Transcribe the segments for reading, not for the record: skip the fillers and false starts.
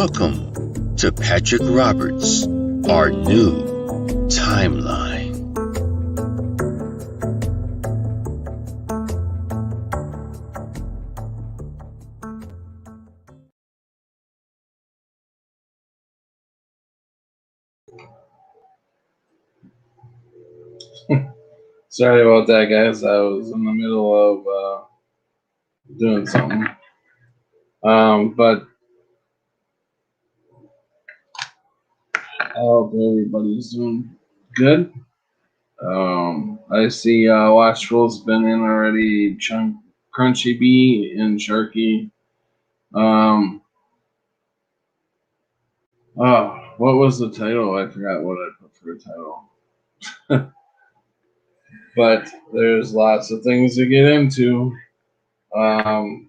Welcome to Patrick Roberts, our new timeline. Sorry about that, guys. I was in the middle of doing something. But I hope everybody's doing good. I see Watchful's been in already. Crunchy Bee and Sharky. What was the title? I forgot what I put for a title. But there's lots of things to get into. I'm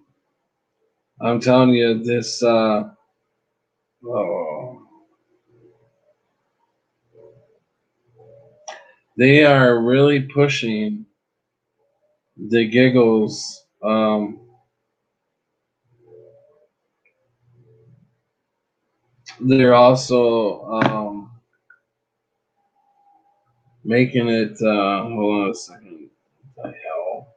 telling you, this. They are really pushing the giggles. They're also making it. Hold on a second. What the hell?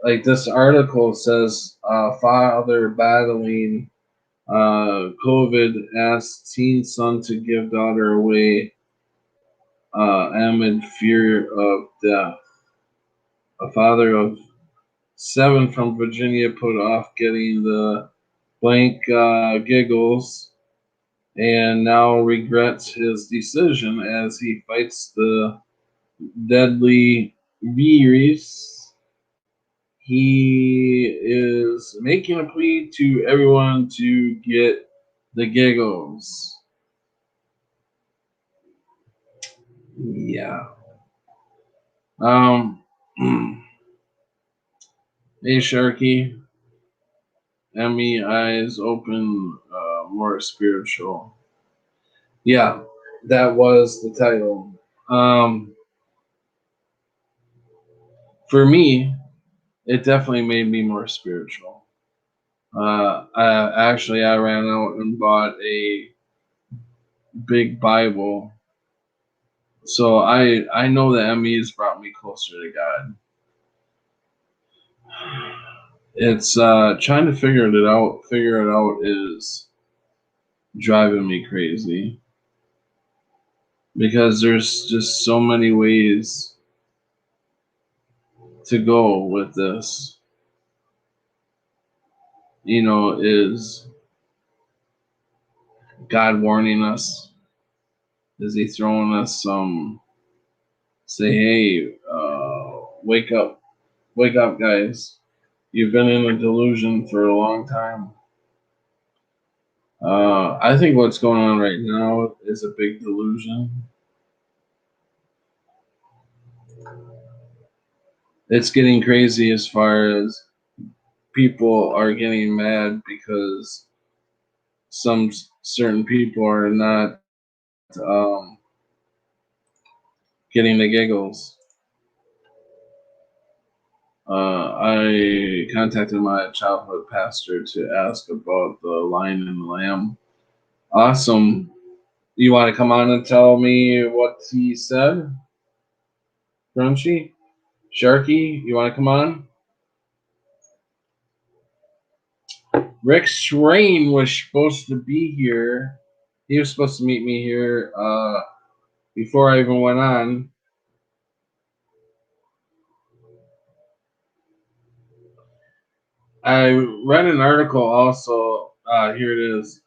Like this article says, father battling COVID asks teen son to give daughter away amid fear of death. A father of 7 from Virginia put off getting the blank giggles and now regrets his decision as he fights the deadly virus. He is making a plea to everyone to get the giggles. Yeah. Hey, Sharky. Emmy eyes open, more spiritual. Yeah, that was the title. For me, it definitely made me more spiritual. I ran out and bought a big Bible, so I know that Emmy has brought me closer to God. It's trying to figure it out. Figure it out is driving me crazy because there's just so many ways to go with this. You know, is God warning us? Is he throwing us some, say, hey, wake up, guys. You've been in a delusion for a long time. I think what's going on right now is a big delusion. It's getting crazy as far as people are getting mad because some certain people are not getting the giggles. I contacted my childhood pastor to ask about the lion and the lamb. Awesome. You want to come on and tell me what he said? Crunchy? Sharky, you want to come on? Rick Schrain was supposed to be here. He was supposed to meet me here before I even went on. I read an article also. Here it is.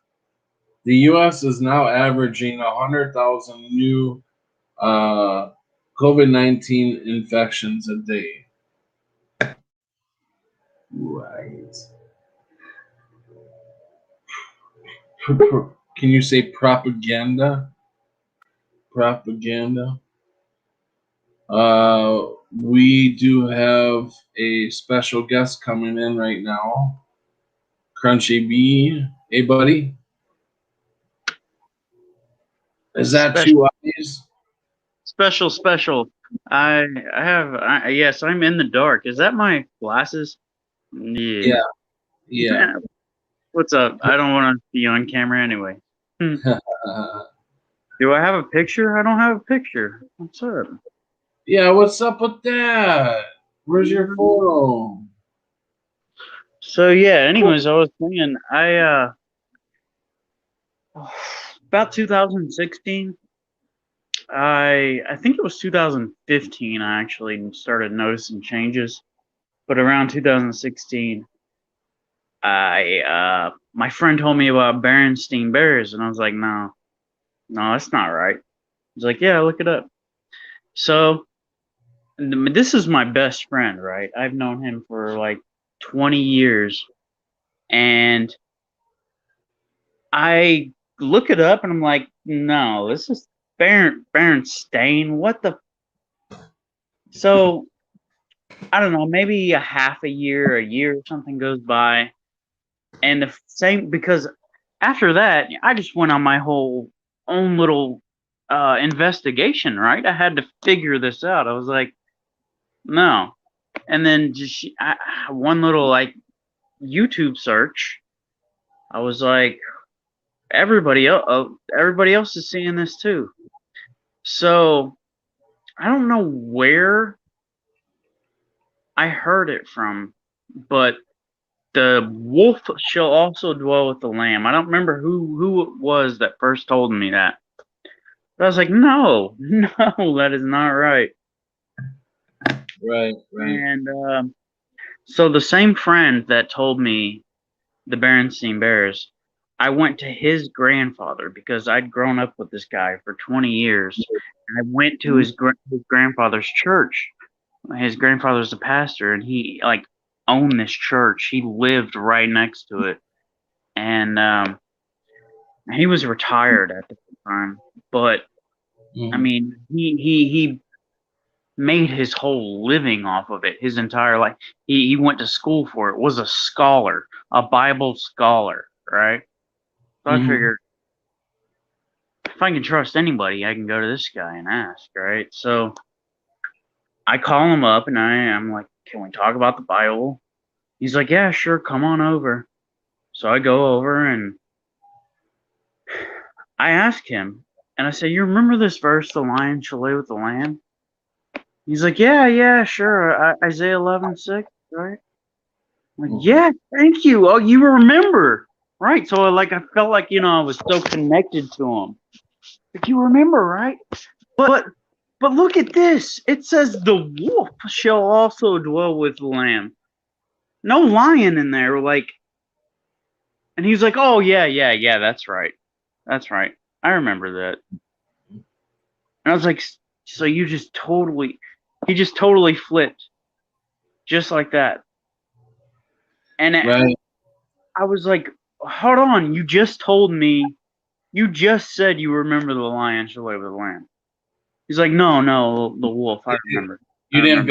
The U.S. is now averaging 100,000 new COVID-19 infections a day. Right. Can you say propaganda? Propaganda. We do have a special guest coming in right now. Crunchy B. Hey, buddy. Is that special. 2 eyes? Special. Yes, I'm in the dark. Is that my glasses? Yeah. What's up? I don't want to be on camera anyway. Hmm. Do I have a picture? I don't have a picture. What's up? Yeah, what's up with that? Where's your photo? So yeah. Anyways, I was saying about 2016. I think it was 2015. I actually started noticing changes, but around 2016, my friend told me about Berenstein Bears, and I was like, no, that's not right. He's like, yeah, look it up. So this is my best friend, right? I've known him for like 20 years, and I look it up, and I'm like, no, this is Berenstain. What the? So I don't know, maybe a year or something goes by, and the same because after that, I just went on my whole own little investigation. Right, I had to figure this out. I was like, no, and then just one little like YouTube search. I was like, everybody else is seeing this too. So I don't know where I heard it from, but the wolf shall also dwell with the lamb. I don't remember who it was that first told me that. But I was like, no, no, that is not right. Right. And so the same friend that told me the Berenstain Bears, I went to his grandfather because I'd grown up with this guy for 20 years. And I went to his grandfather's church. His grandfather's a pastor, and he like owned this church. He lived right next to it, and he was retired at the time. But I mean, he made his whole living off of it. His entire life, he went to school for it. Was a scholar, a Bible scholar, right? So I figured if I can trust anybody, I can go to this guy and ask, right? So I call him up and I'm like, can we talk about the Bible? He's like, yeah, sure, come on over. So I go over and I ask him, and I say, you remember this verse, the lion shall lay with the lamb? He's like, yeah, sure, Isaiah 11:6, right? I'm like, yeah, thank you. Oh, you remember, right? So like, I felt like I was so connected to him. Like, you remember, right? But look at this. It says the wolf shall also dwell with the lamb. No lion in there. Like, and he's like, oh yeah, that's right. That's right. I remember that. And I was like, so he just totally flipped, just like that. And Right. I was like, hold on, you just told me, you just said you remember the lion shall lay with the lamb. He's like, no, the wolf. I remember. You didn't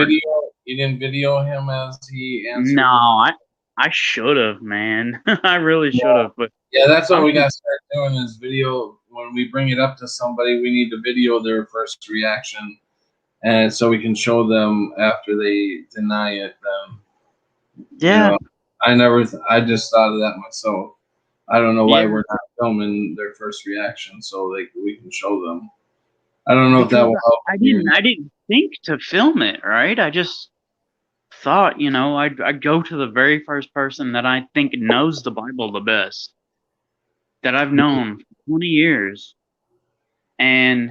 video him as he answered. No, I should have, man. I really should have. But yeah, that's what we got to start doing is video. When we bring it up to somebody, we need to video their first reaction, and so we can show them after they deny it. yeah, I just thought of that myself. I don't know why we're not filming their first reaction so we can show them. I don't know if that will help. I didn't think to film it, right? I just thought, I'd go to the very first person that I think knows the Bible the best, that I've known for 20 years, and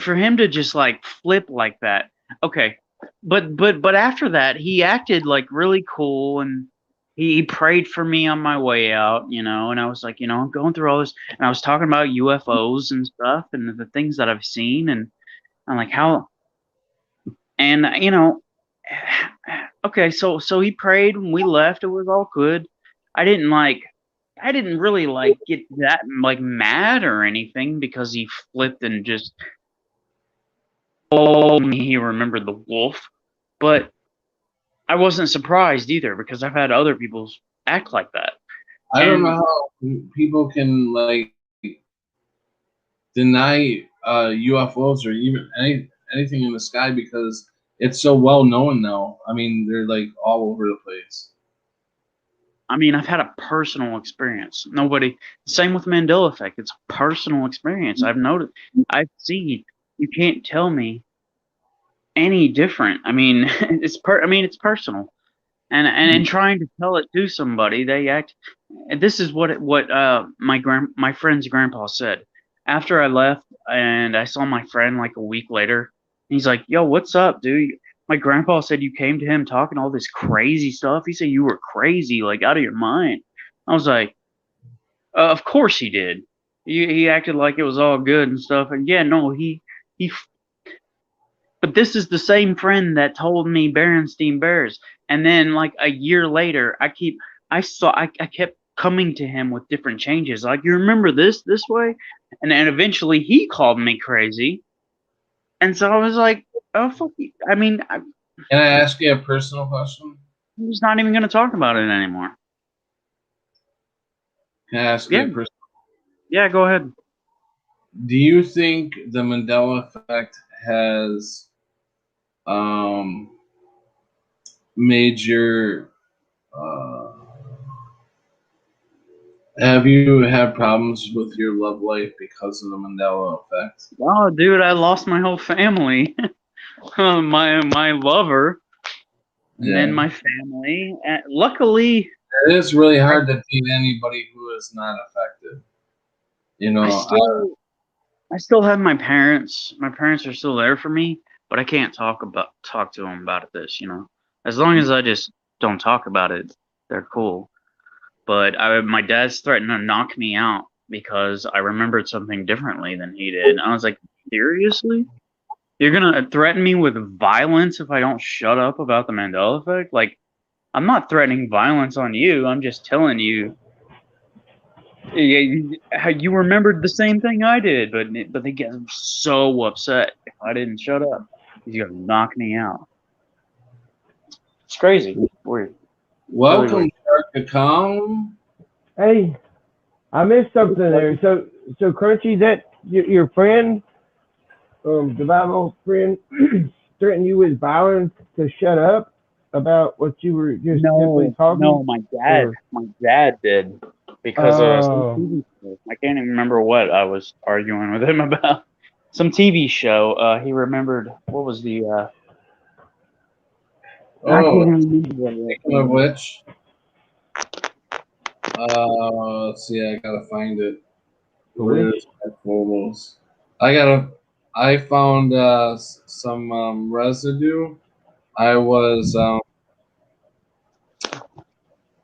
for him to just like flip like that. Okay, but after that, he acted like really cool, and he prayed for me on my way out, and I was like, I'm going through all this, and I was talking about UFOs and stuff and the things that I've seen, and I'm like, how, and okay, so he prayed and we left. It was all good. I didn't really like get that like mad or anything because he flipped and just told me he remembered the wolf, but I wasn't surprised either because I've had other people act like that. I don't know how people can like deny UFOs or even anything in the sky because it's so well known now. I mean, they're like all over the place. I mean, I've had a personal experience. Nobody. Same with Mandela Effect. It's a personal experience. I've noticed. I've seen. You can't tell me any different. I mean, it's personal. And trying to tell it to somebody, they act. And this is what my friend's grandpa said. After I left and I saw my friend like a week later, he's like, "Yo, what's up, dude? My grandpa said you came to him talking all this crazy stuff. He said you were crazy, like out of your mind." I was like, "Of course he did. He acted like it was all good and stuff." And yeah, no, he but this is the same friend that told me Berenstein Bears. And then like a year later, I kept coming to him with different changes. Like, you remember this way? And then eventually he called me crazy. And so I was like, oh fuck you. I mean, Can I ask you a personal question? I'm just not even gonna talk about it anymore. Can I ask you a personal? Yeah, go ahead. Do you think the Mandela Effect has major have you had problems with your love life because of the Mandela Effect? Oh, dude, I lost my whole family. my lover, and then my family. And luckily, it is really hard to date anybody who is not affected. You know, I still have my parents. My parents are still there for me, but I can't talk to them about this. As long as I just don't talk about it, they're cool. But my dad's threatened to knock me out because I remembered something differently than he did. I was like, seriously? You're gonna threaten me with violence if I don't shut up about the Mandela Effect? Like, I'm not threatening violence on you. I'm just telling you. You remembered the same thing I did, but they get so upset if I didn't shut up. You're gonna knock me out. It's crazy. Weird. Welcome, Really Shark. Hey, I missed something there. So Crunchy, that your friend, the Bible friend, threatened you with violence to shut up about what you were just simply talking? No, my dad did because of some TV show. I can't even remember what I was arguing with him about. Some TV show. He remembered what was the. I can't remember. Speaking of which, let's see. I gotta find it. Where's my photos? I found some residue. I was oh,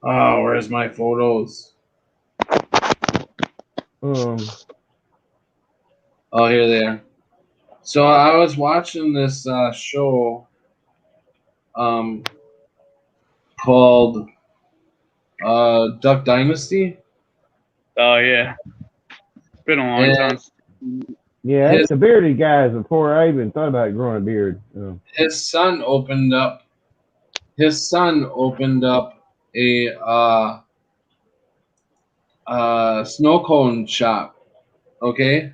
where's my photos? Oh, here they are. So I was watching this show called Duck Dynasty. Oh yeah, been a long time. Yeah, it's the bearded guys before I even thought about growing a beard. His son opened up a snow cone shop, okay,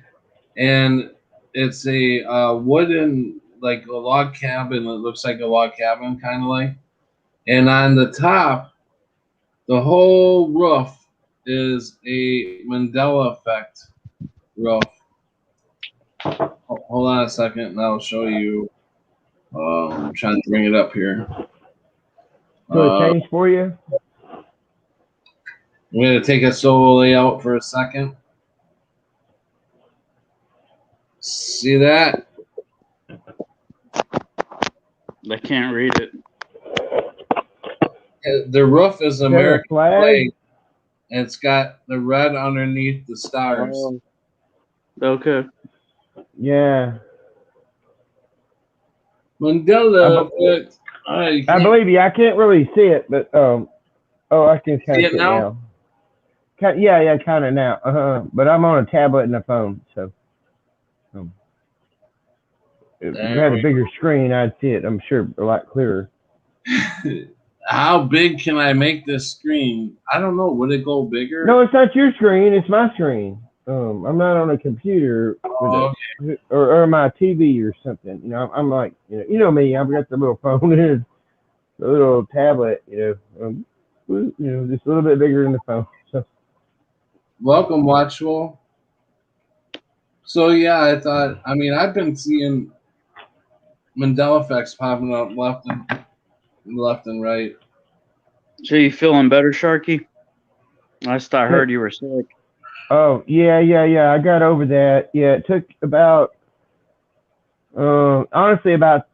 and it's a wooden, like a log cabin. It looks like a log cabin, kind of like, and on the top, the whole roof is a Mandela Effect roof. Hold on a second, and I'll show you. I'm trying to bring it up here. So it changed for you? I'm going to take it slowly out for a second. See that? I can't read it. The roof is American flag, and it's got the red underneath the stars. Oh. Okay. Yeah. Mandela Effect. I believe you. I can't really see it, but I can kind of see it now. Yeah, kind of now. But I'm on a tablet and a phone, so if you had a bigger screen, I'd see it. I'm sure a lot clearer. How big can I make this screen? I don't know. Would it go bigger? No, it's not your screen. It's my screen. I'm not on a computer or my TV or something. I'm like, you know me. I've got the little phone and the little tablet. just a little bit bigger than the phone. So Welcome, Watchful. So yeah, I mean, I've been seeing Mandela effects popping up left and right. So you feeling better, Sharky? Last I heard, you were sick. oh yeah, I got over that. Yeah, it took about honestly about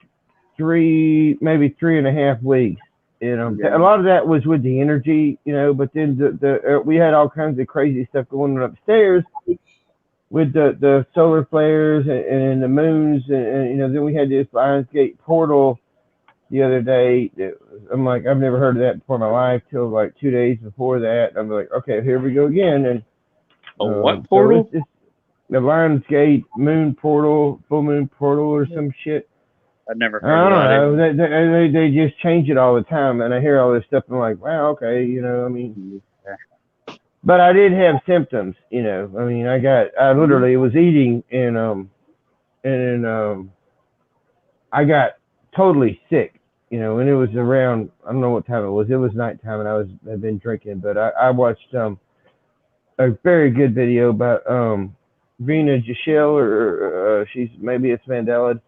maybe 3.5 weeks. A lot of that was with the energy, but then we had all kinds of crazy stuff going on upstairs with the solar flares and the moons, and then we had this Lionsgate portal the other day. I'm like, I've never heard of that before in my life till like 2 days before that. I'm like, okay, here we go again. And what portal? So it's the Lionsgate moon portal, full moon portal, or some shit. I've never heard I of don't that. know. They just change it all the time, and I hear all this stuff. And I'm like, wow, okay, I mean. But I did have symptoms, I mean, I literally was eating and I got totally sick, and it was around, I don't know what time it was. It was nighttime, and I'd been drinking, but I watched a very good video about Vina Giselle, or maybe it's Mandela,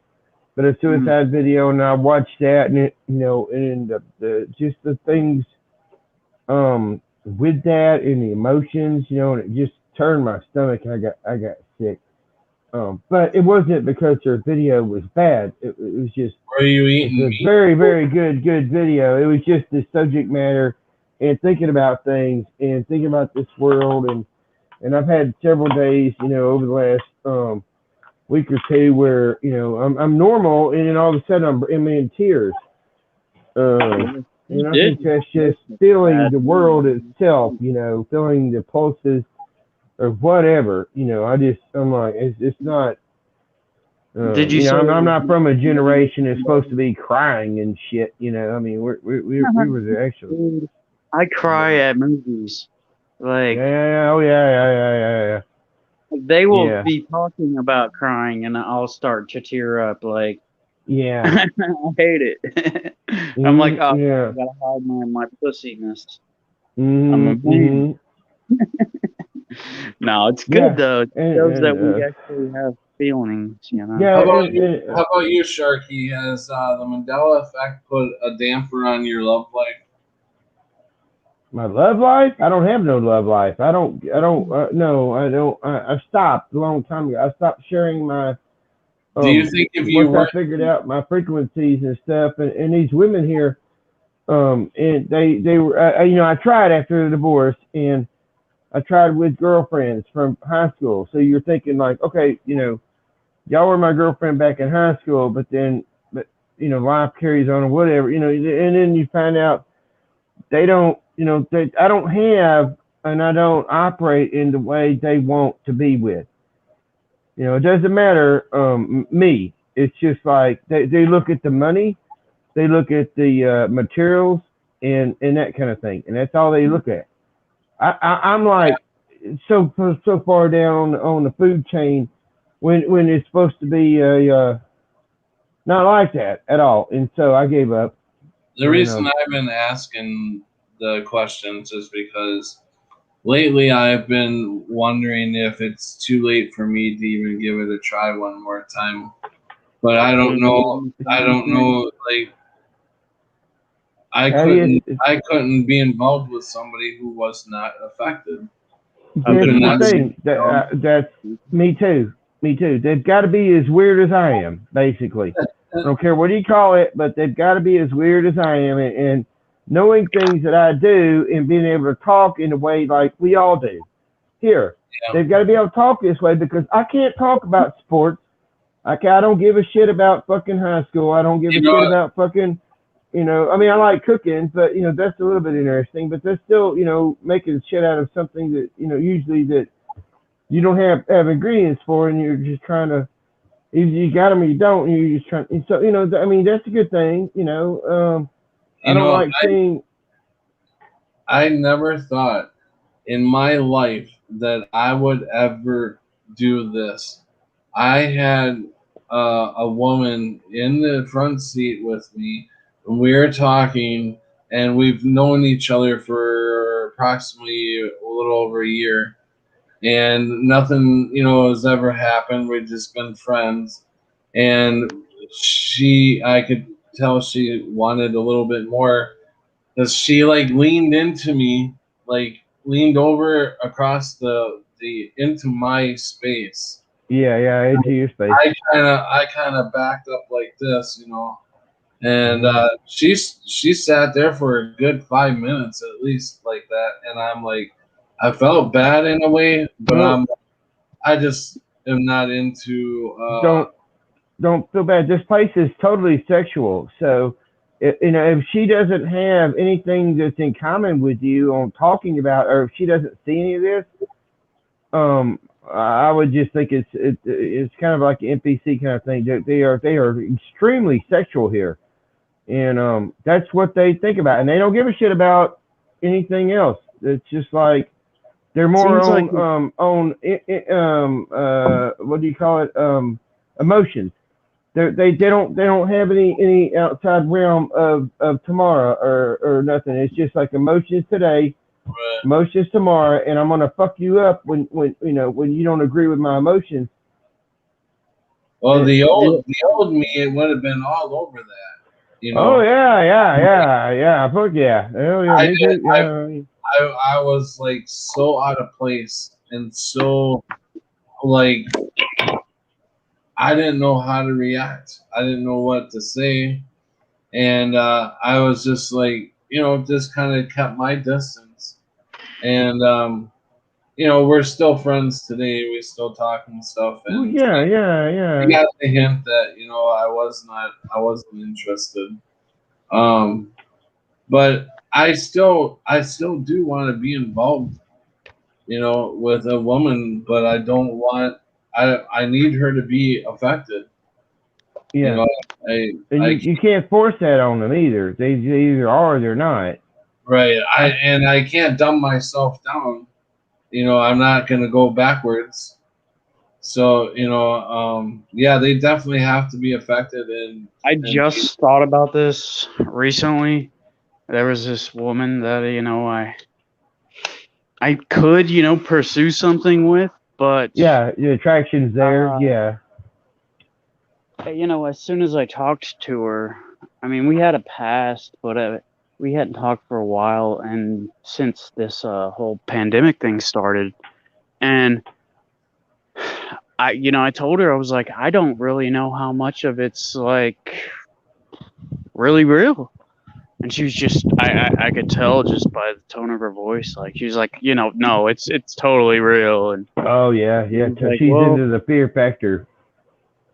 but a suicide video, and I watched that, and and the just the things with that and the emotions, and it just turned my stomach. I got sick. But it wasn't because their video was bad. It was just Were you it's eating a meat? very, very good video. It was just the subject matter and thinking about things and thinking about this world, and I've had several days, over the last week or two where I'm normal, and then all of a sudden I'm in tears. And I think that's just feeling the world itself, feeling the pulses or whatever. I'm like, it's not. Did you say I'm not from a generation that's supposed to be crying and shit. I mean, we were actually. I cry at movies. Like, Oh yeah. they will Yeah. be talking about crying, and I'll start to tear up. Like, Yeah. I hate it. I'm like, oh, Yeah. I gotta hide my pussiness. I'm a Mm-hmm. man. No, it's good Yeah. though. It And, shows that we actually have feelings, yeah. How about you, Sharky? Has the Mandela effect put a damper on your love life? My love life? I don't have no love life. No, I don't. I stopped a long time ago. I stopped sharing my. Do you think if you once were I figured out my frequencies and stuff, and these women here, and they were, I tried after the divorce, and I tried with girlfriends from high school. So you're thinking like, okay, y'all were my girlfriend back in high school, but life carries on or whatever, and then you find out they don't, I don't have, and I don't operate in the way they want to be with. It doesn't matter me. It's just like they look at the money, they look at the materials, and that kind of thing, and that's all they look at. I'm like so far down on the food chain when it's supposed to be not like that at all, and so I gave up. The reason I've been asking the questions is because lately I've been wondering if it's too late for me to even give it a try one more time. But I don't know. Like I couldn't be involved with somebody who was not affected. That's the thing. That's me too. Me too. They've got to be as weird as I am, basically. I don't care what you call it, but they've got to be as weird as I am, and knowing things that I do and being able to talk in a way like we all do. Here, they've got to be able to talk this way because I can't talk about sports. I don't give a shit about fucking high school. I don't give a shit about fucking. I mean, I like cooking, but that's a little bit interesting. But that's still, making shit out of something that usually that you don't have ingredients for, and you're just trying to. Either you got them or you don't, and you're just trying. And so I mean, that's a good thing. I don't like seeing. I never thought in my life that I would ever do this. I had a woman in the front seat with me, and we were talking and we've known each other for approximately a little over a year, and nothing, has ever happened. We've just been friends, and I could tell she wanted a little bit more, because she like leaned into me, like leaned over across the into my space. Yeah, into your space. I kind of backed up like this. And she sat there for a good 5 minutes at least like that, and I'm like, I felt bad in a way, but Well, I just am not into. Don't feel bad. This place is totally sexual. So, if she doesn't have anything that's in common with you on talking about, or if she doesn't see any of this, I would just think it's kind of like an NPC kind of thing. They are extremely sexual here, and that's what they think about, and they don't give a shit about anything else. It's just like they're more Seems like what do you call it, emotions. They don't have any outside realm of tomorrow or nothing. It's just like emotions today, emotions tomorrow, and I'm gonna fuck you up when you don't agree with my emotions. Well, And, the old me, it would have been all over that. oh yeah, fuck yeah, hell yeah, I me did. too. Yeah. I was like so out of place and so like I didn't know how to react. I didn't know what to say, and I was just like, just kind of kept my distance. And we're still friends today. We still talk and stuff, Well, and yeah. you got the hint that I wasn't interested. Um, but I still do want to be involved, with a woman, but I don't want. I need her to be affected. You Yeah. know, I And I you can't force that on them either. They either are or they're not. right. I can't dumb myself down. I'm not gonna go backwards. So yeah, they definitely have to be affected I and just thought about this recently. There was this woman that I could pursue something with, but Yeah, the attraction's there. uh, Yeah. as soon as I talked to her, I mean, we had a past, but we hadn't talked for a while, and since this whole pandemic thing started, and I told her, I was like, I don't really know how much of it's like really real. And she was just, I could tell just by the tone of her voice, like she was like, no, it's totally real. And Oh yeah. like, She's well, into the fear factor.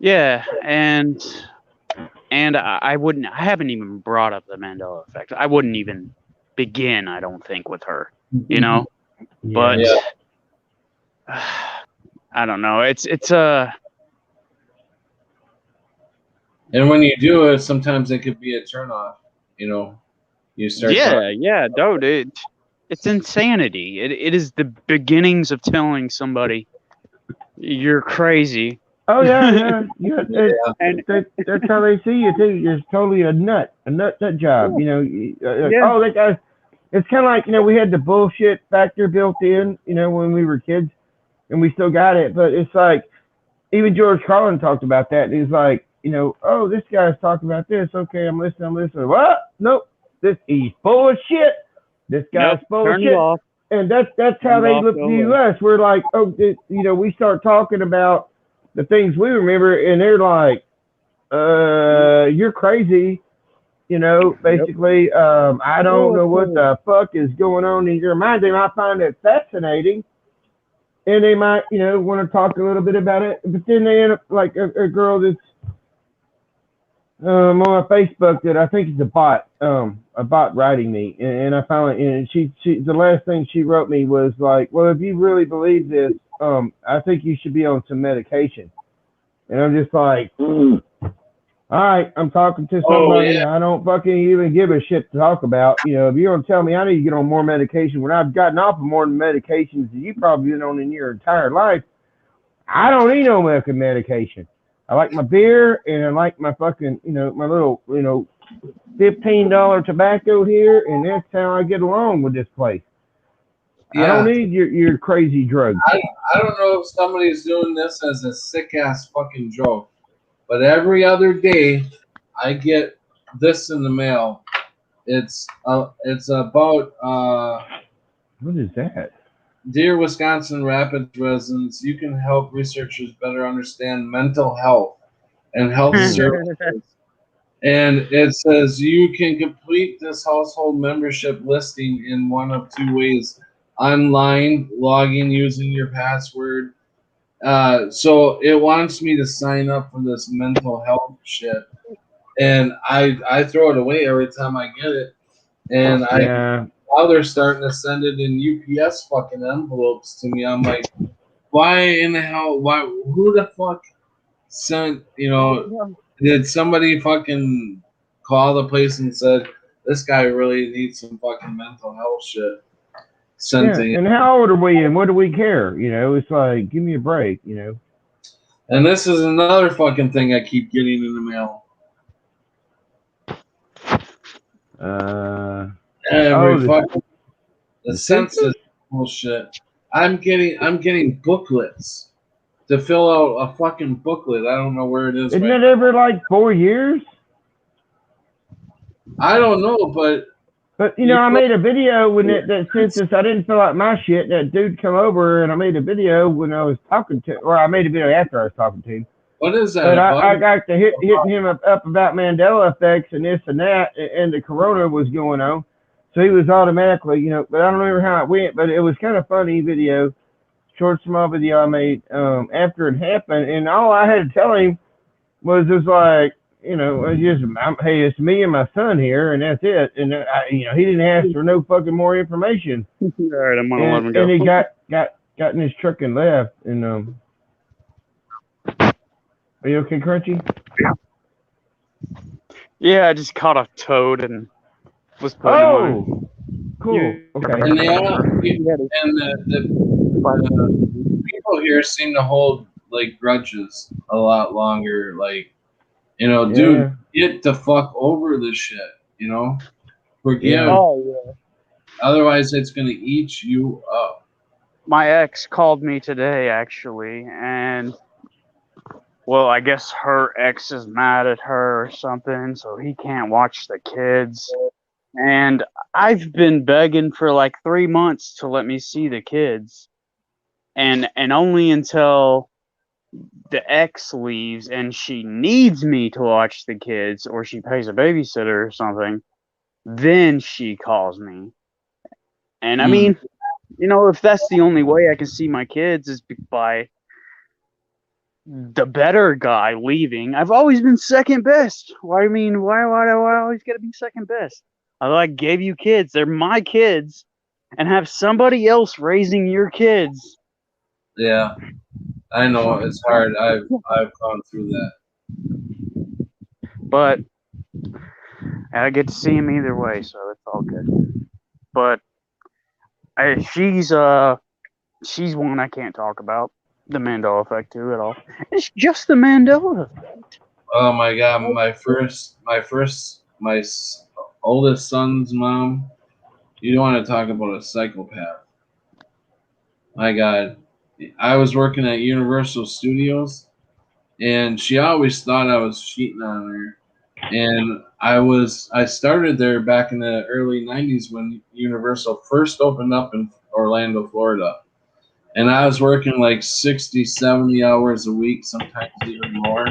yeah, and I haven't even brought up the Mandela effect. I wouldn't even begin, I don't think, with her, Yeah. but yeah. I don't know. It's And when you do it, sometimes it could be a turnoff. You start talking. yeah, dude, it's insanity. It is the beginnings of telling somebody you're crazy. Oh yeah. And That's how they see you too. You're totally a nut job. yeah, Oh, that guy. It's kind of like we had the bullshit factor built in. When we were kids, and we still got it. But it's like even George Carlin talked about that. He's like, oh, this guy's talking about this. Okay, I'm listening. What? Nope. He's full of shit. This guy's nope, full of turn it shit. off. And that's how Turn it they off, look go view away. us. We're like, oh, we start talking about the things we remember, and they're like, you're crazy. Yep. Basically, I don't Oh, know that's what the fuck is going on in your mind. They might find it fascinating, and they might, want to talk a little bit about it. But then they end up like a girl that's on my Facebook that I think is a bot writing me, and I finally, and she the last thing she wrote me was like, well, if you really believe this, I think you should be on some medication. And I'm just like, all right, I'm talking to somebody yeah. I don't fucking even give a shit to talk about. If you're gonna tell me I need to get on more medication when I've gotten off of more medications than you probably been on in your entire life, I don't need no medication. I like my beer and I like my fucking, my little, $15 tobacco here, and that's how I get along with this place. I don't Yeah, need your crazy drugs. I don't know if somebody's doing this as a sick ass fucking joke, but every other day I get this in the mail. It's about What is that? Dear Wisconsin Rapids residents, you can help researchers better understand mental health and health services. And it says you can complete this household membership listing in one of two ways: online, logging using your password. So it wants me to sign up for this mental health shit, and I throw it away every time I get it. And Yeah. now they're starting to send it in UPS fucking envelopes to me. I'm like, why in the hell? Why? Who the fuck sent? Did somebody fucking call the place and said this guy really needs some fucking mental health shit sent Yeah. to him? And how old are we, and what do we care? It's like, give me a break. And this is another fucking thing I keep getting in the mail. Every fucking the census bullshit. I'm getting booklets to fill out a fucking booklet. I don't know where it is Isn't right it now. every like 4 years? I don't know, but But I made a video when that census. I didn't fill out my shit. That dude come over, and I made a video when I was talking to, or I made a video after I was talking to him. what is that? But I got to hitting him up about Mandela effects and this and that, and the corona was going on. So he was automatically, but I don't remember how it went, but it was kind of funny video, short, small video I made after it happened. And all I had to tell him was just like, hey, it's me and my son here, and that's it. And he didn't ask for no fucking more information. All right, I'm gonna let him go. And he got in his truck and left. And are you okay, Crunchy? Yeah, I just caught a toad and was putting him on. Cool. Okay. And the people here seem to hold like grudges a lot longer. Like, dude, get the fuck over this shit. Forgive. Yeah. Oh yeah. Otherwise, it's gonna eat you up. My ex called me today actually, and well, I guess her ex is mad at her or something, so he can't watch the kids. And I've been begging for like 3 months to let me see the kids. And only until the ex leaves and she needs me to watch the kids or she pays a babysitter or something, then she calls me. And I mean, if that's the only way I can see my kids is by the better guy leaving. I've always been second best. Why do I always gotta be second best? I gave you kids. They're my kids. And have somebody else raising your kids. Yeah, I know it's hard. I've gone through that. But I get to see him either way, so it's all good. But she's one I can't talk about. The Mandela Effect too at all. It's just the Mandela Effect. Oh my god, my oldest son's mom. You don't want to talk about a psychopath. My god, I was working at Universal Studios, and she always thought I was cheating on her. And I started there back in the early '90s when Universal first opened up in Orlando, Florida. And I was working like 60, 70 hours a week, sometimes even more.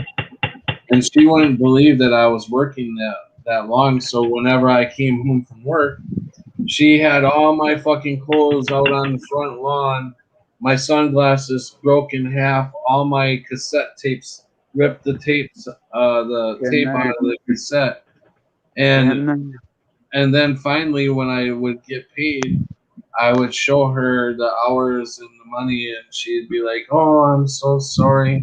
And she wouldn't believe that I was working that long. So whenever I came home from work, she had all my fucking clothes out on the front lawn, my sunglasses broke in half, all my cassette tapes ripped the tapes, the tape out of the cassette. And then finally, when I would get paid, I would show her the hours and the money, and she'd be like, "Oh, I'm so sorry."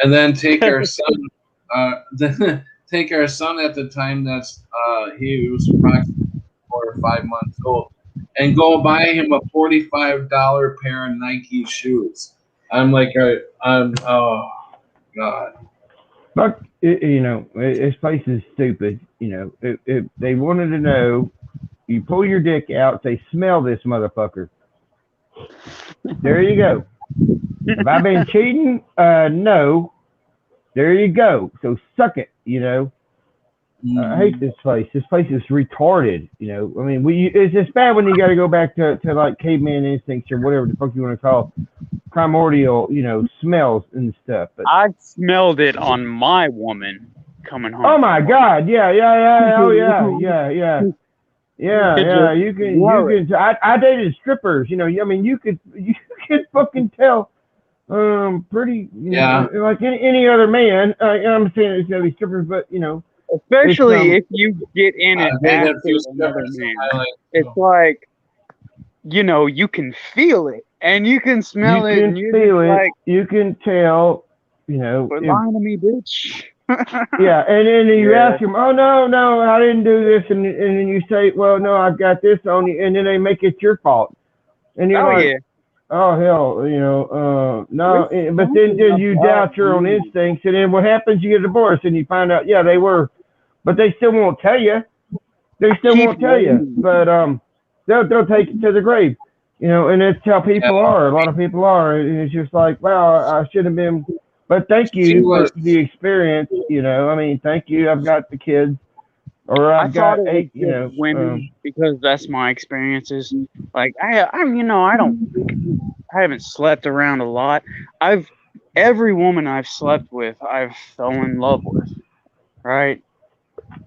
And then take our son, take our son at the time. He was approximately 4 or 5 months old, and go buy him a $45 pair of Nike shoes. I'm like, oh god. But This place is stupid. If they wanted to know, you pull your dick out, say, smell this motherfucker. There you go. Have I been cheating? No. There you go. So suck it. I hate this place. This place is retarded. I mean, it's just bad when you got to go back to like caveman instincts or whatever the fuck you want to call primordial, smells and stuff. But I smelled it on my woman coming home. oh my God, yeah, oh yeah. You can. I dated strippers. I mean, you could fucking tell. Pretty. Like any other man. I'm saying it's gonna be strippers, but especially if you get in it after another man, it's like you can feel it and you can smell it and you feel it. Like, you can tell. Quit lying to me, bitch. Yeah, and then you ask them, oh no, I didn't do this, and then you say, well, no, I've got this on you, and then they make it your fault, and you're like, oh hell, no, but then you doubt your own instincts, and then what happens? You get divorced, and you find out, yeah, they were, but they still won't tell you. They still won't tell you, but they'll take it to the grave, and that's how people are. A lot of people are. And it's just like, wow, I should have been. But thank you for the experience. I mean, thank you. I've got the kids, or I've got 8. Women, because that's my experiences. Like I haven't slept around a lot. Every woman I've slept with, I've fell in love with. Right?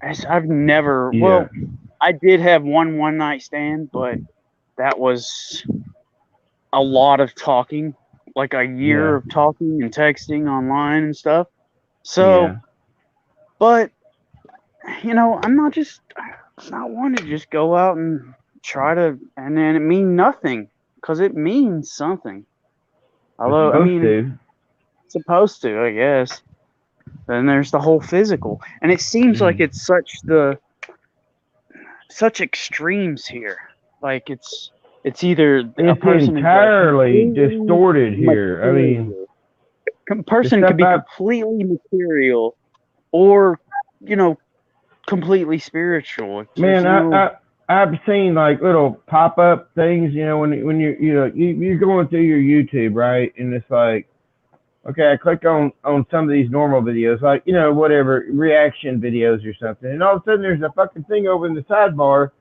I've never. Yeah. Well, I did have one night stand, but that was a lot of talking. Like a year of talking and texting online and stuff. So, but I'm not one to just go out and try to, and then it mean nothing, because it means something. Although supposed to, I guess. Then there's the whole physical, and it seems like it's such extremes here. Like it's either a person entirely distorted here. I mean, a person could be completely material, or completely spiritual. Man, I've seen like little pop up things. When you're going through your YouTube, right, and it's like, okay, I click on some of these normal videos, like whatever reaction videos or something, and all of a sudden there's a fucking thing over in the sidebar.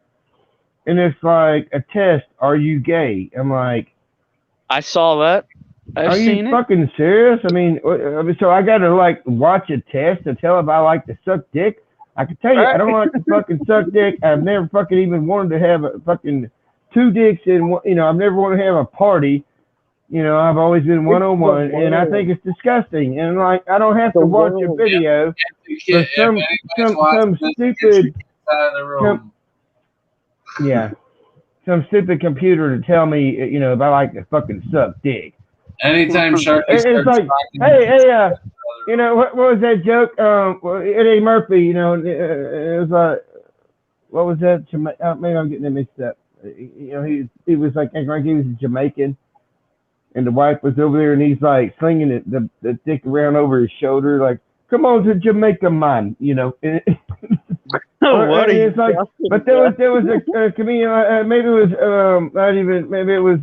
And it's like a test. Are you gay? I'm like, I saw that. Are you fucking serious? I mean, so I got to like watch a test to tell if I like to suck dick. I can tell you, I don't like to fucking suck dick. I've never fucking even wanted to have a fucking 2 dicks in one. I've never wanted to have a party. I've always been one-on-one, and I think it's disgusting. And like, I don't have to watch a video for some stupid. Some stupid computer to tell me, if I like to fucking suck dick. Anytime Sharky it's like, hey, what was that joke? Eddie Murphy, it was like, what was that? Maybe I'm getting it mixed up. He was like, he was a Jamaican, and the wife was over there, and he's like slinging the dick around over his shoulder, like, come on to Jamaica, man, It's like, but there was a comedian, maybe it was maybe it was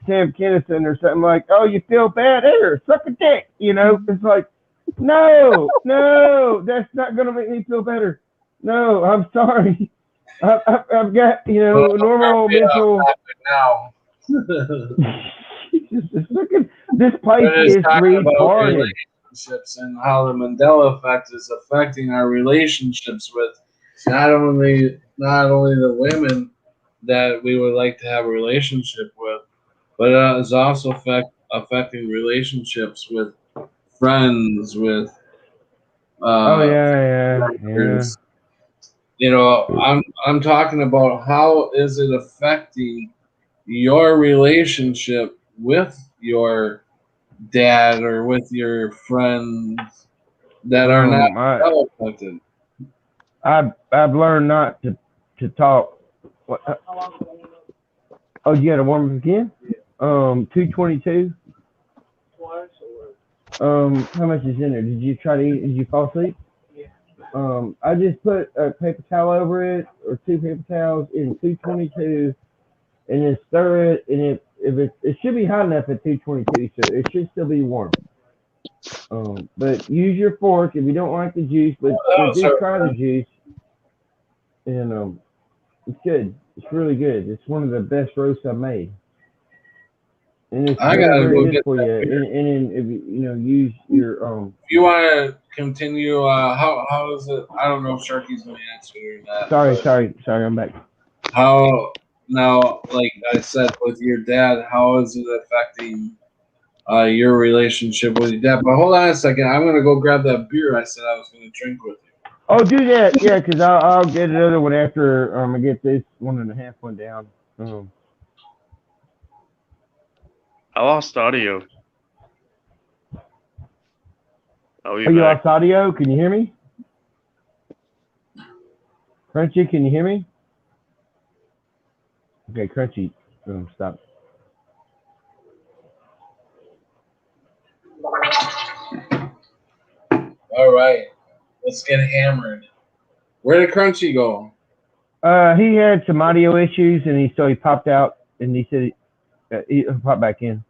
Sam Kinison or something, like, oh, you feel bad? Here, suck a dick. It's like, no, that's not gonna make me feel better. No, I'm sorry. I've got normal mental. Now. This place is retarded. And how the Mandela Effect is affecting our relationships with not only the women that we would like to have a relationship with, but it's also affecting relationships with friends, with partners. I'm talking about how is it affecting your relationship with your dad or with your friends that are not well affected. I've learned not to talk. Oh, you got to warm up again? 222. How much is in there? Did you try to eat? Did you fall asleep? I just put a paper towel over it or two paper towels in 222 and then stir it. And it should be hot enough at 222, so it should still be warm. But use your fork if you don't like the juice, but just try the juice. And it's good. It's really good. It's one of the best roasts I've made. And it's I very, gotta very go good get for that you. beer. And if use your If you want to continue, how is it? I don't know if Sharky's going to answer or not. sorry, I'm back. How now? Like I said, with your dad, how is it affecting your relationship with your dad? But hold on a second. I'm going to go grab that beer I said I was going to drink with you. Oh, do that, yeah, because I'll get another one after I get this 1.5 one down. I lost audio. Oh, You lost audio? Can you hear me? Crunchy, can you hear me? Okay, Crunchy, stop. All right, let's get hammered. Where did Crunchy go? He had some audio issues, and he popped out, and he said he popped back in.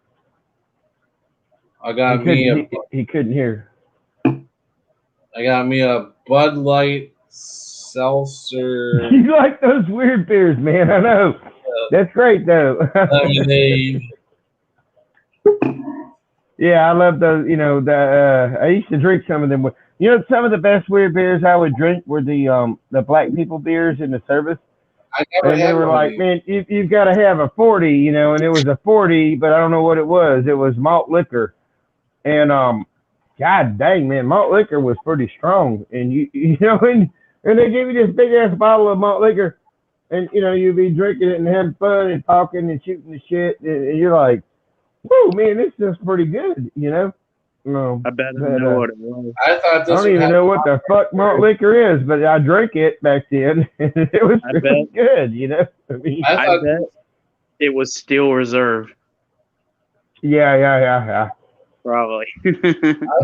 I got he couldn't hear. I got me a Bud Light seltzer. You like those weird beers, man? I know. That's great though. Lemonade. Yeah, I love those. I used to drink some of them. Some of the best weird beers I would drink were the black people beers in the service. I never had. They were like, man, you've got to have a 40, and it was a 40, but I don't know what it was. It was malt liquor, and God dang, man, malt liquor was pretty strong, and and they give you this big ass bottle of malt liquor, and you'd be drinking it and having fun and talking and shooting the shit, and you're like, whoa, man, this is pretty good, No, I bet I know what it was. I thought this I don't even know what the fuck malt liquor is, but I drank it back then, and it was really good, I bet it was Steel Reserve. Yeah. Probably. I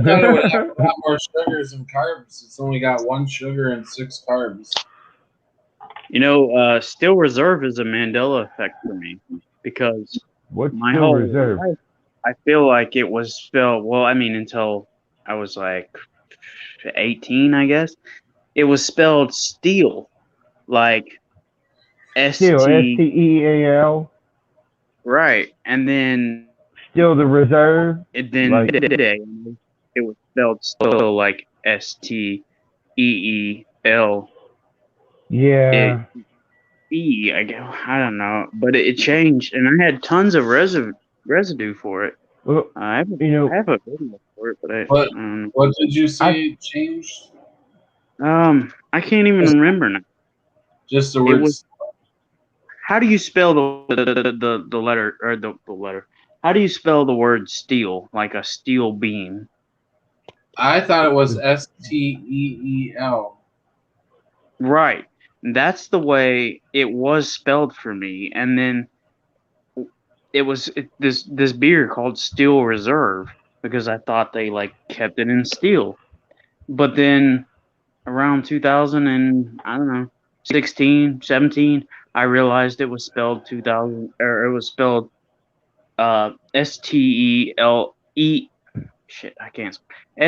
thought it would have a lot more sugars and carbs. It's only got 1 sugar and 6 carbs. Steel Reserve is a Mandela effect for me because what's my Steel whole Reserve? life, I feel like it was spelled, until I was like 18, I guess. It was spelled steel, like Steel, S-T. STEAL. Right. And then Still the reserve. Today it was spelled still like STEEL. Yeah. I don't know, but it changed, and I had tons of residue for it. Well, I have a video for it, but what did you see changed? I can't even remember now. Just the words. How do you spell the letter or the letter? How do you spell the word steel? Like a steel beam? I thought it was STEEL. Right. That's the way it was spelled for me, and then it was this beer called Steel Reserve because I thought they kept it in steel. But then around 2000 and I don't know 16, 17, I realized it was spelled 2000 or it was spelled STELE. Shit, I can't.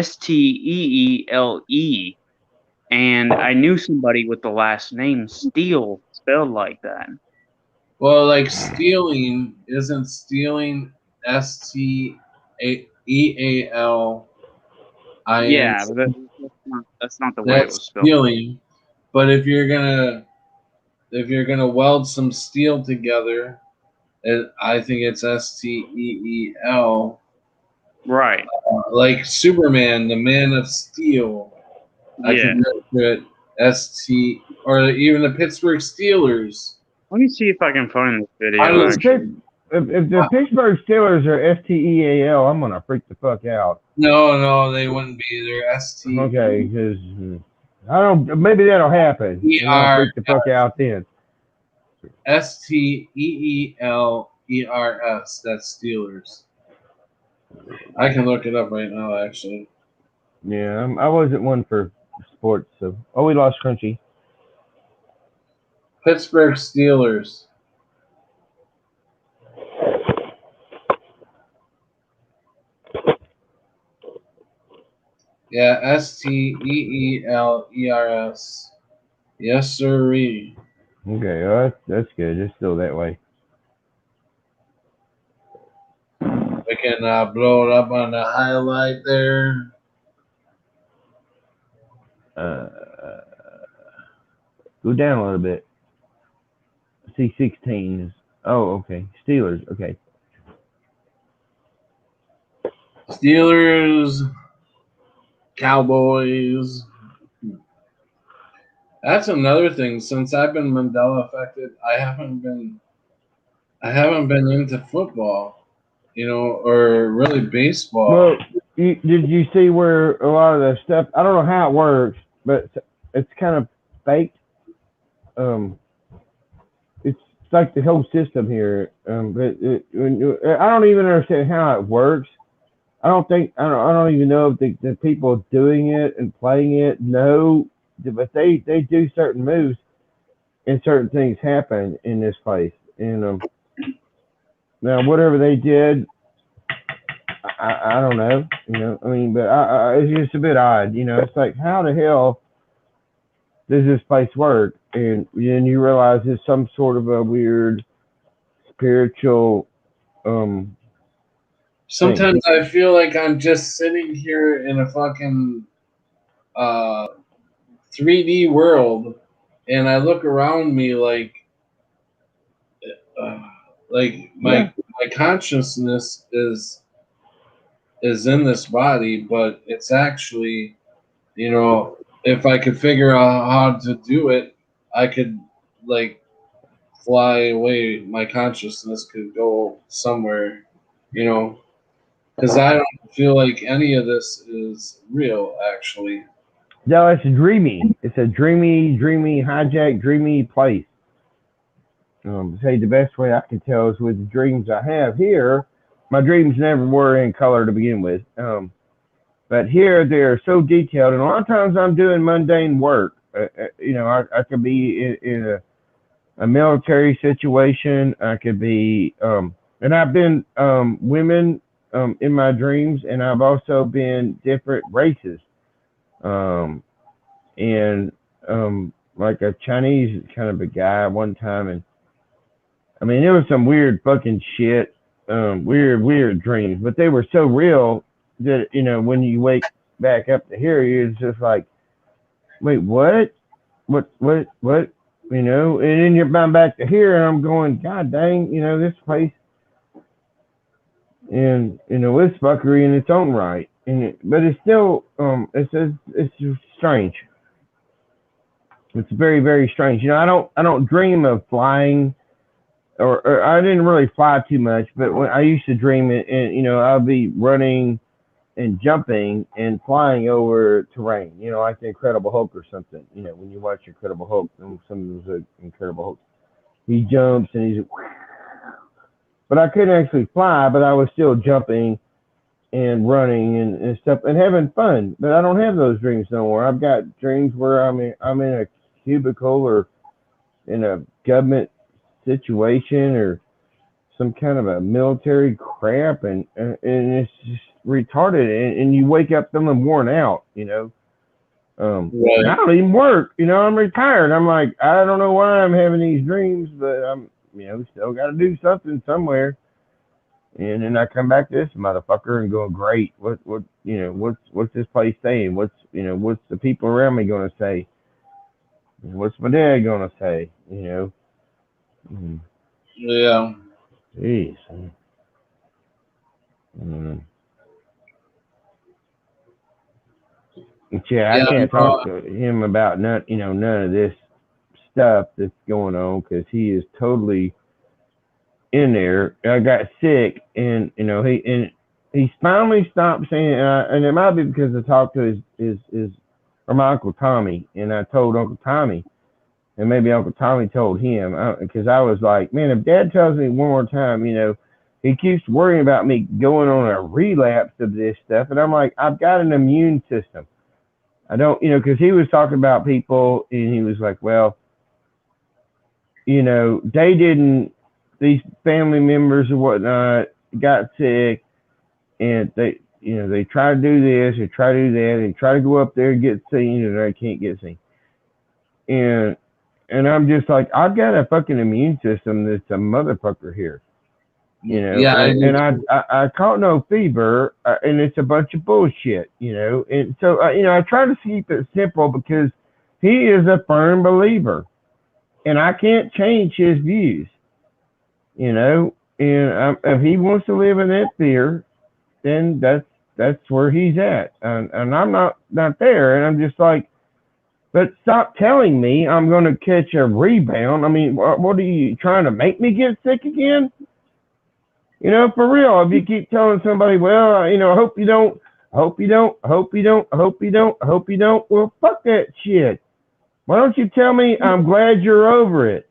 STEELE. And I knew somebody with the last name Steele spelled like that. Well, like stealing isn't stealing STEAL. Yeah, but that's not the way it was spelled. Stealing. But if you're gonna weld some steel together, I think it's STEEL. Right. Like Superman, the Man of Steel. I can put ST or even the Pittsburgh Steelers. Let me see if I can find this video. If the Pittsburgh Steelers are STEAL, I'm gonna freak the fuck out. No, they wouldn't be. They're ST. Okay, because I don't. Maybe that'll happen. I'll freak the fuck out then. STEELERS. That's Steelers. I can look it up right now, actually. Yeah, I wasn't one for sports, so we lost Crunchy. Pittsburgh Steelers. Yeah, Steelers. Yes, sirree. Okay, well, that's good. It's still that way. We can blow it up on the highlight there. Uh, go down a little bit. See 16 is. Oh, okay. Steelers. Okay. Steelers, Cowboys. That's another thing. Since I've been Mandela affected, I haven't been into football, or really baseball. Well, did you see where a lot of the stuff? I don't know how it works, but it's kind of faked. Um, it's like the whole system here. But I don't even understand how it works. I don't even know if the people doing it and playing it know, but they do certain moves and certain things happen in this place. And now whatever they did, I don't know. I mean, but it's just a bit odd. It's like how the hell does this place work? And then you realize it's some sort of a weird spiritual thing. Sometimes I feel like I'm just sitting here in a fucking 3D world, and I look around me uh, like Yeah. my consciousness is in this body, but it's actually, if I could figure out how to do it, I could like fly away. My consciousness could go somewhere, because I don't feel like any of this is real, actually. No, it's dreamy. It's a dreamy, hijack, dreamy place. Say the best way I can tell is with the dreams I have here. My dreams never were in color to begin with. But here they're so detailed, and a lot of times I'm doing mundane work. I could be in a military situation. I could be, and I've been women in my dreams, and I've also been different races. Um, and like a Chinese kind of a guy one time, and I mean, it was some weird fucking shit, weird dreams, but they were so real that when you wake back up to here, you're just like, wait, what, and then you're bound back to here, and I'm going, God dang, this place, and it's fuckery in its own right, but it's still, it's strange. It's very, very strange. I don't dream of flying. Or I didn't really fly too much, but when I used to dream it, and I'll be running and jumping and flying over terrain, like the Incredible Hulk or something. When you watch Incredible Hulk, some of those Incredible Hulk, he jumps and but I couldn't actually fly, but I was still jumping and running and stuff and having fun. But I don't have those dreams no more. I've got dreams where I'm in a cubicle or in a government situation or some kind of a military crap, and it's just retarded, and you wake up feeling worn out. Right. I don't even work. I'm retired. I'm like, I don't know why I'm having these dreams, but I'm still got to do something somewhere. And then I come back to this motherfucker and go, great. What's this place saying? What's the people around me gonna say? What's my dad gonna say? Yeah. Jeez. Yeah, I can't talk to him about none of this stuff that's going on because he is totally in there. I got sick, and he finally stopped saying, and it might be because I talked to his or my Uncle Tommy, and I told Uncle Tommy, and maybe Uncle Tommy told him, because I was like, man, if Dad tells me one more time, he keeps worrying about me going on a relapse of this stuff, and I'm like, I've got an immune system. I don't, because he was talking about people, and he was like, well, they didn't, these family members or whatnot got sick, and they try to do this or try to do that, and try to go up there and get seen, and they can't get seen. And I'm just like, I've got a fucking immune system that's a motherfucker here. Yeah, and I caught no fever, and it's a bunch of bullshit, and so, I try to keep it simple because he is a firm believer, and I can't change his views, and if he wants to live in that fear, then that's where he's at, and I'm not there, and I'm just like, but stop telling me I'm going to catch a rebound. I mean, what are you trying to make me get sick again? For real, if you keep telling somebody, well, I hope you don't, hope you don't, hope you don't, hope you don't, hope you don't, well, fuck that shit. Why don't you tell me I'm glad you're over it?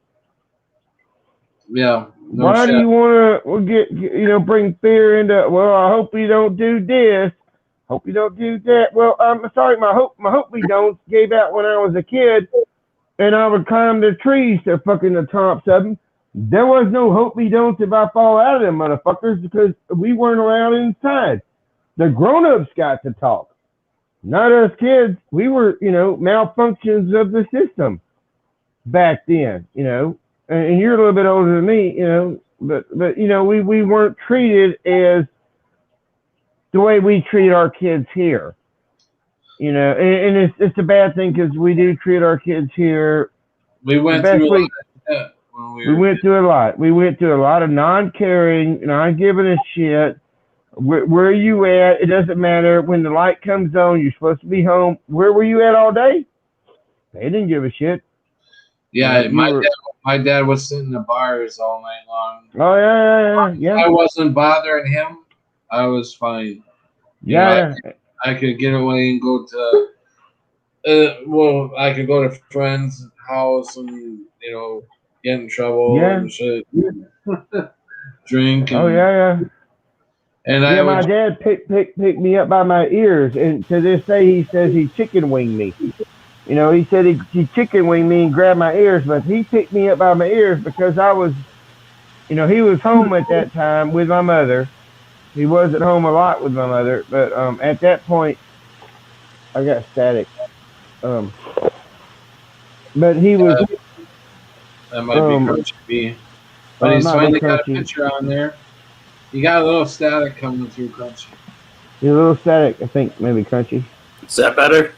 Yeah. No Why shit. do you want to bring fear into, well, I hope you don't do this, hope you don't do that. Well, I'm sorry, my hope we don't gave out when I was a kid, and I would climb the trees to fucking the tops of them. There was no hope we don't if I fall out of them motherfuckers because we weren't allowed inside. The grown-ups got to talk, not us kids. We were, malfunctions of the system back then, and you're a little bit older than me, but we weren't treated as the way we treat our kids here, and it's a bad thing because we do treat our kids here. We went through a lot of shit. We went through a lot. We went through a lot of non-caring, not giving a shit. Where are you at? It doesn't matter. When the light comes on, you're supposed to be home. Where were you at all day? They didn't give a shit. Yeah, my dad was sitting in the bars all night long. Oh, yeah. I wasn't bothering him. I was fine. Yeah. I could get away and go to, I could go to friends' house and, get in trouble and shit. Drink. And, yeah. And my dad picked me up by my ears, and to this day he says he chicken winged me. He said he chicken winged me and grabbed my ears, but he picked me up by my ears because I was, he was home at that time with my mother. He wasn't home a lot with my mother, but at that point, I got static. But he was. That might be Crunchy. But he's finally got a picture on there. You got a little static coming through, Crunchy. A little static, I think, maybe Crunchy. Is that better?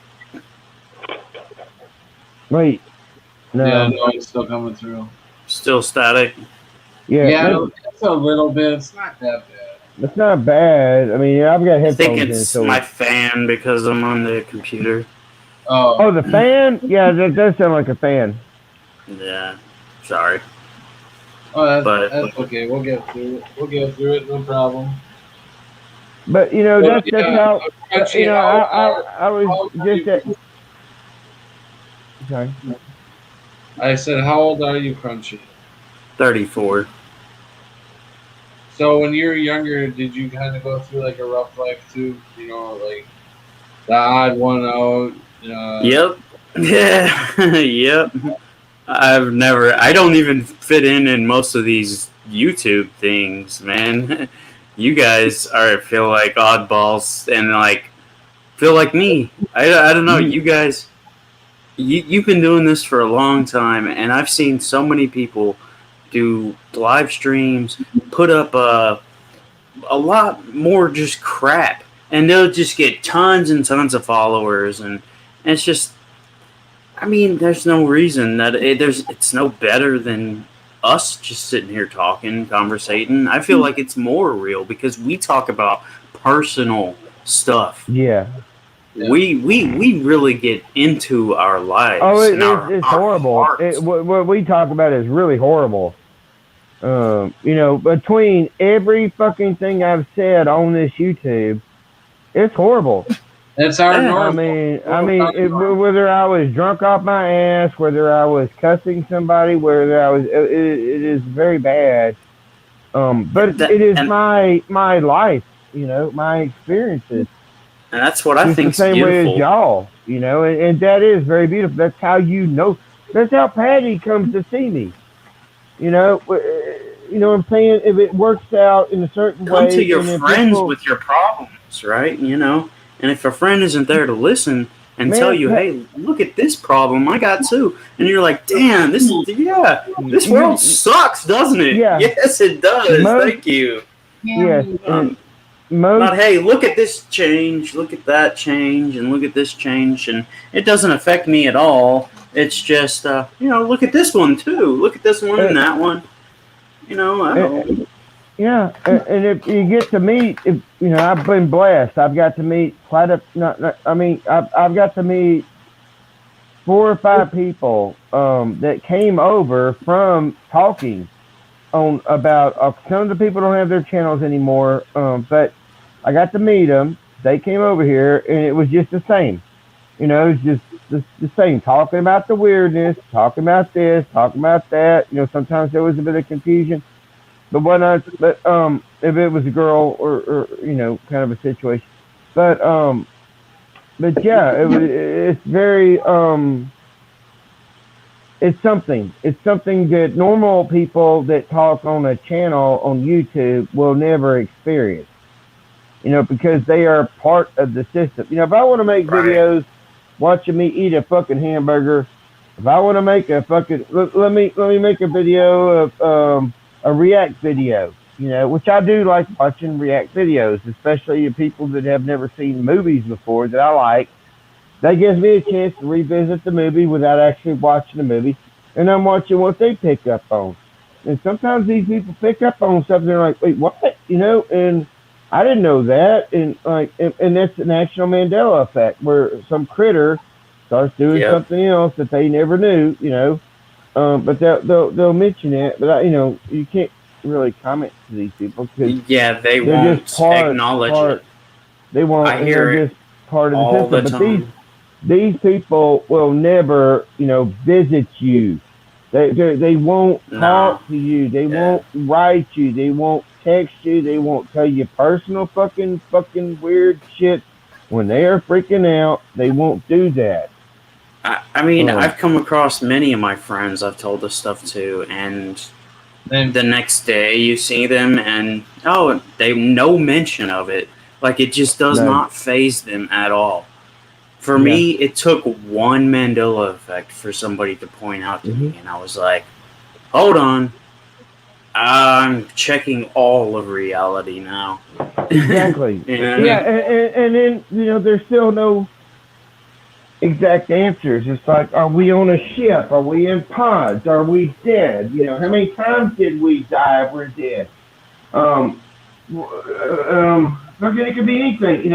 Wait. No. Yeah, no, it's still coming through. Still static? Yeah, it's a little bit. It's not that bad. It's not bad. I mean, I've got headphones. I think it's my fan because I'm on the computer. Oh, the fan? Yeah, that does sound like a fan. Yeah. Sorry. Oh, that's okay. We'll get through it. No problem. But that's how. I was just at. Sorry. I said, how old are you, Crunchy? 34. So when you were younger, did you kind of go through like a rough life too? Like the odd one out. Yep. Yeah. Yep. I don't even fit in most of these YouTube things, man. You guys feel like oddballs and feel like me. I don't know. You guys, you've been doing this for a long time, and I've seen so many people do live streams, put up a lot more just crap, and they'll just get tons and tons of followers, and it's just. I mean, there's no reason that it's no better than us just sitting here talking, conversating. I feel like it's more real because we talk about personal stuff. Yeah. We really get into our lives. Oh, it's horrible. What we talk about is really horrible. Between every fucking thing I've said on this YouTube, it's horrible. That's our normal. Whether I was drunk off my ass, whether I was cussing somebody, whether I was, it is very bad. But That, it is and my life, my experiences. that's what I Just the think's same way as beautiful. y'all, and that is very beautiful. That's how that's how Patty comes to see me. What I'm saying? If it works out in a certain Come to way, your and then friends people, with your problems, right? And if a friend isn't there to listen and tell man, you, hey, look at this problem I got too, and you're like, damn, this world you, sucks, doesn't it? yeah, Yes, it does. most, Thank you. yes, Um, most, Not, hey, look at this change, look at that change, and look at this change, and it doesn't affect me at all. It's just, look at this one too. Look at this one uh, and that one. I uh, hope. yeah, and if you get to meet, if I've been blessed. I've got to meet quite a, not I mean, I've got to meet 4 or 5 people that came over from talking on about some of the people don't have their channels anymore, but I got to meet them. They came over here and it was just the same. It's just the same, talking about the weirdness, talking about this, talking about that. Sometimes there was a bit of confusion, but if it was a girl or kind of a situation, but yeah, it's very it's something that normal people that talk on a channel on YouTube will never experience. Because they are part of the system. If I want to make Right. videos watching me eat a fucking hamburger, if I want to make a fucking let me make a video of a react video, which I do like watching react videos, especially of people that have never seen movies before that I like. That gives me a chance to revisit the movie without actually watching the movie, and I'm watching what they pick up on. And sometimes these people pick up on something. They're like, "Wait, what?" And I didn't know that. And that's an actual Mandela effect, where some critter starts doing Yep. something else that they never knew. But they'll mention it. But you can't really comment to these people because Yeah, they they're just won't acknowledge it. they won't, I and hear they're it just part of the all the system. But time. these people will never, visit you. They won't No. talk to you. They Yeah. won't write you. They won't text you. They won't tell you personal fucking weird shit. When they are freaking out, they won't do that. I mean, Um, I've come across many of my friends I've told this stuff to, and the next day you see them and, they no mention of it. Like, it just does no, not phase them at all. For yeah, me, it took one Mandela effect for somebody to point out to hmm me, and I was like, hold on, I'm checking all of reality now. exactly. You know what I Yeah, mean? and then there's still no exact answers. It's like, are we on a ship? Are we in pods? Are we dead? How many times did we die if we're dead? Um, Again, it could be anything.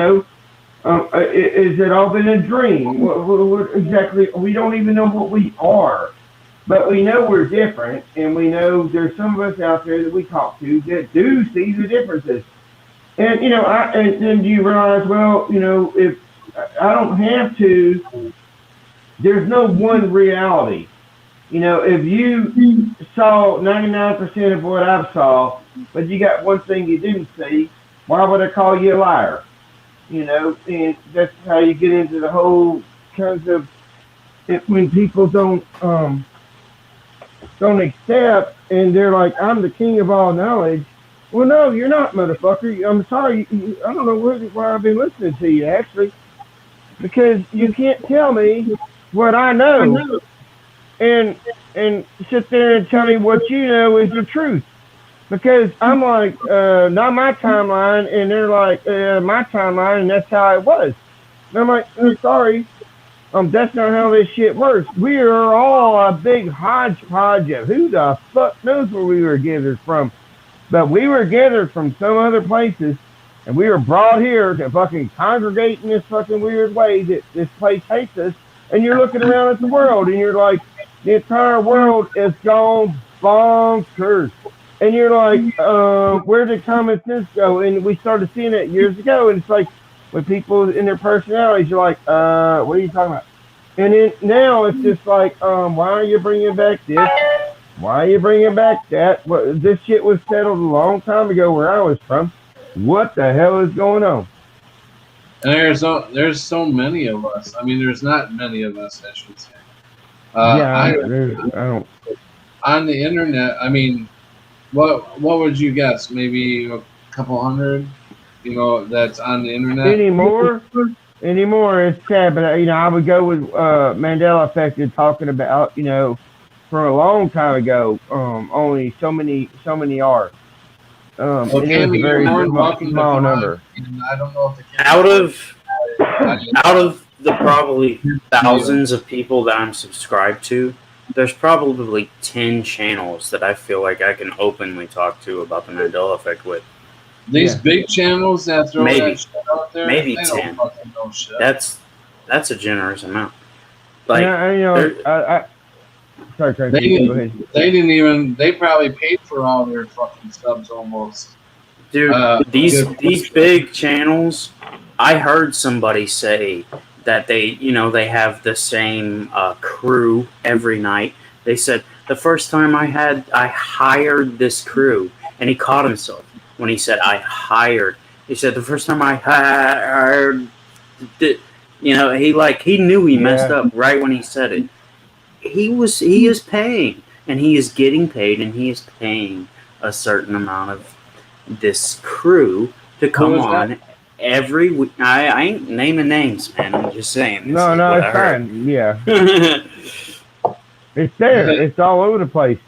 Is it all been a dream? What exactly? We don't even know what we are, but we know we're different, and we know there's some of us out there that we talk to that do see the differences. And and then you realize, well, if I don't have to, there's no one reality. If you saw 99% of what I saw, but you got one thing you didn't see, why would I call you a liar? And that's how you get into the whole kinds of when people don't accept and they're like, I'm the king of all knowledge. Well, no, you're not, motherfucker. I'm sorry. I don't know why I've been listening to you actually, because you can't tell me what I know and sit there and tell me what you know is the truth. Because I'm like, not my timeline, and they're like, my timeline, and that's how it was. And I'm like, sorry, that's not how this shit works. We are all a big hodgepodge of who the fuck knows where we were gathered from. But we were gathered from some other places, and we were brought here to fucking congregate in this fucking weird way that this place hates us. And you're looking around at the world, and you're like, the entire world is gone bonkers. And you're like, where did common sense go? And we started seeing it years ago. And it's like, with people in their personalities, you're like, what are you talking about? And then now it's just like, why are you bringing back this? Why are you bringing back that? What, this shit was settled a long time ago where I was from. What the hell is going on? And there's so many of us. I mean, there's not many of us, I should say. I don't. On the internet, I mean, what would you guess? Maybe a couple hundred, that's on the internet. Anymore, it's sad, but I would go with Mandela Effect and talking about, from a long time ago. Only so many are. Okay, it is a very small number. I don't know if out of the probably thousands of people that I'm subscribed to, there's probably 10 channels that I feel like I can openly talk to about the Mandela Effect with. These big channels that throw that shit out there, maybe they 10. don't fucking know shit. That's a generous amount. Like, sorry, they didn't even. They probably paid for all their fucking subs almost. Dude, these big channels, I heard somebody say that they have the same crew every night. They said the first time I hired this crew, and he caught himself when he said I hired. He said the first time I hired, he knew he messed up right when he said it. He is paying, and he is getting paid, and he is paying a certain amount of this crew to come on every week. I ain't naming names, man. I'm just saying. No, it's fine. Yeah. It's there. It's all over the place.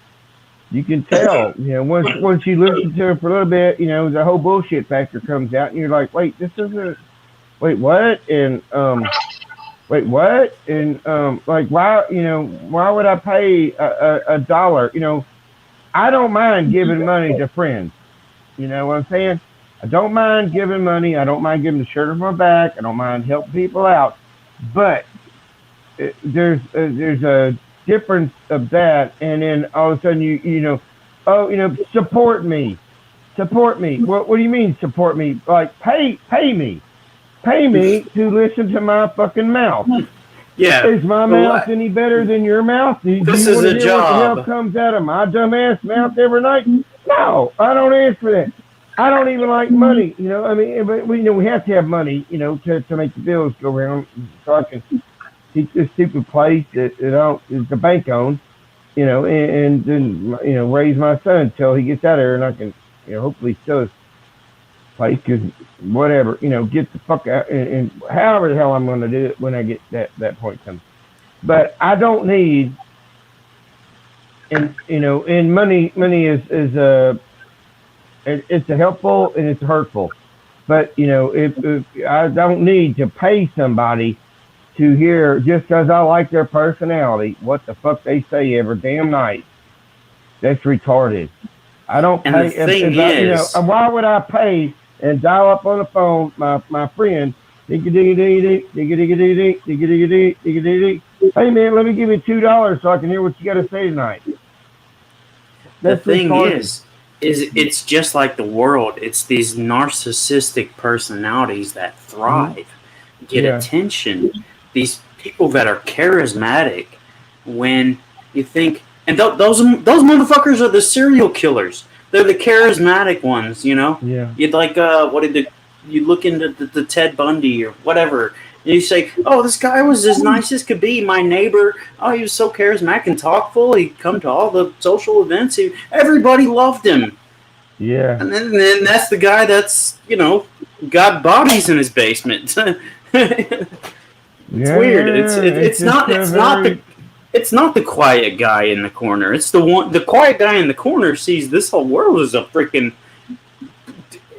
You can tell. Once you listen to it for a little bit, the whole bullshit factor comes out, and you're like, wait, this isn't. Wait, what? And wait, what? And why? Why would I pay a dollar? I don't mind giving money to friends. You know what I'm saying? I don't mind giving money. I don't mind giving the shirt off my back. I don't mind helping people out. But there's a difference of that, and then all of a sudden support me. Support me. What do you mean support me? Like pay me. Pay me to listen to my fucking mouth. Yeah. Is my mouth any better than your mouth? This is a job. What the hell comes out of my dumbass mouth every night? No, I don't ask for that. I don't even like money. I mean, but we have to have money, to make the bills go around, so I can keep this stupid place that is the bank owns, and then raise my son until he gets out of here, and I can, hopefully sell his place, because whatever, get the fuck out, and however the hell I'm going to do it when I get that point comes. But I don't need, and money is it's a helpful and it's hurtful, but if I don't need to pay somebody to hear just because I like their personality what the fuck they say every damn night. That's retarded. I don't pay. And the thing is, why would I pay and dial up on the phone my friend? Hey man, let me give you $2 so I can hear what you got to say tonight. That's the thing retarded. is it's just like the world. It's these narcissistic personalities that thrive, get attention. These people that are charismatic. When you think, and those motherfuckers are the serial killers. They're the charismatic ones, Yeah. You'd like you look into the Ted Bundy or whatever. And you say, oh, this guy was as nice as could be. My neighbor, oh, he was so charismatic and talkful. He'd come to all the social events. Everybody loved him. Yeah. And then that's the guy that's, got bodies in his basement. It's weird. It's not the quiet guy in the corner. It's the quiet guy in the corner sees this whole world as a freaking.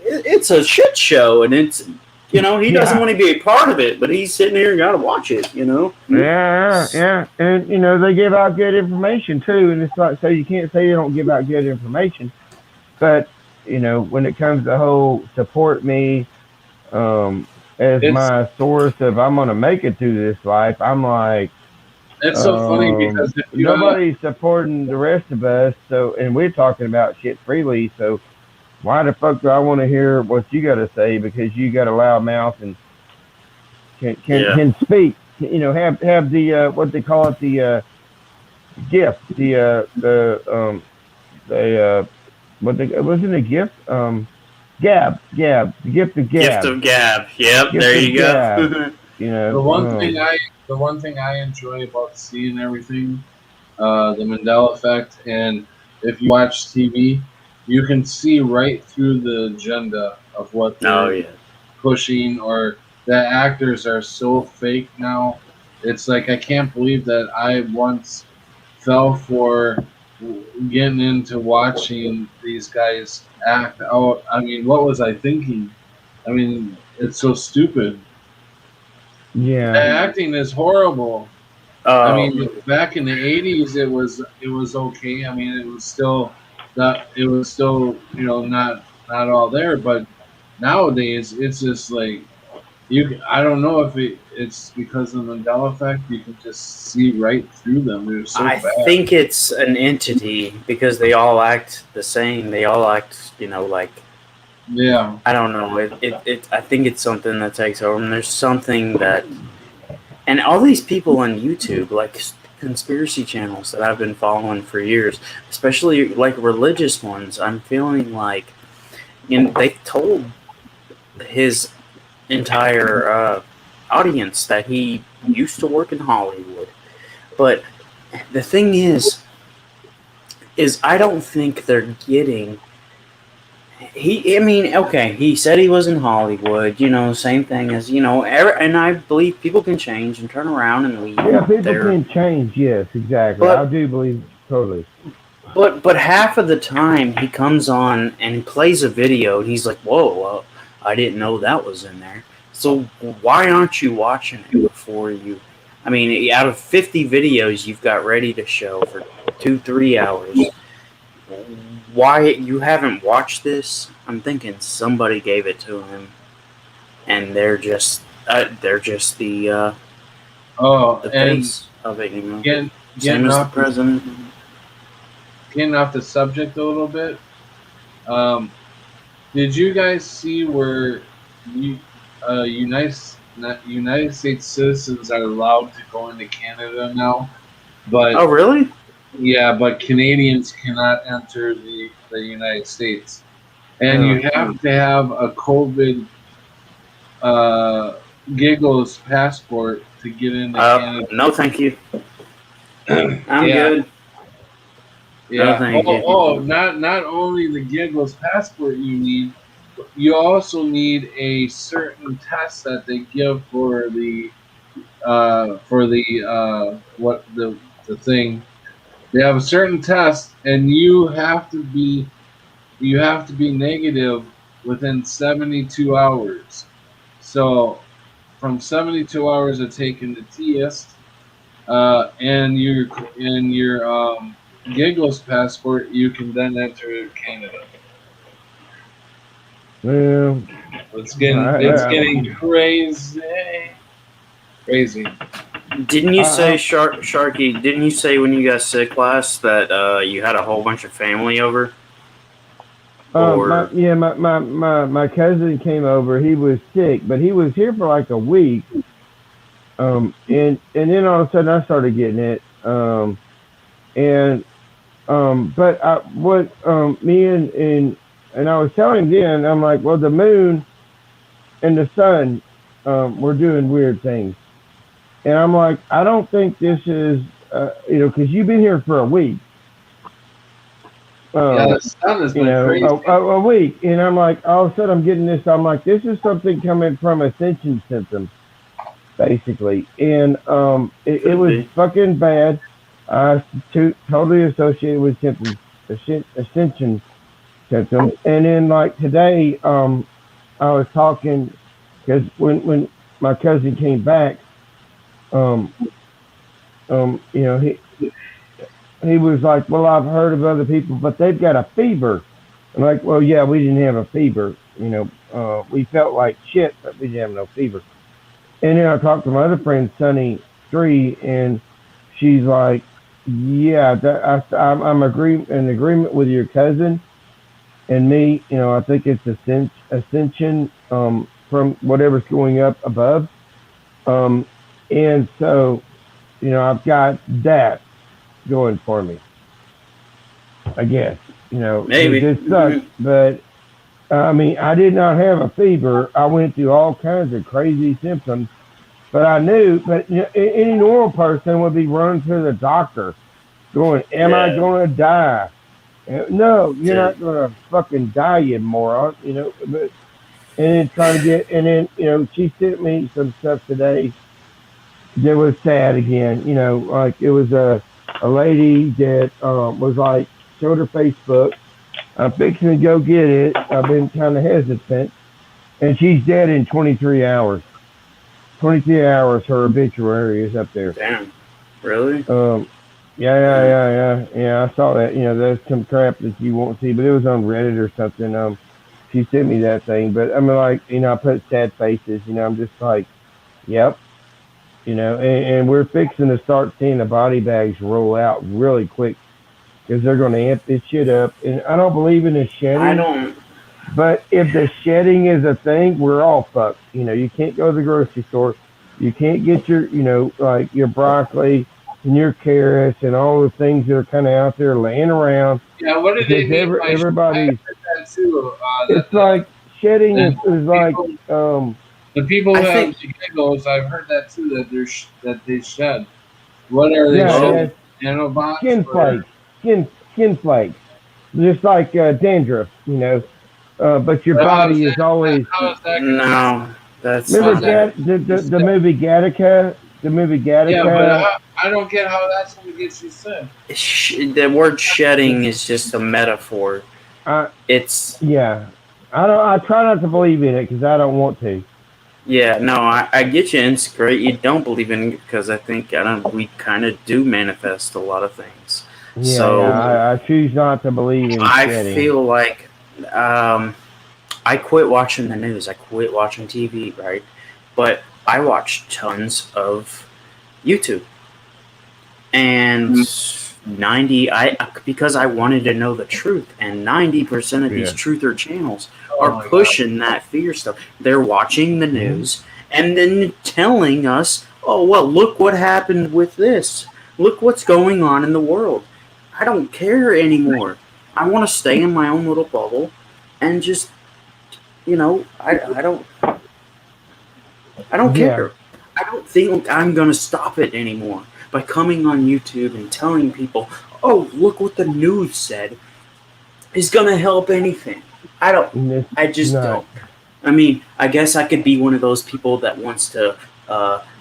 It's a shit show, and it's. He doesn't want to be a part of it, but he's sitting here and got to watch it, Yeah. And, they give out good information, too. And it's like, so you can't say they don't give out good information. But, when it comes to the whole support me as my source of I'm going to make it through this life, I'm like. It's so funny because nobody's supporting the rest of us, and we're talking about shit freely, so. Why the fuck do I want to hear what you got to say? Because you got a loud mouth and can speak. Have the what they call it, the gift. The what the it wasn't a gift. Gab, the gift of Gift gab, of Gab. Yep, gift there of you go. gab. You The know, one thing I enjoy about seeing everything, the Mandela Effect, and if you watch TV, you can see right through the agenda of what Oh they're yeah. pushing, or the actors are so fake now. It's like I can't believe that I once fell for getting into watching these guys act out. I mean, what was I thinking? I mean, it's so stupid. The yeah, acting is horrible. I Oh, mean, back in the '80s, it was okay. I mean, it was still not all there, but nowadays it's just like I don't know if it's because of the Mandela effect. You can just see right through them. They're so I bad. think it's an entity because they all act the same. They all act, like Yeah, I don't know. I think it's something that takes over. And there's something that, and all these people on YouTube, like conspiracy channels that I've been following for years, especially like religious ones. I'm feeling like, they told his entire audience that he used to work in Hollywood. But the thing is I don't think they're getting. I mean, okay, he said he was in Hollywood, same thing as, and I believe people can change and turn around and leave yeah. People there. can change. Yes, exactly. I But do believe totally. but half of the time he comes on and he plays a video and he's like, "Whoa, well, I didn't know that was in there." So why aren't you watching it before you? I mean, out of 50 videos you've got ready to show for 2-3 hours, why you haven't watched this? I'm thinking somebody gave it to him, and they're just Oh, the and face of it, getting same getting as the off the president. getting off the subject a little bit. Um, did you guys see where you, United States citizens are allowed to go into Canada now, Oh, but really? yeah, but Canadians cannot enter the United States, and Really. you have to have a COVID uh, giggles passport to get into Canada. No, thank you. I'm Yeah, good. No, yeah. thank you. Not only the giggles passport you need, but you also need a certain test that they give for the what the thing. They have a certain test, and you have to be negative within 72 hours. So from 72 hours of taking the test, and your Giggles passport, you can then enter Canada. Well, It's getting crazy, crazy. Didn't you say, I, Sharky? Didn't you say when you got sick last that you had a whole bunch of family over? My Or yeah, my cousin came over. He was sick, but he was here for like a week. And then all of a sudden I started getting it. And but what me and I was telling him then, I'm like, well, the moon and the sun, were doing weird things, and I'm like, I don't think this is, because you've been here for a week. Yeah, Um, the sun has been crazy. a week, and I'm like, all of a sudden I'm getting this. I'm like, this is something coming from ascension symptoms, basically, and it could was be. fucking bad. Totally associated with symptoms, ascension symptoms, and then like today, I was talking because when my cousin came back, um, he was like, well, I've heard of other people, but they've got a fever. I'm like, well, yeah, we didn't have a fever. We felt like shit, but we didn't have no fever. And then I talked to my other friend, Sunny Three, and she's like, yeah, I'm in agreement with your cousin and me. I think it's ascension, from whatever's going up above. Um, and so, I've got that. going for me. I guess it Maybe. just sucks. But I mean, I did not have a fever. I went through all kinds of crazy symptoms, but I knew. But any normal person would be running to the doctor, going, "Am I Yeah. going to die?" No, you're To, not going to fucking die, you moron. But and then trying to get, and then she sent me some stuff today that was sad again. Like it was a lady that was like showed her Facebook. I'm fixing to go get it. I've been kind of hesitant, and she's dead in 23 hours. 23 hours. Her obituary is up there. damn. Really? Um, yeah, yeah, Yeah. yeah, yeah, yeah. I saw that. There's some crap that you won't see, but it was on Reddit or something. She sent me that thing, but I mean, like, I put sad faces. I'm just like, yep. And we're fixing to start seeing the body bags roll out really quick because they're going to amp this shit up. And I don't believe in the I shedding, don't. but if the shedding is a thing, we're all fucked. You can't go to the grocery store. You can't get your, like your broccoli and your carrots and all the things that are kind of out there laying around Yeah, what do they because mean by? I everybody's. heard that too. It's like shedding That is like people, um the people I who have think. the giggles, I've heard that too. That they shed. What are they yeah, Oh, yeah, shedding? Nanobots skin or? flakes, skin flakes, just like dandruff. But your But body is always. how is that gonna get? no. That's Remember How's not. that Gat gonna get you the sick? movie Gattaca? The movie Yeah, but Gattaca. I don't get how that's gonna get you sick. The word shedding is just a metaphor. I It's Yeah. I don't. I try not to believe in it because I don't want to. yeah, no, I get you. And it's great you don't believe in it because I think I don't. We kind of do manifest a lot of things. Yeah, yeah. So I choose not to believe in I shedding. feel like um, I quit watching the news. I quit watching TV, right? But I watch tons of YouTube and 90 I because I wanted to know the truth, and 90% of these Yeah. truther channels Oh are my god. pushing that fear stuff. They're watching the Mhm. news and then telling us, oh well, look what happened with this, look what's going on in the world. I don't care anymore. I want to stay in my own little bubble and just I don't Yeah. care. I don't think I'm going to stop it anymore by coming on YouTube and telling people, oh, look what the news said is going to help anything. I don't. It's I just not. don't. I mean, I guess I could be one of those people that wants to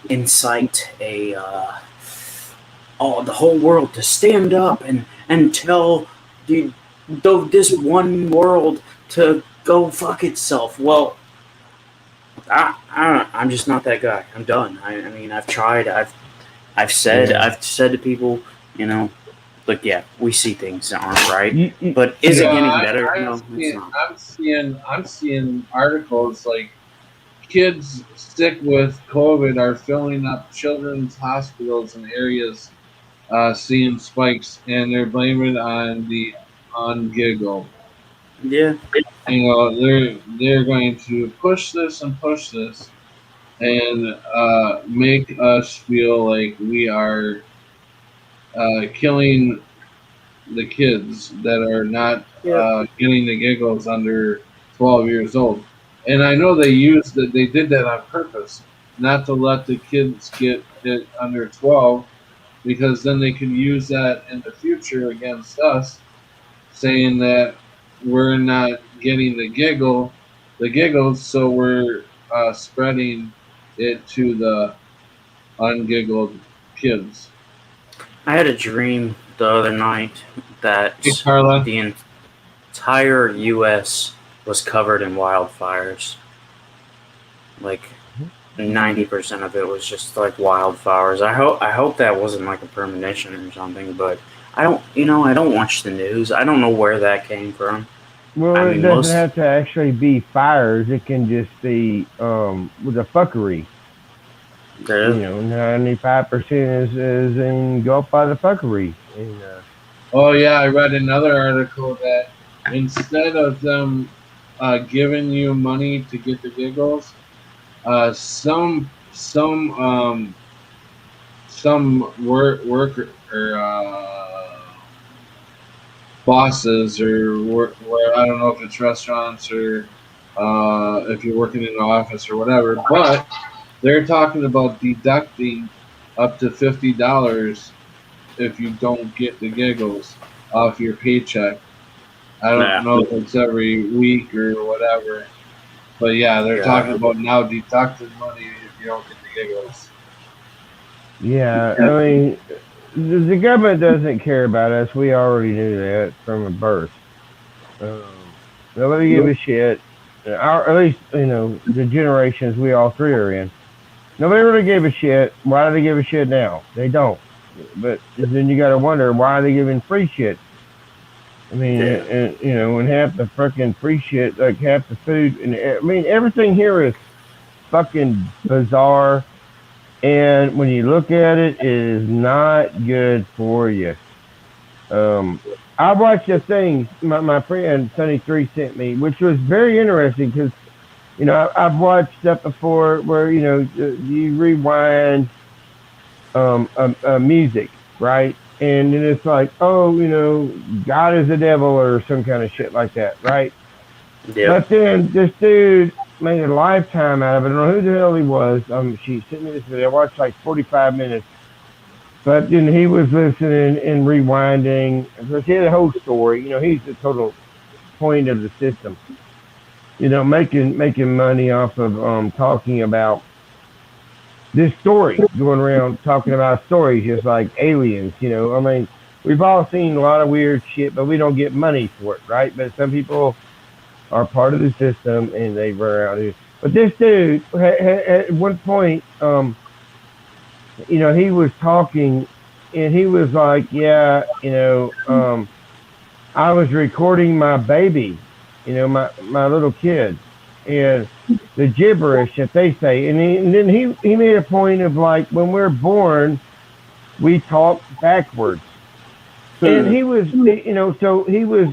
incite the whole world to stand up and tell this one world to go fuck itself. Well, I'm just not that guy. I'm done. I mean, I've tried. Yeah. I've said to people, you know, look, yeah, we see things that aren't right, You, but is it Yeah, getting better? I'm No, it's seeing, not. I'm seeing articles like kids sick with COVID are filling up children's hospitals in areas, seeing spikes, and they're blaming it on giggle. Yeah, They're going to push this, and make us feel like we are killing the kids that are not yeah, getting the giggles under 12 years old. And I know they did that on purpose, not to let the kids get it under 12, because then they can use that in the future against us, saying that we're not getting the giggles, so we're spreading it to the ungiggled kids. I had a dream the other night Hey, that Carla. the entire U.S. was covered in wildfires. Like 90% of it was just like wildflowers. I hope that wasn't like a premonition or something, but I don't watch the news. I don't know where that came from. I well, it mean, doesn't most have to actually be fires. It can just be with a fuckery. the 95% is engulfed by the fuckery. And Oh yeah, I read another article that instead of them giving you money to get the giggles, some worker bosses or where I don't know if it's restaurants or if you're working in an office or whatever, but they're talking about deducting up to $50 if you don't get the giggles off your paycheck. I don't Yeah. know if it's every week or whatever, but yeah, they're talking about now deducting money if you don't get the giggles. Yeah, I mean, the government doesn't care about us. We already knew that from a birth. Nobody give a shit. At least, the generations we all three are in. Nobody really gave a shit. Why do they give a shit now? They don't. But then you got to wonder, why are they giving free shit? I mean, when half the freaking free shit, like half the food, and I mean, everything here is fucking bizarre. And when you look at it, it is not good for you. I watched a thing my friend Sunny 3 sent me, which was very interesting because, I've watched stuff before where, you rewind music, right? And then it's like, oh, God is the devil or some kind of shit like that, right? Yeah. But then this dude made a lifetime out of it. I don't know who the hell he was. She sent me this video. I watched like 45 minutes. But then he was listening and rewinding. Because he had a whole story. He's the total point of the system. Making money off of talking about this story, going around talking about stories just like aliens. I mean, we've all seen a lot of weird shit, but we don't get money for it, right? But some people are part of the system and they run around here. But this dude, at one point, he was talking and he was like, yeah, I was recording my baby, my little kid, and the gibberish that they say. And then he made a point of like, when we're born, we talk backwards. And he was, so he was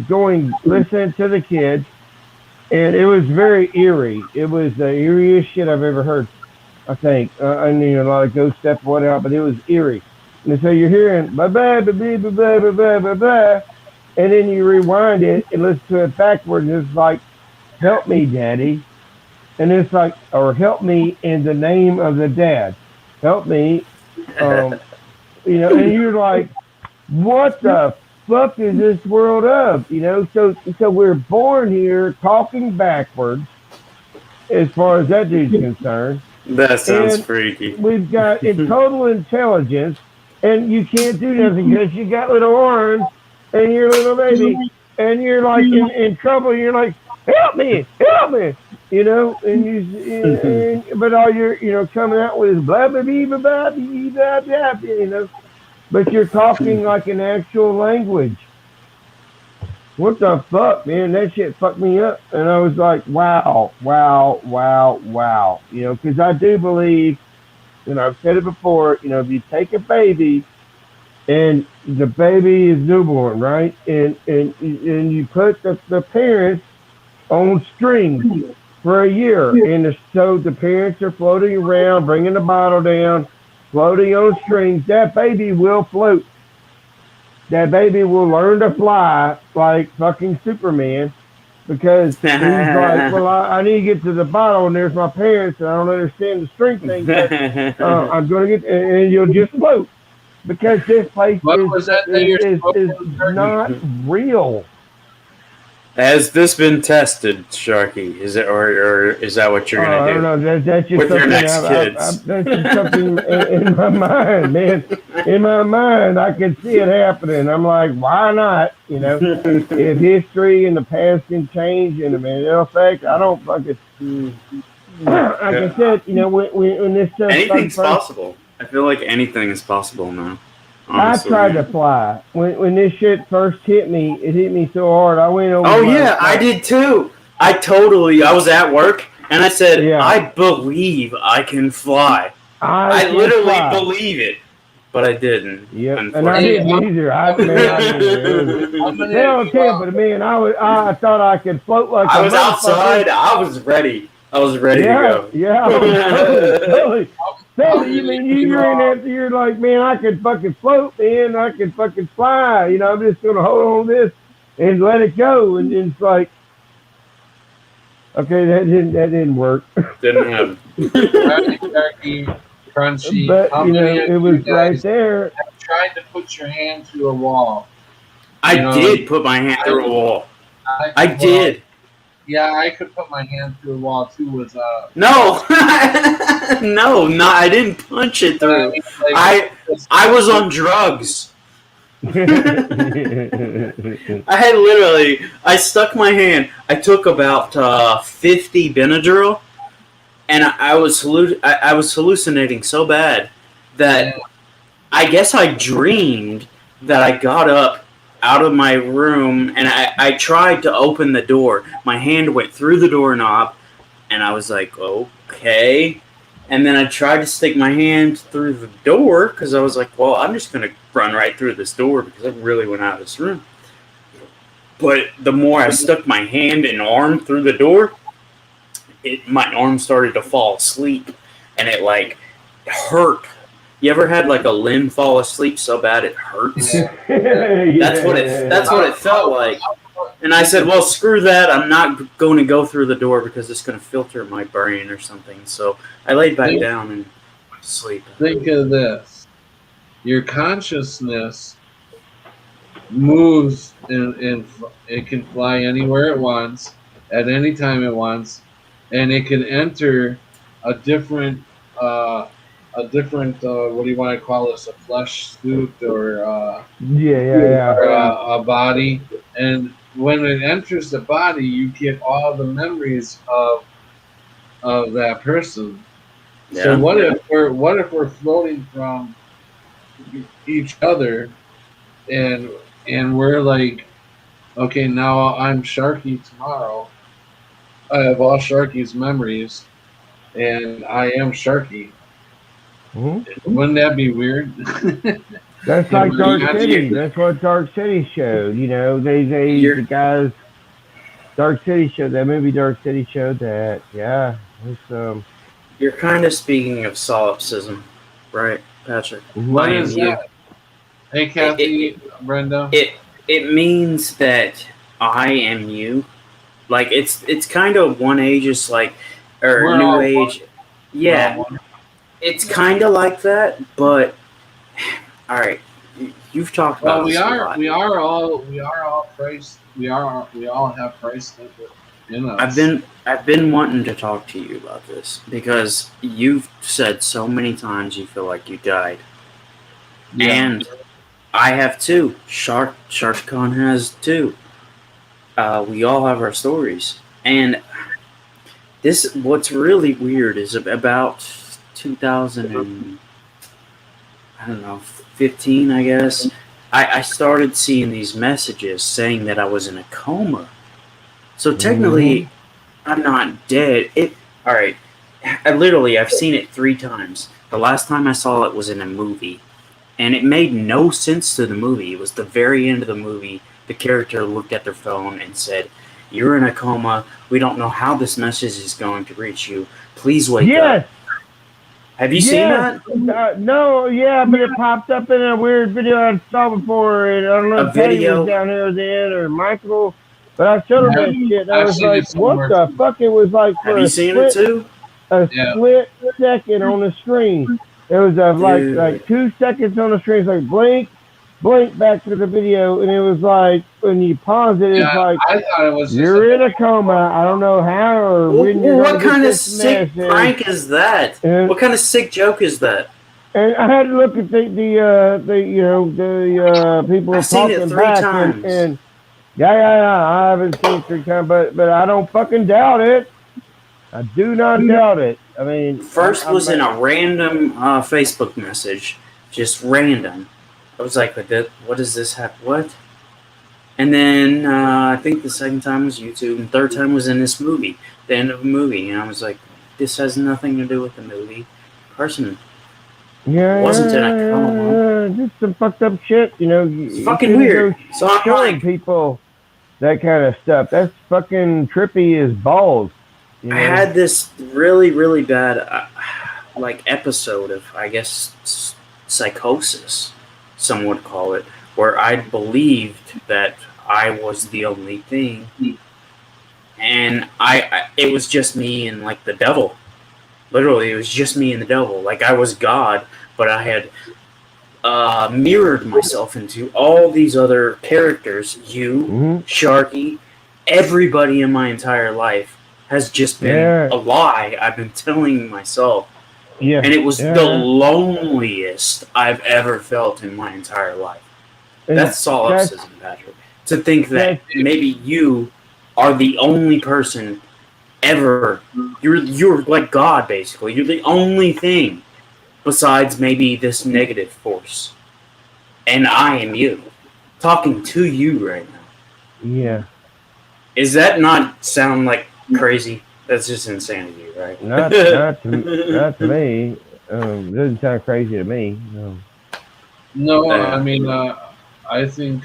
going, listening to the kids, and it was very eerie. It was the eeriest shit I've ever heard, I think. I knew a lot of ghost stuff, whatnot, but it was eerie. And so you're hearing, blah, blah, blah, blah, blah, blah, blah, blah, blah, and then you rewind it and listen to it backwards, and it's like, help me, daddy. And it's like, or help me in the name of the dad. Help me. And you're like, what the fuck is this world of? So we're born here talking backwards as far as that dude's concerned. That sounds And freaky. we've got total intelligence, and you can't do nothing because you got little arms and you're a little baby, and you're like in trouble. You're like, help me, and but all you're coming out with is blah blah blah blah blah blah blah, but you're talking like an actual language. What the fuck, man? That shit fucked me up. And I was like, wow. Because I do believe, and I've said it before, if you take a baby and the baby is newborn, right? And you put the parents on strings for a year. And so the parents are floating around, bringing the bottle down, floating on strings. That baby will float. That baby will learn to fly like fucking Superman because he's like, well, I need to get to the bottle and there's my parents and I don't understand the string thing, but I'm going to get, and you'll just float because this place is not real. Has this been tested, Sharky? Is it, or is that what you're gonna do? I don't know. That's just with something your next kids. that's just something in my mind, man. In my mind, I can see it happening. I'm like, why not? If history and the past can change and the Mandela Effect, I don't fucking. Like I said, when this stuff anything's possible. I feel like anything is possible now. I Honestly. tried to fly. When this shit first hit me, it hit me so hard. I went over. Oh yeah, I did too. I was at work and I said, I believe I can fly. I literally believe it, but I didn't. Yep, and I didn't either. I thought I could float like I was outside. I was ready. I was ready to go. Yeah, totally. Sadly, you mean you're in there, you're like, man, I could fucking float, man, I could fucking fly, you know, I'm just gonna hold on to this and let it go, and it's like, okay, that didn't work. Didn't happen. Turkey, crunchy. But How you many know, of it you was right guys there. have tried to put your hand through a wall? I You know, did put my hand through a wall. I did. Yeah, I could put my hand through a wall too. With No, no, I didn't punch it through. I was on drugs. I stuck my hand. I took about 50 Benadryl, and I was hallucinating so bad that I guess I dreamed that I got up out of my room and I tried to open the door. My hand went through the doorknob, and I was like, okay. And then I tried to stick my hand through the door because I was like, well, I'm just going to run right through this door because I really went out of this room. But the more I stuck my hand and arm through the door, my arm started to fall asleep, and it like hurt. You ever had like a limb fall asleep so bad it hurts? That's what it felt like. And I said, well, screw that. I'm not going to go through the door because it's going to filter my brain or something. So I laid back down and went to sleep. Think of this. Your consciousness moves and it can fly anywhere it wants, at any time it wants, and it can enter a different what do you want to call this, a flesh suit or or a body, and when it enters the body you get all the memories of that person. Yeah. So what if we're floating from each other and we're like, okay, now I'm Sharky tomorrow. I have all Sharky's memories and I am Sharky. Mm-hmm. Wouldn't that be weird? That's like Dark City. That's what Dark City showed. You know, the guys. Dark City showed that movie. Dark City showed that. Yeah, it's You're kind of speaking of solipsism, right, Patrick? What is that? Hey, Kathy, Brenda. It means that I am you. Like it's kind of one ageist, like or new age. Yeah. It's kind of like that, but all right, you've talked about this a lot. We are all Christ. We all have Christ in us. I've been wanting to talk to you about this because you've said so many times you feel like you died, and I have too. Shark Khan has too. We all have our stories, and this what's really weird is about 2015, I guess, I started seeing these messages saying that I was in a coma. So technically, I'm not dead. Alright, I've seen it 3 times. The last time I saw it was in a movie, and it made no sense to the movie. It was the very end of the movie. The character looked at their phone and said, "You're in a coma. We don't know how this message is going to reach you. Please wake up." Have you seen that? No, but it popped up in a weird video I saw before, and I don't know if Teddy was down there then or Michael, but I showed him that shit. And I was like, what the fuck? It was like for Have you seen it too? A split second on the screen. It was like 2 seconds on the screen. It's like blink back to the video, and it was like when you pause it, it's like I thought it was you're in a coma. I don't know how or when you're what kind of sick prank is that? What kind of sick joke is that? And I had to look at the people I've seen it 3 times. And I haven't seen it 3 times, but I don't fucking doubt it. I do not doubt it. I mean, first was in a random Facebook message, just random. I was like, what does this have? What? And then I think the second time was YouTube, and third time was in this movie, the end of a movie. And I was like, this has nothing to do with the movie. Person wasn't in a coma. Just some fucked up shit, you know. It's fucking weird. So I'm showing people that kind of stuff. That's fucking trippy as balls. You know? I had this really, really bad. like episode of, I guess, psychosis, some would call it, where I believed that I was the only thing, and it was just me and like the devil. Literally, it was just me and the devil. Like I was God, but I had mirrored myself into all these other characters. You, Mm-hmm. Sharky, everybody in my entire life has just been a lie I've been telling myself. Yeah. And it was the loneliest I've ever felt in my entire life. That's solipsism, Patrick. To think that maybe you are the only person ever. You're like God, basically. You're the only thing besides maybe this negative force. And I am you. Talking to you right now. Yeah. Is that not sound like crazy? That's just insanity, right? Not to me. Doesn't sound crazy to me. No, I mean, I think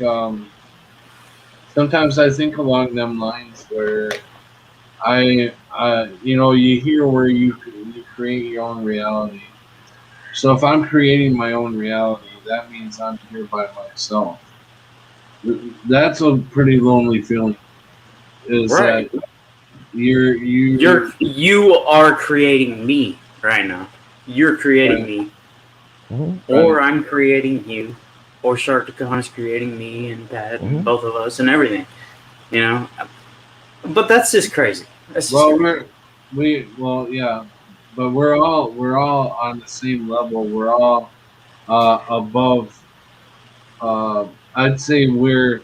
sometimes I think along them lines where you hear where you create your own reality. So if I'm creating my own reality, that means I'm here by myself. That's a pretty lonely feeling. Is right. that you are creating me right now. You're creating me. Mm-hmm. Or I'm creating you. Or Shark Khan is creating me and Pat and both of us and everything. You know? But that's just crazy. That's just crazy. Yeah. But we're all on the same level. We're all above. I'd say we're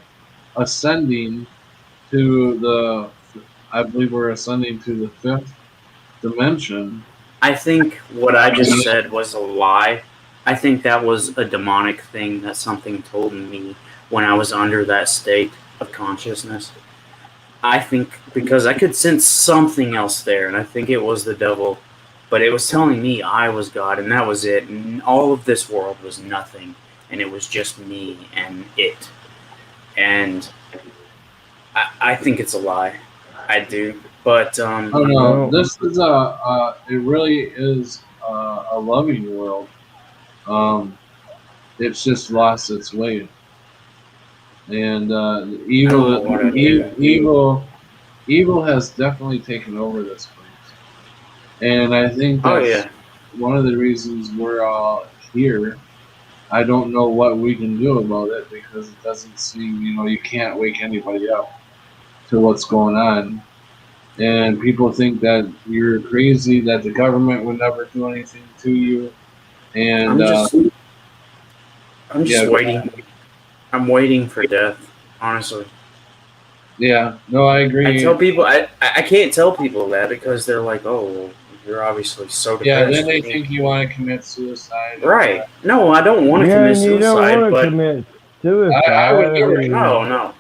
ascending to I believe we're ascending to the fifth dimension. I think what I just said was a lie. I think that was a demonic thing that something told me when I was under that state of consciousness. I think because I could sense something else there, and I think it was the devil, but it was telling me I was God, and that was it. And all of this world was nothing, and it was just me and it. And I think it's a lie. I do. But oh no, this is it really is a loving world. It's just lost its way, and evil has definitely taken over this place, and I think that's one of the reasons we're all here. I don't know what we can do about it because it doesn't seem, you can't wake anybody up to what's going on. And people think that you're crazy, that the government would never do anything to you. And I'm just waiting. I'm waiting for death, honestly. Yeah, no, I agree. I tell people, I can't tell people that because they're like, oh, you're obviously so depressed. Yeah, then they think you want to commit suicide. Right. No, I don't want to commit suicide. You don't want to commit suicide. I would never. No.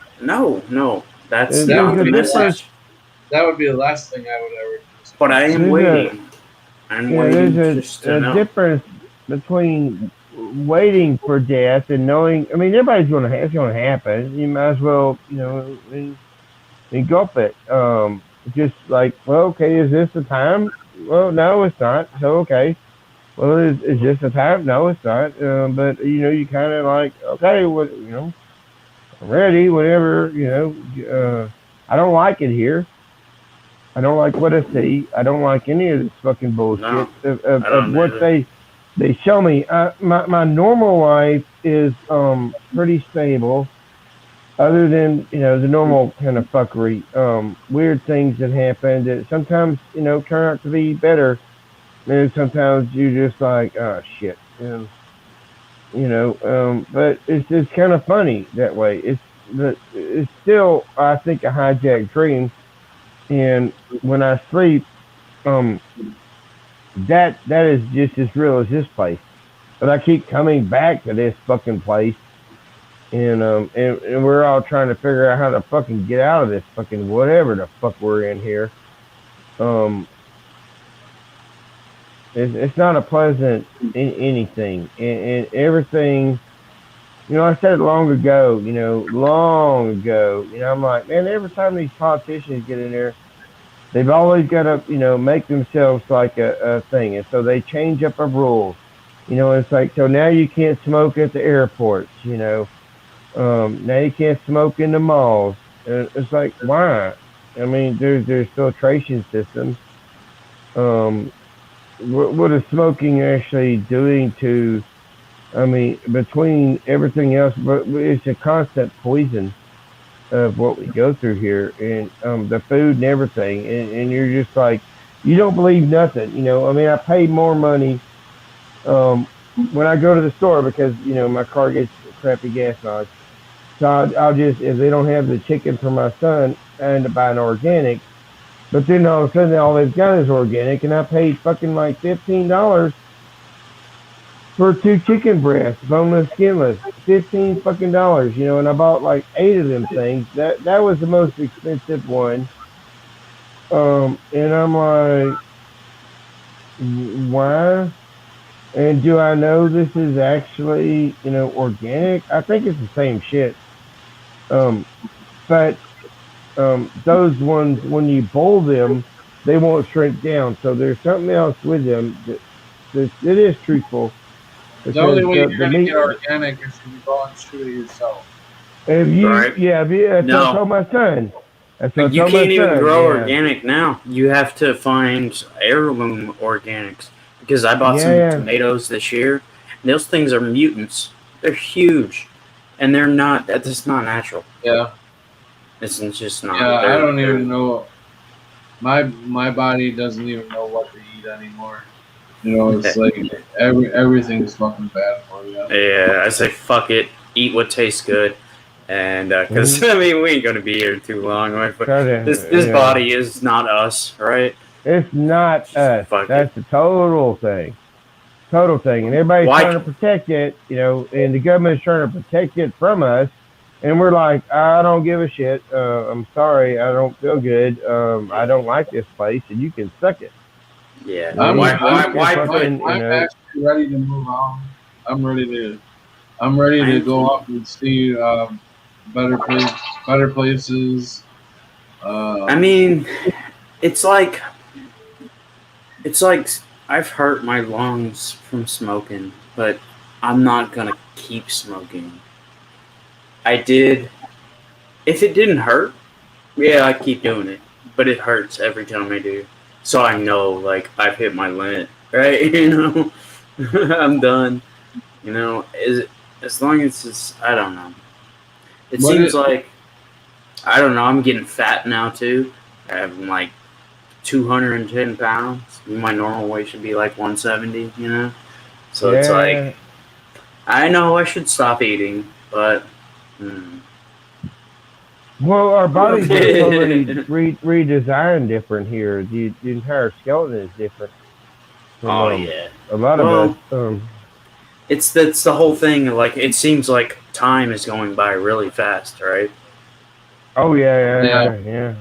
That's not the message. That would be the last thing I would ever do. But I am waiting. I'm waiting. There's a difference between waiting for death and knowing. I mean, everybody's going to. It's going to happen. You might as well, engulf it. Just like, well, okay, is this the time? Well, no, it's not. So, okay. Well, is this the time? No, it's not. But you kind of like, okay, what, I'm ready. Whatever, I don't like it here. I don't like what I see. I don't like any of this fucking bullshit of what they show me. My normal life is pretty stable, other than the normal kind of fuckery, weird things that happen that sometimes turn out to be better. And sometimes you're just like, oh shit, but it's kind of funny that way. It's still, I think, a hijacked dream. And when I sleep, that is just as real as this place. But I keep coming back to this fucking place, and we're all trying to figure out how to fucking get out of this fucking whatever the fuck we're in here. It's not a pleasant anything, and everything. I said it long ago. I'm like, man, every time these politicians get in there, They've always got to, make themselves like a thing, and so they change up a rules. It's like so now you can't smoke at the airports. Now you can't smoke in the malls. And it's like why? I mean, there's filtration systems. Um, what is smoking actually doing to? I mean, between everything else, but it's a constant poison of what we go through here, and the food and everything, and you're just like, you don't believe nothing. I mean, I pay more money um, when I go to the store because my car gets crappy gas mileage. So I'll just if they don't have the chicken for my son, I end up buying organic. But then all of a sudden, all they've got is organic, and I paid fucking like $15 for two chicken breasts, boneless, skinless. 15 fucking dollars, and I bought like 8 of them things. That was the most expensive one. And I'm like, why? And do I know this is actually, organic? I think it's the same shit. Um, but those ones, when you boil them, they won't shrink down. So there's something else with them that it is truthful The only because way the you're the gonna meat. get organic is if you go and shoot it yourself. Right? That's what I No, told my son. That's what I but you told my can't even son. grow Yeah, organic now. You have to find heirloom organics because I bought yeah, some yeah. tomatoes this year. And those things are mutants. They're huge, and they're not. That's not natural. Yeah, It's just not. yeah. I don't They're even know. My body doesn't even know what to eat anymore. It's like everything's fucking bad for you. yeah. I say fuck it. Eat what tastes good, and because Hmm. I mean we ain't gonna be here too long. Right? But Try this to, body is not us, right? it's not Just us. fuck it. That's the total thing, and everybody's Why? trying to protect it. And the government is trying to protect it from us. And we're like, I don't give a shit. I'm sorry, I don't feel good. I don't like this place, and you can suck it. Yeah. I'm I'm You can Why put? fucking, I'm actually ready to move on. I'm ready to I'm ready I to am go too. up and see better place, better places. I Um, mean, it's like it's like I've hurt my lungs from smoking, but I'm not gonna keep smoking. I did. If it didn't hurt, yeah, I'd keep doing it. But it hurts every time I do. So I know, like, I've hit my limit, right? I'm done. Is as long as it's, I don't know. It what seems it like, I don't know, I'm getting fat now too. I'm like 210 pounds. My normal weight should be like 170. So it's like, yeah. I know I should stop eating, but. Hmm. Well, our bodies are totally redesigned different here. The entire skeleton is different from Oh, yeah. a lot of us. Well, that's the whole thing. Like, it seems like time is going by really fast, right? Oh yeah, yeah. yeah, yeah, yeah.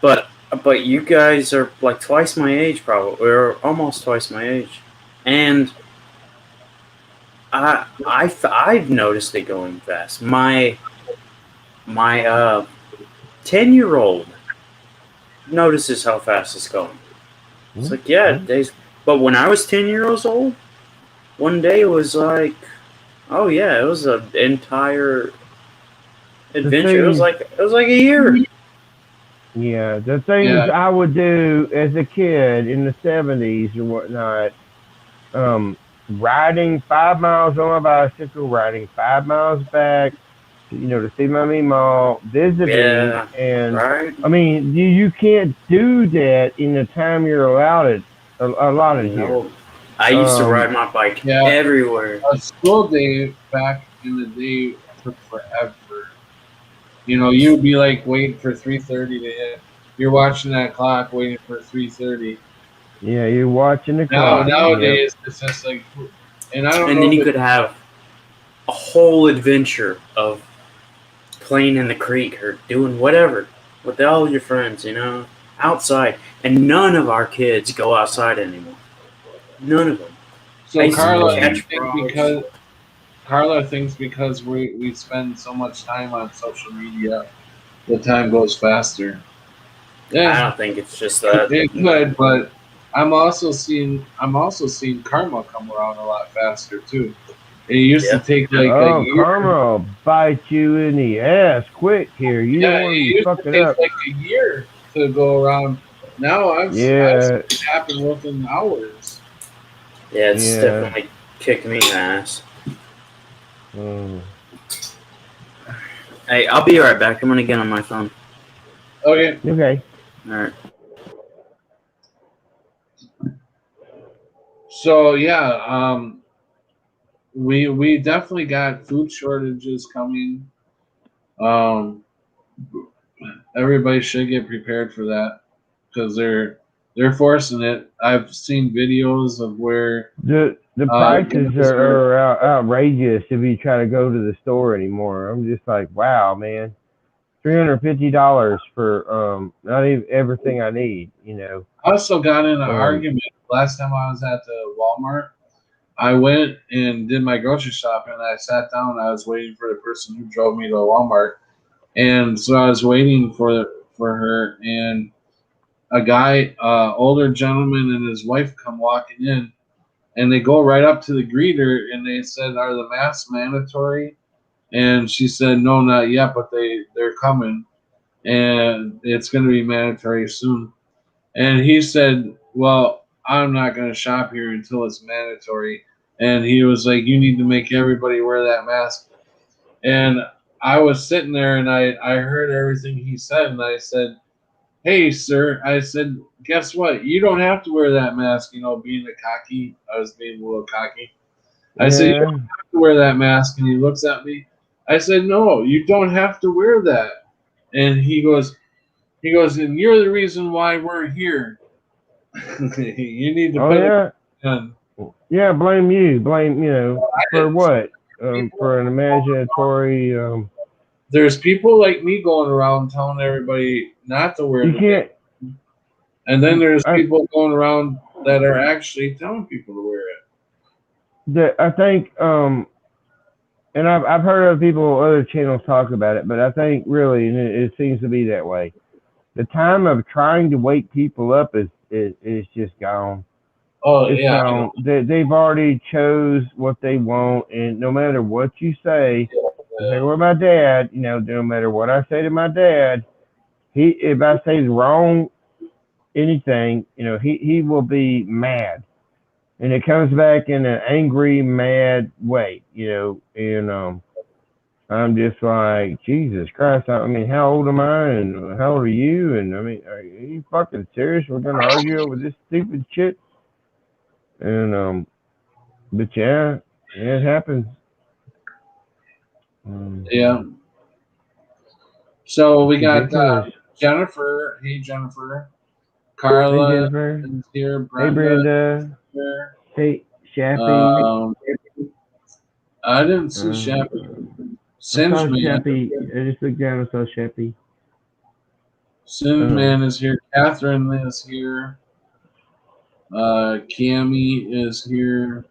But but you guys are like twice my age, probably, or almost twice my age, and I've noticed it going fast. My 10-year-old notices how fast it's going. It's like, yeah, Mm-hmm. days. But when I was 10 years old, one day it was like, oh yeah, it was an entire The adventure. things, It was like a year. yeah, the things Yeah. I would do as a kid in the '70s or whatnot. Um, Riding 5 miles on my bicycle, riding 5 miles back, to see my mall, visiting, Yeah, and right. I mean, you can't do that in the time you're allotted here. No, I used to Um, ride my bike Yeah, everywhere. a school day back in the day took forever. You'd be like waiting for 3:30 to hit. You're watching that clock, waiting for 3:30. yeah, you're watching the Now clock. Yep. nowadays it's just like, and I don't And know then if you it. could have a whole adventure of playing in the creek or doing whatever with all your friends, outside. And none of our kids go outside anymore. None of them. I So used to Carla, Yeah. you catch think frogs. because Carla thinks because we spend so much time on social media, the time goes faster. I Yeah, don't think it's just that. it could, but I'm also seeing karma come around a lot faster too. It used to Yeah. take like a Oh, year. karma will bite you in the ass quick here. You Yeah, don't want to it be used to fucking take up. like a year to go around. Now I've seen Yeah, it happen within hours. Yeah, it's yeah. definitely kicked me in the ass. Mm. Hey, I'll be right back. I'm gonna get on my phone. Okay, Okay. All right. so yeah, we definitely got food shortages coming. Um, everybody should get prepared for that because they're forcing it. I've seen videos of where The prices guys are. are outrageous if you try to go to the store anymore. I'm just like, wow, man. $350 for not even everything I need, you know. I also got in an Um, argument last time I was at the Walmart. I went and did my grocery shopping. And I sat down. I was waiting for the person who drove me to Walmart, and so I was waiting for her. And a guy, older gentleman, and his wife come walking in, and they go right up to the greeter, and they said, "Are the masks mandatory?" And she said, "No, not yet, but they're coming, and it's going to be mandatory soon." And he said, "Well, I'm not going to shop here until it's mandatory." And he was like, "You need to make everybody wear that mask." And I was sitting there and I heard everything he said. And I said, "Hey, sir," I said, "guess what? You don't have to wear that mask." You know, being a cocky, I was being a little cocky. I said, "You don't yeah. have to wear that mask." And he looks at me. I said, "No, you don't have to wear that." And he goes, "And you're the reason why we're here." You need to Oh put it yeah. on. Yeah, blame you. Blame, I for didn't. what? People, For an imaginatory there's people like me going around telling everybody not to wear you the damn. can't And then there's I people going around that are actually telling people to wear it. I think and I've heard other people other channels talk about it, but I think really and it seems to be that way. The time of trying to wake people up is just gone. Oh It's yeah, I know. gone. They've already chose what they want, and no matter what you say, just like with my dad, no matter what I say to my dad, if I say the wrong anything, he will be mad, and it comes back in an angry, mad way, and I'm just like, Jesus Christ. I mean, how old am I and how old are you? And I mean, are you fucking serious? We're going to argue over this stupid shit? And, but yeah, it happens. Yeah. So we It's got ridiculous. Jennifer. Hey Jennifer. Hey, Carla Jennifer. is here. Hey, Brenda is Brenda. here. Hey, Shappy. Um, I didn't see Uh, Shappy. I Singe saw Man. Shappy. I just looked down and saw Shappy. Singe Um, Man is here. Catherine is here. Cammy is here.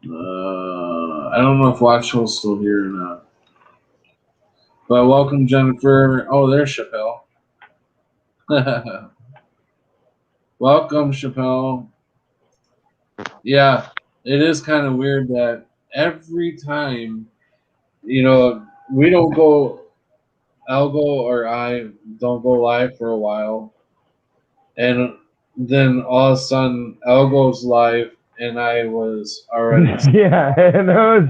I don't know if Watchful's still here or not. But welcome, Jennifer. Oh, there's Chappelle. Welcome, Chappelle. Yeah, it is kind of weird that every time, we don't go, Algo or I don't go live for a while. And then all of a sudden, Algo's live and I was already. yeah, and those.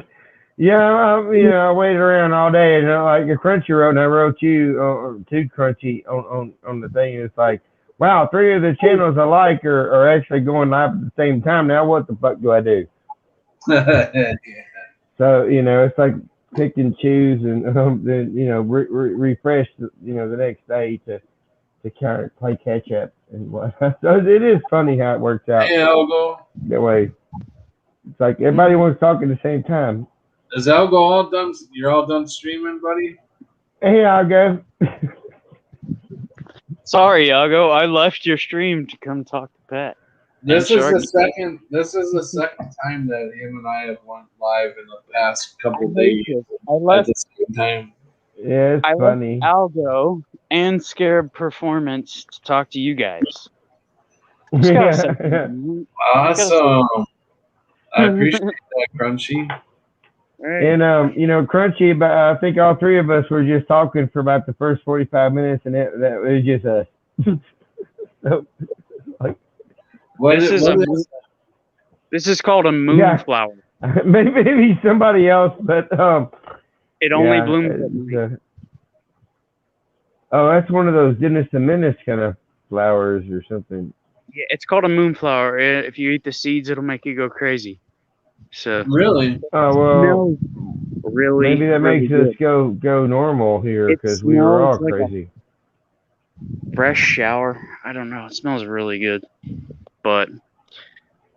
Yeah, I waited around all day, and like a Crunchy wrote, and I wrote you or to Crunchy on the thing. It's like, wow, 3 of the channels I like are actually going live at the same time. Now, what the fuck do I do? So it's like pick and choose, and then refresh, the next day to kind of play catch up and what. So it is funny how it works out Hey, Algo. that way. It's like everybody wants to talk at the same time. Is Algo all done? You're all done streaming, buddy? Hey, I'll go. Sorry, Yago. I left your stream to come talk to Pat. This is the second time that him and I have went live in the past couple days I at left. the same time. Yeah, it's I left funny. Algo and Scarab Performance to talk to you guys. Just gotta say something. Awesome. I Right? appreciate that, Crunchy. And you know, Crunchy, but I think all three of us were just talking for about the first 45 minutes, and that was just us. So, like, This is called a yeah, moonflower. maybe somebody else, but It only yeah. blooms at night. Oh, that's one of those Dennis the Menace kind of flowers or something. Yeah, it's called a moonflower. If you eat the seeds, it'll make you go crazy. So Really? Oh well, smells really, maybe that really makes us good. go normal here It because we were smells all like a crazy. fresh shower. I don't know. It smells really good. But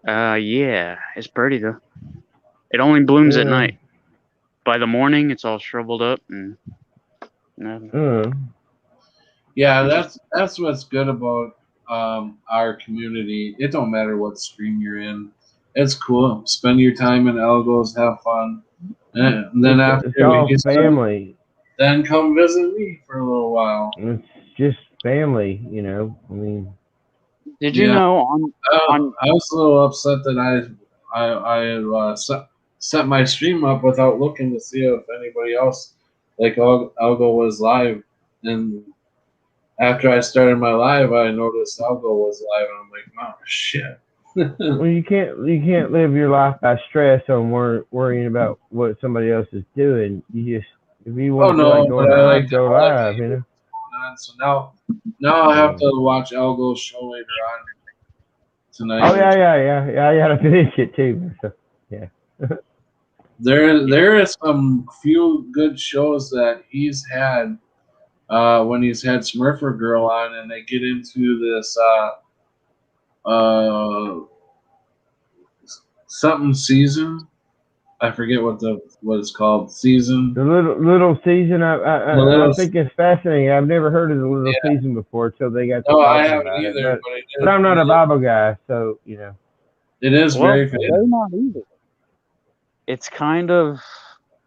yeah, it's pretty though. It only blooms at Yeah. night. By the morning, it's all shriveled up and Yeah, it just that's what's good about our community. It don't matter what stream you're in. It's cool. Spend your time in Algos, have fun. And then It's after all you start, family. then come visit me for a little while. It's just family, you know. I mean, Did you Yeah. know on I was a little upset that I set my stream up without looking to see if anybody else like Algo was live, and after I started my live, I noticed Algo was live, and I'm like, oh shit. well, you can't live your life by stress on worrying about what somebody else is doing. You just if you Oh want to feel like no, going but live, go I like to live. hear You know. what's going on. So now I'll have Yeah. to watch Algo's show later on tonight. Oh yeah. I gotta finish it too. So, yeah. There is some few good shows that he's had when he's had Smurfer Girl on, and they get into this uh, something season. I forget what it's called. Season. The little season, The I little. think it's fascinating. I've never heard of the little Yeah. season before till they got to No, I talking haven't about it. either. But But I'm not a Bible guy, so you know. it is well, very they're famous. not either. It's kind of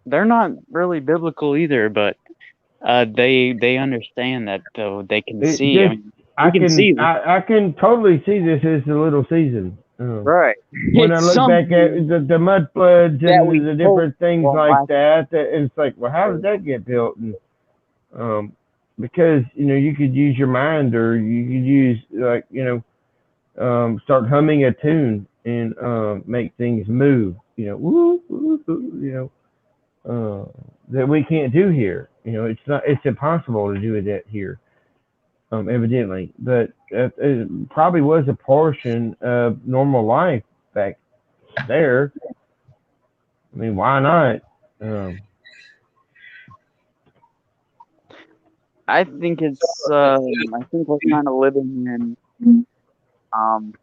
they're not really biblical either, but they understand that though they can It see. I just mean, we can see this, I can totally see this as the little season. right? When I It's look back at something the mud floods that and we the hope different things won't like last that, and it's like, well, how did forever. that get built? And because you know you could use your mind, or you could use like start humming a tune and make things move. You know, woo, woo, woo, that we can't do here. You know, it's impossible to do that here. Evidently, but it probably was a portion of normal life back there. I mean, why not? Um, I think it's I think we're kind of living in um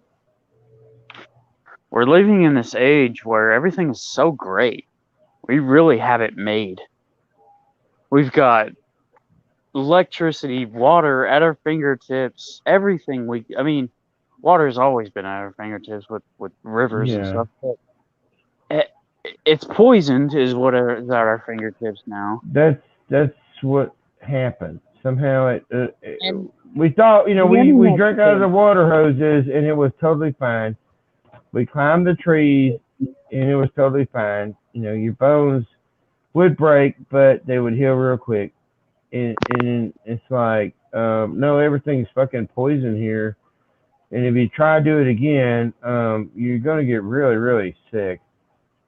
we're living in this age where everything is so great. We really have it made. We've got electricity, water at our fingertips, everything I mean, water's always been at our fingertips with rivers and yeah, stuff, but it, it's poisoned is what is at our fingertips now. that's what happened. Somehow And we thought, you know, the we internet drank out of the water hoses and it was totally fine. We climbed the trees and it was totally fine. You know, your bones would break, but they would heal real quick. And it's like, no, everything's fucking poison here. And if you try to do it again, you're gonna get really, really sick.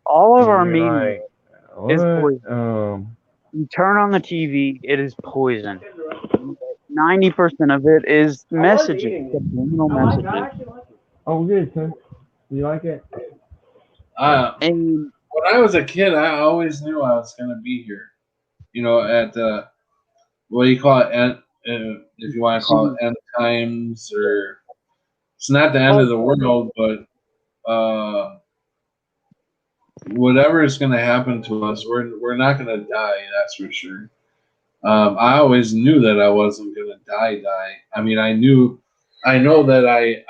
all of And our you're media like, is what? poison. You turn on the TV, it is poison. 90% of it is messages, subliminal messages. Oh, good, son. You like it? And When I was a kid, I always knew I was gonna be here. You know, at the what do you call it? If you want to call see, it end times, or it's not the end oh, of the world, but whatever is going to happen to us, we're not going to die. That's for sure. I always knew that I wasn't going to die. I mean, I know that I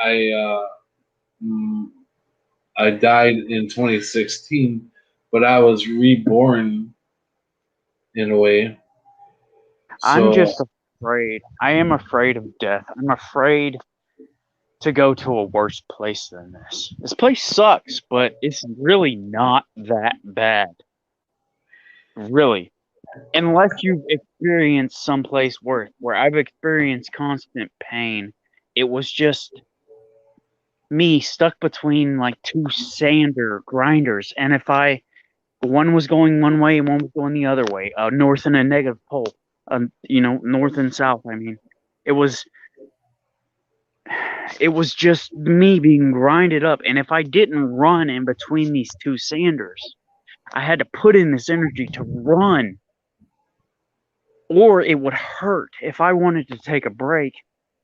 died in 2016, but I was reborn in a way. I'm So just afraid. I am afraid of death. I'm afraid to go to a worse place than this. This place sucks, but it's really not that bad. Really. Unless you've experienced someplace worse, where I've experienced constant pain. It was just me stuck between like two sander grinders, and if one was going one way and one was going the other way, north and a negative pole, north and south. I mean, it was just me being grinded up, and if I didn't run in between these two sanders, I had to put in this energy to run, or it would hurt. If I wanted to take a break,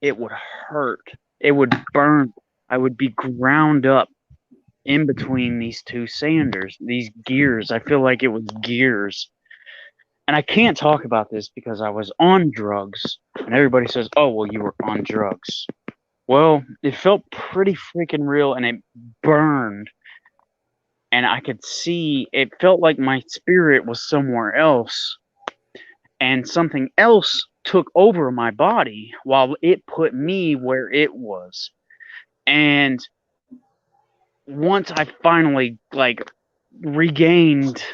it would hurt. It would burn. I would be ground up in between these two sanders, these gears. I feel like it was gears. And I can't talk about this because I was on drugs. And everybody says, oh, well, you were on drugs. Well, it felt pretty freaking real, and it burned. And I could see, it felt like my spirit was somewhere else. And something else took over my body while it put me where it was. And once I finally regained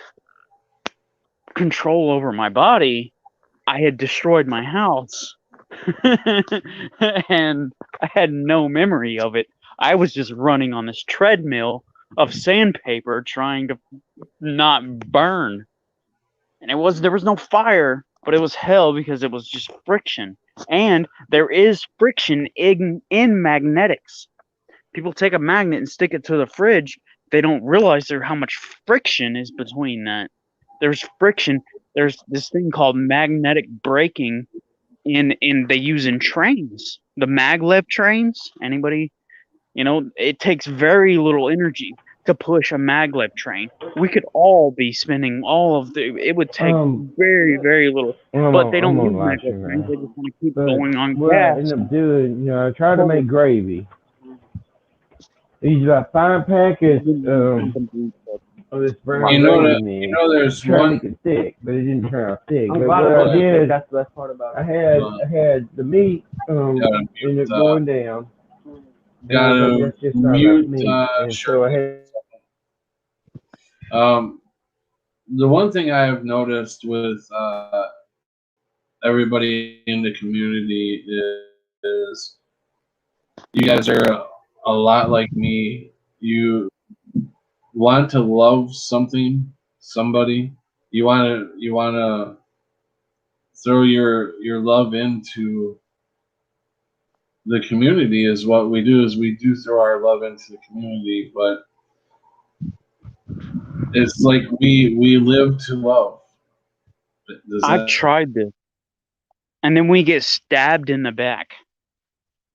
control over my body, I had destroyed my house. And I had no memory of it. I was just running on this treadmill of sandpaper trying to not burn. And there was no fire, but it was hell because it was just friction. And there is friction in magnetics. People take a magnet and stick it to the fridge. They don't realize how much friction is between that. There's friction. There's this thing called magnetic braking they use in trains. The maglev trains. Anybody, it takes very little energy to push a maglev train. We could all be spending it would take very, very little. But they don't use maglev trains. They just want to keep going on what I gas. end up doing, I try to make gravy. I use about 5 packets of this brown gravy. There's trying one. to make it thick, but it didn't turn out thick. I'm But glad what about I did, it. That's the best part about it. I had the meat ended up going down. Gotta That's just not mute. enough meat. And so I had The one thing I have noticed with everybody in the community is you guys are a lot like me. You want to love somebody. You want to throw your love into the community. Is what we do. Is we do throw our love into the community, but it's like we live to love. I've tried this. And then we get stabbed in the back.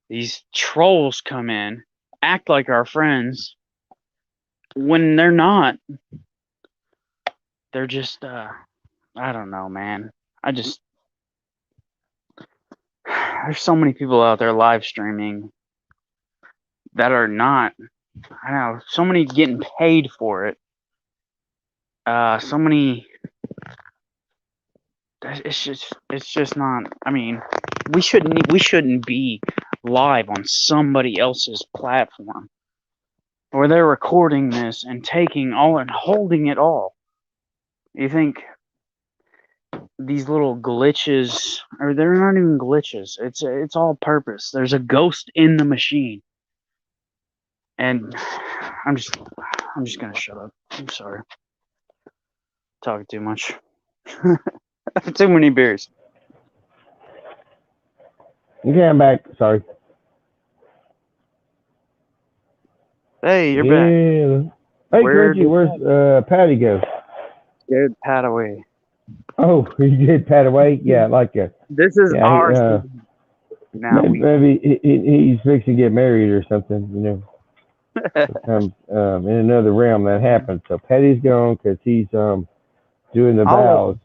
These trolls come in, act like our friends, when they're not. They're just, I don't know, man. There's so many people out there live streaming that are not, I don't know, so many getting paid for it. So many, it's just not, I mean, we shouldn't be live on somebody else's platform where they're recording this and taking all and holding it all. You think these little glitches, or they're not even glitches, it's all purpose. There's a ghost in the machine. And I'm just gonna shut up. I'm sorry. Talking too much. Too many beers. okay, I'm back. Sorry. Hey, you're back. Hey, Crunchy, where's Patty go? Scared Pat away. Oh, you did Pat away? Yeah, I like that. This is ours. Now maybe he's fixing to get married or something, in another realm that happens. So Patty's gone because he's doing the vows.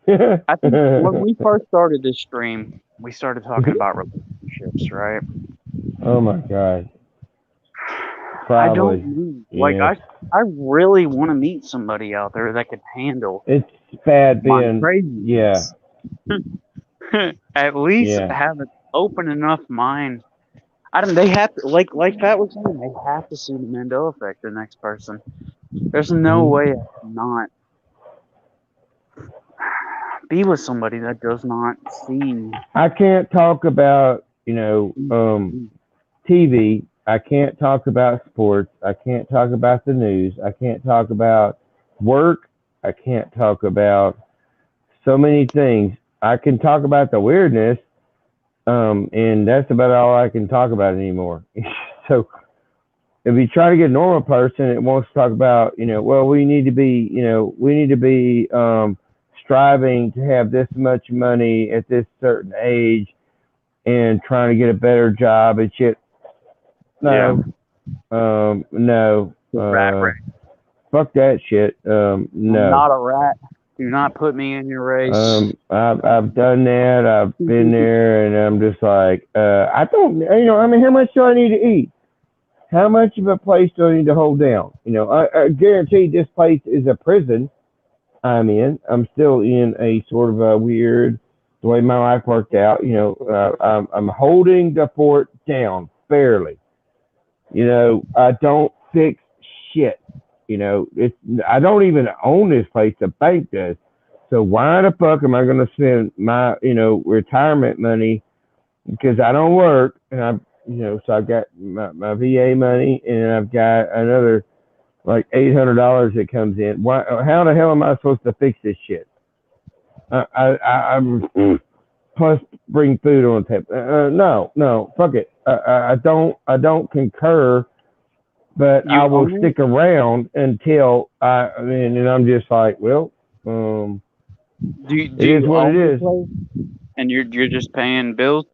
I think when we first started this stream, we started talking about relationships, right? Oh my God. Probably. I don't know. I really want to meet somebody out there that could handle. It's bad being crazy. Yeah. At least Yeah. have an open enough mind. I don't. They have to, like Pat was saying. They have to see the Mandela Effect. The next person. There's no Mhm. way I cannot be with somebody that does not see. I can't talk about, TV. I can't talk about sports. I can't talk about the news. I can't talk about work. I can't talk about so many things. I can talk about the weirdness, and that's about all I can talk about anymore. So if you try to get a normal person that wants to talk about, well, we need to be striving to have this much money at this certain age and trying to get a better job and shit. Yeah. No, no, Rat race. fuck that shit. I'm No. not a rat. Do not put me in your race. I've done that. I've been there, and I'm just like, I don't, I mean, how much do I need to eat? How much of a place do I need to hold down? I guarantee this place is a prison I'm in. I'm still in a sort of a weird, the way my life worked out. I'm holding the fort down barely. I don't fix shit. It's I don't even own this place. The bank does. So why the fuck am I going to spend my retirement money because I don't work and so I've got my VA money and I've got another like $800 that comes in. Why? How the hell am I supposed to fix this shit? I'm plus bring food on the table. No, fuck it. I don't concur, but You I will own it? stick around until and I'm just like, well, Do it is you what it own the is. place? And you're just paying bills?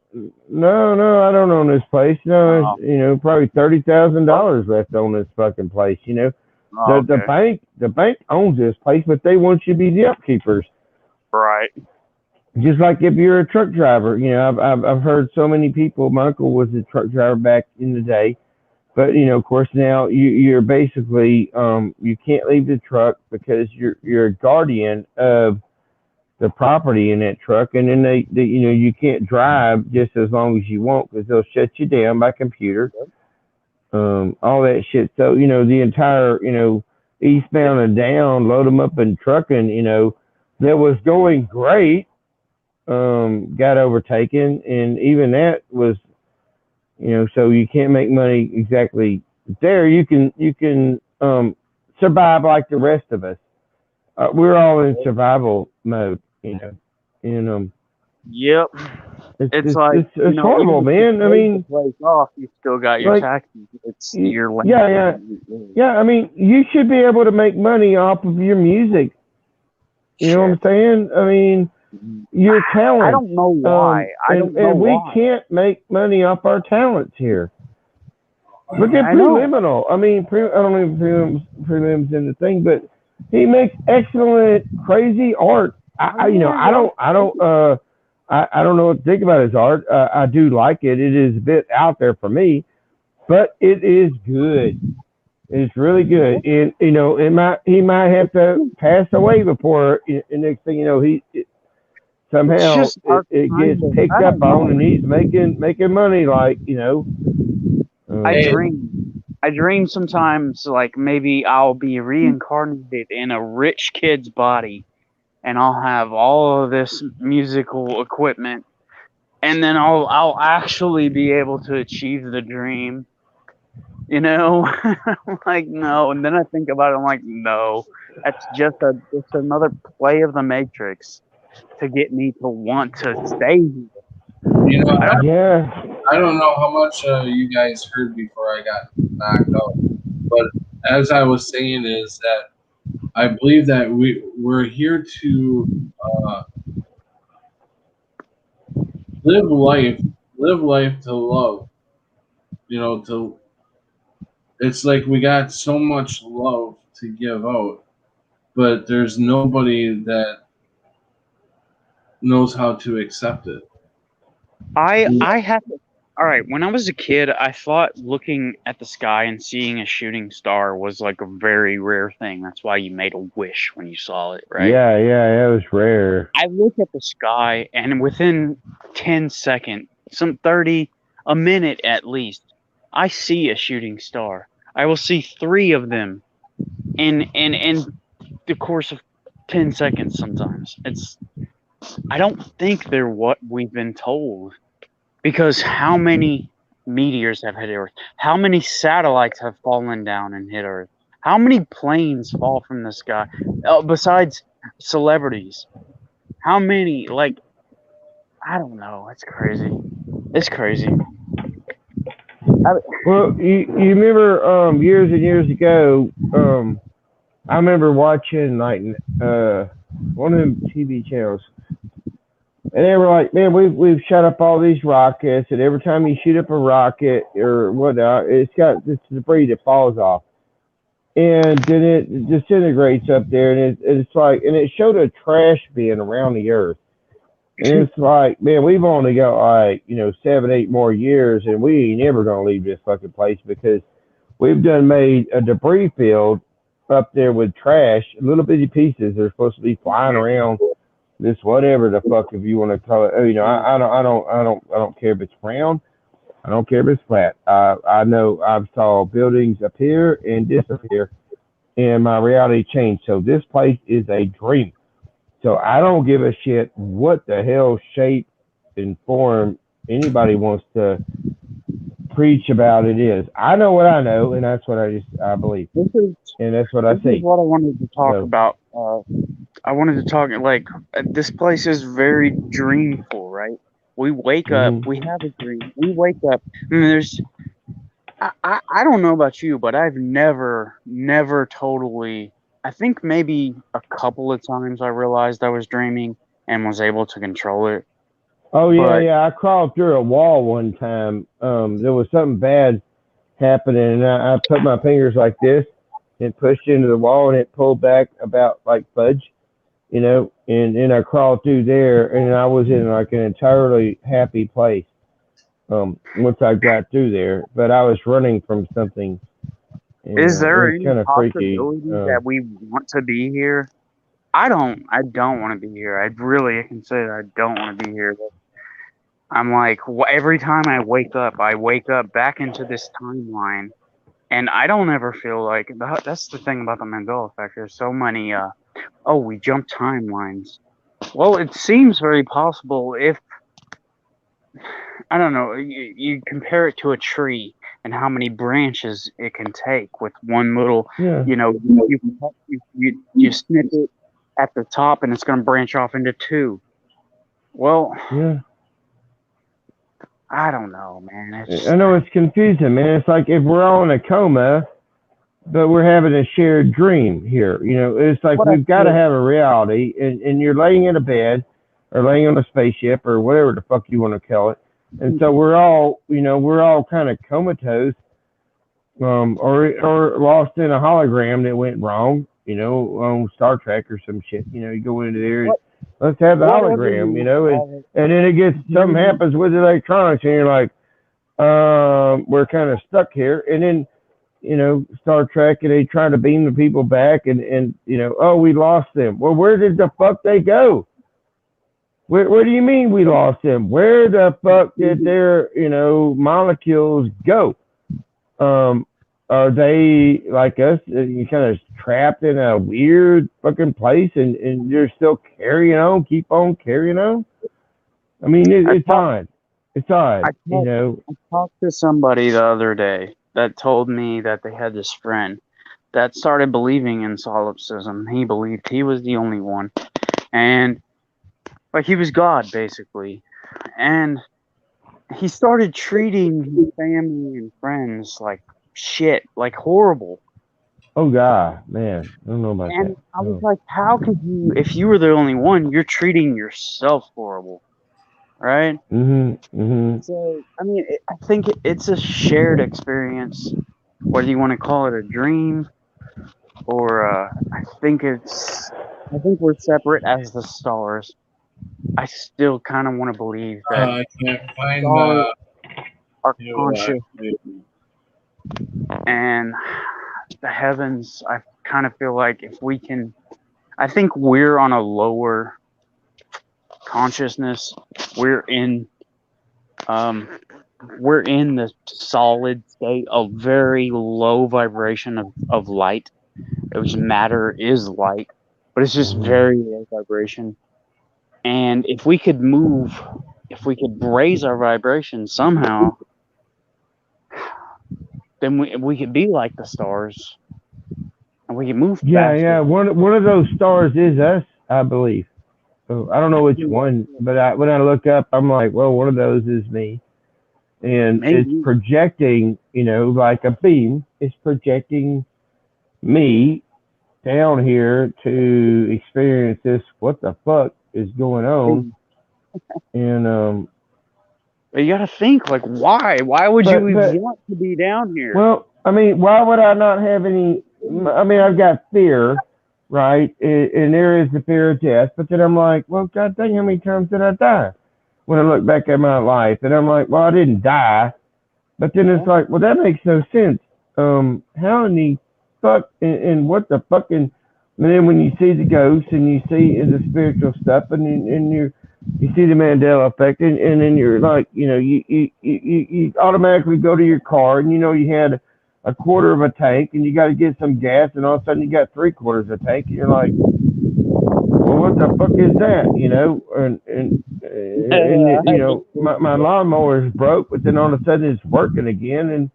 No, I don't own this place. No, Oh, it's probably $30,000 left on this fucking place. oh, The okay. bank owns this place, but they want you to be the upkeepers. Right. Just like if you're a truck driver, I've heard so many people. My uncle was a truck driver back in the day, but of course now you're basically you can't leave the truck because you're a guardian of the property in that truck, and then they you can't drive just as long as you want because they'll shut you down by computer, all that shit. So the entire eastbound and down, load them up in trucking, that was going great, got overtaken, and even that was so you can't make money exactly there. You can survive like the rest of us. We're all in survival mode, and Yep. it's It's it's like, it's horrible, even if you man. I paid the mean, place off, you still got your like, taxes. It's your land. yeah. I mean, you should be able to make money off of your music. You know what I'm Shit. saying? I mean, your I talent. don't know why. I don't know And we why. can't make money off our talents here. Look at I know. Preliminal. I mean, I don't know if Prelim's in the thing, but he makes excellent, crazy art. I I don't know what to think about his art. I do like it. It is a bit out there for me, but it is good. It's really good, and he might have to pass away before. And next thing you know, It's somehow just our it gets kind of. picked I up don't on, and know. he's making money. Like I Hey, dream. I dream sometimes like maybe I'll be reincarnated in a rich kid's body and I'll have all of this musical equipment and then I'll actually be able to achieve the dream. I'm like no, and then I think about it. I'm like no, that's just another play of the Matrix to get me to want to stay here. you know, I don't. yeah. I don't know how much you guys heard before I got knocked out, but as I was saying, is that I believe that we're here to uh, live life, live life to love. To it's like we got so much love to give out, but there's nobody that knows how to accept it. I have to. All right, when I was a kid, I thought looking at the sky and seeing a shooting star was like a very rare thing. That's why you made a wish when you saw it, right? Yeah, yeah, it was rare. I look at the sky, and within 10 seconds, some 30, a minute at least, I see a shooting star. I will see 3 of them in the course of 10 seconds sometimes. I don't think they're what we've been told. Because how many meteors have hit Earth? How many satellites have fallen down and hit Earth? How many planes fall from the sky? Besides celebrities, how many? Like, I don't know. It's crazy. It's crazy. Well, you remember years and years ago, I remember watching like one of them TV channels, and they were like, "Man, we've shot up all these rockets, and every time you shoot up a rocket or whatnot, it's got this debris that falls off, and then it disintegrates up there, and it's like, and it showed a trash bin around the Earth, and it's like, man, we've only got like 7, 8 more years, and we ain't never gonna leave this fucking place because we've done made a debris field up there with trash, little bitty pieces. They're supposed to be flying around this whatever the fuck if you want to call it. I don't care if it's round. I don't care if it's flat. I know I've saw buildings appear and disappear, and my reality changed. So this place is a dream. So I don't give a shit what the hell shape and form anybody wants to preach about it is. I know what I know, and that's what I believe, and that's what I This see. is what I wanted to talk So, about. I wanted to talk like this place is very dreamful, right? We wake up, we have a dream. We wake up, and there's I don't know about you, but I've never totally. I think maybe a couple of times I realized I was dreaming and was able to control it. oh yeah, But yeah. I crawled through a wall one time. There was something bad happening, and I put my fingers like this and pushed into the wall, and it pulled back about like fudge, and I crawled through there, and I was in like an entirely happy place. Once I got through there, but I was running from something, and is it there was any kind of freaky. possibility that we want to be here? I don't want to be here. I can say that I don't want to be here. But I'm like, every time I wake up back into this timeline, and I don't ever feel like that's the thing about the Mandela Effect. There's so many. We jump timelines. Well, it seems very possible if I don't know. You compare it to a tree and how many branches it can take with one little. Yeah, You snip it at the top, and it's going to branch off into 2. Well, yeah. I don't know, man. It's I know it's confusing, man. It's like if we're all in a coma, but we're having a shared dream here. It's like what I we've got to feel. have a reality, and you're laying in a bed or laying on a spaceship or whatever the fuck you want to call it. And so we're all kind of comatose, or lost in a hologram that went wrong, on Star Trek or some shit. You go into there, What, let's have the whatever you hologram, want to call it. and then it gets something happens with electronics, and you're like, we're kind of stuck here, and then Star Trek, and they try to beam the people back, and oh, we lost them. Well, where did the fuck they go? Where do you mean we lost them? Where the fuck did their molecules go? Are they like us? You kind of trapped in a weird fucking place, and you're still carrying on, keep on carrying on. I mean, it's odd. It's odd, I talked to somebody the other day that told me that they had this friend that started believing in solipsism. He believed he was the only one, and like he was God basically, and he started treating his family and friends like shit, like horrible. Oh God, man, I don't know about And that. I was No. like, how could you, if you were the only one, you're treating yourself horrible, right? So, I mean, I think it's a shared experience, whether you want to call it a dream or I think we're separate as the stars. I still kind of want to believe that I can't find stars. our You conscious and the heavens. I kind of feel like if we can, I think we're on a lower consciousness. We're in um we're in the solid state of very low vibration of light. Which matter is light, but it's just very low vibration. And if we could raise our vibration somehow, then we could be like the stars, and we can move Yeah, faster. yeah. One of those stars is us, I believe. So I don't know which one, but when I look up, I'm like, well, one of those is me, and it's Maybe. projecting, like a beam. It's projecting me down here to experience this. What the fuck is going on? And But you gotta think, like, why? Why would you but want to be down here? well, I mean, why would I not have any? I mean, I've got fear, right? And there is the fear of death. But then I'm like, well, God dang, how many times did I die? When I look back at my life, and I'm like, well, I didn't die. But then it's like, well, that makes no sense. How in the fuck and what the fucking? And then when you see the ghosts and you see the spiritual stuff, and you see the Mandela Effect, and then you're like, you automatically go to your car, and you had a quarter of a tank, and you got to get some gas, and all of a sudden you got 3/4 of a tank, and you're like, well, what the fuck is that? And my lawnmower is broke, but then all of a sudden it's working again,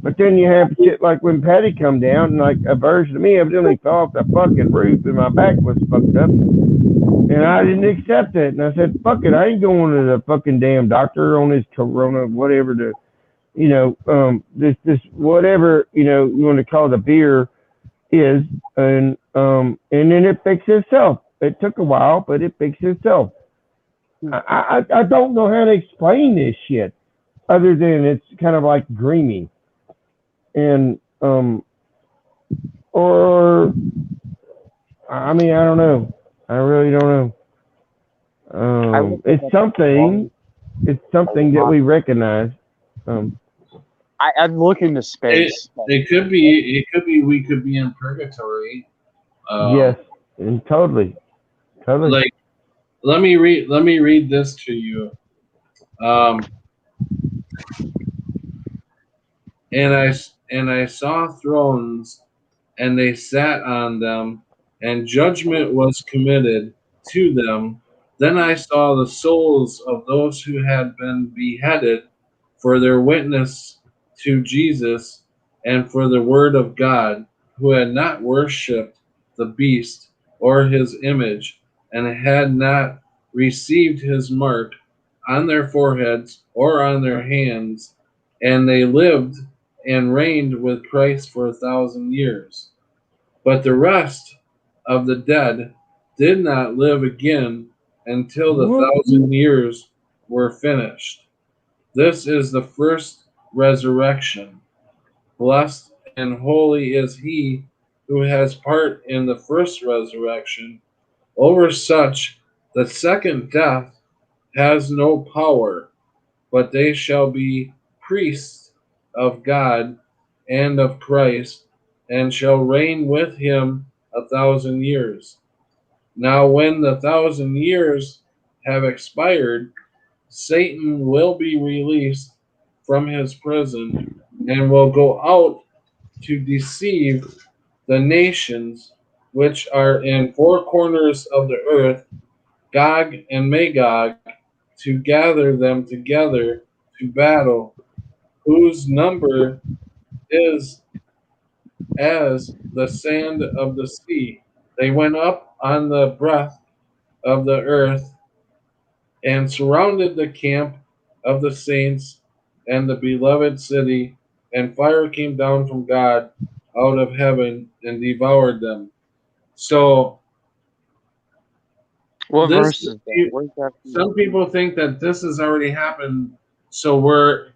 but then you have shit like when Patty come down, and like a version of me evidently fell off the fucking roof, and my back was fucked up, and I didn't accept it, and I said, fuck it, I ain't going to the fucking damn doctor on this corona, whatever this whatever you want to call the beer is, and then it fixed itself. It took a while, but it fixed itself. I don't know how to explain this shit other than it's kind of like dreamy, and or I mean, I don't know. I really don't know. It's something that we recognize. I'd look into space. It could be we could be in purgatory. Yes, and totally. Like, let me read this to you. And I saw thrones, and they sat on them, and judgment was committed to them. Then I saw the souls of those who had been beheaded for their witness to Jesus and for the word of God, who had not worshipped the beast or his image, and had not received his mark on their foreheads or on their hands, and they lived and reigned with Christ for 1,000 years. But the rest of the dead did not live again until the 1,000 years were finished. This is the first resurrection. Blessed and holy is he who has part in the first resurrection. Over such, the second death has no power, but they shall be priests of God and of Christ, and shall reign with him 1,000 years. Now, when the 1,000 years have expired, Satan will be released from his prison and will go out to deceive the nations which are in four corners of the earth, Gog and Magog, to gather them together to battle, whose number is as the sand of the sea. They went up on the breadth of the earth and surrounded the camp of the saints and the beloved city, and fire came down from God out of heaven and devoured them. So What this, verse is that? Where's that? some people think that this has already happened. So we're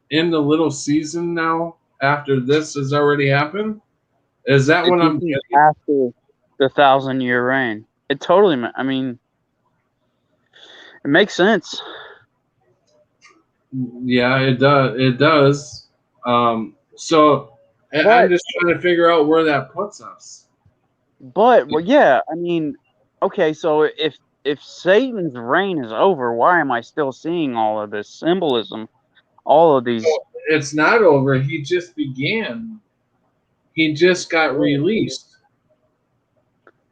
in the little season now after this has already happened. Is that what I'm This is getting? after the 1,000-year reign. It totally. I mean, it makes sense. Yeah, it does. It does. So I'm But just trying to figure out where that puts us. well, yeah, I mean, okay, so if Satan's reign is over, why am I still seeing all of this symbolism, all of these? It's not over. He just began. He just got released.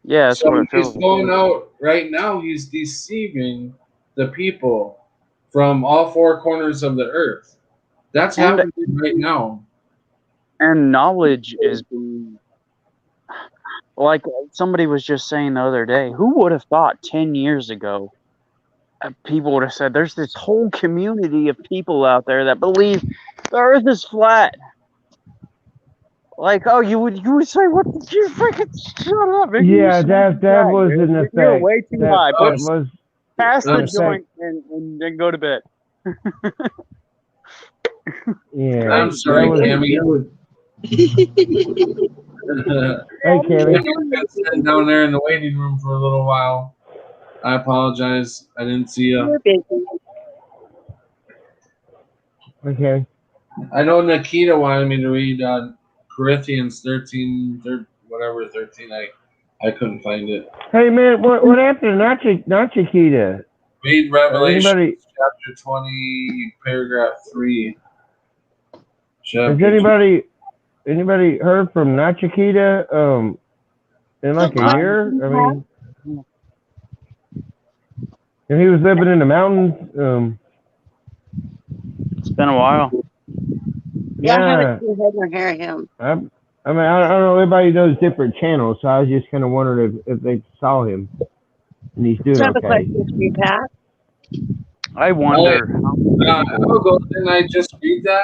Yeah, that's So what it he's feels like. going out right now. He's deceiving the people from all four corners of the earth. That's And happening right now. knowledge is being, like somebody was just saying the other day. Who would have thought 10 years ago people would have said there's this whole community of people out there that believe the Earth is flat? Like, oh, you would say, what? You freaking shut up, man. You Yeah, smoke that a that crack, was dude. an You're effect. way too That high. that was Pass an the I'm effect. joint and then go to bed. Yeah, I'm that sorry, was. Cammy. Hey, Cammy. I've been sitting down there in the waiting room for a little while. I apologize. I didn't see you. Okay. I know Nikita wanted me to read Corinthians 13, whatever, 13. I couldn't find it. Hey, man, what happened to Nachikita? Read Revelation Anybody? chapter 20, paragraph 3. Has Chapter 20. anybody heard from Nachikita? In like a I, year? I mean, and he was living in the mountains. it's been a while. Yeah, I haven't Yeah. seen him or hear him. I mean, I don't know. Everybody does different channels, so I was just kind of wondering if they saw him and he's doing So I have a okay. question for you, Pat. I Hey, wonder how many I'll people. go. Didn't I just read that?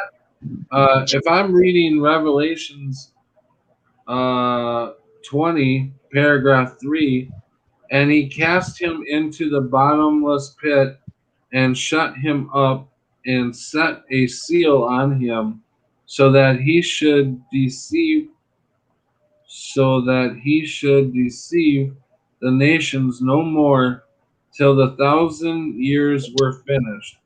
If I'm reading Revelations 20, paragraph 3, and he cast him into the bottomless pit and shut him up and set a seal on him so that he should deceive the nations no more till the 1,000 years were finished.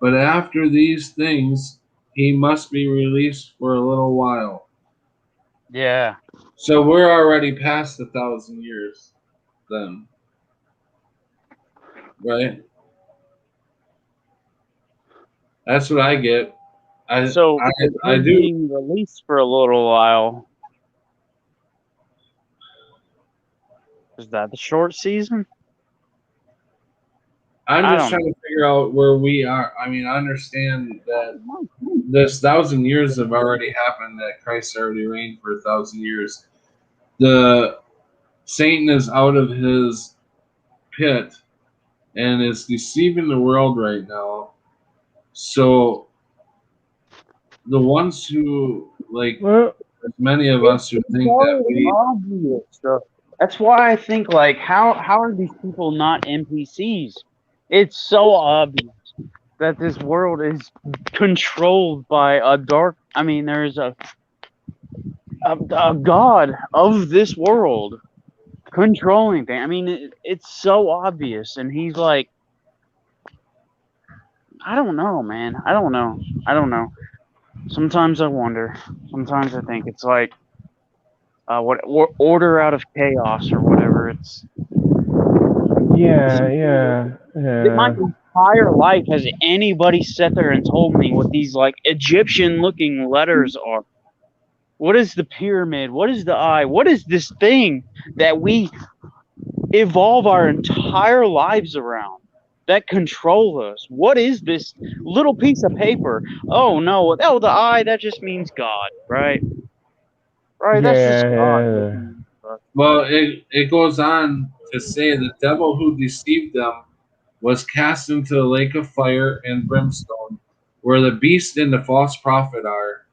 But after these things he must be released for a little while. Yeah. So we're already past the 1,000 years then, right? That's what I get. I So I if I him do. being released for a little while, is that the short season? I'm I just don't trying know. to figure out where we are. I mean, I understand that this 1,000 years have already happened. That Christ already reigned for 1,000 years. The Satan is out of his pit and is deceiving the world right now. So the ones who like, Well, there's many of It's us who think that so we. obvious. So that's why I think, like, how are these people not NPCs? It's so obvious that this world is controlled by a dark. I mean, there's a god of this world controlling things. I mean, it's so obvious, and he's like, I don't know, man. I don't know. I don't know. Sometimes I wonder. Sometimes I think it's like what order out of chaos or whatever. It's my yeah. entire life has anybody sat there and told me what these like Egyptian looking letters are? What is the pyramid? What is the eye? What is this thing that we evolve our entire lives around that control us? What is this little piece of paper? Oh no, oh the eye, that just means God, right? Right, that's just God Yeah. looking at us. Well, it goes on to say the devil who deceived them was cast into the lake of fire and brimstone, where the beast and the false prophet are,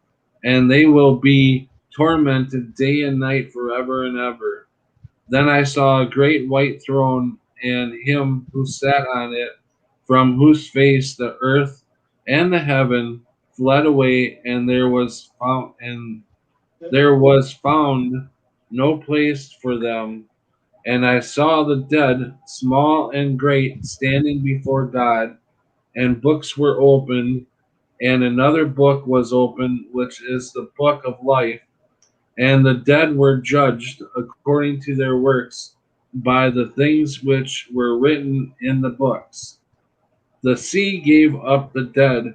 and they will be tormented day and night forever and ever. Then I saw a great white throne, and him who sat on it, from whose face the earth and the heaven fled away, and there was found no place for them. And I saw the dead, small and great, standing before God, and books were opened, and another book was opened, which is the book of life, and the dead were judged according to their works by the things which were written in the books. The sea gave up the dead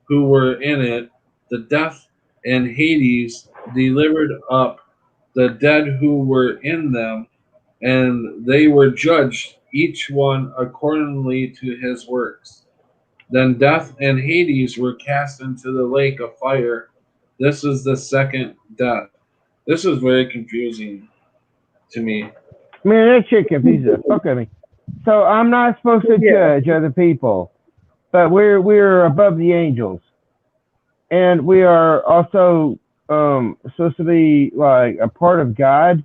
who were in it, the death and Hades delivered up the dead who were in them, and they were judged, each one accordingly to his works. Then death and Hades were cast into the lake of fire. This is the second death. This is very confusing to me. Man, that shit confuses the fuck out of me. So I'm not supposed to judge other people, but we're above the angels, and we are also supposed to be like a part of God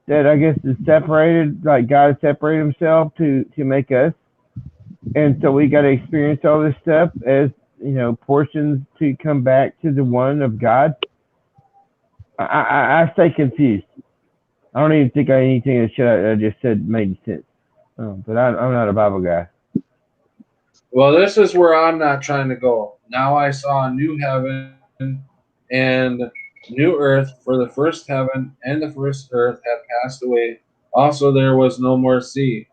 that I guess is separated, like God separated himself to make us, and so we got to experience all this stuff as portions to come back to the one of God. I stay confused. I don't even think anything that shit I just said made sense. But I'm not a Bible guy. Well, this is where I'm not trying to go. Now I saw a new heaven and new earth, for the first heaven and the first earth had passed away. Also, there was no more sea.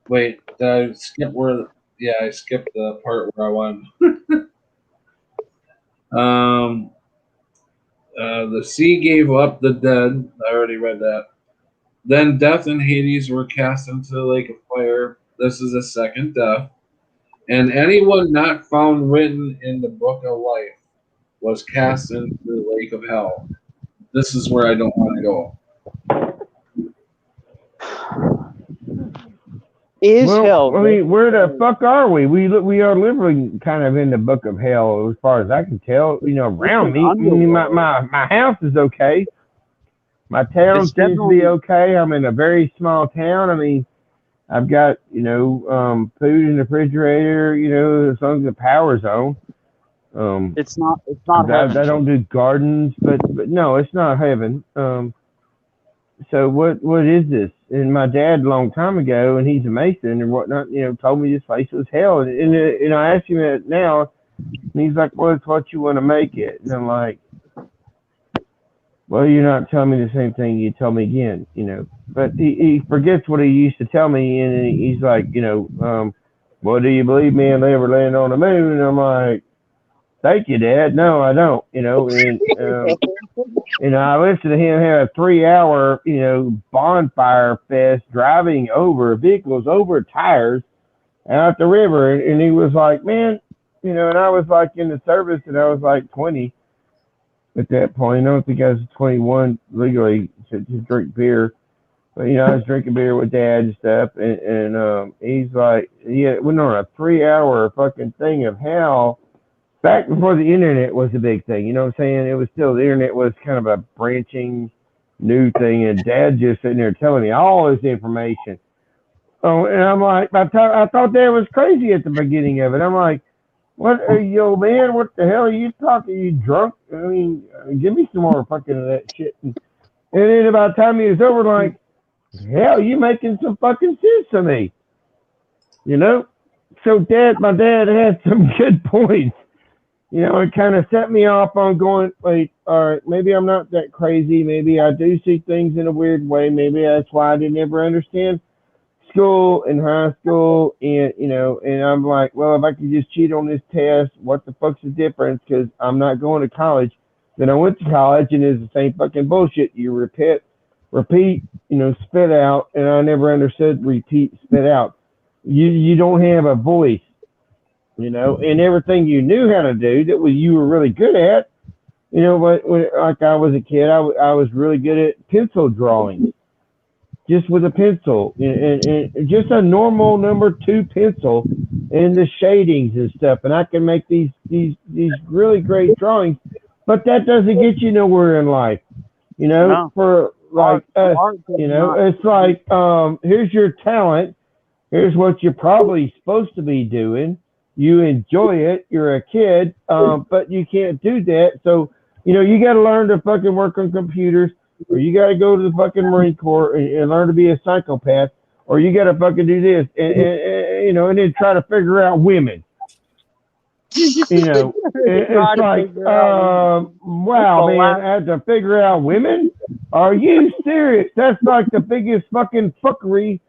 Wait, did I skip where? Yeah, I skipped the part where I wanted. The sea gave up the dead. I already read that. Then death and Hades were cast into the lake of fire. This is the second death. And anyone not found written in the book of life was cast into the lake of hell. This is where I don't want to go. I mean, where the fuck are we? We are living kind of in the book of hell, as far as I can tell. Around me, my house is okay. My town seems to be okay. I'm in a very small town. I mean, I've got food in the refrigerator. As long as the power's on. It's not heaven. I don't do gardens, but no, it's not heaven. So what is this? And my dad, a long time ago, and he's a Mason and whatnot, told me this place was hell. And I asked him that now, and he's like, "Well, it's what you want to make it." And I'm like, "Well, you're not telling me the same thing you tell me again, But he forgets what he used to tell me, and he's like, "Well, do you believe man they ever land on the moon?" And I'm like, "Thank you, Dad. No, I don't." And I listened to him have a 3-hour, bonfire fest driving over vehicles over tires out the river, and he was like, "Man," and I was like in the service, and I was like 20 at that point. I don't think I was 21 legally to drink beer, but I was drinking beer with Dad and stuff, and he's like, "Yeah, went on a 3-hour fucking thing of hell." Back before the internet was a big thing, you know what I'm saying? It was still, the internet was kind of a branching new thing, and Dad just sitting there telling me all this information. Oh, and I'm like, I thought Dad was crazy at the beginning of it. I'm like, "What, yo, man, what the hell are you talking? Are you drunk? I mean, give me some more fucking of that shit." And then about the time he was over, like, "Hell, you making some fucking sense to me." So my dad had some good points. It kind of set me off on going, like, all right, maybe I'm not that crazy. Maybe I do see things in a weird way. Maybe that's why I didn't ever understand school and high school. And I'm like, well, if I could just cheat on this test, what the fuck's the difference? Because I'm not going to college. Then I went to college, and it's the same fucking bullshit. You repeat, spit out. And I never understood repeat, spit out. You don't have a voice. And everything you knew how to do that you were really good at, but like I was a kid, I was really good at pencil drawing, just with a pencil and just a normal number 2 pencil and the shadings and stuff. And I can make these really great drawings, but that doesn't get you nowhere in life, No. for like us, it's like, here's your talent. Here's what you're probably supposed to be doing. You enjoy it. You're a kid, but you can't do that. So, you got to learn to fucking work on computers, or you got to go to the fucking Marine Corps and learn to be a psychopath, or you got to fucking do this, and then try to figure out women. You know, it's like, wow, man, I had to figure out women. Are you serious? That's like the biggest fucking fuckery.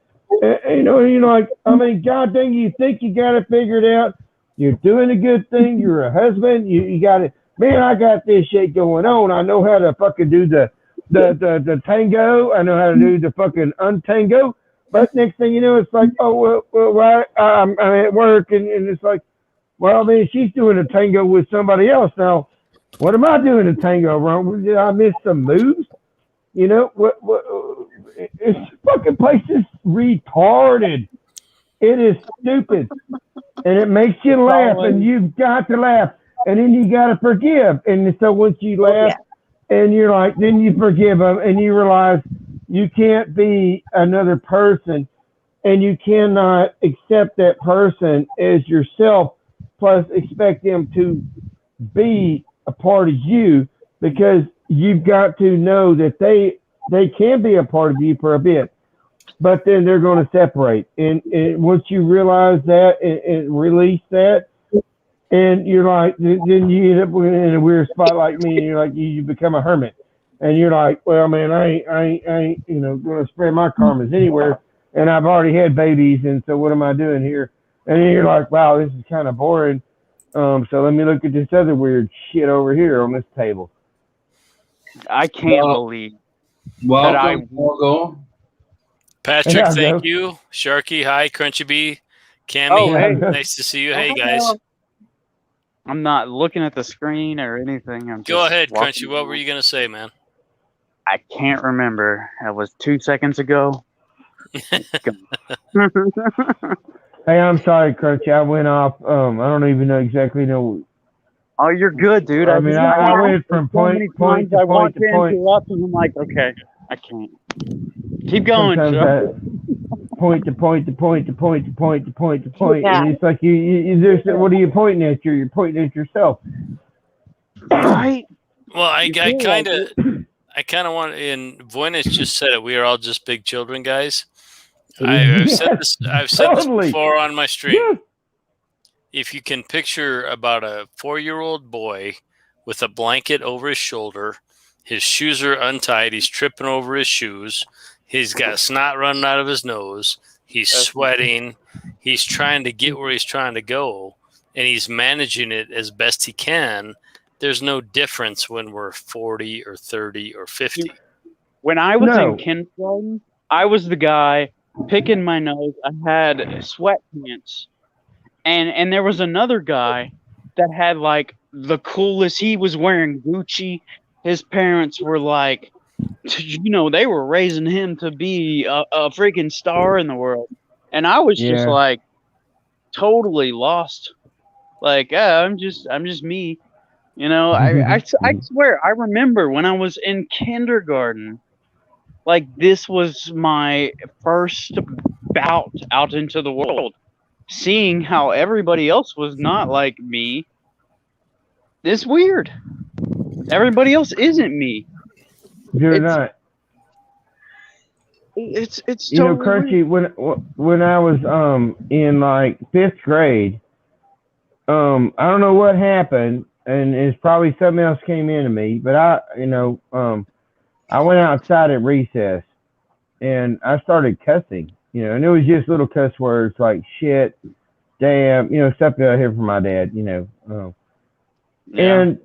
You know, like, I mean, god dang, you think you got it figured out. You're doing a good thing. You're a husband. You got it. Man, I got this shit going on. I know how to fucking do the tango. I know how to do the fucking untango. But next thing you know, it's like, oh, well I'm at work, and it's like, well, man, she's doing a tango with somebody else now. What am I doing a tango wrong? Did I miss some moves? You know, it's fucking place is retarded. It is stupid, and it makes you laugh, and you've got to laugh, and then you got to forgive. And so once you laugh, and you're like, then you forgive them, and you realize you can't be another person, and you cannot accept that person as yourself, plus expect them to be a part of you, because you've got to know that they can be a part of you for a bit, but then they're going to separate. And once you realize that and release that, and you're like, then you end up in a weird spot like me, and you're like, you become a hermit, and you're like, well, man, I ain't you know, going to spread my karmas anywhere, and I've already had babies, and so what am I doing here? And then you're like, wow, this is kind of boring. So let me look at this other weird shit over here on this table. I can't believe Welcome, Pogo. Patrick, Yeah, thank go. you. Sharky, hi. Crunchy B, Cammy, hey. nice to see you. Hey, guys. I'm not looking at the screen or anything. I'm Go just ahead, walking Crunchy. What were you going to say, man? I can't remember. That was 2 seconds ago. Hey, I'm sorry, Crunchy. I went off. I don't even exactly know. Oh, you're good, dude. I mean, I went from point to point to point to point. Interrupt, and I'm like, okay, I can't. Keep going. Sometimes point to point to point to point to point to point to point, Yeah. and it's like you just, what are you pointing at? You're pointing at yourself. Right? Well, I You feel kind like of want, and Voynich just said it. We are all just big children, guys. I've said this totally. before on my stream. Yes. If you can picture about a 4-year-old boy with a blanket over his shoulder, his shoes are untied, he's tripping over his shoes, he's got snot running out of his nose, he's sweating, he's trying to get where he's trying to go, and he's managing it as best he can. There's no difference when we're 40 or 30 or 50. when I was in kindergarten, I was the guy picking my nose. I had sweatpants. And there was another guy that had like the coolest. He was wearing Gucci. His parents were like, you know, they were raising him to be a freaking star in the world. And I was just like totally lost. Like, I'm just me. You know, I swear, I remember when I was in kindergarten, like this was my first bout out into the world. Seeing how everybody else was not like me, it's weird. Everybody else isn't me. You're not. It's you know, totally Crunchy. When I was in like 5th grade, I don't know what happened, and it's probably something else came into me. But I went outside at recess, and I started cussing. You know, and it was just little cuss words like shit, damn, you know, stuff that I hear from my dad, you know.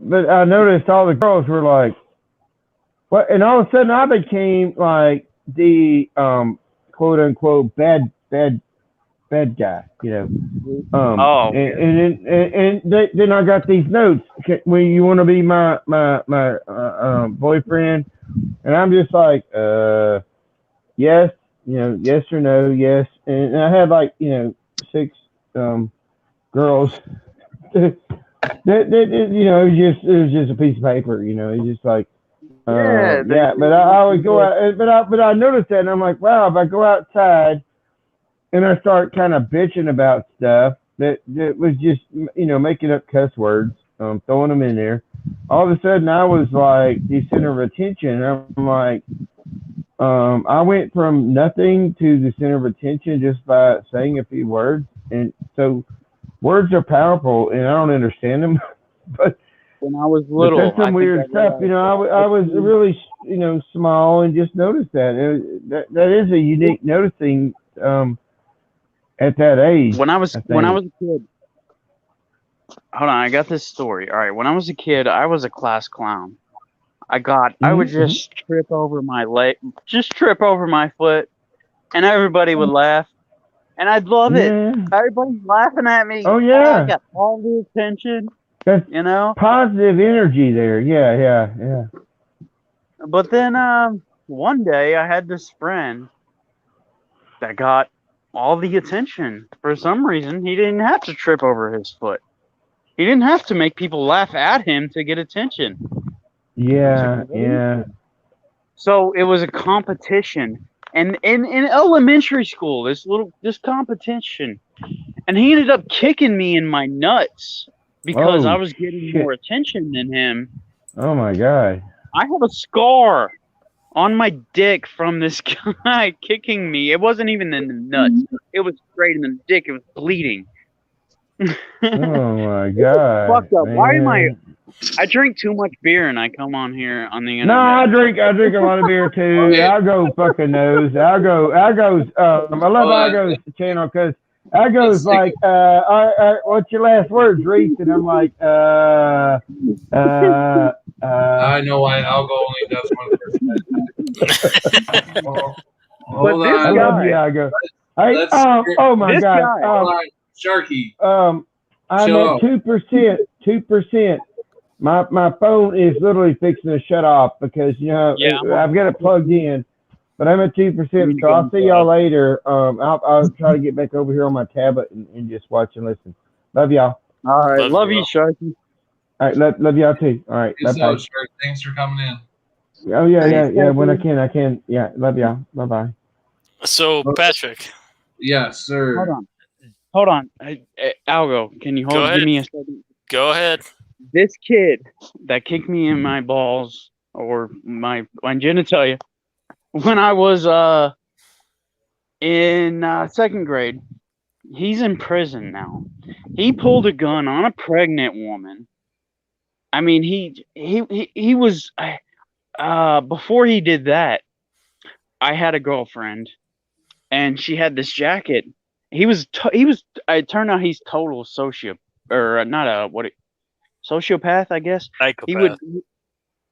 But I noticed all the girls were like, what? And all of a sudden I became like the quote unquote bad guy, you know. And then I got these notes. When you want to be my boyfriend, and I'm just like, yes. You know, yes or no, yes. And I had like, you know, 6 girls. You know, it was just a piece of paper. You know, it's just like, But I would go out, but I noticed that, and I'm like, wow, if I go outside and I start kind of bitching about stuff that was just, you know, making up cuss words, throwing them in there, all of a sudden I was like the center of attention. And I'm like, I went from nothing to the center of attention just by saying a few words. And so words are powerful, and I don't understand them, but When I was but little, that's I some think weird I stuff. realized I was really, small and just noticed that. That is a unique noticing at that age. when I was I when I think. was a kid. Hold on, I got this story. All right, when I was a kid, I was a class clown. I would Mm-hmm. just trip over my leg, just trip over my foot, and everybody would laugh, and I'd love it. Yeah. Everybody's laughing at me. Oh I yeah. got all the attention, That's you know. positive energy there. Yeah, yeah, yeah. But then, one day I had this friend that got all the attention. For some reason, he didn't have to trip over his foot. He didn't have to make people laugh at him to get attention. Was it Yeah, great? yeah. So it was a competition, and in elementary school, this competition, and he ended up kicking me in my nuts because I Oh was getting shit. more attention than him. Oh my god. I have a scar on my dick from this guy kicking me. It wasn't even in the nuts. It was straight in the dick. It was bleeding. Oh my It was god, fucked up. Why am I? man. I drink too much beer and I come on here on the No, internet. I drink a lot of beer too. Okay. I'll go fucking nose. I love Algo's channel because Algo's Let's take like, what's your last words, Reese? And I'm like, I know why Algo only does one person. Hold this I on. guy- love you, Algo. Hey, Let's oh my this god. guy- Hold on. Sharky. I'm Chill at out. 2%. 2%. My phone is literally fixing to shut off because Yeah, I've got it plugged in, but I'm at 2%. So I'll see y'all later. I'll try to get back over here on my tablet and just watch and listen. Love y'all. All right, Love love you. you, Sharky. All right, love y'all too. All right, bye Peace bye. out, Shark. Thanks for coming in. Oh yeah, yeah, Thanks, yeah. When I Sharky. can. Yeah, love y'all. Bye bye. So, Patrick, Yes, sir. Hold on. Algo, can you Go hold? ahead. Give me a second. go ahead. This kid that kicked me in my balls or my genitalia when I was in second grade, he's in prison now. He pulled a gun on a pregnant woman. I mean, he was before he did that, I had a girlfriend and she had this jacket. It turned out he's total not a sociopath, I guess. He would, Psychopath.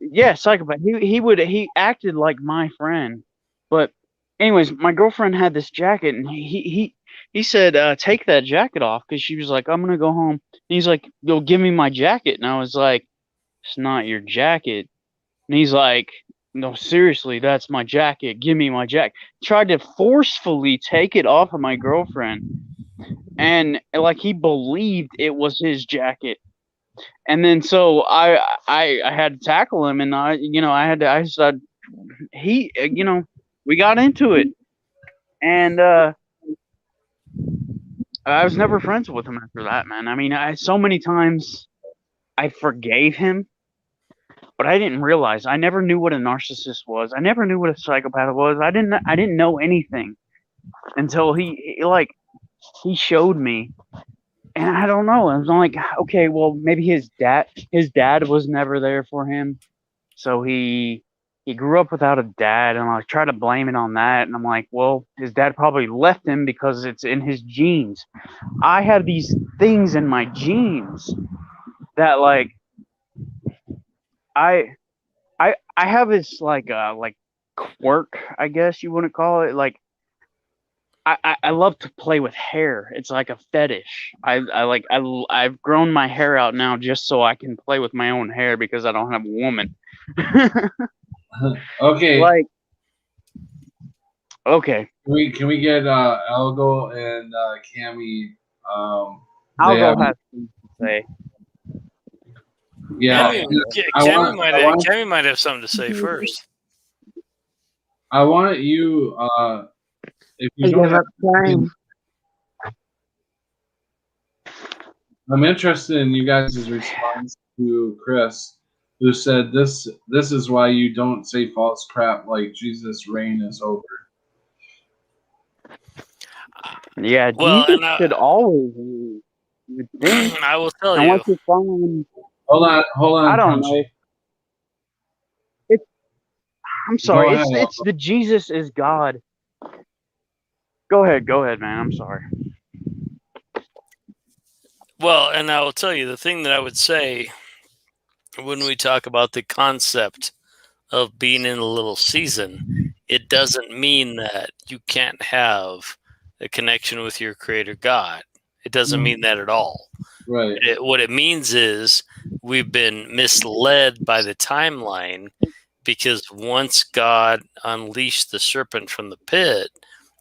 yeah, psychopath. He acted like my friend. But anyways, my girlfriend had this jacket, and he said, take that jacket off, because she was like, I'm gonna go home. And he's like, yo, give me my jacket. And I was like, it's not your jacket. And he's like, no, seriously, that's my jacket. Give me my jacket. Tried to forcefully take it off of my girlfriend, and like he believed it was his jacket. And then so I had to tackle him, and I said we got into it, and I was never friends with him after that, man. I mean, so many times I forgave him, but I didn't realize. I never knew what a narcissist was. I never knew what a psychopath was. I didn't know anything until he showed me. And I don't know. I was like, okay, well, maybe his dad was never there for him. So he grew up without a dad, and I try to blame it on that. And I'm like, well, his dad probably left him because it's in his genes. I have these things in my genes that like I have this like quirk, I guess you wouldn't call it. Like I love to play with hair. It's like a fetish. I've grown my hair out now just so I can play with my own hair because I don't have a woman. Okay. Like, okay, Can we get Algo and Cammy? I'll they go have- have something to say. Yeah. Cammy might have something to say first. I want you. If you I don't give have, up trying. I'm interested in you guys' response to Chris, who said this is why you don't say false crap like Jesus' reign is over. Yeah, Well, Jesus and, should always. You would think. I will tell And you. once you're following, Hold on, I don't Crunchy. know. It's I'm Go sorry. ahead. It's the Jesus is God. Go ahead, man. I'm sorry. Well, and I will tell you the thing that I would say when we talk about the concept of being in a little season, it doesn't mean that you can't have a connection with your creator God. It doesn't mean that at all. Right. What it means is we've been misled by the timeline, because once God unleashed the serpent from the pit,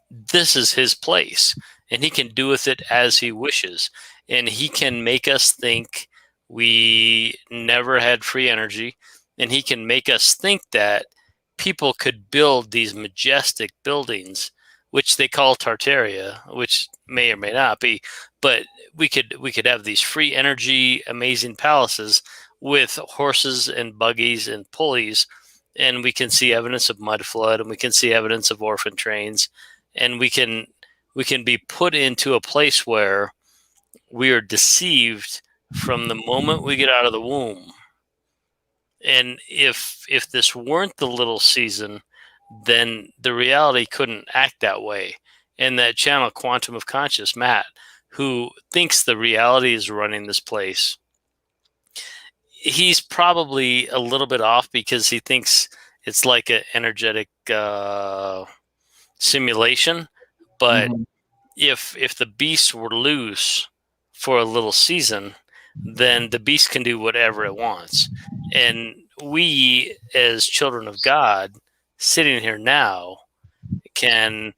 this is his place, and he can do with it as he wishes. And he can make us think we never had free energy, and he can make us think that people could build these majestic buildings, which they call Tartaria, which may or may not be, but we could have these free energy, amazing palaces with horses and buggies and pulleys, and we can see evidence of mud flood, and we can see evidence of orphan trains, and we can be put into a place where we are deceived from the moment we get out of the womb. And if this weren't the little season, then the reality couldn't act that way. And that channel, Quantum of Conscious, Matt, who thinks the reality is running this place, he's probably a little bit off, because he thinks it's like an energetic simulation. But if the beast were loose for a little season, then the beast can do whatever it wants. And we, as children of God, sitting here now, can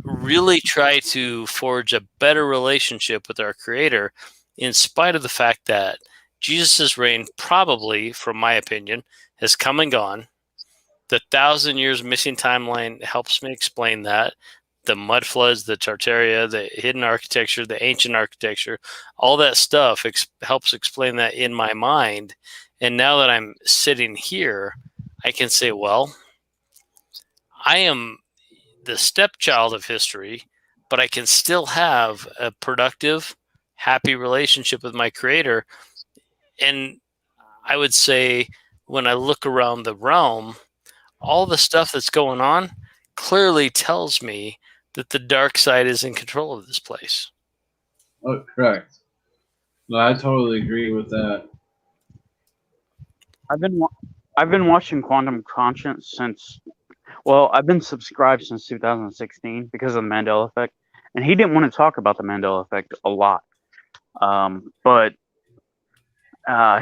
really try to forge a better relationship with our Creator, in spite of the fact that Jesus' reign probably, from my opinion, has come and gone. The 1,000 years missing timeline helps me explain that. The mud floods, the Tartaria, the hidden architecture, the ancient architecture, all that stuff helps explain that in my mind. And now that I'm sitting here, I can say, well, I am the stepchild of history, but I can still have a productive, happy relationship with my Creator. And I would say, when I look around the realm, all the stuff that's going on clearly tells me that the dark side is in control of this place. Oh, correct. No, I totally agree with that. I've been watching Quantum Conscience since. Well, I've been subscribed since 2016 because of the Mandela Effect, and he didn't want to talk about the Mandela Effect a lot. But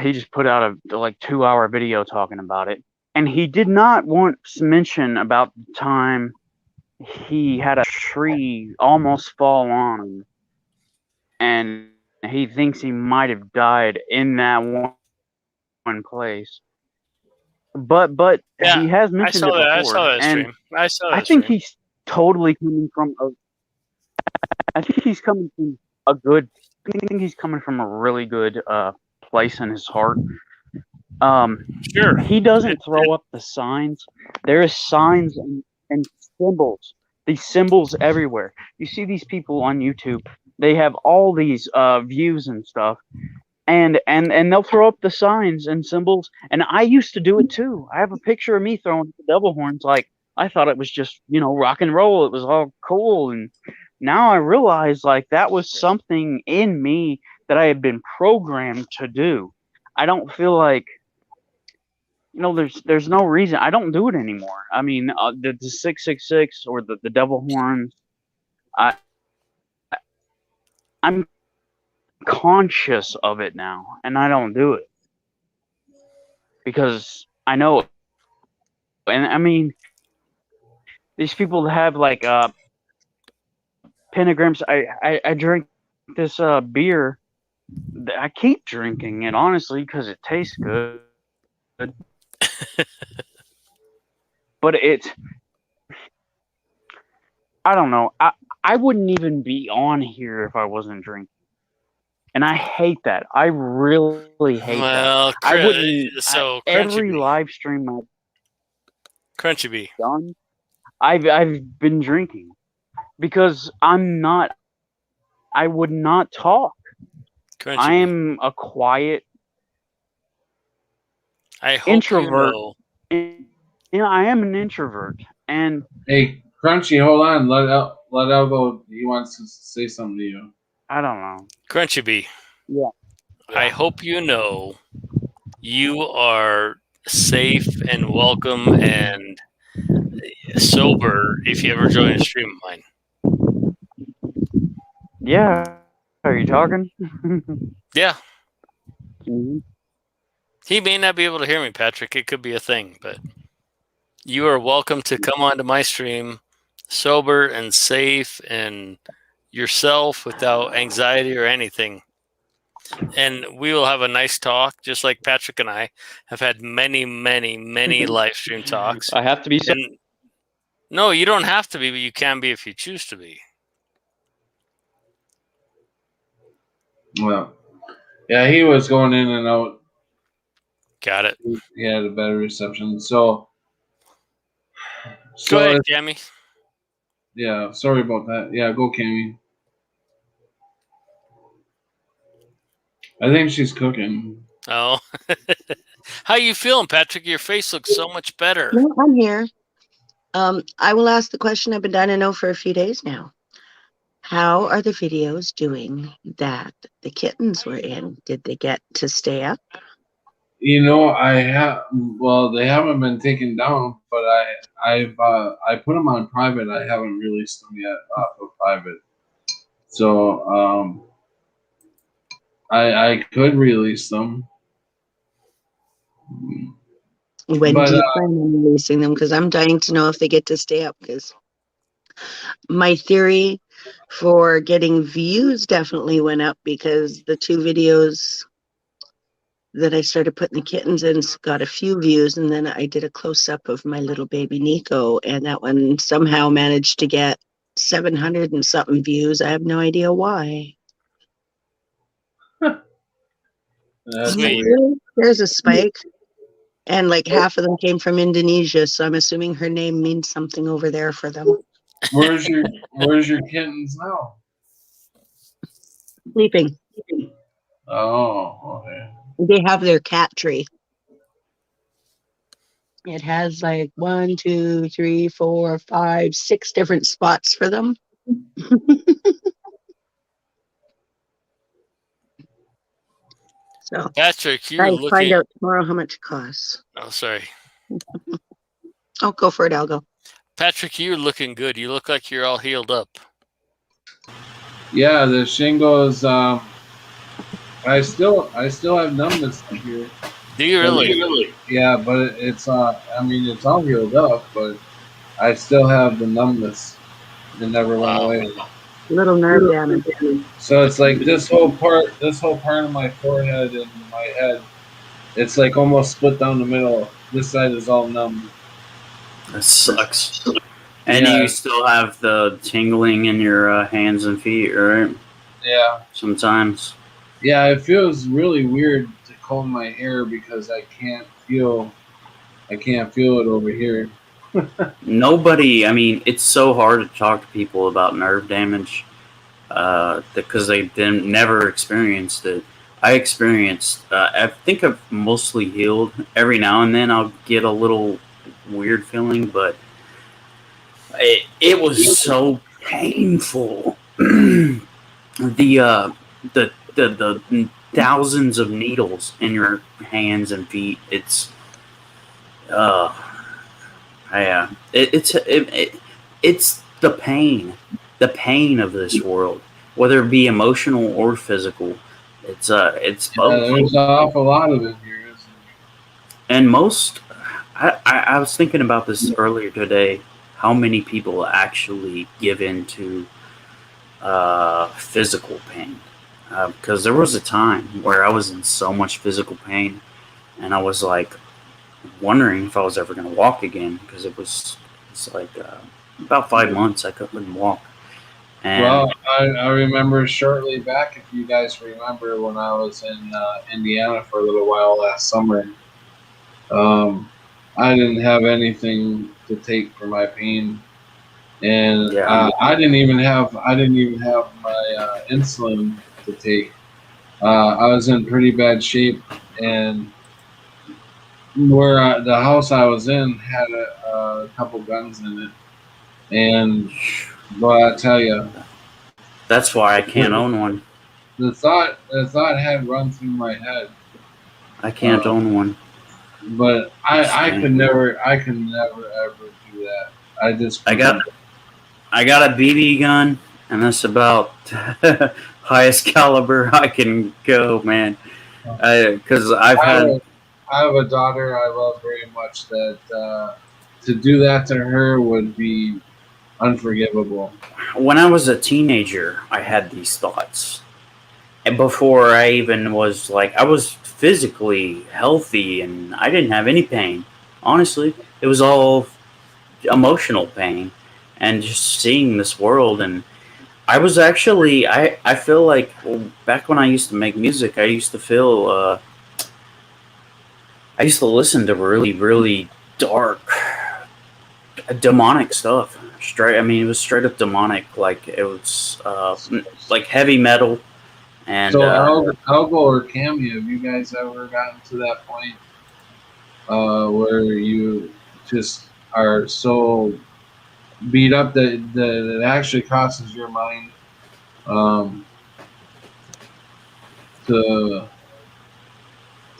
he just put out a 2-hour video talking about it, and he did not want to mention about the time he had a tree almost fall on him, and he thinks he might have died in that one place. But Yeah, he has I mentioned saw it that. I before, saw that and stream. I saw that I think stream. he's totally coming from a. I think he's coming from a good. I think he's coming from a really good place in his heart. Sure. He doesn't throw up the signs. There is signs and symbols. These symbols everywhere. You see these people on YouTube. They have all these views and stuff, and they'll throw up the signs and symbols. And I used to do it too. I have a picture of me throwing the devil horns. Like, I thought it was just, rock and roll. It was all cool. And now I realize, like, that was something in me that I had been programmed to do. I don't feel like, there's no reason. I don't do it anymore. I mean, the 666 or the devil horns, I'm conscious of it now, and I don't do it because I know it. And I mean, these people have like pentagrams. I drink this beer. I keep drinking it, honestly, because it tastes good. But I don't know. I wouldn't even be on here if I wasn't drinking. And I hate that. I really hate Well, that. I wouldn't. so Every Crunchy live stream I've Bee. done, I've been drinking because I'm not. I would not talk. Crunchy I bee. am a quiet I hope introvert. you know. I am an introvert, and Hey, Crunchy, hold on. Let El go. He wants to say something to you. I don't know. Crunchy bee. Yeah. I hope you know you are safe and welcome and sober if you ever join a stream of mine. Yeah. Are you talking? Yeah. Mhm. He may not be able to hear me, Patrick. It could be a thing, but you are welcome to come onto my stream sober and safe and yourself without anxiety or anything. And we will have a nice talk, just like Patrick and I have had many, many, many live stream talks. I have to be. And no, you don't have to be, but you can be if you choose to be. Well, yeah, he was going in and out. Got it. He had a better reception. So Go ahead, Jamie. yeah, sorry about that. Yeah, go, Cammy. I think she's cooking. Oh, how you feeling, Patrick? Your face looks so much better. No, I'm here. I will ask the question I've been dying to know for a few days now. How are the videos doing that the kittens were in? Did they get to stay up? You know, I have. Well, they haven't been taken down, but I put them on private. I haven't released them yet off of private. So I could release them. When But do you plan on releasing them? Because I'm dying to know if they get to stay up. Because my theory for getting views definitely went up because the two videos that I started putting the kittens in got a few views, and then I did a close up of my little baby Nico, and that one somehow managed to get 700 and something views. I have no idea why. that's I'm like, Sweet. weird. really? There's a spike. And like half of them came from Indonesia, so I'm assuming her name means something over there for them. Where's your kittens now? Sleeping. Oh, okay. They have their cat tree. It has like 1, 2, 3, 4, 5, 6 different spots for them. So Patrick, you're I find looking. out tomorrow how much it costs. Oh, sorry. Oh, go for it, Algo. Patrick, you're looking good. You look like you're all healed up. Yeah, the shingles. I still have numbness up here. Do you really? Yeah, but it's I mean, it's all healed up, but I still have the numbness. It never went Wow. away. Little nerve damage. So it's like this whole part of my forehead and my head, it's like almost split down the middle. This side is all numb. That sucks. And Yeah. you still have the tingling in your hands and feet, right? Yeah. Sometimes. Yeah, it feels really weird to comb my hair because I can't feel it over here. Nobody, I mean, it's so hard to talk to people about nerve damage because they've never experienced it. I experienced, I think I've mostly healed. Every now and then I'll get a little weird feeling, but it was so painful. the thousands of needles in your hands and feet. It's yeah, it's the pain of this world, whether it be emotional or physical. It's both. There's an awful lot of it here, isn't there? And most, I was thinking about this earlier today. How many people actually give in to physical pain? Because there was a time where I was in so much physical pain, and I was like wondering if I was ever going to walk again because it's like about 5 months I couldn't walk. And Well, I remember shortly back, if you guys remember, when I was in Indiana for a little while last summer, I didn't have anything to take for my pain, and Yeah. I didn't even have my insulin to take. I was in pretty bad shape, and where the house I was in had a couple guns in it, and boy, I tell you, That's why I can't the, own one. the thought had run through my head, I can't um, own one. but Just I can't. could never ever do that. I just I couldn't. got a BB gun, and that's about highest caliber I can go, man. Because I've I have had a, I have a daughter I love very much. That to do that to her would be unforgivable. when I was a teenager, I had these thoughts, and before I even was like, I was physically healthy, and I didn't have any pain. Honestly, it was all emotional pain, and just seeing this world. And I was actually, I feel like back when I used to make music, I used to feel I used to listen to really dark, demonic stuff. Straight, I mean, it was straight up demonic. Like it was like heavy metal, and So, Algo or Cammy, have you guys ever gotten to that point where you just are so beat up that it actually crosses your mind um, to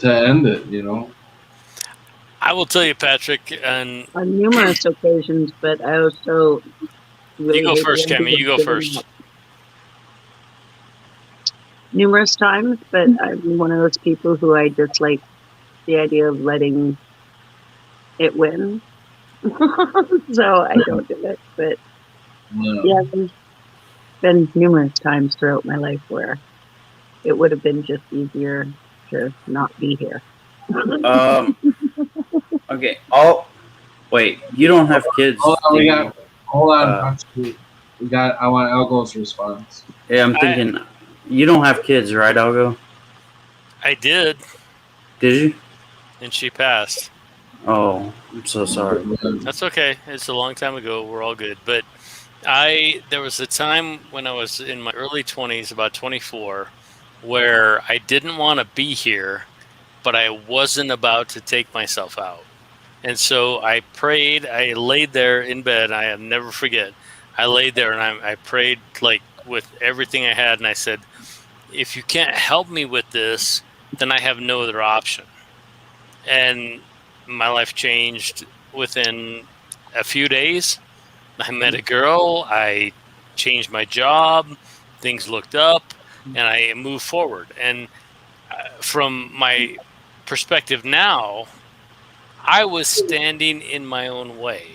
end it? You know. I will tell you, Patrick, and On numerous occasions, but I also really you go hate the first, idea Cammy. You of go giving first. up. Numerous times, but I'm one of those people who I just like the idea of letting it win. So I don't do it. But No. yeah, there's been numerous times throughout my life where it would have been just easier to not be here. um, okay. Oh, wait, you don't have Hold kids, on, do we you? got. Hold on, Uh, Punch. We got. I want Algo's response. yeah, I'm I thinking you don't have kids, right, Algo? I did, Did you? and she passed. Oh, I'm so sorry. That's okay. It's a long time ago. We're all good. But there was a time when I was in my early 20s, about 24, where I didn't want to be here, but I wasn't about to take myself out. And so I prayed. I laid there in bed. I'll never forget. I laid there and I prayed like with everything I had. And I said, if you can't help me with this, then I have no other option. And my life changed within a few days. I met a girl. I changed my job. Things looked up and I moved forward. And from my perspective now, I was standing in my own way.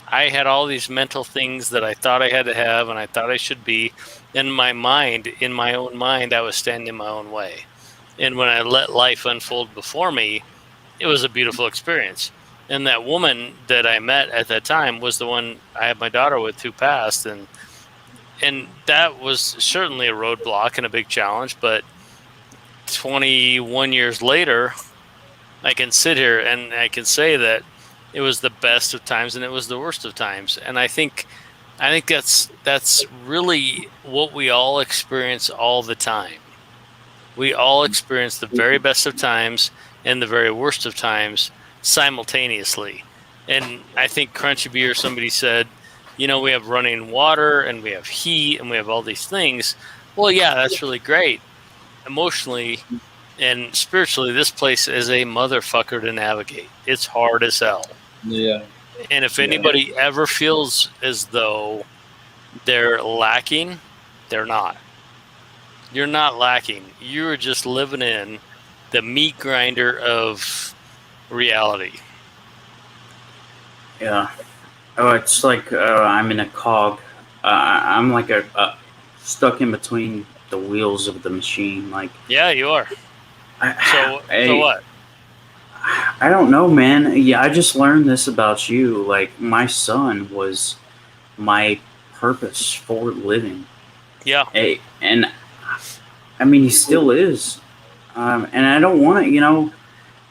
I had all these mental things that I thought I had to have and I thought I should be. In my mind, in my own mind, I was standing in my own way. And when I let life unfold before me, it was a beautiful experience. And that woman that I met at that time was the one I had my daughter with who passed. And that was certainly a roadblock and a big challenge. But 21 years later, I can sit here and I can say that it was the best of times and it was the worst of times. And I think that's really what we all experience all the time. We all experience the very best of times and the very worst of times simultaneously. And I think Crunchy Beer, somebody said, we have running water and we have heat and we have all these things. Well, yeah, that's really great. Emotionally and spiritually, this place is a motherfucker to navigate. It's hard as hell. Yeah. And if anybody ever feels as though they're lacking, they're not. You're not lacking. You're just living in the meat grinder of reality. Yeah. Oh, it's like I'm in a cog. I'm like a stuck in between the wheels of the machine. Like, Yeah, you are. So what? I don't know, man. Yeah, I just learned this about you. Like, my son was my purpose for living. Yeah. And I mean, he still is. And I don't want to,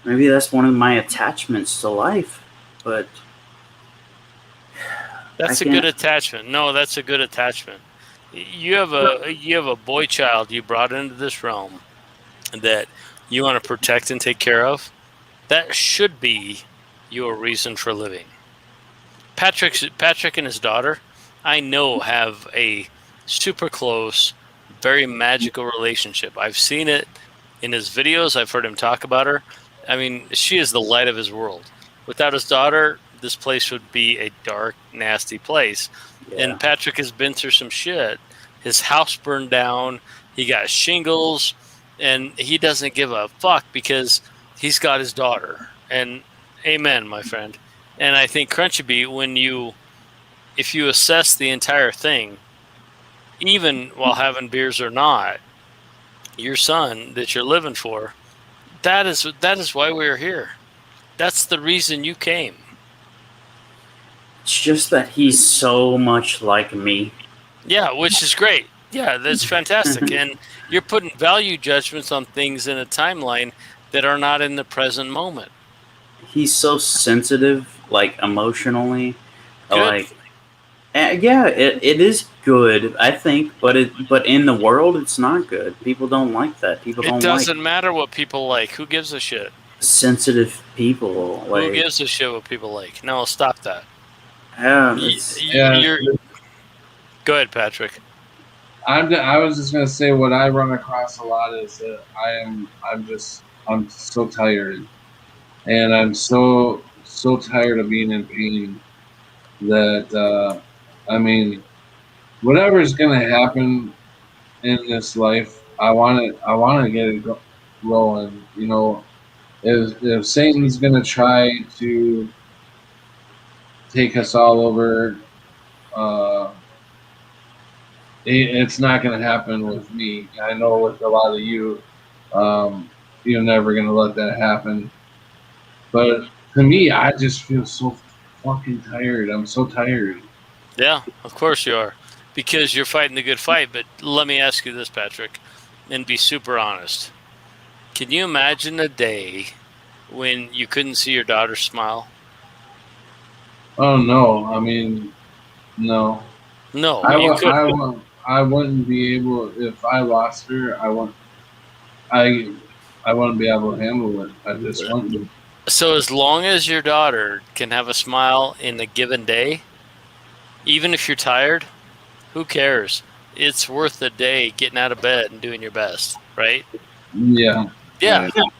maybe that's one of my attachments to life. But that's a good attachment. No, that's a good attachment. You have a boy child you brought into this realm that you want to protect and take care of. That should be your reason for living. Patrick and his daughter, I know, have a super close, very magical relationship. I've seen it in his videos. I've heard him talk about her. I mean, she is the light of his world. Without his daughter, this place would be a dark, nasty place. Yeah. And Patrick has been through some shit. His house burned down. He got shingles, and he doesn't give a fuck because he's got his daughter. And amen, my friend. And I think Crunchy if you assess the entire thing, even while having beers or not, your son that you're living for, that is why we're here. That's the reason you came. It's just that he's so much like me. Yeah, which is great. Yeah, that's fantastic. And you're putting value judgments on things in a timeline that are not in the present moment. He's so sensitive, like emotionally. Good. Like, yeah, it is good, I think, but in the world, it's not good. People don't like that. People It don't doesn't like matter what people like. Who gives a shit? sensitive people. Like, Who gives a shit what people like? No, stop that. yeah, Go ahead, Patrick. I was just gonna say what I run across a lot is that I'm so tired, and I'm so tired of being in pain that I mean, whatever's gonna happen in this life, I want to get it rolling. You know, if Satan's gonna try to take us all over, it's not going to happen with me. I know with a lot of you, you're never going to let that happen. But to me, I just feel so fucking tired. I'm so tired. Yeah, of course you are. Because you're fighting the good fight. But let me ask you this, Patrick, and be super honest. Can you imagine a day when you couldn't see your daughter smile? Oh, no. I mean, no. No, I couldn't. I wouldn't be able, if I lost her, I wouldn't be able to handle it. I just wouldn't. So as long as your daughter can have a smile in a given day, even if you're tired, who cares? It's worth the day getting out of bed and doing your best, right? Yeah. Yeah. Right.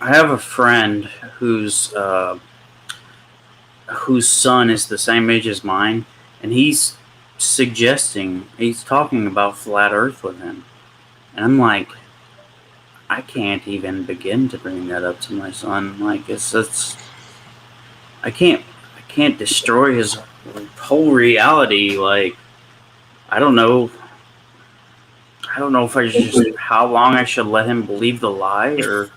I have a friend whose son is the same age as mine, and he's talking about flat Earth with him, and I'm like, I can't even begin to bring that up to my son. Like, it's I can't destroy his whole reality. Like, I don't know if I should just how long I should let him believe the lie, or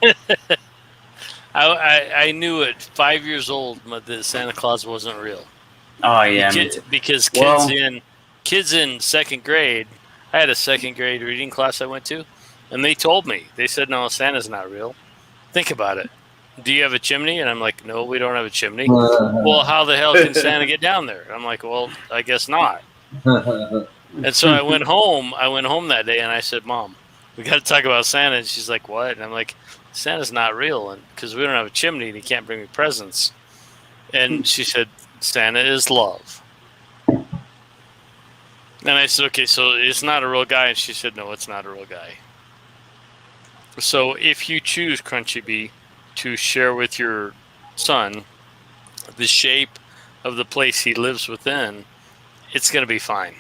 I knew at 5 years old that Santa Claus wasn't real. oh yeah, Because kids in second grade, I had a second grade reading class I went to, and they told me, they said, no, Santa's not real. Think about it. Do you have a chimney? And I'm like, no, we don't have a chimney. Well, how the hell can Santa get down there? I'm like, well, I guess not. And so I went home that day, and I said, Mom, we got to talk about Santa. And she's like, what? And I'm like, Santa's not real, and because we don't have a chimney and he can't bring me presents. And she said, Santa is love. And I said, okay, so it's not a real guy. And she said, no, it's not a real guy. So if you choose, Crunchy Bee, to share with your son the shape of the place he lives within, it's going to be fine.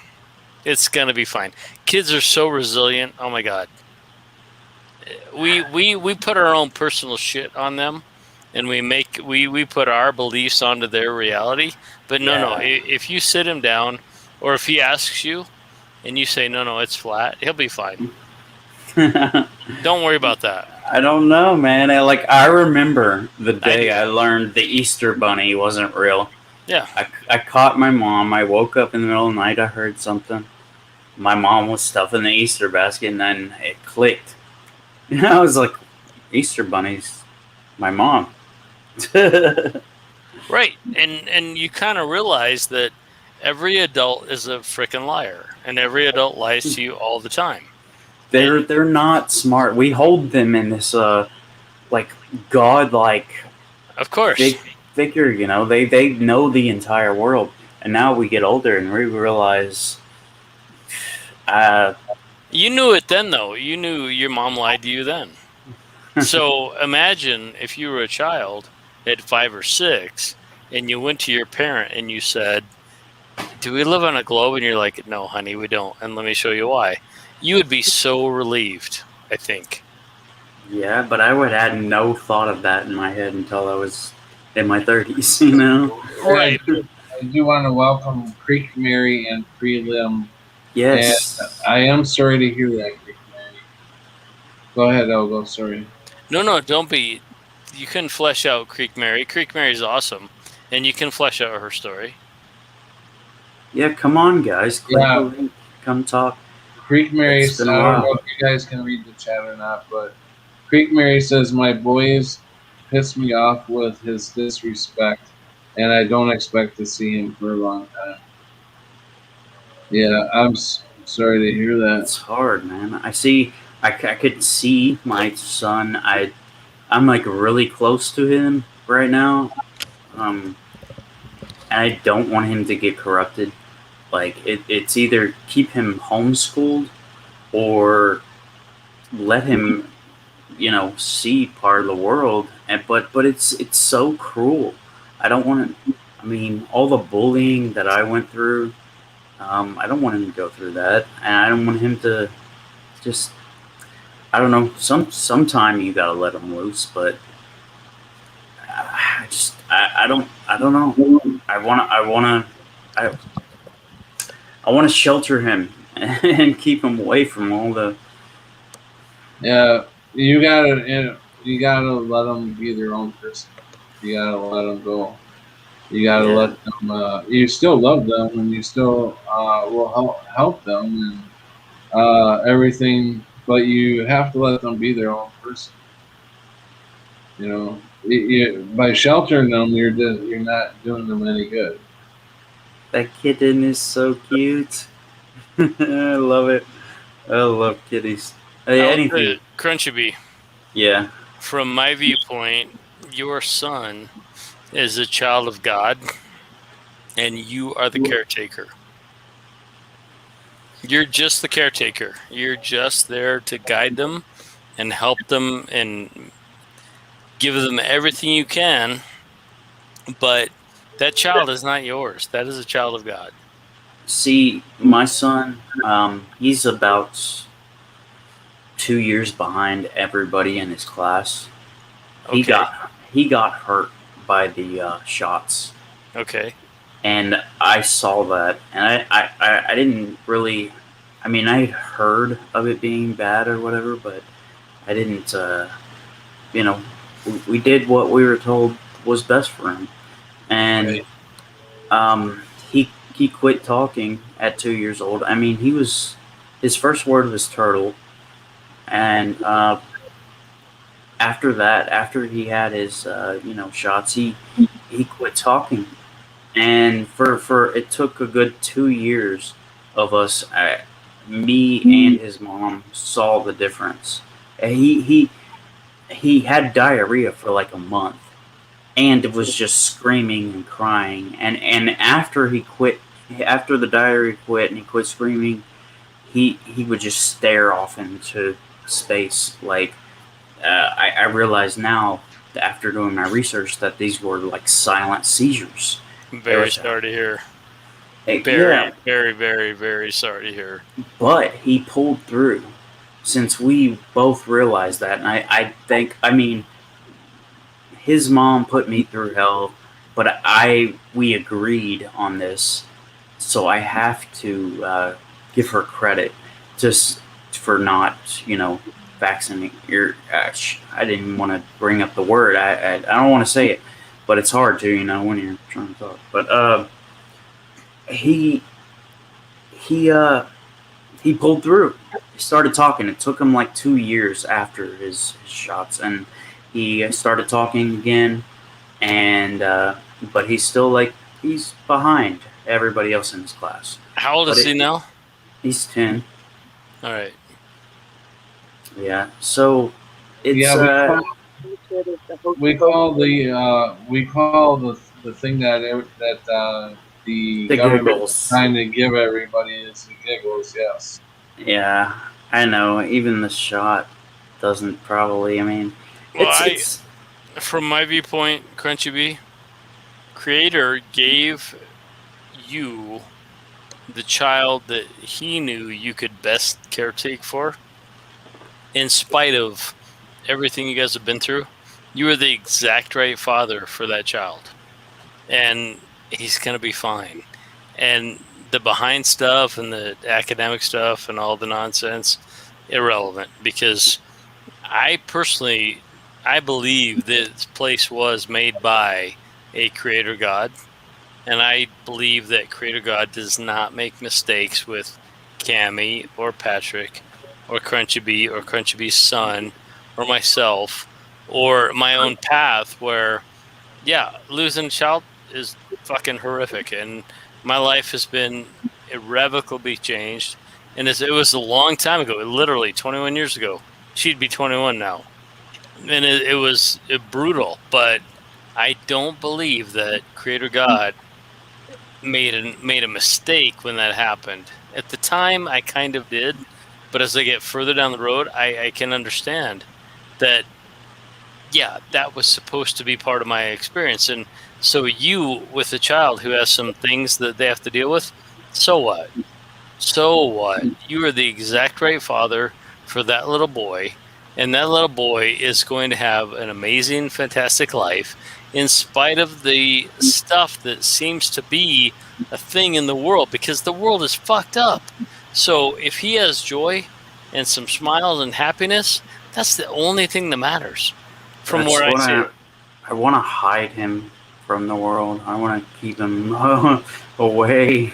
It's going to be fine. Kids are so resilient. Oh, my God. We put our own personal shit on them, and we put our beliefs onto their reality. But no, if you sit him down, or if he asks you, and you say, no, it's flat, he'll be fine. Don't worry about that. I don't know, man. I remember the day I learned the Easter Bunny wasn't real. Yeah. I caught my mom. I woke up in the middle of the night. I heard something. My mom was stuffing the Easter basket, and then it clicked. And I was like, Easter Bunny's my mom. Right. And you kind of realize that every adult is a freaking liar, and every adult lies to you all the time. They're not smart. We hold them in this like godlike Of course. figure. You know, they know the entire world, and now we get older and we realize. You knew it then, though. You knew your mom lied to you then. So imagine if you were a child at 5 or 6 and you went to your parent and you said, "Do we live on a globe?" And you're like, "No, honey, we don't. And let me show you why." You would be so relieved, I think. Yeah, but I would had no thought of that in my head until I was in my 30s, you know? Right. I do want to welcome Creek Mary and Prelim. Yes. And I am sorry to hear that, Creek Mary. Go ahead, Elgo. Sorry. No, don't be. You can flesh out Creek Mary. Creek Mary's awesome, and you can flesh out her story. Yeah, come on, guys. Click Yeah. the link. Come talk. Creek Mary, I It's been a don't while. know if you guys can read the chat or not, but Creek Mary says, "My boys pissed me off with his disrespect, and I don't expect to see him for a long time." Yeah, I'm sorry to hear that. It's hard, man. I could see my son. I'm like really close to him right now. And I don't want him to get corrupted. Like it's either keep him homeschooled or let him, see part of the world. But it's so cruel. I don't want to. I mean, all the bullying that I went through. I don't want him to go through that, and I don't want him to just. I don't know. Sometime you gotta let him loose, but I don't know. I want to shelter him and keep him away from all the. Yeah, you gotta let them be their own person. You gotta let them go. You gotta let them. You still love them, and you still will help them and everything. But you have to let them be their own person. You know, by sheltering them, you're not doing them any good. That kitten is so cute. I love it. I love kitties. Anything. Crunchy Bee. Yeah. From my viewpoint, your son is a child of God, and you are the caretaker. You're just the caretaker. You're just there to guide them and help them and give them everything you can. But that child is not yours. That is a child of God. See, my son, he's about 2 years behind everybody in his class. He Okay. got hurt by the shots. Okay. And I saw that, and I didn't really. I mean, I had heard of it being bad or whatever, but I didn't. We did what we were told was best for him, and he quit talking at 2 years old. I mean, his first word was turtle, and after that, after he had his shots, he quit talking. And for it took a good 2 years of us, me and his mom saw the difference. And he had diarrhea for like a month, and it was just screaming and crying. And after he quit, after the diarrhea quit and he quit screaming, he would just stare off into space. Like I realize now after doing my research that these were like silent seizures. Very sorry to hear. Very, very, very sorry to hear. But he pulled through since we both realized that. And I think, I mean, his mom put me through hell, but we agreed on this. So I have to give her credit just for not, vaccinating. I didn't want to bring up the word. I don't want to say it, but it's hard to, when you're trying to talk. But he pulled through. He started talking. It took him like 2 years after his shots, and he started talking again. And but he's still like he's behind everybody else in his class. How old But is he now? He's 10. All right. Yeah. So it's Yeah, we call the thing that the the government is giggles. trying to give everybody is the giggles. Yes. Yeah, I know. Even the shot doesn't probably. I mean, Well, it's from my viewpoint, Crunchy B, Creator gave you the child that he knew you could best caretake for, in spite of everything you guys have been through. You are the exact right father for that child, and he's gonna be fine. And the behind stuff and the academic stuff and all the nonsense, irrelevant, because I personally, I believe this place was made by a creator God, and I believe that creator God does not make mistakes with Cammy or Patrick or Crunchy Bee or Crunchy Bee's son or myself or my own path where, yeah, losing a child is fucking horrific, and my life has been irrevocably changed. And it was a long time ago, literally 21 years ago. She'd be 21 now, and it was brutal. But I don't believe that Creator God made a mistake when that happened. At the time, I kind of did, but as I get further down the road, I can understand that. Yeah, that was supposed to be part of my experience. And so you, with a child who has some things that they have to deal with, so what? So what? You are the exact right father for that little boy. And that little boy is going to have an amazing, fantastic life in spite of the stuff that seems to be a thing in the world, because the world is fucked up. So if he has joy and some smiles and happiness, that's the only thing that matters. From that's where I what see it. I want to hide him from the world. I want to keep him away.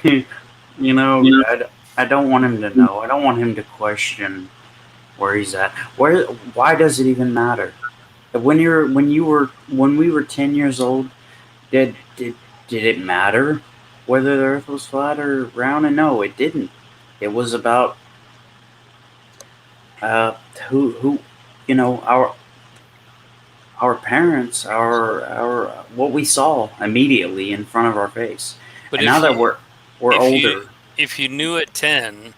You know, I don't want him to know. I don't want him to question where he's at. Why does it even matter? When we were 10 years old, did it matter whether the earth was flat or round? And no, it didn't. It was about who you know, our parents, our what we saw immediately in front of our face. But And now that we're if you older, if you knew at 10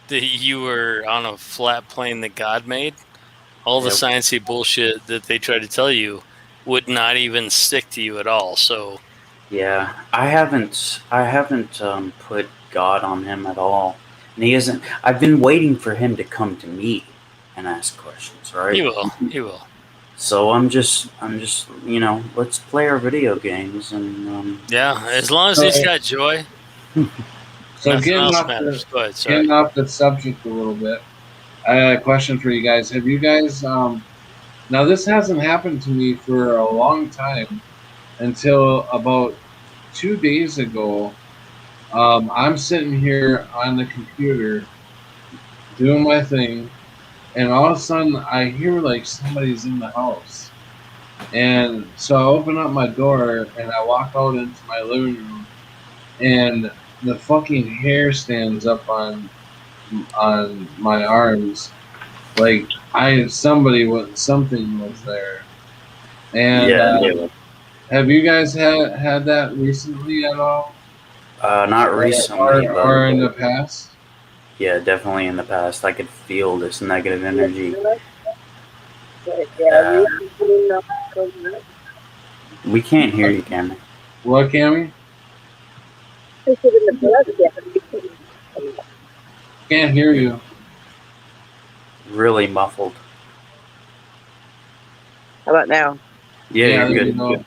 that you were on a flat plane that God made, all the Yep. sciencey bullshit that they try to tell you would not even stick to you at all. So yeah, I haven't put God on him at all, and he isn't. I've been waiting for him to come to me and ask questions, right? he will. He will. So I'm just let's play our video games and Yeah, as long as So, he's got joy, so nothing getting else off matters. Go ahead. Sorry. getting off the subject a little bit, I got a question for you guys. Have you guys now this hasn't happened to me for a long time until about 2 days ago. I'm sitting here on the computer doing my thing, and all of a sudden I hear like somebody's in the house. And so I open up my door and I walk out into my living room, and the fucking hair stands up on my arms, like something was there. And yeah, have you guys had that recently at all, not recently, or in the but past? yeah, definitely in the past. I could feel this negative energy. We can't hear you, Cameron. What, Cammy? Can't hear you. Really muffled. How about now? Yeah, there you're you good.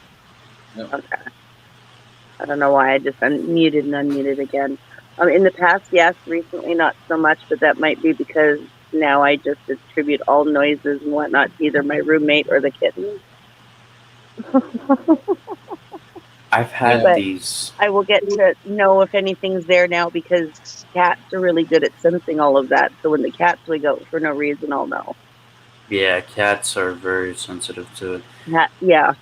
go. Okay. I don't know why I just unmuted and unmuted again. In the past, yes. Recently, not so much, but that might be because now I just attribute all noises and whatnot to either my roommate or the kitten. I've had But these. I will get to know if anything's there now because cats are really good at sensing all of that. So when the cats wig out for no reason, I'll know. Yeah, cats are very sensitive to it. Yeah.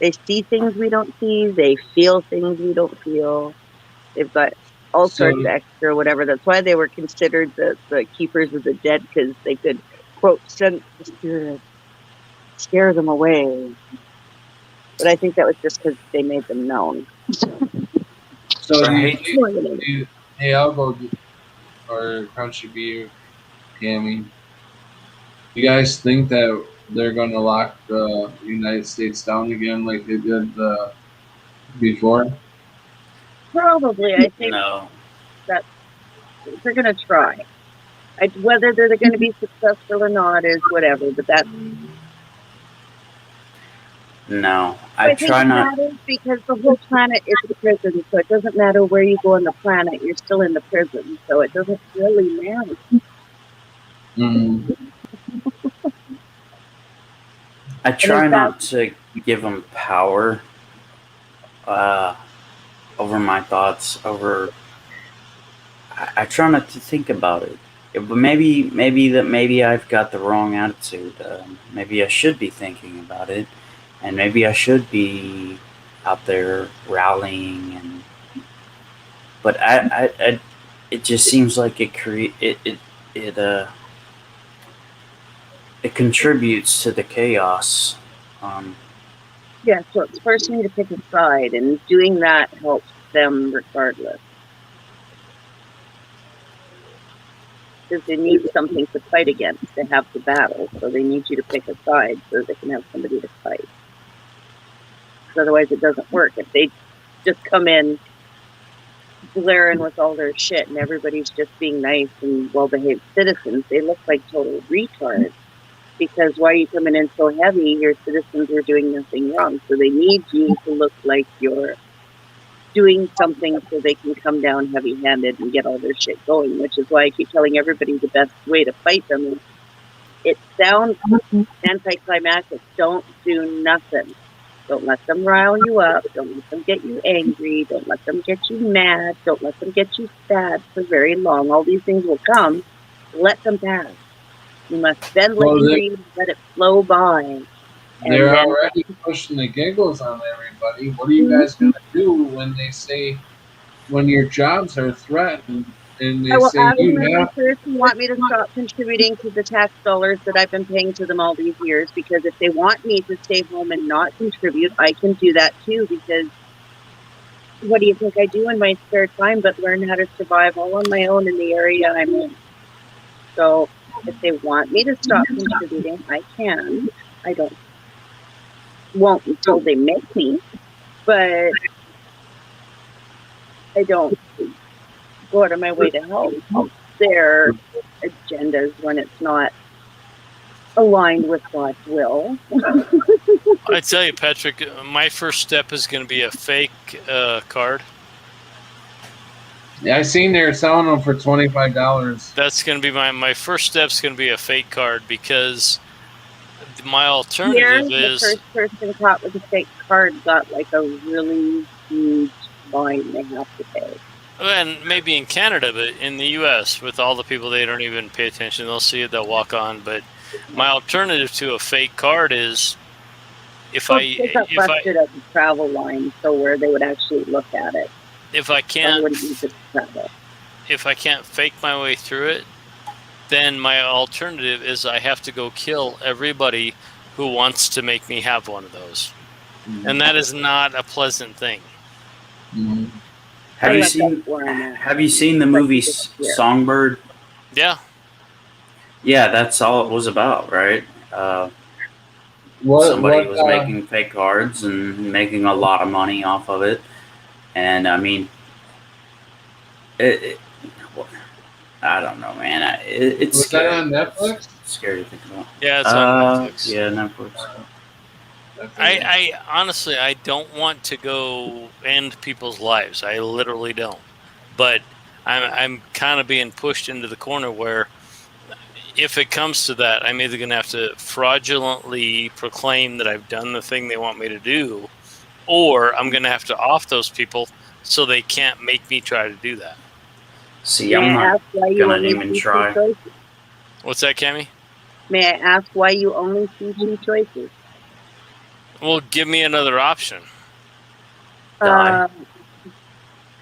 They see things we don't see. They feel things we don't feel. They've got all sorts of So, extra whatever. That's why they were considered the keepers of the dead, because they could, quote, sense the spirit, scare them away. But I think that was just because they made them known. so do you Right. think? Hey, I'll go or Crunchy Bee, Cammy. You guys think that they're going to lock the United States down again like they did before? Probably. I think No. that they're going to try. Whether they're going to be successful or not is whatever, but that's. No. I I think try it not. matters because the whole planet is a prison, so it doesn't matter where you go on the planet, you're still in the prison, so it doesn't really matter. Mm. I try in not to give them power over my thoughts. I try not to think about it. But maybe I've got the wrong attitude. Maybe I should be thinking about it, and maybe I should be out there rallying. But it just seems like it contributes to the chaos. Yeah, so it's forcing you to pick a side, and doing that helps them regardless. Because they need something to fight against to have the battle, so they need you to pick a side so they can have somebody to fight. Because otherwise it doesn't work. If they just come in blaring with all their shit and everybody's just being nice and well-behaved citizens, they look like total retards. Because why are you coming in so heavy? Your citizens are doing nothing wrong. So they need you to look like you're doing something so they can come down heavy-handed and get all their shit going, which is why I keep telling everybody the best way to fight them is, it sounds anticlimactic. Don't do nothing. Don't let them rile you up. Don't let them get you angry. Don't let them get you mad. Don't let them get you sad for very long. All these things will come. Let them pass. You must bend like you read, let it flow by. They're already pushing the giggles on everybody. What are you guys going to do when they say, when your jobs are threatened, and they I will say ask you my have research and want me to stop contributing to the tax dollars that I've been paying to them all these years, because if they want me to stay home and not contribute, I can do that too, because what do you think I do in my spare time but learn how to survive all on my own in the area I'm in? So if they want me to stop contributing, I can. I won't until they make me, but I don't go out of my way to help their agendas when it's not aligned with God's will. I tell you, Patrick, my first step is going to be a fake card. I seen they're selling them for $25. That's going to be my first step's going to be a fake card, because my alternative Here, is the first person caught with a fake card got like a really huge fine they have to pay. and maybe in Canada, but in the U.S., with all the people, they don't even pay attention. They'll see it, they'll walk on. But my alternative to a fake card is if They got busted at the travel line, so where they would actually look at it. I can't wouldn't use it to travel. if I can't fake my way through it, then my alternative is I have to go kill everybody who wants to make me have one of those. And that is not a pleasant thing. Mm-hmm. Have you seen the movie Songbird? Yeah. Yeah, that's all it was about, right? Somebody was making fake cards and making a lot of money off of it. And I mean, I don't know, man. It's was scary. that on Netflix? It's scary to think about. Yeah, it's on Netflix. Yeah, Netflix. I honestly, I don't want to go end people's lives. I literally don't. But I'm kind of being pushed into the corner where, if it comes to that, I'm either going to have to fraudulently proclaim that I've done the thing they want me to do, or I'm going to have to off those people so they can't make me try to do that. See, I'm not going to even try. What's that, Cammy? May I ask why you only see two choices? Well, give me another option. Die.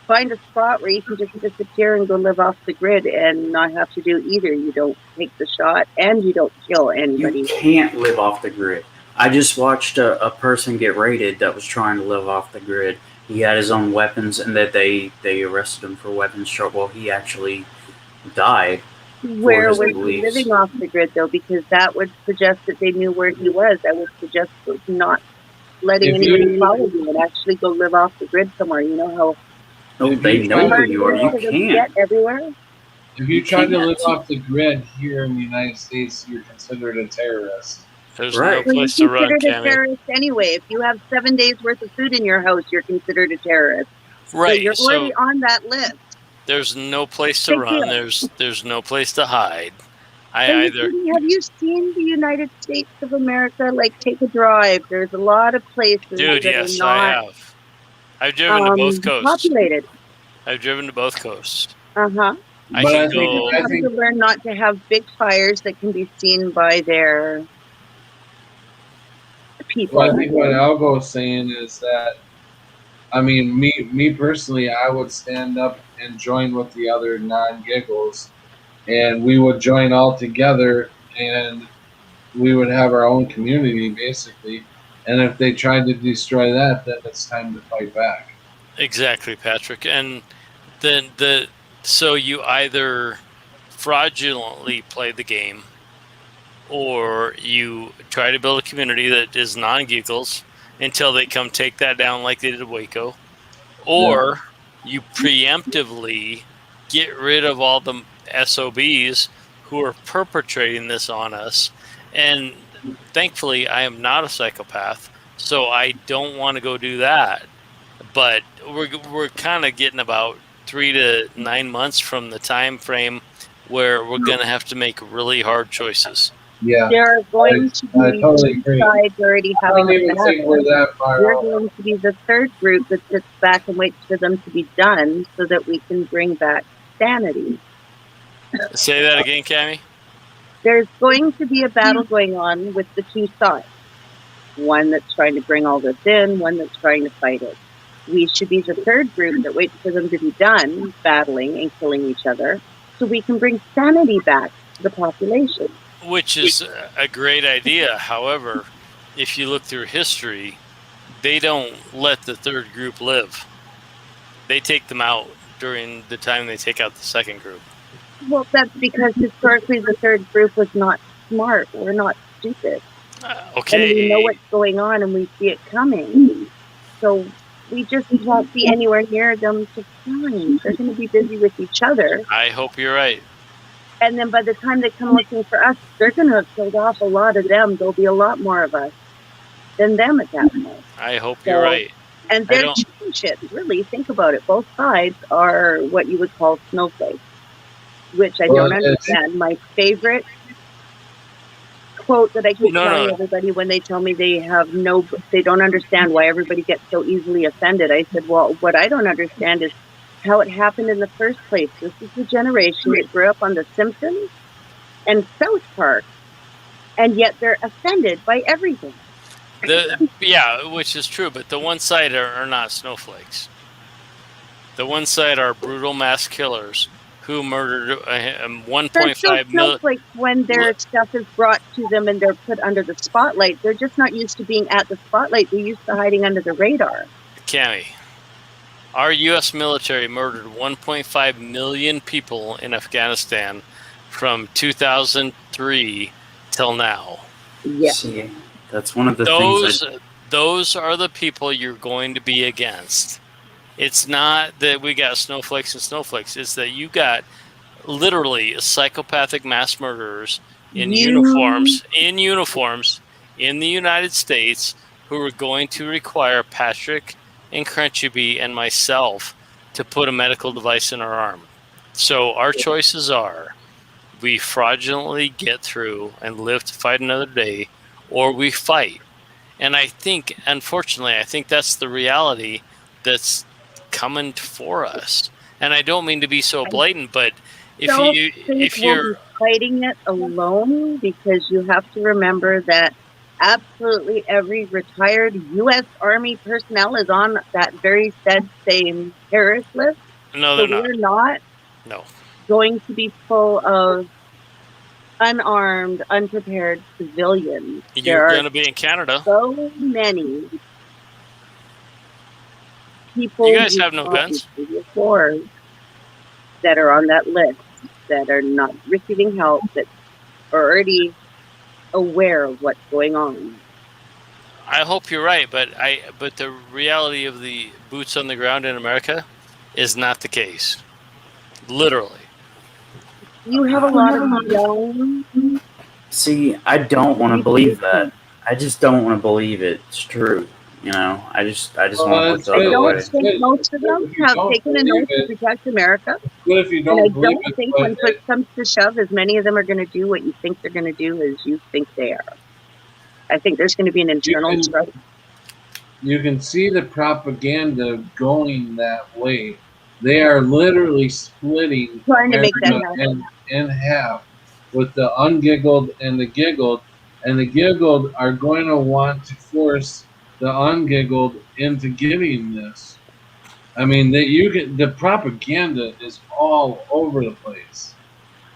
Find a spot where you can just disappear and go live off the grid and not have to do either. You don't take the shot and you don't kill anybody. You can't live off the grid. I just watched a person get raided that was trying to live off the grid. He had his own weapons, and that they arrested him for weapons short. Well, he actually died. Where his was he beliefs. living off the grid, though? Because that would suggest that they knew where he was. I would suggest not letting If anybody you- follow you and actually go live off the grid somewhere. You know how No, If they you know try who to you are. You hard it is to can't. get everywhere. If you try to can't. live off the grid here in the United States, you're considered a terrorist. There's Right. no Well, place you're to run, considered a Cammy. terrorist anyway. If you have 7 days worth of food in your house, you're considered a terrorist. So Right. you're So already on that list. there's no place to Big run. deal. There's no place to hide. I Are you either kidding? Have you seen the United States of America? Like, take a drive. There's a lot of places dude, that yes, are I not have. I've driven to both coasts. populated. I've driven to both coasts. Uh-huh. I But can I think- go. I Have think- to learn not to have big fires that can be seen by their people. Well, I think what Algo's saying is that, I mean, me personally, I would stand up and join with the other non-giggles, and we would join all together, and we would have our own community, basically. And if they tried to destroy that, then it's time to fight back. Exactly, Patrick. And then so you either fraudulently play the game, or you try to build a community that is non-giggles until they come take that down like they did Waco, or you preemptively get rid of all the SOBs who are perpetrating this on us. And thankfully, I am not a psychopath, so I don't want to go do that. But we're kind of getting about 3 to 9 months from the time frame where we're going to have to make really hard choices. Yeah, There are going to I be totally two agree. sides already I having don't a even battle. think we're that far We're out. going to be the third group that sits back and waits for them to be done so that we can bring back sanity. Say that again, Cammy. There's going to be a battle going on with the two sides. One that's trying to bring all this in, one that's trying to fight it. We should be the third group that waits for them to be done battling and killing each other so we can bring sanity back to the population. Which is a great idea. However, if you look through history, they don't let the third group live. They take them out during the time they take out the second group. Well, that's because historically the third group was not smart. We're not stupid. And we know Okay. what's going on and we see it coming. So we just won't be anywhere near them to find. They're going to be busy with each other. I hope you're right. And then by the time they come looking for us, they're going to have killed off a lot of them. There'll be a lot more of us than them at that point. I hope you're So- right. And I they're don't- chicken shit. Really, think about it. Both sides are what you would call snowflakes, which I Well, don't it's- understand. My favorite quote that I keep No, telling no. everybody when they tell me they don't understand why everybody gets so easily offended. I said, well, what I don't understand is how it happened in the first place. This is the generation that grew up on The Simpsons and South Park, and yet they're offended by everything. Yeah, which is true, but the one side are not snowflakes. The one side are brutal mass killers who murdered They're 1.5 still million. snowflakes when their stuff is brought to them and they're put under the spotlight. They're just not used to being at the spotlight. They're used to hiding under the radar. Cammy, our U.S. military murdered 1.5 million people in Afghanistan from 2003 till now. Yeah. See, that's one of the things. Those are the people you're going to be against. It's not that we got snowflakes and snowflakes. It's that you got literally psychopathic mass murderers in uniforms in the United States who are going to require Patrick and Crunchybee and myself to put a medical device in our arm. So our choices are: we fraudulently get through and live to fight another day, or we fight. And I think, unfortunately, that's the reality that's coming for us. And I don't mean to be so blatant, but if Don't you think if we'll you're be fighting it alone, because you have to remember that absolutely every retired U.S. Army personnel is on that very said same terrorist list. No, So they're not. we're not No. going to be full of unarmed, unprepared civilians. You're There are going to be in Canada. so many You people guys who have no fought in guns. previous wars that are on that list that are not receiving help, that are already aware of what's going on. I hope you're right, but the reality of the boots on the ground in America is not the case. Literally. You have a lot of young See, I don't want to believe that. I just don't want to believe it's true. You know, I just want to Well, look it's the I other good. don't way. It's think good. most of It's good them if you have don't taken an believe oath to it. protect America. Good if you And I don't believe don't it, think but when push comes to shove, as many of them are going to do what you think they're going to do as you think they are. I think there's going to be an internal struggle. you can see the propaganda going that way. They are literally splitting Trying to make that America happen. in half with the ungiggled and the giggled. And the giggled are going to want to force the ungiggled into giving this. I mean, the propaganda is all over the place.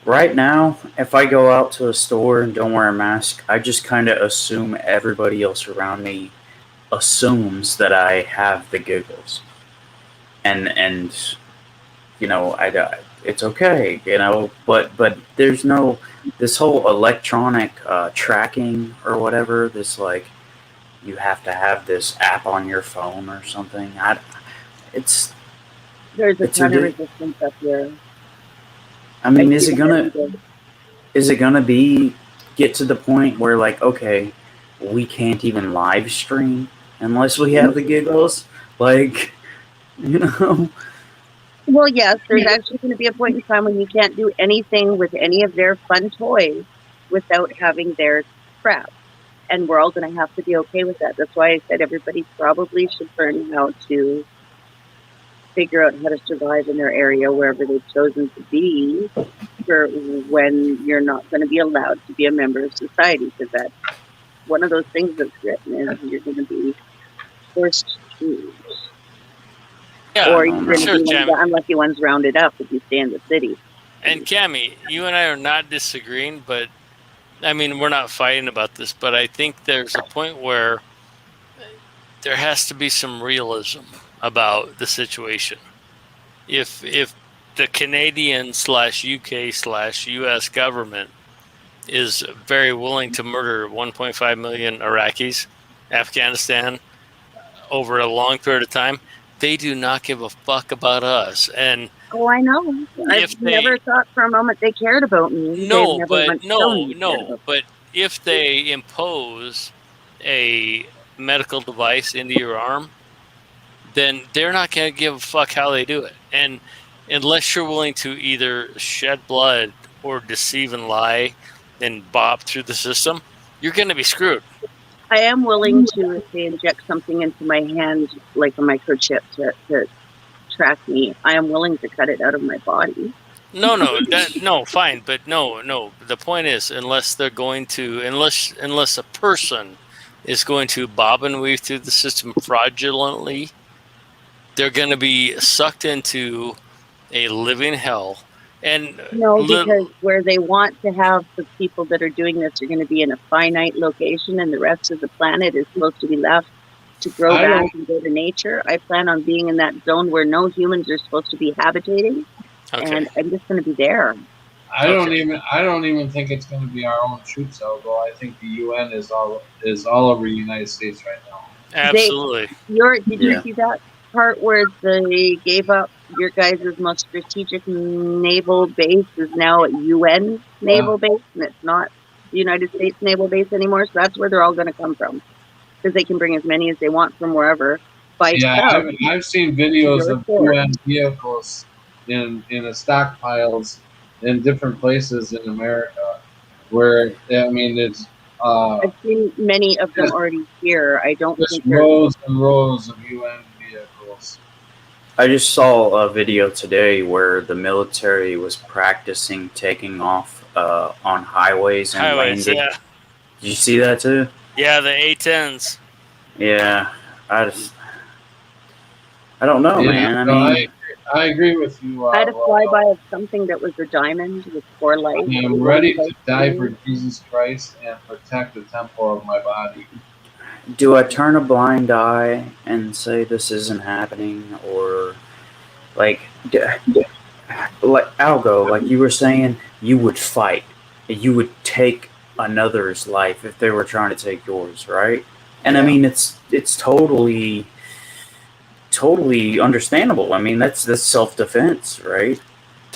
Right now, if I go out to a store and don't wear a mask, I just kind of assume everybody else around me assumes that I have the giggles, and you know, it's okay, you know, but there's no this whole electronic tracking or whatever. This like you have to have this app on your phone or something. It's There's a it's ton of ridiculous. resistance up here. I mean, I see that every day. is it gonna be get to the point where like okay, we can't even live stream unless we have the giggles, like you know? Well, yes, there's actually going to be a point in time when you can't do anything with any of their fun toys without having their crap. And we're all going to have to be okay with that. That's why I said everybody probably should learn how to figure out how to survive in their area, wherever they've chosen to be, for when you're not going to be allowed to be a member of society. Because that's one of those things that's written is you're going to be forced to choose. Yeah, Or no, you're no. going to sure, be one of Cam. the unlucky ones rounded up if you stay in the city. And Cammy, you and I are not disagreeing, but I mean, we're not fighting about this, but I think there's a point where there has to be some realism about the situation. If the Canadian slash UK slash US government is very willing to murder 1.5 million Iraqis, Afghanistan, over a long period of time, they do not give a fuck about us. And Oh, I know. I've if they never thought for a moment they cared about me. They've never once shown me they cared about me. but if they impose a medical device into your arm, then they're not going to give a fuck how they do it. And unless you're willing to either shed blood or deceive and lie and bop through the system, you're going to be screwed. I am willing to, if they inject something into my hand, like a microchip to track me, I am willing to cut it out of my body. No, fine, but no. The point is, unless they're going to, unless a person is going to bob and weave through the system fraudulently, they're going to be sucked into a living hell. And No, because where they want to have the people that are doing this are going to be in a finite location, and the rest of the planet is supposed to be left to grow back and go to nature. I plan on being in that zone where no humans are supposed to be habitating, and I'm just going to be there. I don't even think it's going to be our own troops, although I think the UN is all over the United States right now. Absolutely. Did you see that part where they gave up your guys' most strategic naval base is now a UN naval base, and it's not the United States naval base anymore? So that's where they're all going to come from, because they can bring as many as they want from wherever. I've seen videos of UN vehicles in the stockpiles in different places in America, where I mean it's. I've seen many of them already here. I don't think rows and rows of UN vehicles. I just saw a video today where the military was practicing taking off on highways and landing. Yeah. Did you see that too? Yeah, the A10s. Yeah, I don't know, Yeah, man. I no, mean, I agree with you, I had a Lyle. flyby of something that was a diamond with 4 lights. I am really ready close to die for me. Jesus Christ and protect the temple of my body. do I turn a blind eye and say this isn't happening, or like, like Algo, like you were saying, you would fight, you would take another's life if they were trying to take yours, right? And I Yeah. mean, it's totally understandable. I mean, that's self defense, right?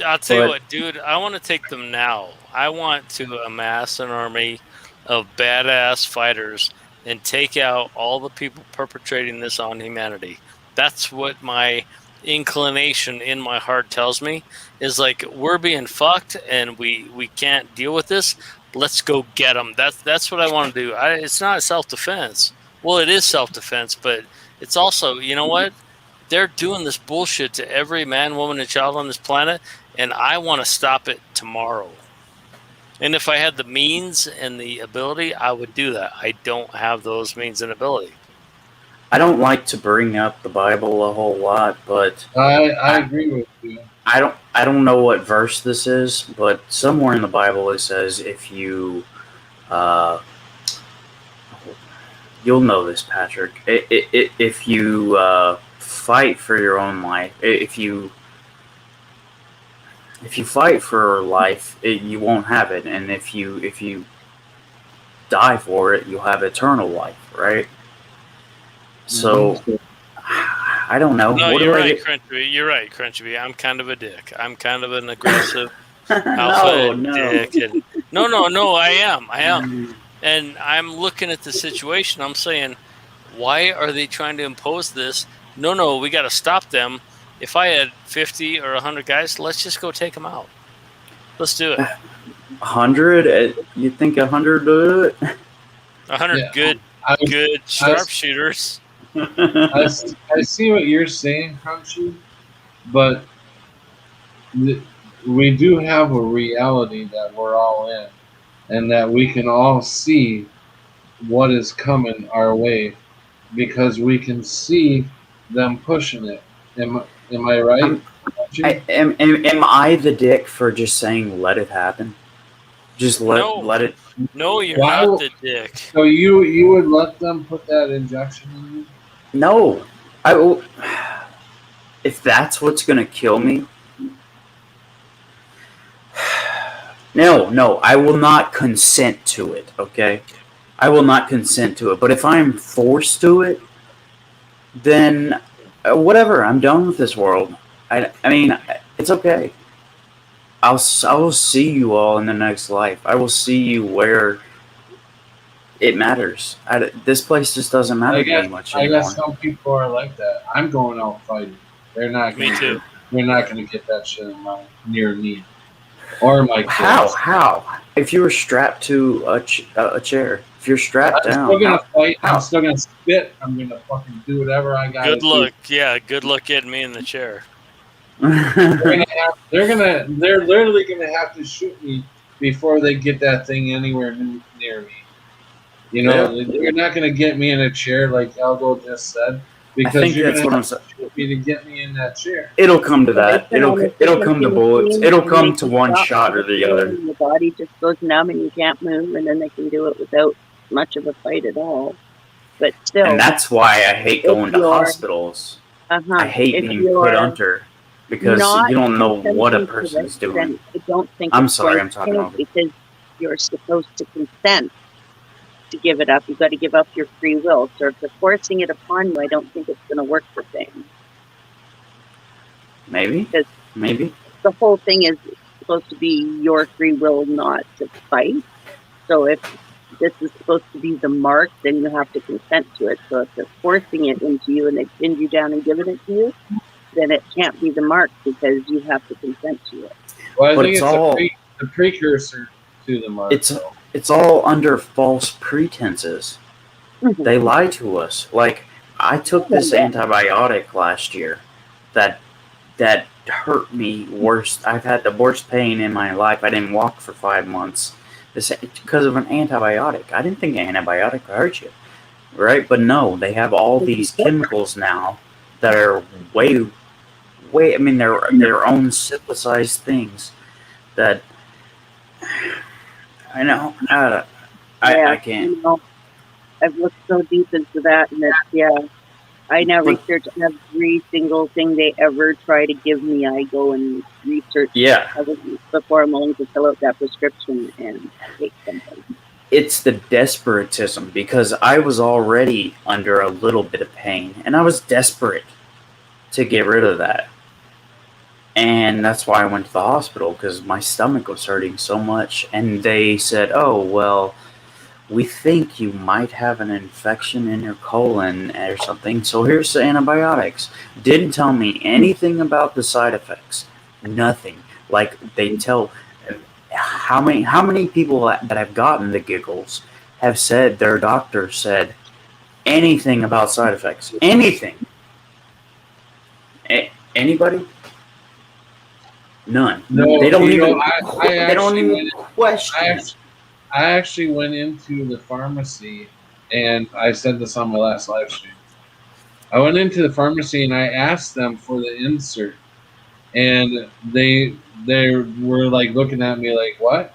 I'll tell you But what, dude. I want to take them now. I want to amass an army of badass fighters and take out all the people perpetrating this on humanity. That's what my inclination in my heart tells me is like we're being fucked and we can't deal with this. Let's go get them. That's what I want to do. It's not self defense. Well, it is self defense, but it's also, you know what? They're doing this bullshit to every man, woman, and child on this planet, and I want to stop it tomorrow. And if I had the means and the ability, I would do that. I don't have those means and ability. I don't like to bring up the Bible a whole lot, but I I, agree with you. I don't know what verse this is, but somewhere in the Bible it says if you uh, you'll know this, Patrick. If you fight for your own life, if you fight for life, you won't have it, and if you die for it, you'll have eternal life, right? So I don't know. No, What you're do I right, get? Crunchy. You're right, Crunchy. I'm kind of a dick. I'm kind of an aggressive alpha No, no. dick. And no, I am. And I'm looking at the situation. I'm saying, why are they trying to impose this? No, we got to stop them. If I had 50 or 100 guys, let's just go take them out. Let's do it. 100? You think 100 do it? 100 Yeah, good I, I, sharpshooters. I see what you're saying, Crunchy, but we do have a reality that we're all in, and that we can all see what is coming our way because we can see them pushing it. Am I right, I'm, Crunchy? am I the dick for just saying let it happen? Just No, let it. no, you're Why? not the dick. So you would let them put that injection in you? No, I will. If that's what's gonna kill me, no, I will not consent to it. Okay, I will not consent to it. But if I'm forced to it, then whatever. I'm done with this world. I mean, it's okay. I will see you all in the next life. I will see you where it matters. This place just doesn't matter to me much I guess anymore. some people are like that. I'm going out fighting. They're not Me gonna too. get. They're not gonna get that shit near me or my How? kids. How? If you were strapped to a chair, if you're strapped I'm still down, gonna fight. I'm how? still gonna spit. I'm gonna fucking do whatever I gotta Good do. luck. Yeah, good luck getting me in the chair. They're literally gonna have to shoot me before they get that thing anywhere near me. You Yeah, know, they're not gonna get me in a chair like Algo just said I because think you're that's gonna what I'm have saying. to shoot me to get me in that chair. It'll come to Yeah, they that. turn on a It'll come frequency to bullets. machine It'll and come make to you one stop shot or the breathing other. and your body just goes numb and you can't move and then they can do it without much of a fight at all. But And still, that's why I hate if going to you're hospitals. I uh-huh, hate if being put you're under because not you don't know what a consenting to it, person's doing. then I don't think I'm it's sorry, going I'm to talking change over. because you're supposed to consent to give it up. You've got to give up your free will. So if they're forcing it upon you, I don't think it's going to work the same. Maybe, Because maybe. the whole thing is supposed to be your free will not to fight. So if this is supposed to be the mark, then you have to consent to it. So if they're forcing it into you and they've pinned you down and given it to you, then it can't be the mark because you have to consent to it. Well, I But think it's it's all a precursor to the mark, it's though. it's all under false pretenses. Mhm. They lie to us. Like I took this antibiotic last year that hurt me worse. I've had the worst pain in my life. I didn't walk for 5 months. because of an antibiotic. I didn't think an antibiotic would hurt you, right? But no, they have all these chemicals now that are way. I mean, they're their own synthesized things that I know. Yeah, I can't. I've looked so deep into that, and I now But research every single thing they ever try to give me. I go and research yeah, everything before I'm willing to fill out that prescription and take something. it's the desperatism because I was already under a little bit of pain and I was desperate to get rid of that. And that's why I went to the hospital because my stomach was hurting so much. And they said, oh, well, we think you might have an infection in your colon or something. So here's the antibiotics. Didn't tell me anything about the side effects. Nothing. Like they tell how many people that have gotten the giggles have said their doctor said anything about side effects. Anything. Anybody? None. No, They don't even. I They don't actually even question it. I actually went into the pharmacy, and I said this on my last live stream. I went into the pharmacy and I asked them for the insert, and they were like looking at me like, what?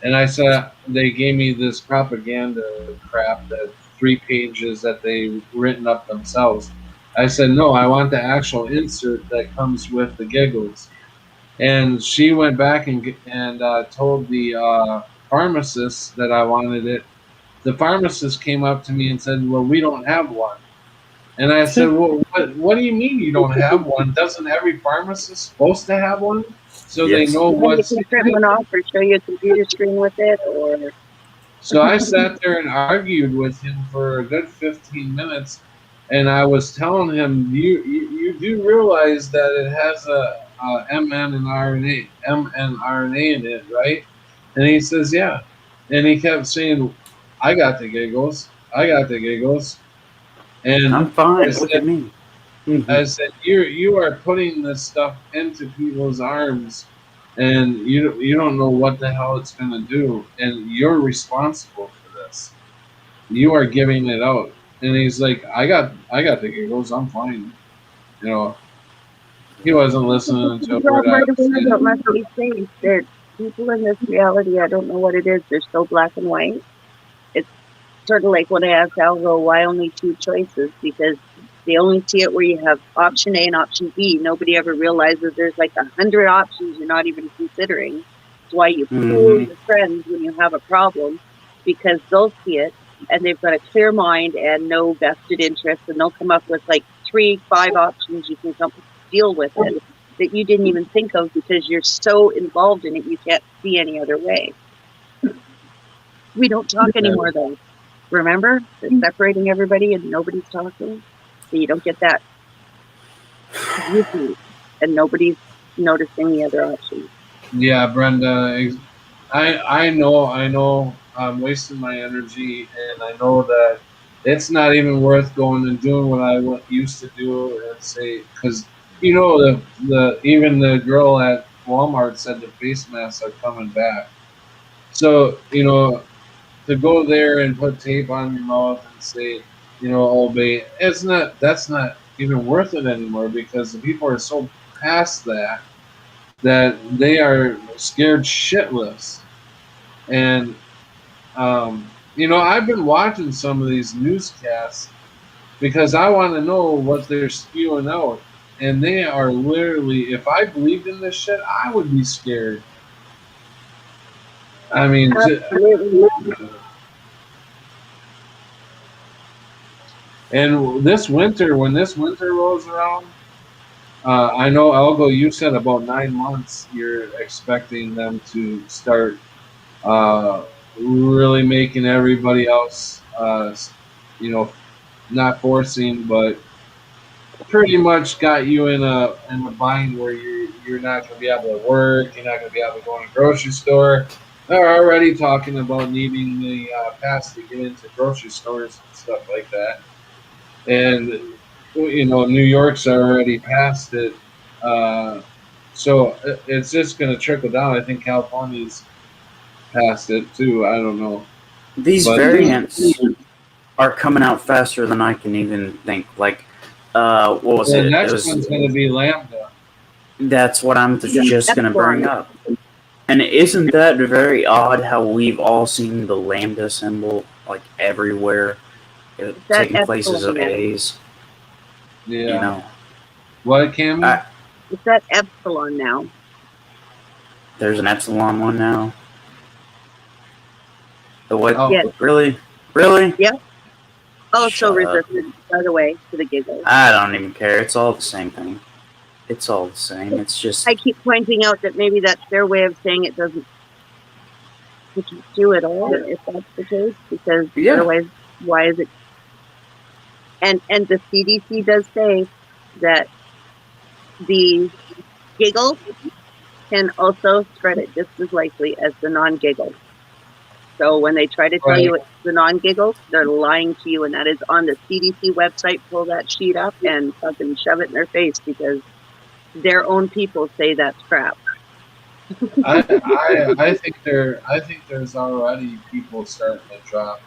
And I said, they gave me this propaganda crap, that 3 pages that they written up themselves. I said, no, I want the actual insert that comes with the giggles. And she went back and told the pharmacist that I wanted it. The pharmacist came up to me and said, well, we don't have one. And I said, well, what do you mean you don't have one? Doesn't every pharmacist supposed to have one? So Yes. they know You what's can print one off or show you a computer screen with it, or So I sat there and argued with him for a good 15 minutes, and I was telling him, you do realize that it has a mRNA in it, right? And he says, yeah. And he kept saying, I got the giggles. I got the giggles. And I'm fine. Look at me. I said, you are putting this stuff into people's arms, and you don't know what the hell it's going to do, and you're responsible for this. You are giving it out. And he's like, I got the giggles. I'm fine. You know, he wasn't listening to a Well, word I right was away, saying. that must be safe. That people in this reality, I don't know what it is. They're so black and white. It's sort of like when I asked Alvo, why only 2 choices? Because they only see it where you have option A and option B. Nobody ever realizes there's like 100 options you're not even considering. It's why you pull your friends when you have a problem, because they'll see it and they've got a clear mind and no vested interest, and they'll come up with like 3, 5 options you can deal with it that you didn't even think of because you're so involved in it you can't see any other way. We don't talk anymore though. Remember? They're separating everybody and nobody's talking. So you don't get that and nobody's noticing the other options. Yeah, Brenda, I know I'm wasting my energy, and I know that it's not even worth going and doing what I used to do and say, because the even the girl at Walmart said the face masks are coming back. So to go there and put tape on your mouth and say obey, that's not even worth it anymore, because the people are so past that they are scared shitless. And I've been watching some of these newscasts because I want to know what they're spewing out, and they are literally, if I believed in this shit, I would be scared. I mean, and this winter, when this winter rolls around, I know, Algo, you said about 9 months you're expecting them to start really making everybody else, not forcing, but pretty much got you in a bind where you're not going to be able to work, you're not going to be able to go in a grocery store. They're already talking about needing the pass to get into grocery stores and stuff like that. And New York's already passed it, so it's just going to trickle down. I think California's past it too. I don't know. These But variants are coming out faster than I can even think. Like, what was the it? It next was. one's going to be Lambda. That's what I'm just gonna bring Epsilon. up. And isn't that very odd how we've all seen the lambda symbol like everywhere, That taking places epsilon of now. A's? Yeah. You know, What, Cammy? I, It's that epsilon now. there's an epsilon one now. The what? Oh, Yes. Really? Really? Yeah. Also Shut up. resistant, by the way, to the giggles. I don't even care. It's all the same thing. It's all the same. It's just I keep pointing out that maybe that's their way of saying it doesn't protect you at all, if that's the case, because yeah. otherwise, why is it? And the CDC does say that the giggle can also spread it just as likely as the non-giggle. So when they try to tell you it's the non-giggle, they're lying to you, and that is on the CDC website. Pull that sheet up and fucking shove it in their face because their own people say that's crap. I think there's already people starting to drop.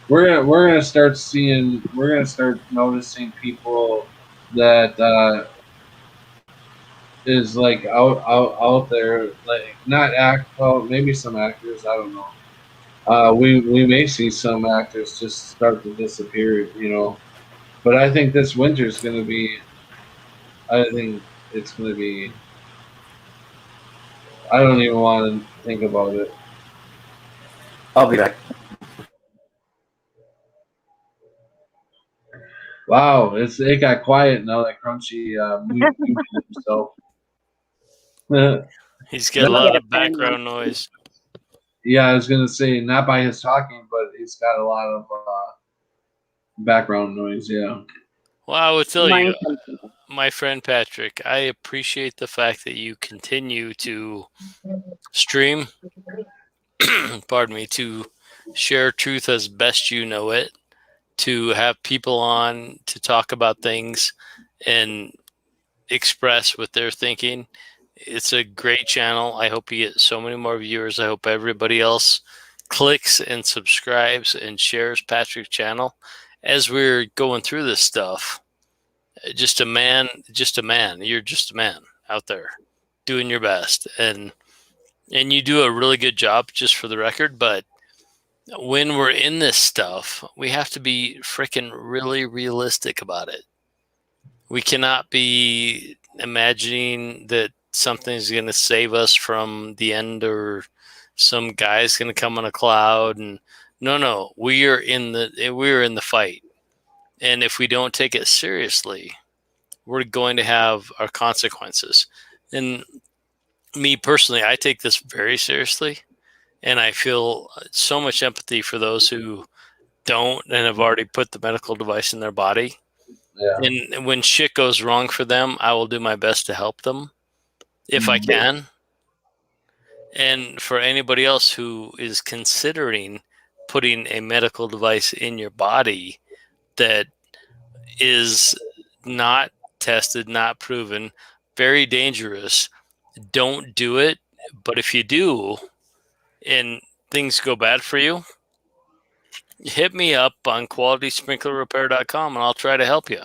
We're gonna start noticing people that is like out there, like not well, maybe some actors, I don't know. We may see some actors just start to disappear, But I think this winter is gonna be. I think it's gonna be. I don't even want to think about it. I'll be back. Wow, it got quiet now that Crunchy muted himself. He's got a lot of background noise. Yeah, I was gonna say not by his talking, but he's got a lot of background noise. Yeah. Well, I would tell Mine you, my friend Patrick, I appreciate the fact that you continue to stream, pardon me, to share truth as best you know it, to have people on to talk about things and express what they're thinking. It's a great channel. I hope you get so many more viewers. I hope everybody else clicks and subscribes and shares Patrick's channel as we're going through this stuff. Just a man. You're just a man out there doing your best, and you do a really good job, just for the record. But when we're in this stuff, we have to be freaking really realistic about it. We cannot be imagining that something's going to save us from the end, or some guy's going to come on a cloud. And no, we're in the fight. And if we don't take it seriously, we're going to have our consequences. And me personally, I take this very seriously, and I feel so much empathy for those who don't and have already put the medical device in their body. Yeah. And when shit goes wrong for them, I will do my best to help them if I can. And for anybody else who is considering putting a medical device in your body that is not tested, not proven, very dangerous, don't do it. But if you do and things go bad for you, hit me up on qualitysprinklerrepair.com and I'll try to help you.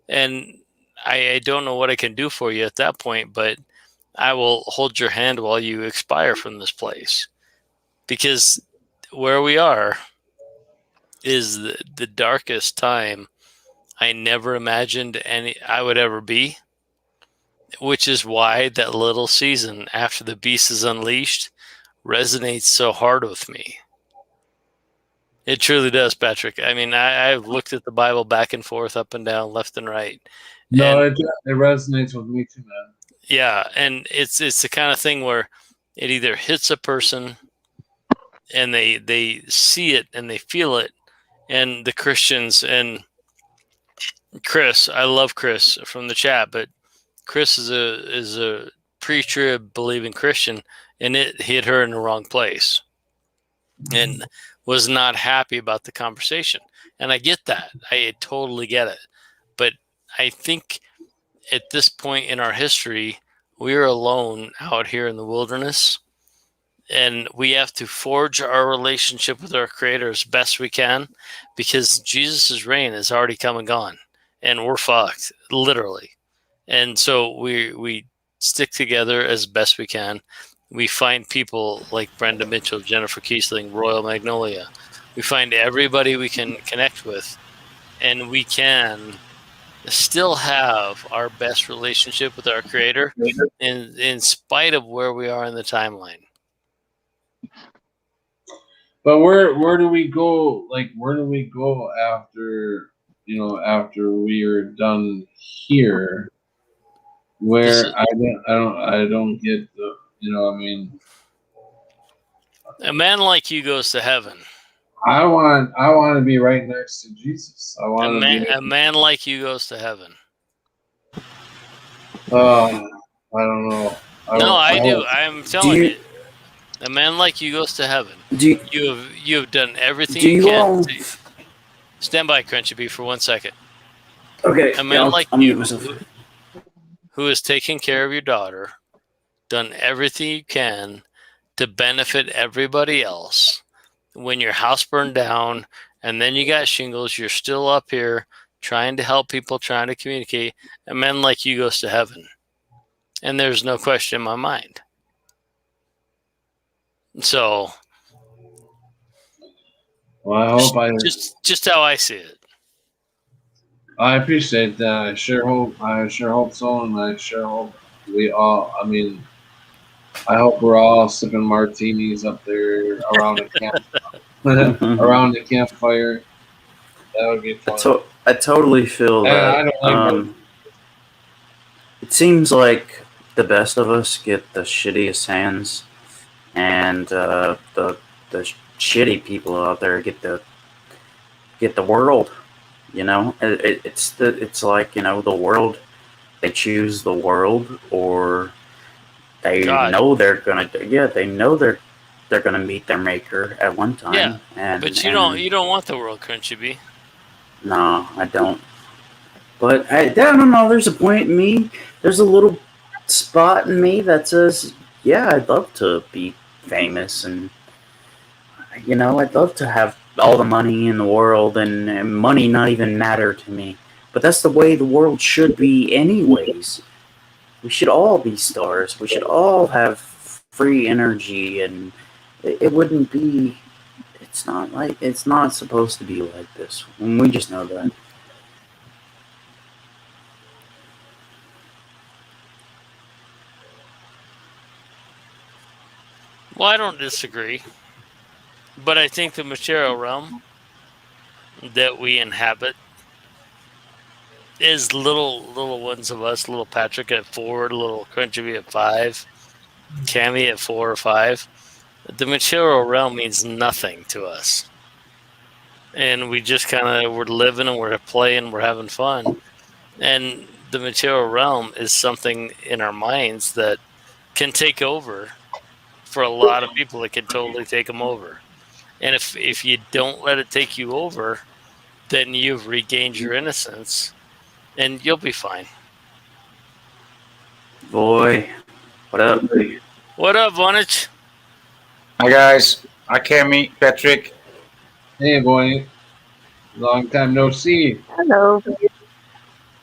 And I don't know what I can do for you at that point, but I will hold your hand while you expire from this place. Because where we are is the darkest time I never imagined I would ever be, which is why that little season after the beast is unleashed resonates so hard with me. It truly does, Patrick. I mean, I've looked at the Bible back and forth, up and down, left and right. No, And it resonates with me too, man. yeah, and it's the kind of thing where it either hits a person and they see it and they feel it. And the Christians, and Chris, I love Chris from the chat, but Chris is a pre-trib believing Christian, and it hit her in the wrong place, and was not happy about the conversation. And I get that. I totally get it. But I think at this point in our history, we are alone out here in the wilderness, And we have to forge our relationship with our Creator as best we can, because Jesus' reign has already come and gone, and we're fucked, literally. And so we stick together as best we can. We find people like Brenda Mitchell, Jennifer Kiesling, Royal Magnolia. We find everybody we can connect with, and we can still have our best relationship with our Creator in spite of where we are in the timeline. But where do we go? Like, where do we go after after we are done here? Where I don't get the I mean, A man like you goes to heaven. I want to be right next to Jesus. I want to be. A man like you goes to heaven. I don't know. I do. I'm telling you, a man like you goes to heaven. You have done everything you can. Stand by, Crunchy Bee, for 1 second. Okay. A man like you, who has taken care of your daughter, done everything you can to benefit everybody else. When your house burned down and then you got shingles, you're still up here trying to help people, trying to communicate. A man like you goes to heaven. And there's no question in my mind. So, well, I hope just how I see it. I appreciate that. I sure hope so, and I sure hope we all. I mean, I hope we're all sipping martinis up there around the camp, around the campfire. That would be fun. I totally feel that. I don't like it seems like the best of us get the shittiest hands, and the shitty people out there get the world. It's like the world. They choose the world, or they know they're gonna. Yeah, they know they're gonna meet their maker at one time. Yeah, but you don't want the world, Crunchy Bee. No, I don't. But I don't know. There's a point in me. There's a little spot in me that says, "Yeah, I'd love to be famous, and I'd love to have all the money in the world, and money not even matter to me." But that's the way the world should be, anyways. We should all be stars. We should all have free energy, and it wouldn't be. It's not supposed to be like this. And we just know that. Well, I don't disagree. But I think the material realm that we inhabit is little ones of us, little Patrick at 4, little Crunchy Bee at 5, Cammy at 4 or 5. The material realm means nothing to us. And we just we're living and we're playing, we're having fun. And the material realm is something in our minds that can take over. For a lot of people, it can totally take them over. And if you don't let it take you over, then you've regained your innocence, and you'll be fine. Boy, what up? What up, Vonage? Hi guys, hi Cammy, Patrick. Hey boy, long time no see. Hello.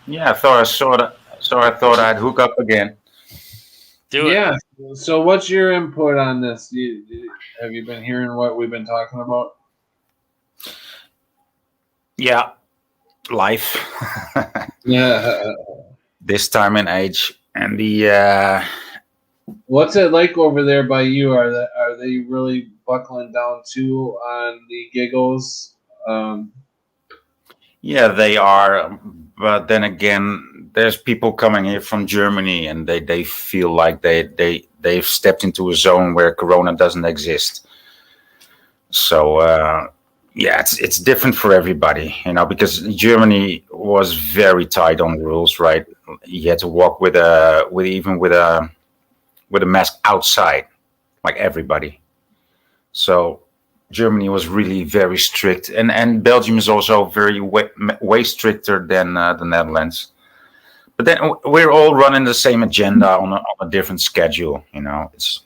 Yeah, I thought I saw that, so I thought I'd hook up again. Do it. Yeah. So, what's your input on this? Have you been hearing what we've been talking about? Yeah, life. Yeah. This time and age, and the. What's it like over there by you? Are they really buckling down too on the giggles? Yeah, they are, but then again, there's people coming here from Germany, and they feel like they've stepped into a zone where Corona doesn't exist. So yeah, it's different for everybody, because Germany was very tight on the rules, right? You had to walk with a mask outside, like everybody. So Germany was really very strict, and Belgium is also very way stricter than the Netherlands. But then we're all running the same agenda on a different schedule. It's.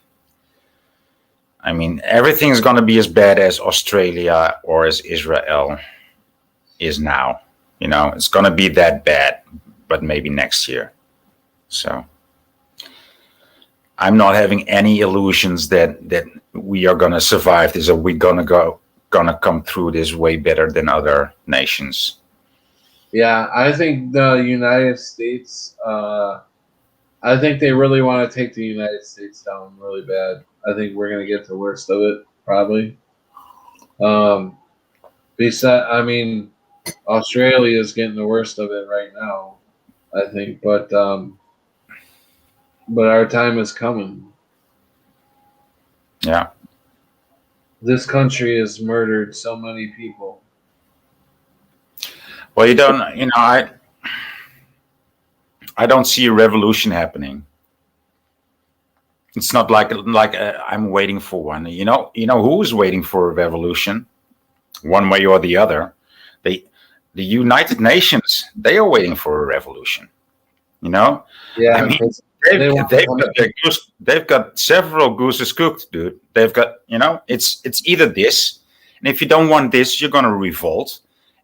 I mean, everything's going to be as bad as Australia or as Israel is now. It's going to be that bad, but maybe next year. So I'm not having any illusions that we are going to survive this, or we're going to come through this way better than other nations. Yeah, I think the United States. I think they really want to take the United States down really bad. I think we're going to get the worst of it, probably. I mean, Australia is getting the worst of it right now, I think, but our time is coming. Yeah. This country has murdered so many people. Well, I don't see a revolution happening. It's not like I'm waiting for one. Who's waiting for a revolution, one way or the other? The United Nations, they are waiting for a revolution. Yeah, I mean, they've got several gooses cooked, dude. They've got, it's either this, and if you don't want this, you're gonna revolt.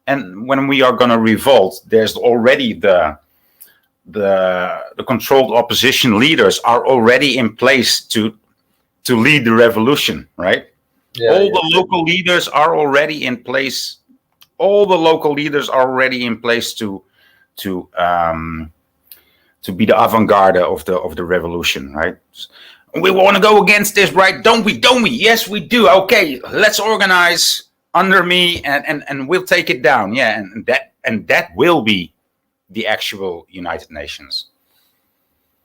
And when we are gonna revolt, there's already the controlled opposition leaders are already in place to lead the revolution, right? All the local leaders are already in place. All the local leaders are already in place to be the avant-garde of the revolution, right? We want to go against this, right? Don't we? Yes, we do. Okay, let's organize under me, and we'll take it down. Yeah, and that will be the actual United Nations.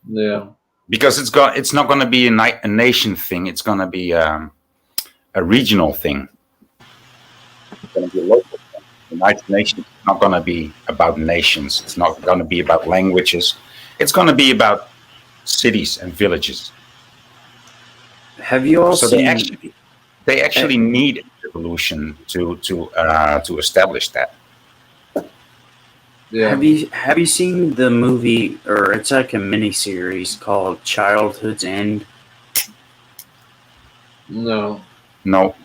Yeah, because it's not going to be a nation thing. It's going to be a regional thing. It's going to be a local thing. The United Nations is not going to be about nations. It's not going to be about languages. It's going to be about cities and villages. Have you all seen? They actually need a revolution to establish that. Yeah. Have you seen the movie, or it's like a mini series called Childhood's End? No. No.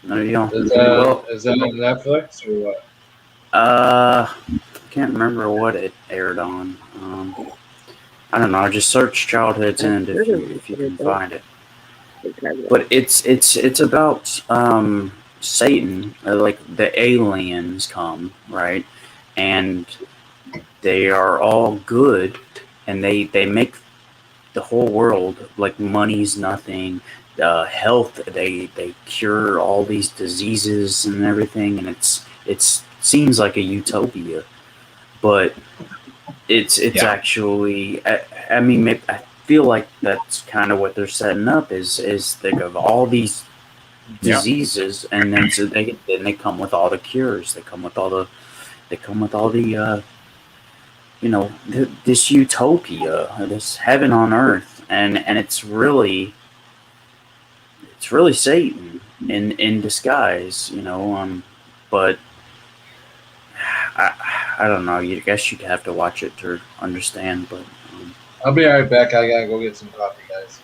No, you don't. Is that on Netflix or what? I can't remember what it aired on. I don't know. Just search Childhood's End if you can find it. But it's about Satan, like the aliens come, right? And they are all good, and they make the whole world, like, money's nothing. Health, they cure all these diseases and everything, and it seems like a utopia, but it's actually, I mean, I feel like that's kind of what they're setting up is think of all these diseases, and then so they come with all the cures. They come with all the this utopia, this heaven on earth, and it's really Satan in disguise, but I don't know. I guess you'd have to watch it to understand, but I'll be right back. I gotta go get some coffee, guys.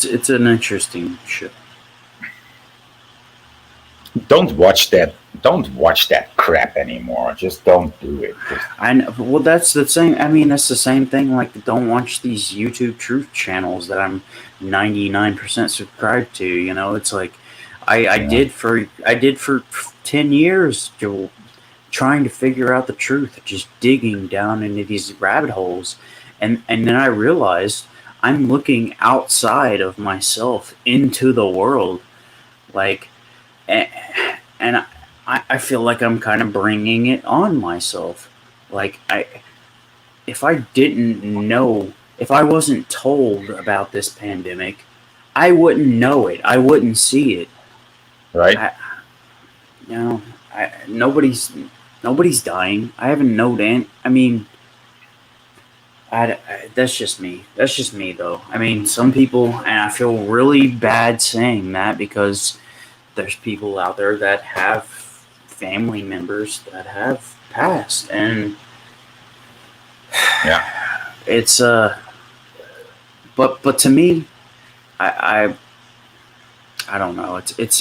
It's an interesting show. Don't watch that crap anymore. Just don't do it. I know. Well, that's the same. I mean, that's the same thing. Like, don't watch these YouTube truth channels that I'm 99% subscribed to. It's like I did for 10 years, Joel, trying to figure out the truth, just digging down into these rabbit holes, and then I realized I'm looking outside of myself into the world, like. And I feel like I'm kind of bringing it on myself. Like, if I didn't know, if I wasn't told about this pandemic, I wouldn't know it. I wouldn't see it. Right. Nobody's dying. I haven't known. I mean, that's just me. That's just me, though. I mean, some people, and I feel really bad saying that because there's people out there that have family members that have passed, and yeah, it's but to me, I don't know. It's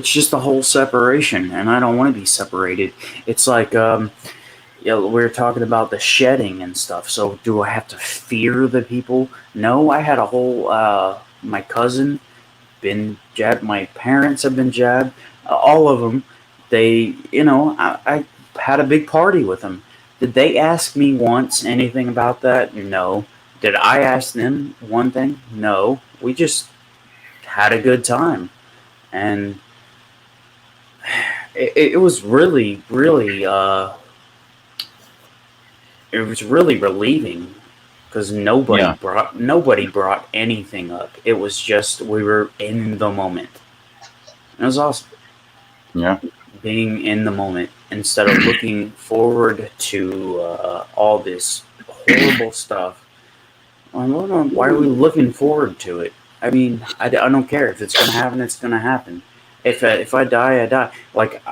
just the whole separation, and I don't want to be separated. It's like yeah, we were talking about the shedding and stuff. So do I have to fear the people? No, I had a whole my cousin been jabbed. My parents have been jabbed. All of them. They, I had a big party with them. Did they ask me once anything about that? No. Did I ask them one thing? No. We just had a good time, and it was really, really, it was really relieving because Yeah. nobody brought anything up. It was just we were in the moment. It was awesome. Yeah. Being in the moment instead of looking forward to all this horrible stuff. Why are we looking forward to it? I mean, I don't care if it's going to happen. It's going to happen. If I die, I die. Like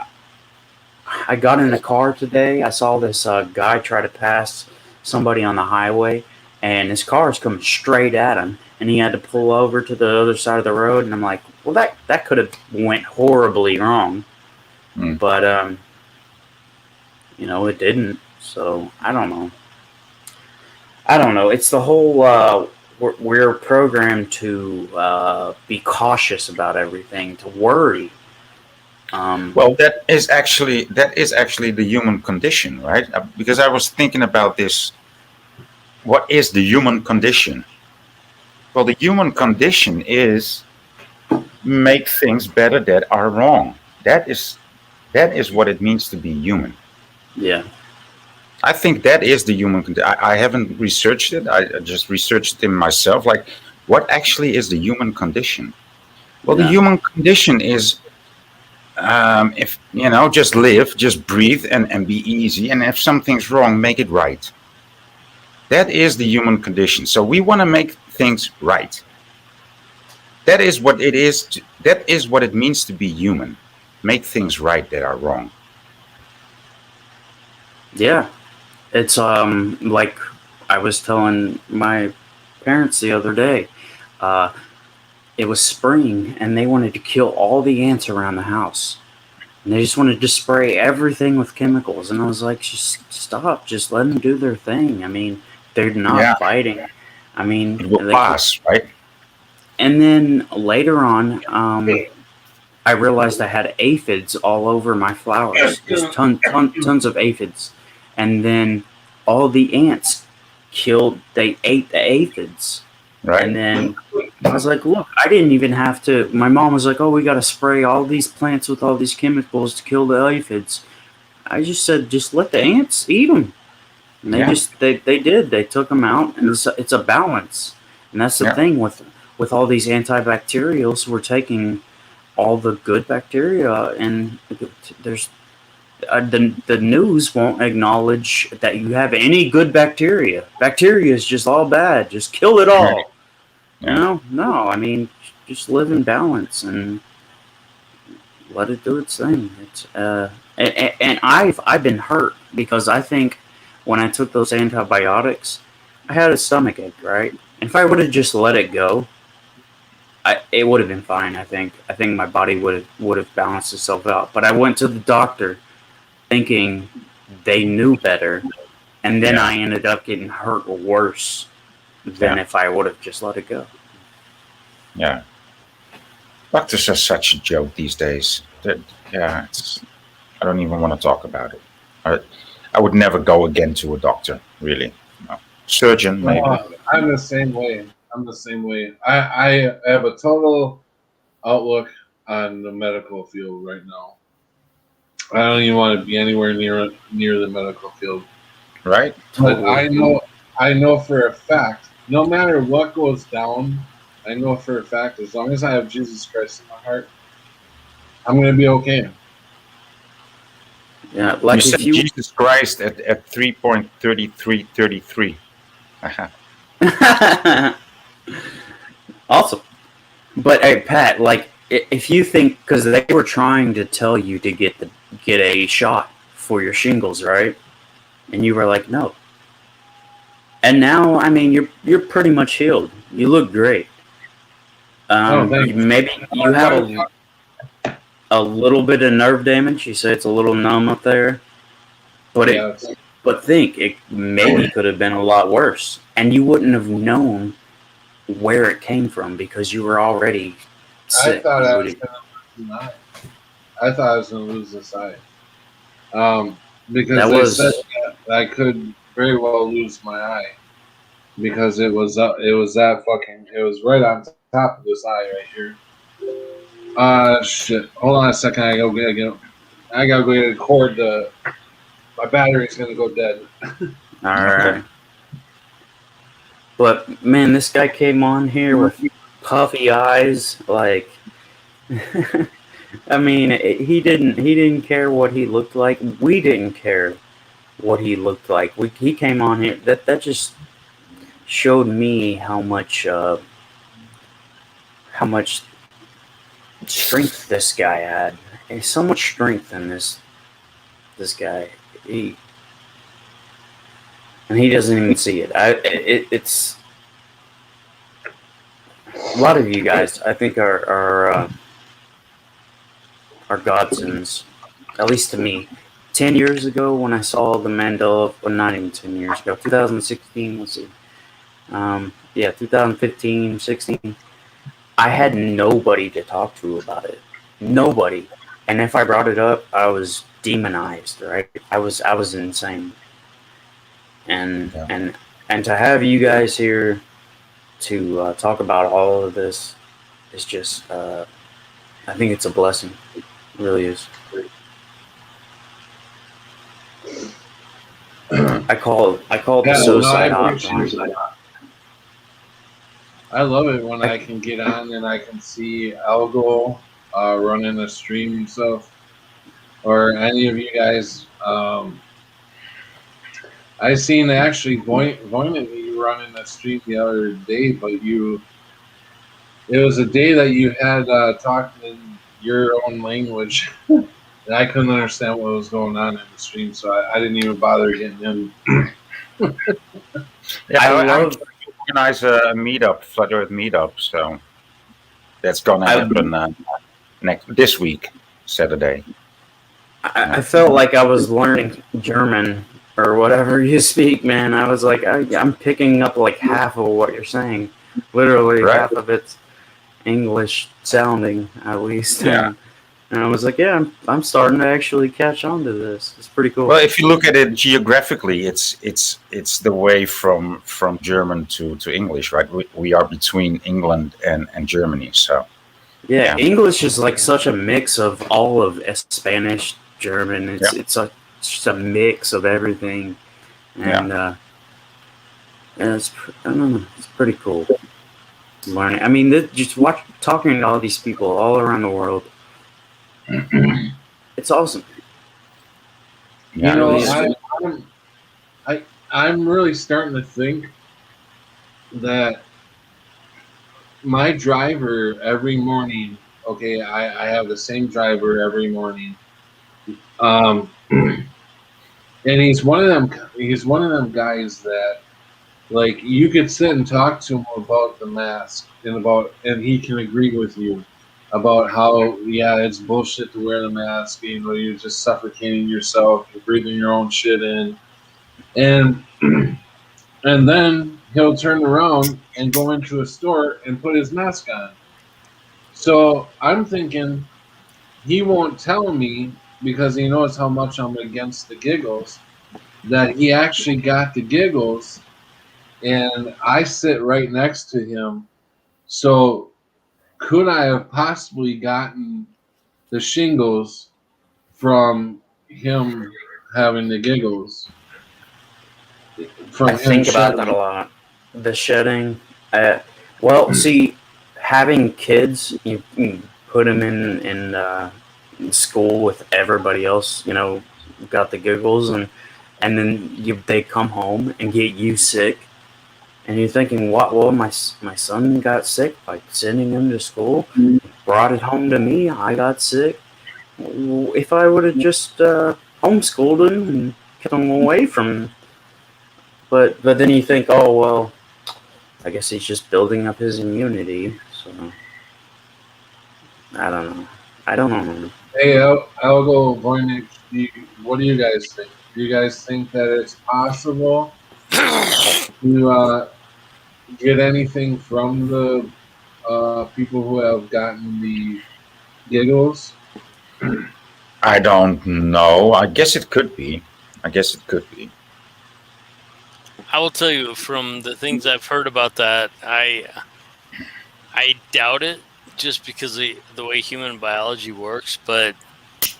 I got in a car today. I saw this guy try to pass somebody on the highway, and his car is coming straight at him, and he had to pull over to the other side of the road. And I'm like, well, that could have went horribly wrong. Mm. But it didn't. So I don't know. It's the whole we're programmed to be cautious about everything, to worry. Well, that is actually the human condition, right? Because I was thinking about this. What is the human condition? Well, the human condition is make things better that are wrong. That is what it means to be human. Yeah. I think that is the human condition. I haven't researched it. I just researched it myself. Like, what actually is the human condition? Well, the human condition is, if just live, just breathe, and be easy. And if something's wrong, make it right. That is the human condition. So we want to make things right. That is what it is. That is what it means to be human. Make things right that are wrong. Yeah. It's like I was telling my parents the other day. It was spring, and they wanted to kill all the ants around the house. And they just wanted to spray everything with chemicals. And I was like, just stop. Just let them do their thing. I mean, they're not fighting. I mean, it will pass, right? And then later on, I realized I had aphids all over my flowers. Just tons of aphids. And then all the ants they ate the aphids. Right. And then I was like, look, I didn't even have to. My mom was like, oh, we got to spray all these plants with all these chemicals to kill the aphids. I just said, just let the ants eat them. And they did. They took them out, and it's a balance. And that's the thing with all these antibacterials. We're taking all the good bacteria, and there's the news won't acknowledge that you have any good bacteria. Bacteria is just all bad. Just kill it all. No. I mean, just live in balance and let it do its thing. It's and I've been hurt because I think when I took those antibiotics, I had a stomach ache, right? And if I would have just let it go, it would have been fine. I think my body would have balanced itself out. But I went to the doctor thinking they knew better, and then I ended up getting hurt worse than if I would have just let it go. Yeah. Doctors are such a joke these days. I don't even want to talk about it. I would never go again to a doctor, really. No. Surgeon, maybe. I'm the same way. I have a total outlook on the medical field right now. I don't even want to be anywhere near the medical field. Right. But I know for a fact, no matter what goes down, I know for a fact, as long as I have Jesus Christ in my heart, I'm going to be okay. Yeah, like you said Jesus Christ at 3.3333. Awesome. But hey, Pat, like if you think, because they were trying to tell you to get a shot for your shingles, right? And you were like, no. And now, I mean, you're pretty much healed. You look great. Thanks. Maybe you have a little bit of nerve damage. You say it's a little numb up there, but Yeah, think it maybe could have been a lot worse, and you wouldn't have known where it came from because you were already I sick. thought You I would was gonna lose an eye. I thought I was gonna lose this eye. Because that they said was that I could very well lose my eye because it was it was right on top of this eye right here. Shit. Hold on a second. I gotta go get a cord. My battery's gonna go dead. all right. But man, this guy came on here with puffy eyes, like. I mean, he didn't care what he looked like. We didn't care what he looked like. He came on here. That just showed me how much strength this guy had. There's so much strength in this guy. He doesn't even see it. It's a lot of you guys. I think are godsends, at least to me. 10 years ago, when I saw the Mandela, well, not even 10 years ago, 2016. Let's see. 2015, 16. I had nobody to talk to about it. Nobody. And if I brought it up, I was demonized, right? I was insane. And to have you guys here to talk about all of this is just, I think it's a blessing. It really is. I call the suicide hotline. I love it when I can get on and I can see Algo running a stream himself, or any of you guys. I seen actually Voynit running a stream the other day, but it was a day that you had talked in your own language. And I couldn't understand what was going on in the stream, so I didn't even bother getting in. I'm trying to organize a meetup, Flat Earth meetup, so that's gonna happen this week, Saturday. I felt like I was learning German or whatever you speak, man. I was like, I'm picking up like half of what you're saying. Literally half of it's English sounding, at least. Yeah. And I was like, yeah, I'm starting to actually catch on to this. It's pretty cool. Well, if you look at it geographically, it's the way from German to English, right? We are between England and Germany, so. Yeah, English is like such a mix of all of Spanish, German. It's just a mix of everything, and I don't know, it's pretty cool. Learning. I mean, just talking to all these people all around the world. It's awesome. You know, I'm really starting to think that my driver every morning. Okay, I have the same driver every morning. And he's one of them. He's one of them guys that, like, you could sit and talk to him about the mask and he can agree with you about how it's bullshit to wear the mask. You know, you're just suffocating yourself. You're breathing your own shit in, and then he'll turn around and go into a store and put his mask on. So I'm thinking he won't tell me because he knows how much I'm against the giggles, that he actually got the giggles and I sit right next to him. So could I have possibly gotten the shingles from him having the giggles? I think about that a lot. The shedding. See, having kids, you put them in school with everybody else. You know, got the giggles, and then they come home and get you sick, and you're thinking, what? Well, my son got sick by sending him to school. Brought it home to me. I got sick. If I would have just homeschooled him and kept him away from. But then you think, oh well, I guess he's just building up his immunity. So I don't know. I don't know. Hey, I'll go Voynich. What do you guys think? Do you guys think that it's possible to get anything from the people who have gotten the giggles? I don't know. I guess it could be. I guess it could be. I will tell you from the things I've heard about that, I doubt it just because of the way human biology works. But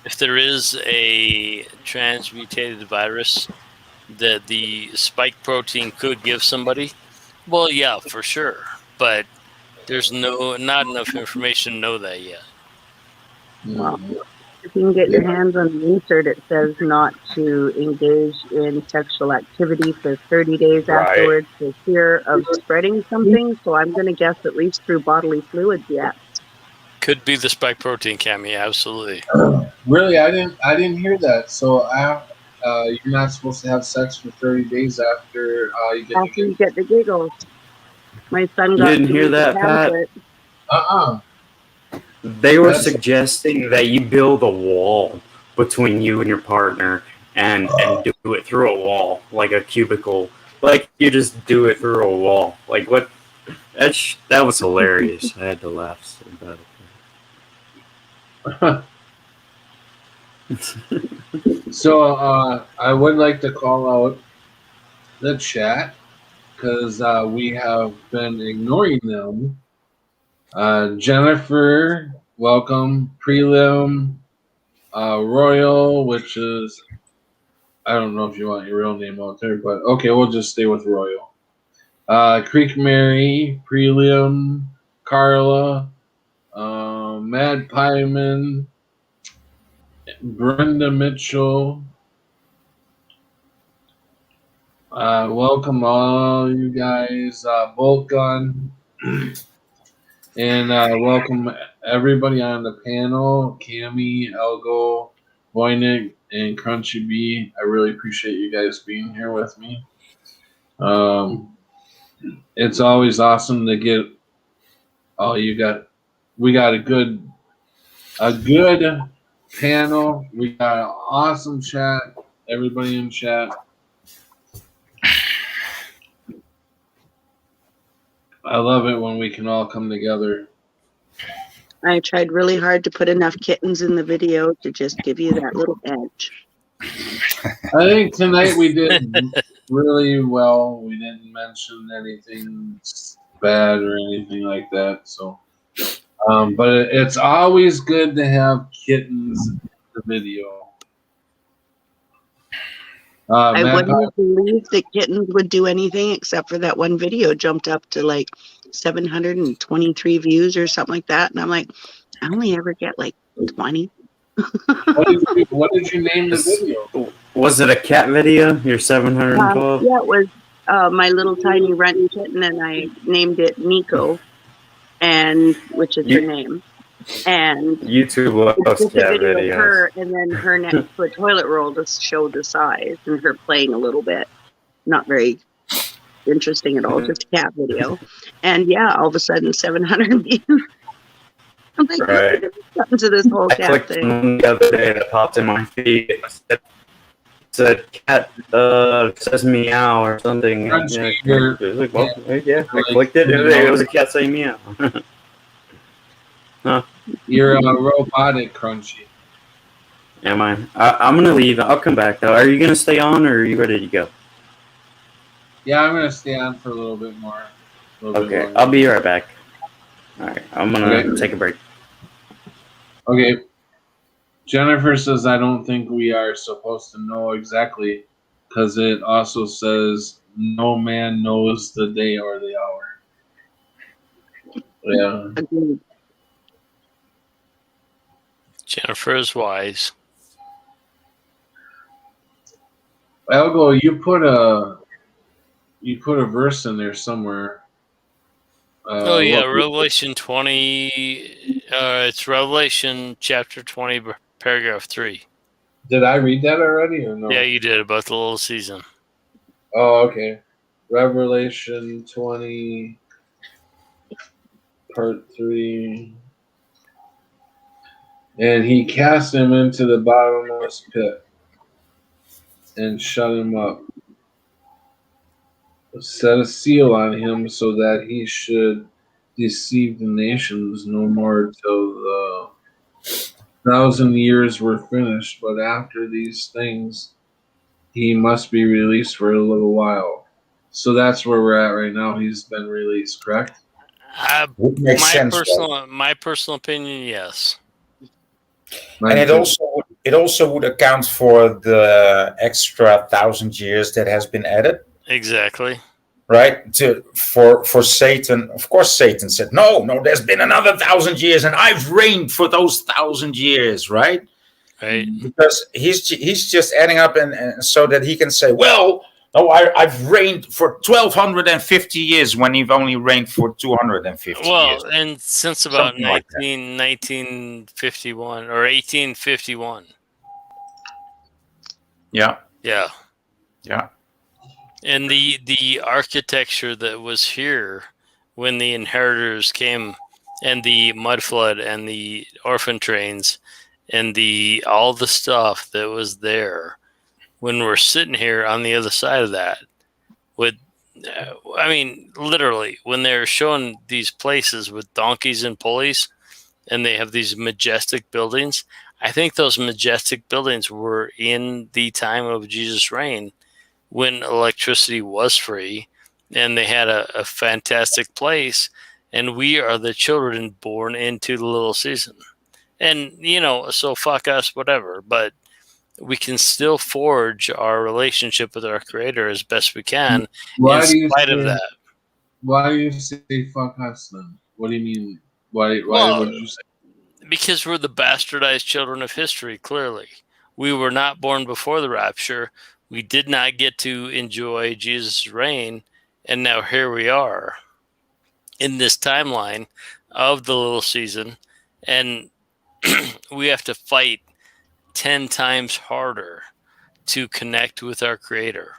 if there is a transmutated virus that the spike protein could give somebody, well, yeah, for sure. But there's not enough information to know that yet. Well, if you can get your hands on the insert, it says not to engage in sexual activity for 30 days Right. afterwards for fear of spreading something. So I'm going to guess at least through bodily fluids, yeah. Could be the spike protein, Cammy, absolutely. Really, I didn't hear that. So you're not supposed to have sex for 30 days after you get After you get the giggles. My son You got didn't to hear read the that, Pat? pamphlet. They were That's- suggesting that you build a wall between you and your partner and do it through a wall, like a cubicle. Like you just do it through a wall. Like what? That was hilarious. I had to laugh so bad. So I would like to call out the chat because we have been ignoring them. Jennifer, welcome. Prelim, Royal, which is, I don't know if you want your real name out there, but okay, we'll just stay with Royal. Creek Mary, Prelim, Carla, Mad Pieman, Brenda Mitchell. Welcome all you guys. Bolt Gun. And welcome everybody on the panel. Cammy, Elgo, Voynich, and Crunchy B. I really appreciate you guys being here with me. It's always awesome to get all you got. We got a good panel. We got an awesome chat. Everybody in chat. I love it when we can all come together. I tried really hard to put enough kittens in the video to just give you that little edge. I think tonight we did really well. We didn't mention anything bad or anything like that. So, but it's always good to have kittens in the video. I Matt wouldn't have believed that kittens would do anything except for that one video jumped up to like 723 views or something like that. And I'm like, I only ever get like 20. What did you name the video? Was it a cat video? Your 712? Yeah, it was my little tiny runt kitten, and I named it Nico, and which is her name. And YouTube it's loves just a cat video of videos. her, and then her next to a toilet roll to show the size, and her playing a little bit. Not very interesting at all, just a cat video. And yeah, all of a sudden 700 views. I'm like, Right. what's happened to this whole I cat clicked thing? on one the other day that popped in my feed. It said cat says meow or something. Yeah, I clicked it. It was a cat saying meow. Huh. You're robotic, Crunchy. Am I? I'm gonna leave. I'll come back though. Are you gonna stay on, or are you ready to go? Yeah, I'm gonna stay on for a little bit more. Okay, I'll be right back. All right, I'm gonna take a break. Okay. Jennifer says, I don't think we are supposed to know exactly because it also says no man knows the day or the hour. Yeah. Agreed. Jennifer is wise. Algo, you put a verse in there somewhere. Oh yeah, Revelation 20. It's Revelation chapter 20, paragraph 3. Did I read that already or no? Yeah, you did about the little season. Oh, okay. Revelation 20, part 3. And he cast him into the bottomless pit and shut him up. Set a seal on him so that he should deceive the nations no more till the 1,000 years were finished. But after these things, he must be released for a little while. So that's where we're at right now. He's been released, correct? Would make My sense, right? personal opinion, yes. And it also would account for the extra 1,000 years that has been added, Exactly. right? For Satan, of course, Satan said, "No, there's been another 1,000 years, and I've reigned for those 1,000 years," right? Right. Because he's just adding up, and so that he can say, "Well, no, I've reigned for 1,250 years when he've only reigned for 250 years." Well, and since about Something like that. 1951 or 1851. Yeah, Yeah. yeah. And the architecture that was here when the inheritors came, and the mud flood and the orphan trains and all the stuff that was there when we're sitting here on the other side of that, with I mean, literally, when they're showing these places with donkeys and pulleys and they have these majestic buildings, I think those majestic buildings were in the time of Jesus' reign, when electricity was free and they had a fantastic place, and we are the children born into the little season. And, so fuck us, whatever, but we can still forge our relationship with our creator as best we can in Why do you spite of say? that. Why do you say fuck us then? What do you mean? Why Well, would you say? because we're the bastardized children of history, clearly. We were not born before the rapture. We did not get to enjoy Jesus' reign. And now here we are in this timeline of the little season. And we have to fight 10 times harder to connect with our creator.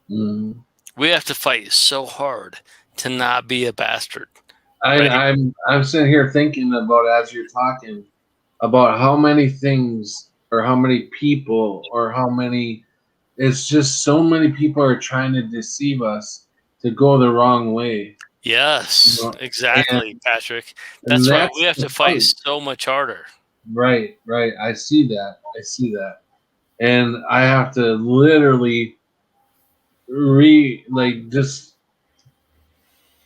Mm. We have to fight so hard to not be a bastard. Right? I'm sitting here thinking about, as you're talking, about how many things or how many people or how many. It's just so many people are trying to deceive us to go the wrong way. Yes, You know? exactly, Patrick. And That's why we that's have the to fight fight. so much harder. Right, right. I see that. And I have to literally just,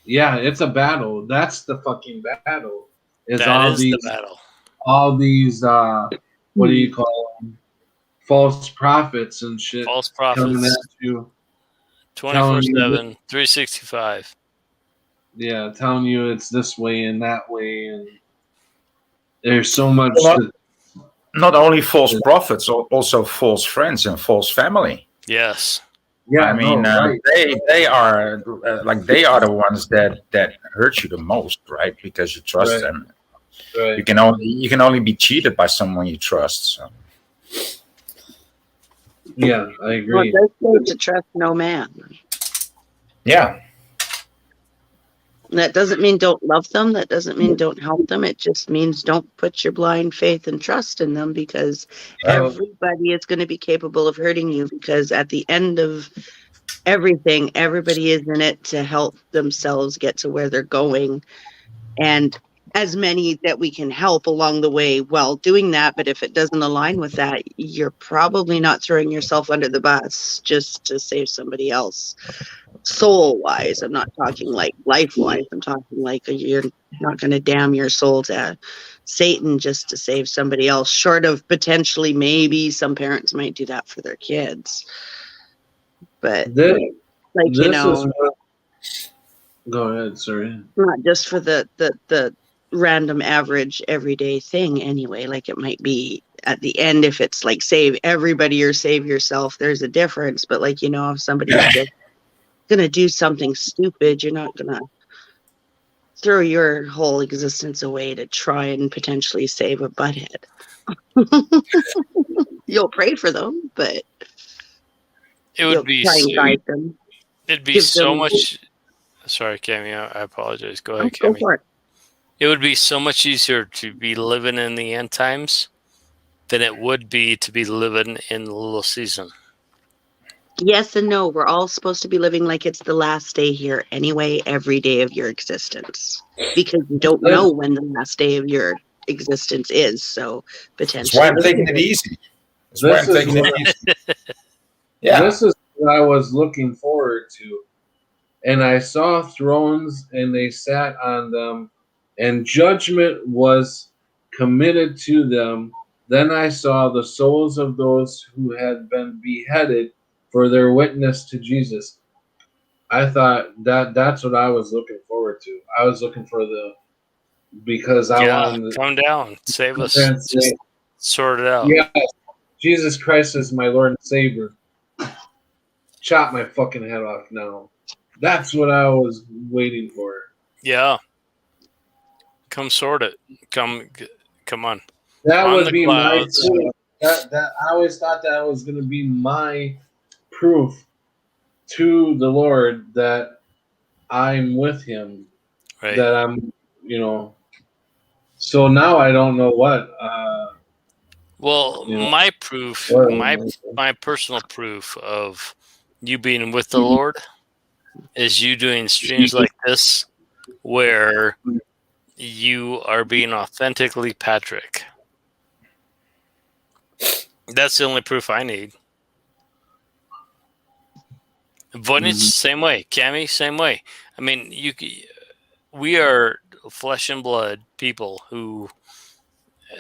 yeah, it's a battle. That's the fucking battle. Is That is the battle. all these what do you call them? False prophets and shit False coming prophets, at you, telling you, 24/7, 365. yeah, telling you it's this way and that way, and there's so much Well, to, not only false prophets, also false friends and false family. Yes. I yeah, mean, no, right, they are they are the ones that hurt you the most, right? Because you trust right, them. right. You can only be cheated by someone you trust. So. Yeah, I Well, it agree. does say to trust no man. Yeah, And that doesn't mean don't love them. That doesn't mean don't help them. It just means don't put your blind faith and trust in them, because everybody is going to be capable of hurting you, because at the end of everything, everybody is in it to help themselves get to where they're going. And as many that we can help along the way while doing that. But if it doesn't align with that, you're probably not throwing yourself under the bus just to save somebody else. Soul wise, I'm not talking like life wise. I'm talking like you're not going to damn your soul to Satan just to save somebody else, short of potentially maybe some parents might do that for their kids. But This, like, this is what, go ahead, sorry. not just for the random average everyday thing anyway. Like, it might be at the end, if it's like save everybody or save yourself, there's a difference. But like, if somebody's just gonna do something stupid, you're not gonna throw your whole existence away to try and potentially save a butthead. You'll pray for them, but It would be try and guide them. it'd be Give so them, much. Sorry, Cammy. I apologize. Go ahead, go Cammy. for it. It would be so much easier to be living in the end times than it would be to be living in the little season. Yes and no. We're all supposed to be living like it's the last day here anyway, every day of your existence. Because you don't know when the last day of your existence is, so That's why potentially. I'm taking it easy. That's why I'm This is taking it what- easy. Yeah. This is what I was looking forward to. And I saw thrones, and they sat on them, and judgment was committed to them. Then I saw the souls of those who had been beheaded for their witness to Jesus. I thought that's what I was looking forward to. I was looking for because I Yeah, wanted come down, save us, to just sort it out. yeah, Jesus Christ is my Lord and Savior. Chop my fucking head off now. That's what I was waiting for. Yeah, come sort it. Come on. That On would the be clouds. my proof. That I always thought that was going to be my proof to the Lord that I'm with Him. Right. That I'm, So now I don't know what. Well, my proof, my personal proof of you being with the Lord is you doing streams like this where you are being authentically Patrick. That's the only proof I need. Voynich, same way. Cammy, same way. I mean, we are flesh and blood people who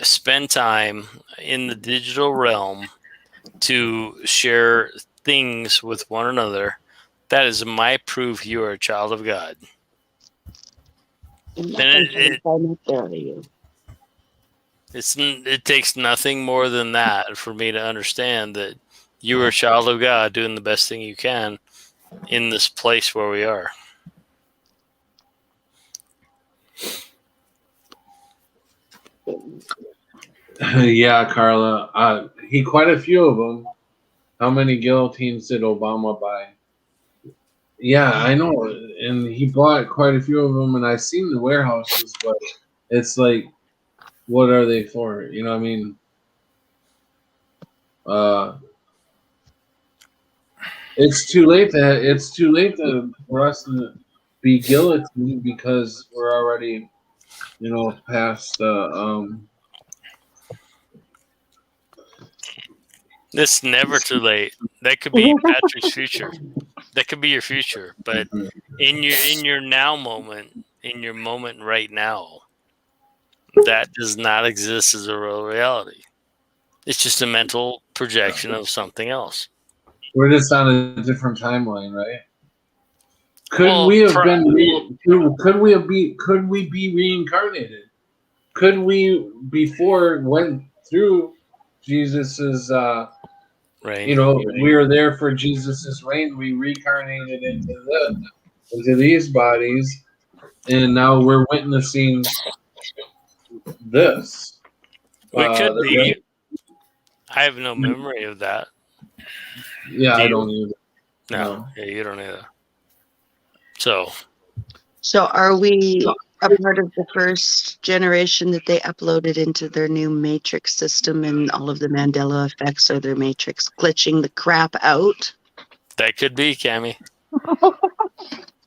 spend time in the digital realm to share things with one another. That is my proof you are a child of God. It takes nothing more than that for me to understand that you are a child of God doing the best thing you can in this place where we are. Yeah, Carla. He quite a few of them. How many guillotines did Obama buy? Yeah, I know, and he bought quite a few of them, and I've seen the warehouses, but it's like, what are they for? You know what I mean? It's too late for us to be guillotined because we're already, past. It's never too late. That could be Patrick's future. That could be your future, but in your now moment, in your moment right now, that does not exist as a real reality. It's just a mental projection of something else. We're just on a different timeline, right? Could we be reincarnated? Could we before went through Jesus's right? We were there for Jesus's reign. We reincarnated into these bodies, and now we're witnessing this. We could be. I have no memory of that. Yeah, I don't either. No, yeah, you don't either. So are we a part of the first generation that they uploaded into their new matrix system and all of the Mandela effects or their matrix glitching the crap out? That could be, Cammy.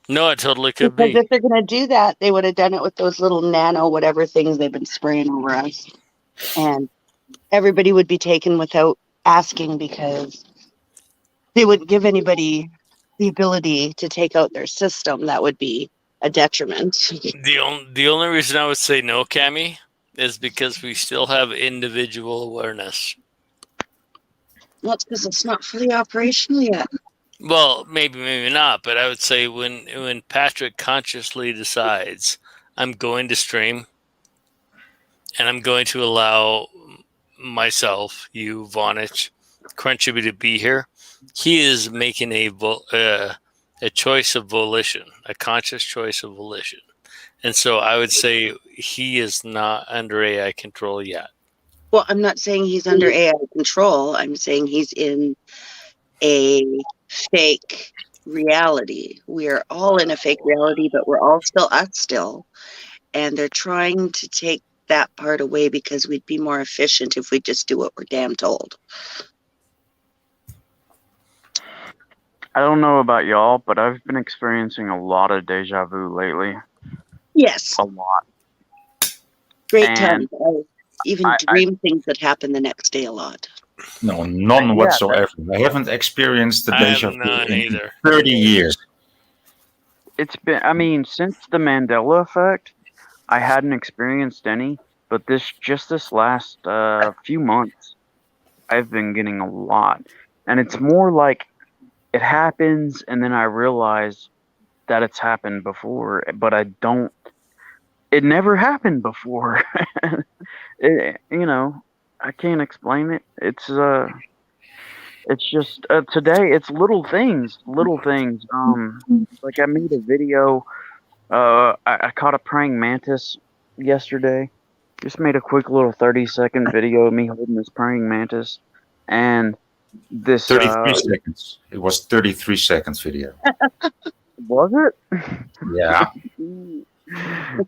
No, it totally could be. Because if they're going to do that, they would have done it with those little nano whatever things they've been spraying over us. And everybody would be taken without asking because they wouldn't give anybody the ability to take out their system. That would be a detriment. The only reason I would say no, Cammy, is because we still have individual awareness. Well, it's because it's not fully operational yet. Well, maybe not, but I would say when Patrick consciously decides I'm going to stream and I'm going to allow myself, you, Vonich, Crunchy to be here, he is making a choice of volition, a conscious choice of volition. And so I would say he is not under AI control yet. Well, I'm not saying he's under AI control. I'm saying he's in a fake reality. We are all in a fake reality, but we're all still us still. and they're trying to take that part away because we'd be more efficient if we just do what we're damn told. I don't know about y'all, but I've been experiencing a lot of deja vu lately. Yes, A lot. great And time. I even I dream things that happen the next day a lot. No, none yeah, whatsoever. I haven't experienced the I have deja vu none in either. 30 years. it's been, I mean, since the Mandela Effect, I hadn't experienced any, but this last few months, I've been getting a lot. And it's more like it happens and then I realize that it's happened before, but I don't, it never happened before. You know, I can't explain it. It's just today. It's little things, little things. Like I made a video. I caught a praying mantis yesterday. Just made a quick little 30-second video of me holding this praying mantis, and this 33 seconds. It was 33 seconds video. was it? Yeah.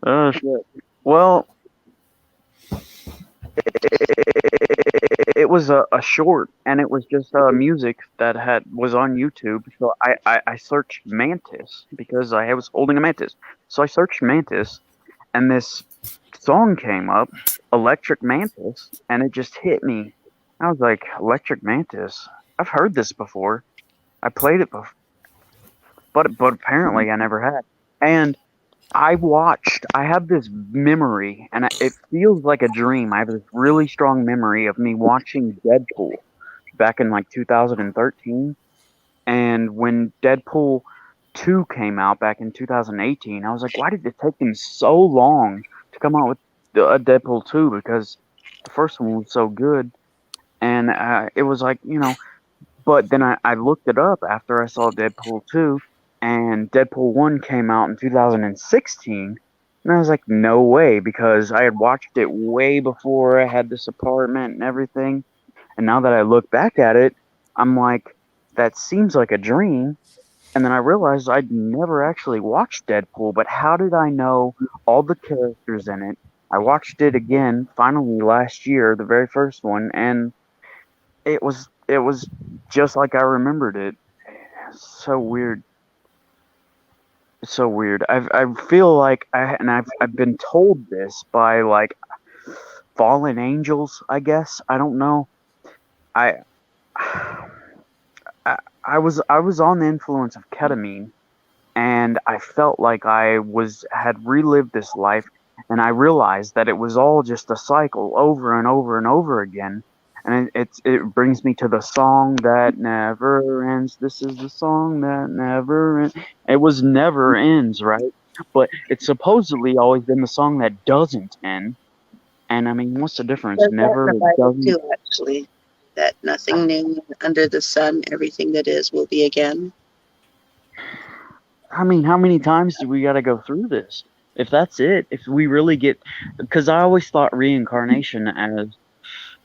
Oh shit. Well, it was a short, and it was just music that was on YouTube. So I searched mantis because I was holding a mantis. So I searched mantis, and this song came up, Electric Mantis, and it just hit me. I was like, Electric Mantis? I've heard this before. I played it before, but apparently I never had. And I have this memory, and it feels like a dream. I have this really strong memory of me watching Deadpool back in like 2013. And when Deadpool 2 came out back in 2018, I was like, why did it take them so long to come out with Deadpool 2? Because the first one was so good. And it was like, but then I looked it up after I saw Deadpool 2, and Deadpool 1 came out in 2016. And I was like, no way, because I had watched it way before I had this apartment and everything. And now that I look back at it, I'm like, that seems like a dream. And then I realized I'd never actually watched Deadpool, but how did I know all the characters in it? I watched it again finally last year, the very first one, and it was just like I remembered it. So weird. So weird. I feel like I've been told this by like fallen angels, I guess. I don't know. I I was on the influence of ketamine, and I felt like had relived this life, and I realized that it was all just a cycle over and over and over again. And it brings me to the song that never ends. This is the song that never ends. It was never ends, right? But it's supposedly always been the song that doesn't end. And I mean, what's the difference? There's that in Never the Bible doesn't. too, actually. That nothing new under the sun, everything that is will be again. I mean, how many times do we got to go through this? If that's it, if we really get, because I always thought reincarnation as,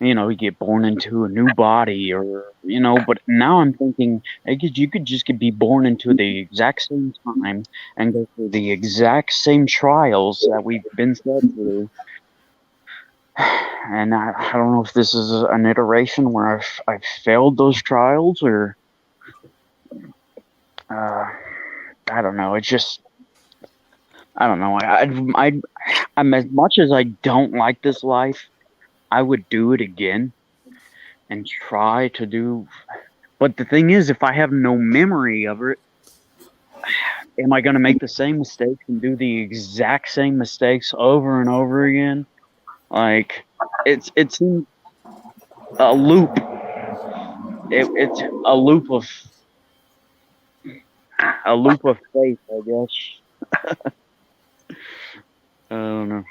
you get born into a new body but now I'm thinking, you could just be born into the exact same time and go through the exact same trials that we've been set through. And I don't know if this is an iteration where I've failed those trials or, I don't know. It's just, I don't know. I'm as much as I don't like this life, I would do it again and try to do. But the thing is, if I have no memory of it, am I going to make the same mistakes and do the exact same mistakes over and over again? Like, it's a loop. It's a loop of faith, I guess. I don't know.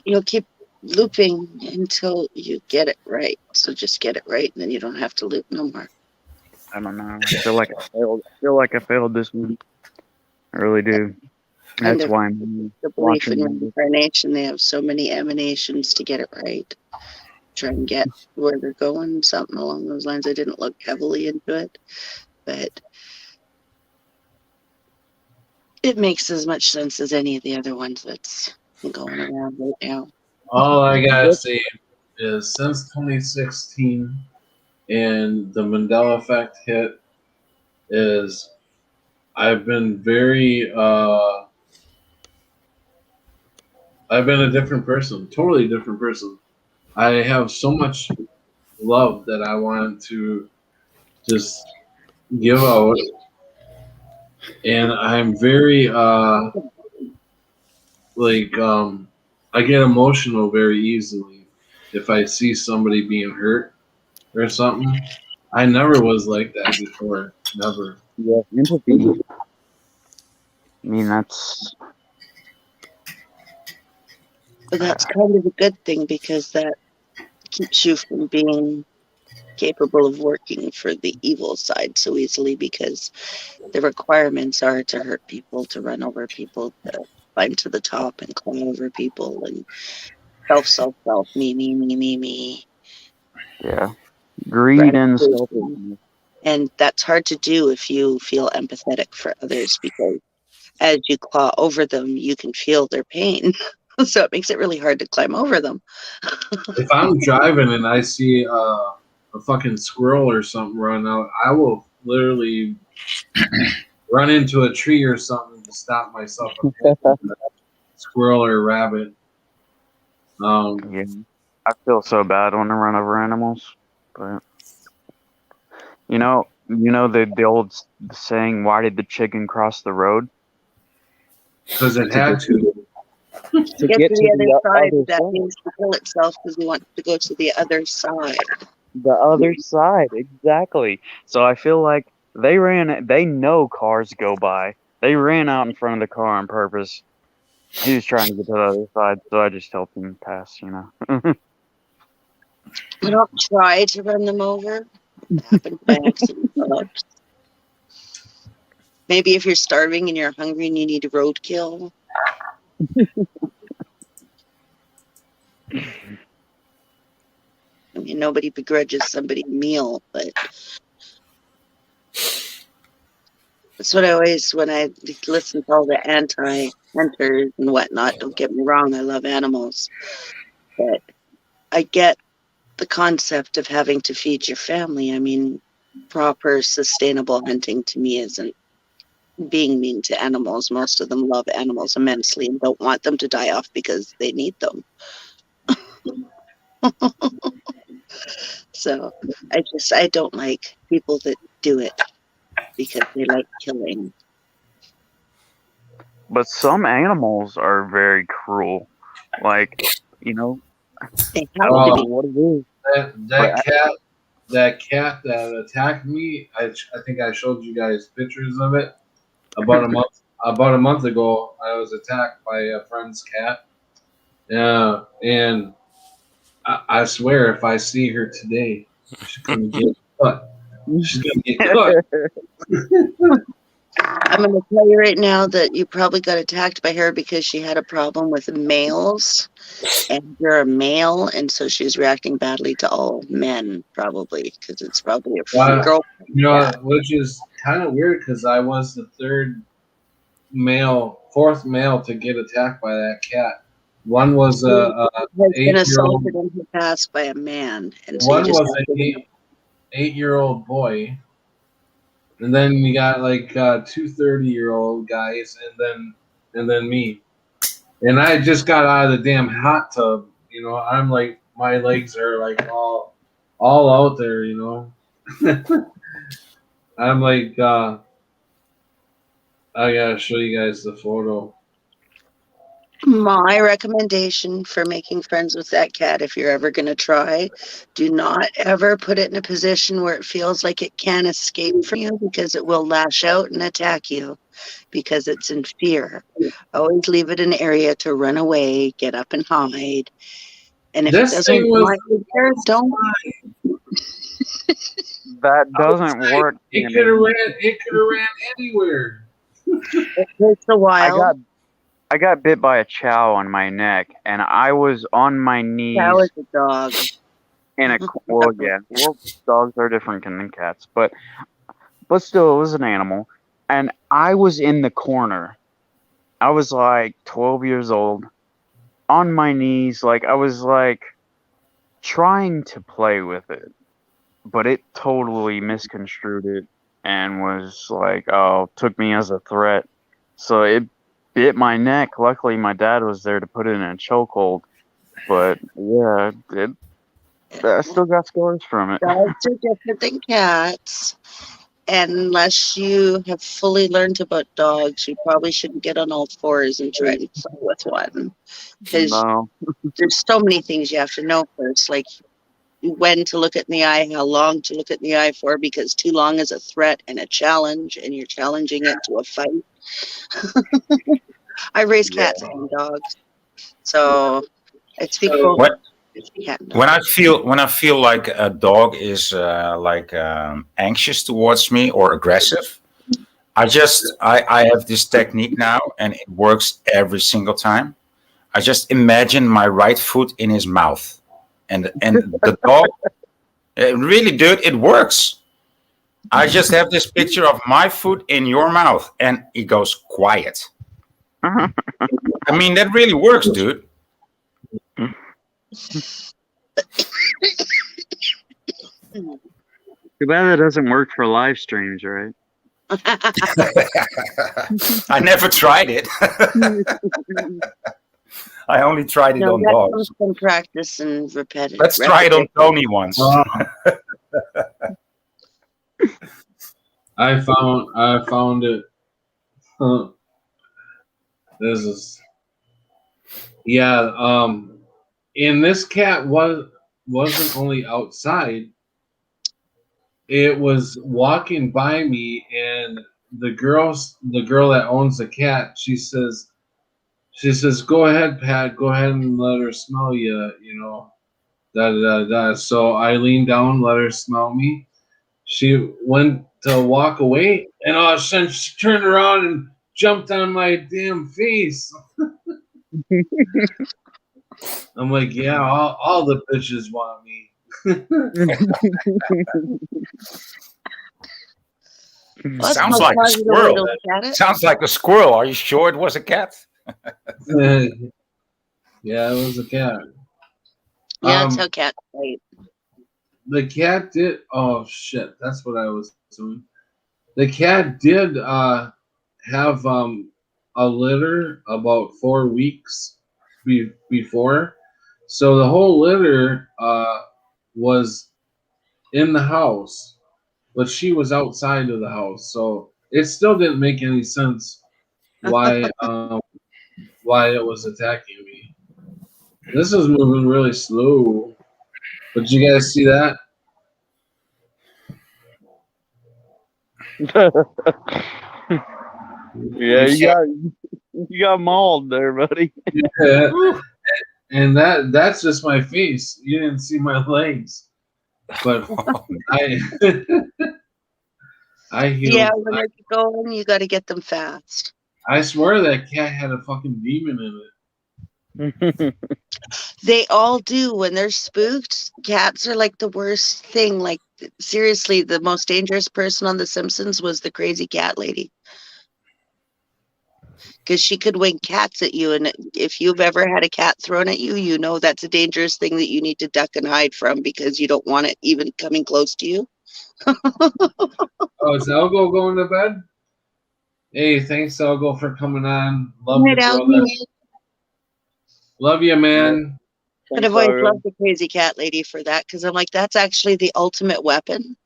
You'll keep looping until you get it right. So just get it right, and then you don't have to loop no more. I don't know. I feel like I failed this one. I really do. And That's why I'm the belief in watching. reincarnation, they have so many emanations to get it right. Try and get where they're going, something along those lines. I didn't look heavily into it, but It makes as much sense as any of the other ones that's going around right now. All I gotta say is since 2016 and the Mandela Effect hit, is I've been very I've been a different person, totally different person. I have so much love that I want to just give out, and I'm very I get emotional very easily if I see somebody being hurt or something. I never was like that before, never. Yeah, empathy. I mean, that's But that's kind of a good thing because that keeps you from being capable of working for the evil side so easily because the requirements are to hurt people, to run over people, to climb to the top and climb over people and self, me. yeah, greed and selfishness. And that's hard to do if you feel empathetic for others because as you claw over them, you can feel their pain. So it makes it really hard to climb over them. If I'm driving and I see a fucking squirrel or something run out, I will literally run into a tree or something to stop myself from hitting that squirrel or rabbit. Yeah, I feel so bad when I run over animals, but you know the old saying, "Why did the chicken cross the road?" Because it had to. To get to the other side, that means to kill itself because it wants to go to the other side. The other side, exactly. So I feel like they know cars go by. They ran out in front of the car on purpose. He was trying to get to the other side, so I just helped him pass, You don't try to run them over. It happens by accident. Maybe if you're starving and you're hungry and you need a roadkill. I mean, nobody begrudges somebody a meal, but that's what I always, when I listen to all the anti-hunters and whatnot, don't get me wrong, I love animals, but I get the concept of having to feed your family. I mean, proper, sustainable hunting to me isn't being mean to animals. Most of them love animals immensely and don't want them to die off because they need them. So I don't like people that do it because they like killing. But some animals are very cruel. Like, They have Oh, to be. what it is. That cat that attacked me. I think I showed you guys pictures of it about a month ago. I was attacked by a friend's cat. Yeah, and I swear, if I see her today, she's gonna get cut. She's gonna get cut. I'm going to tell you right now that you probably got attacked by her because she had a problem with males, and you're a male, and so she's reacting badly to all men, probably, because it's probably a girl. Which is kind of weird because I was the fourth male to get attacked by that cat. One was a has been 8-year-old. assaulted in the past by a man, and so One was an 8-year-old boy. And then you got like 2 30-year-old guys, and then me. And I just got out of the damn hot tub. I'm like, my legs are like all out there. I'm like, I gotta show you guys the photo. My recommendation for making friends with that cat, if you're ever going to try, do not ever put it in a position where it feels like it can't escape from you because it will lash out and attack you because it's in fear. Always leave it an area to run away, get up and hide. And if This it doesn't thing was want you there, don't. That doesn't work. It could have ran anywhere. It takes a while. I got bit by a chow on my neck, and I was on my knees. Chow is a dog. Dogs are different than cats, but still, it was an animal, and I was in the corner, I was like 12 years old, on my knees, like I was like trying to play with it, but it totally misconstrued it and was like, oh, took me as a threat. So it bit my neck. Luckily, my dad was there to put it in a chokehold. But yeah, I still got scars from it. Dogs are different than cats. And unless you have fully learned about dogs, you probably shouldn't get on all fours and try to play with one. Because No. there's so many things you have to know first, like when to look it in the eye, how long to look it in the eye for, because too long is a threat and a challenge, and you're challenging it to a fight. I raise cats and dogs, so I speak both What cat and dog. when I feel like a dog is anxious towards me or aggressive, I have this technique now, and it works every single time. I just imagine my right foot in his mouth, and the dog. Really, dude, it works. I just have this picture of my foot in your mouth, and it goes quiet. I mean, that really works, dude. Too bad that doesn't work for live streams, right? I never tried it. I only tried it No, on that dogs. comes from practice and repetitive. Let's try it on Tony once. I found it. This is and this cat wasn't only outside. It was walking by me, and the girl that owns the cat, she says, "Go ahead, Pat. Go ahead and let her smell you. You know, da da da." So I leaned down, let her smell me. She went to walk away, and all of a sudden she turned around and jumped on my damn face. I'm like, yeah, all the bitches want me. Well, Sounds like a positive way squirrel. to look at it. Sounds like a squirrel. Are you sure it was a cat? Yeah, it was a cat. Yeah, that's how cats fight. The cat did. Oh shit, that's what I was doing. The cat did have a litter about 4 weeks before, so the whole litter was in the house, but she was outside of the house, so it still didn't make any sense why why it was attacking me. This is moving really slow. But you guys see that? Yeah, you got mauled there, buddy. Yeah. And that's just my face. You didn't see my legs. But I I healed. Yeah, when they're going, you got to get them fast. I swear that cat had a fucking demon in it. They all do when they're spooked. Cats are like the worst thing. Like, seriously, the most dangerous person on The Simpsons was the crazy cat lady. Because she could wing cats at you. And if you've ever had a cat thrown at you, you know that's a dangerous thing that you need to duck and hide from because you don't want it even coming close to you. Oh, is Elgo going to bed? Hey, thanks, Elgo, for coming on. Love you, brother. Love you, man. And I've always loved the crazy cat lady for that because I'm like, that's actually the ultimate weapon.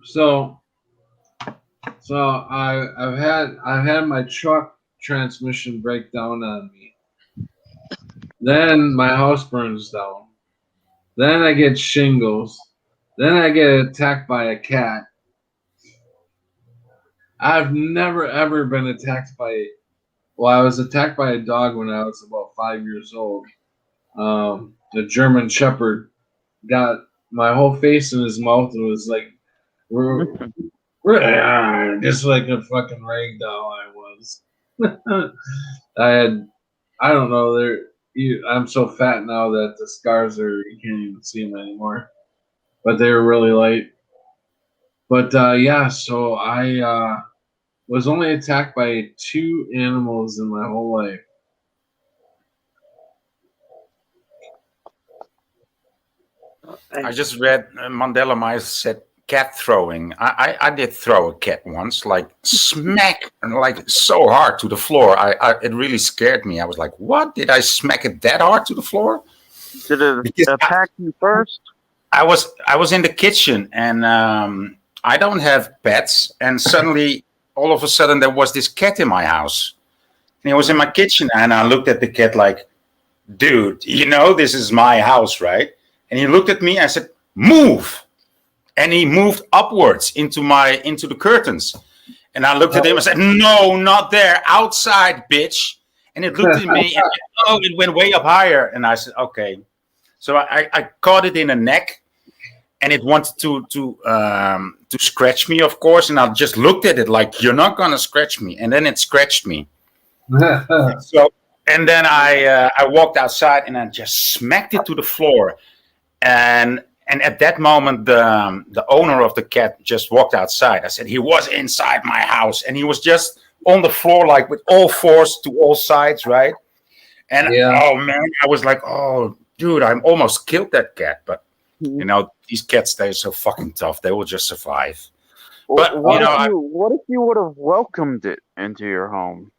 So I've had my truck transmission break down on me. Then my house burns down. Then I get shingles. Then I get attacked by a cat. I've never ever been attacked by. Well, I was attacked by a dog when I was about 5 years old. The German Shepherd got my whole face in his mouth and was like, just like a fucking rag doll. I was. I don't know. I'm so fat now that the scars you can't even see them anymore. But they were really light. But yeah, so I was only attacked by 2 animals in my whole life. I just read Mandela Myers said cat throwing. I did throw a cat once, like smack, and like so hard to the floor. It really scared me. I was like, "What? Did I smack it that hard to the floor?" Did it Because attack you first? I was in the kitchen, and I don't have pets, and suddenly, all of a sudden, there was this cat in my house, and he was in my kitchen, and I looked at the cat like, "Dude, you know this is my house, right?" And he looked at me. I said, "Move!" And he moved upwards into the curtains. And I looked at him and said, "No, not there, outside, bitch." And it looked at me, and it went way up higher. And I said, "Okay." So I caught it in the neck, and it wanted to scratch me, of course. And I just looked at it like, "You're not gonna scratch me." And then it scratched me. So and then I walked outside and I just smacked it to the floor. And at that moment, the owner of the cat just walked outside. I said he was inside my house, and he was just on the floor, like with all fours to all sides, right? And oh man, I was like, "Oh, dude, I almost killed that cat." But you know, these cats, they're so fucking tough. They will just survive. But What you know, what if you would have welcomed it into your home?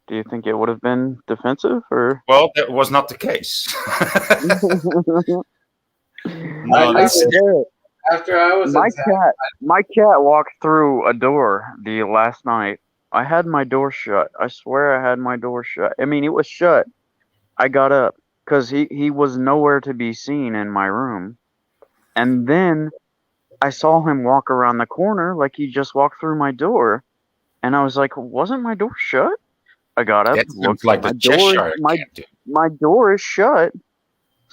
Do you think it would have been defensive, or? well, that was not the case. I I swear, after I was my cat walked through a door the last night. I had my door shut. I swear I had my door shut. I mean, it was shut. I got up because he was nowhere to be seen in my room. And then I saw him walk around the corner like he just walked through my door. And I was like, wasn't my door shut? I got up, That looked, sounds like the Cheshire cat, dude. my door is shut.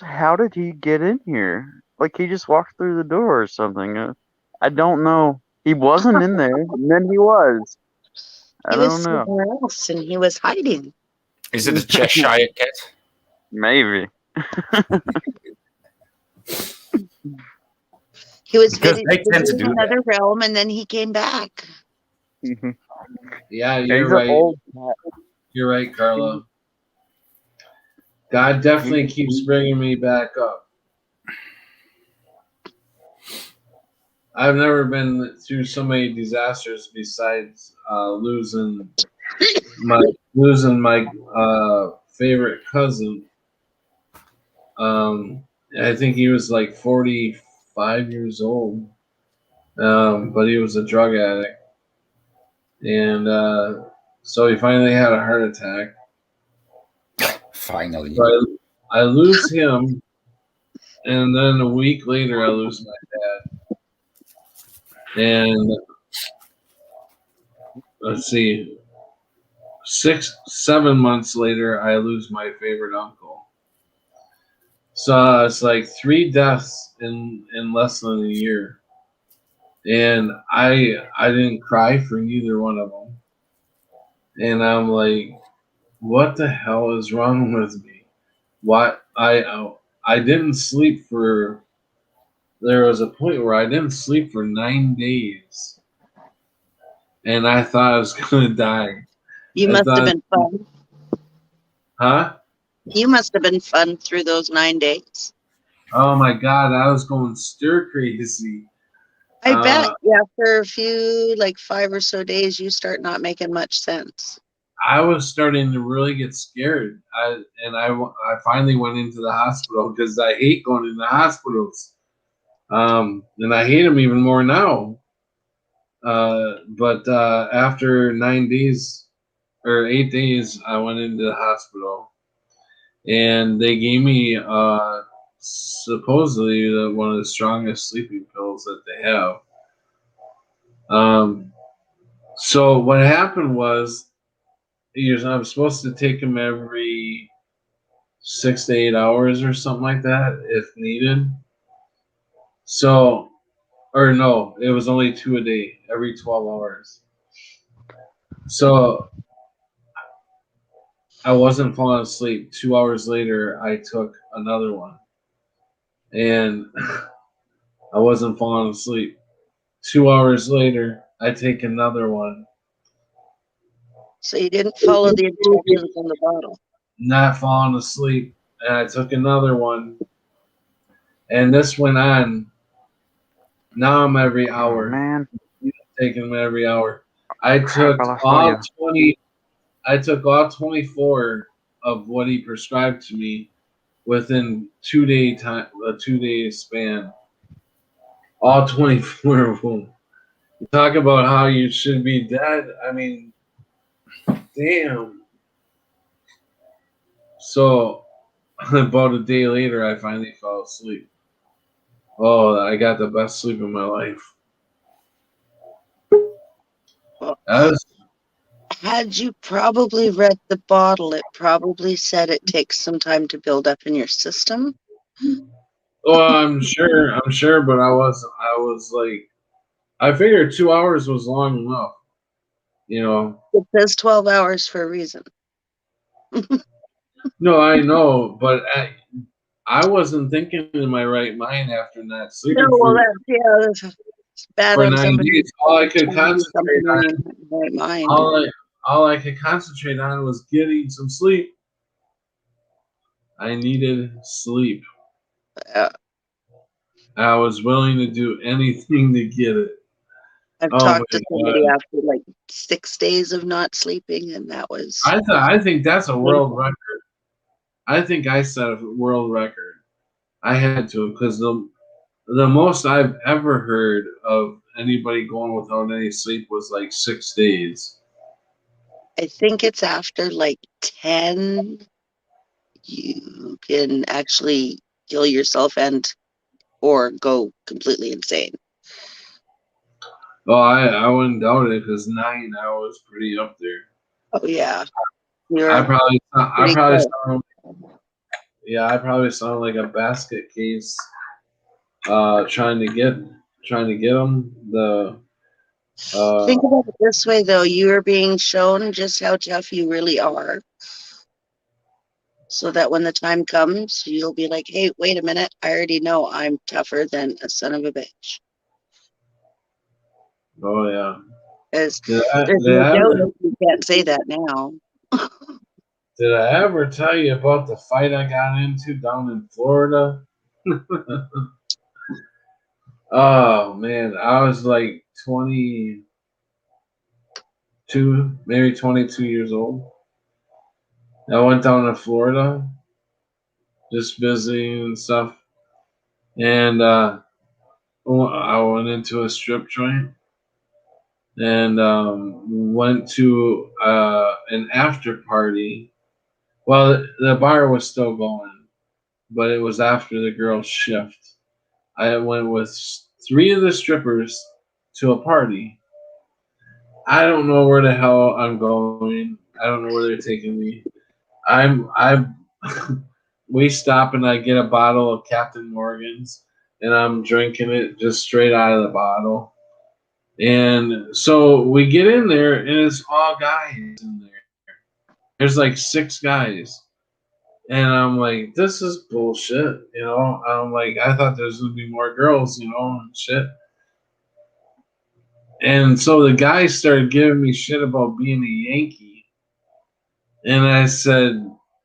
How did he get in here? Like he just walked through the door or something. I don't know. He wasn't in there, and then he was. I He was don't know. somewhere else and he was hiding. Is it a Cheshire cat? Maybe. He was Because they tend to visiting do another realm and then he came back. Yeah, you're He's right. an old cat. You're right, Carla. God definitely keeps bringing me back up. I've never been through so many disasters besides losing my favorite cousin. I think he was like 45 years old, but he was a drug addict, and so he finally had a heart attack. Finally. So I lose him, and then a week later I lose my dad. And let's see, 7 months later I lose my favorite uncle. So it's like 3 deaths in less than a year, and I didn't cry for neither one of them. And I'm like, what the hell is wrong with me? What I didn't sleep for. There was a point where I didn't sleep for 9 days, and I thought I was gonna die. You I must have thought, been fun. huh? You must have been fun through those 9 days. Oh my God, I was going stir crazy. I bet after a few, like 5 or so days, you start not making much sense. I was starting to really get scared. I finally went into the hospital because I hate going into hospitals. And I hate them even more now. But after 9 days or 8 days, I went into the hospital, and they gave me supposedly one of the strongest sleeping pills that they have. So what happened was, I'm supposed to take them every 6 to 8 hours or something like that if needed. So, or no, it was only 2 a day, every 12 hours. So I wasn't falling asleep. 2 hours later, I took another one, and I wasn't falling asleep. 2 hours later, I take another one, So you didn't follow the instructions on the bottle. Not falling asleep. And I took another one. And this went on. Now I'm every Oh, hour. man. Taking them every hour. I Crap, took I lost all audio. 20. I took all 24 of what he prescribed to me within 2 day time, a 2 day span. All 24 of them. You talk about how you should be dead. I mean, damn. So about a day later, I finally fell asleep. Oh, I got the best sleep of my life. Well, That was, had you probably read the bottle, it probably said it takes some time to build up in your system. well, I'm sure, but I was like, I figured 2 hours was long enough. You know, It says 12 hours for a reason. no, I know, but I wasn't thinking in my right mind after not No, sleeping well, it's bad for on 9 days. somebody All I could trying to do concentrate something when on, you're not in the right mind. all I could concentrate on was getting some sleep. I needed sleep. Uh, I was willing to do anything to get it. I've Oh talked my to somebody god! after like 6 days of not sleeping, and that was I think that's a world painful. record. I think I set a world record. I had to because the most I've ever heard of anybody going without any sleep was like 6 days. I think it's after like 10, you can actually kill yourself and or go completely insane. Well, I wouldn't doubt it because 9 I was pretty up there. Oh yeah, I you're I pretty probably close. sound I probably sound like a basket case trying to get them Think about it this way though, you are being shown just how tough you really are, so that when the time comes, you'll be like, hey, wait a minute, I already know I'm tougher than a son of a bitch. oh yeah. Because there's Did no I doubt ever if you can't say that now. did I ever tell you about the fight I got into down in Florida? Oh man, I was like 22, maybe 22 years old. I went down to Florida, just visiting and stuff, and I went into a strip joint and went to an after party. Well, the bar was still going, but it was after the girls' shift. I went with three of the strippers to a party. I don't know where the hell I'm going. I don't know where they're taking me. I'm we stop and I get a bottle of Captain Morgan's and I'm drinking it just straight out of the bottle. And so we get in there and it's all guys in there. There's like 6 guys. And I'm like, this is bullshit, you know. I'm like, I thought there's gonna be more girls, you know, and shit. And so the guys started giving me shit about being a Yankee. And I said,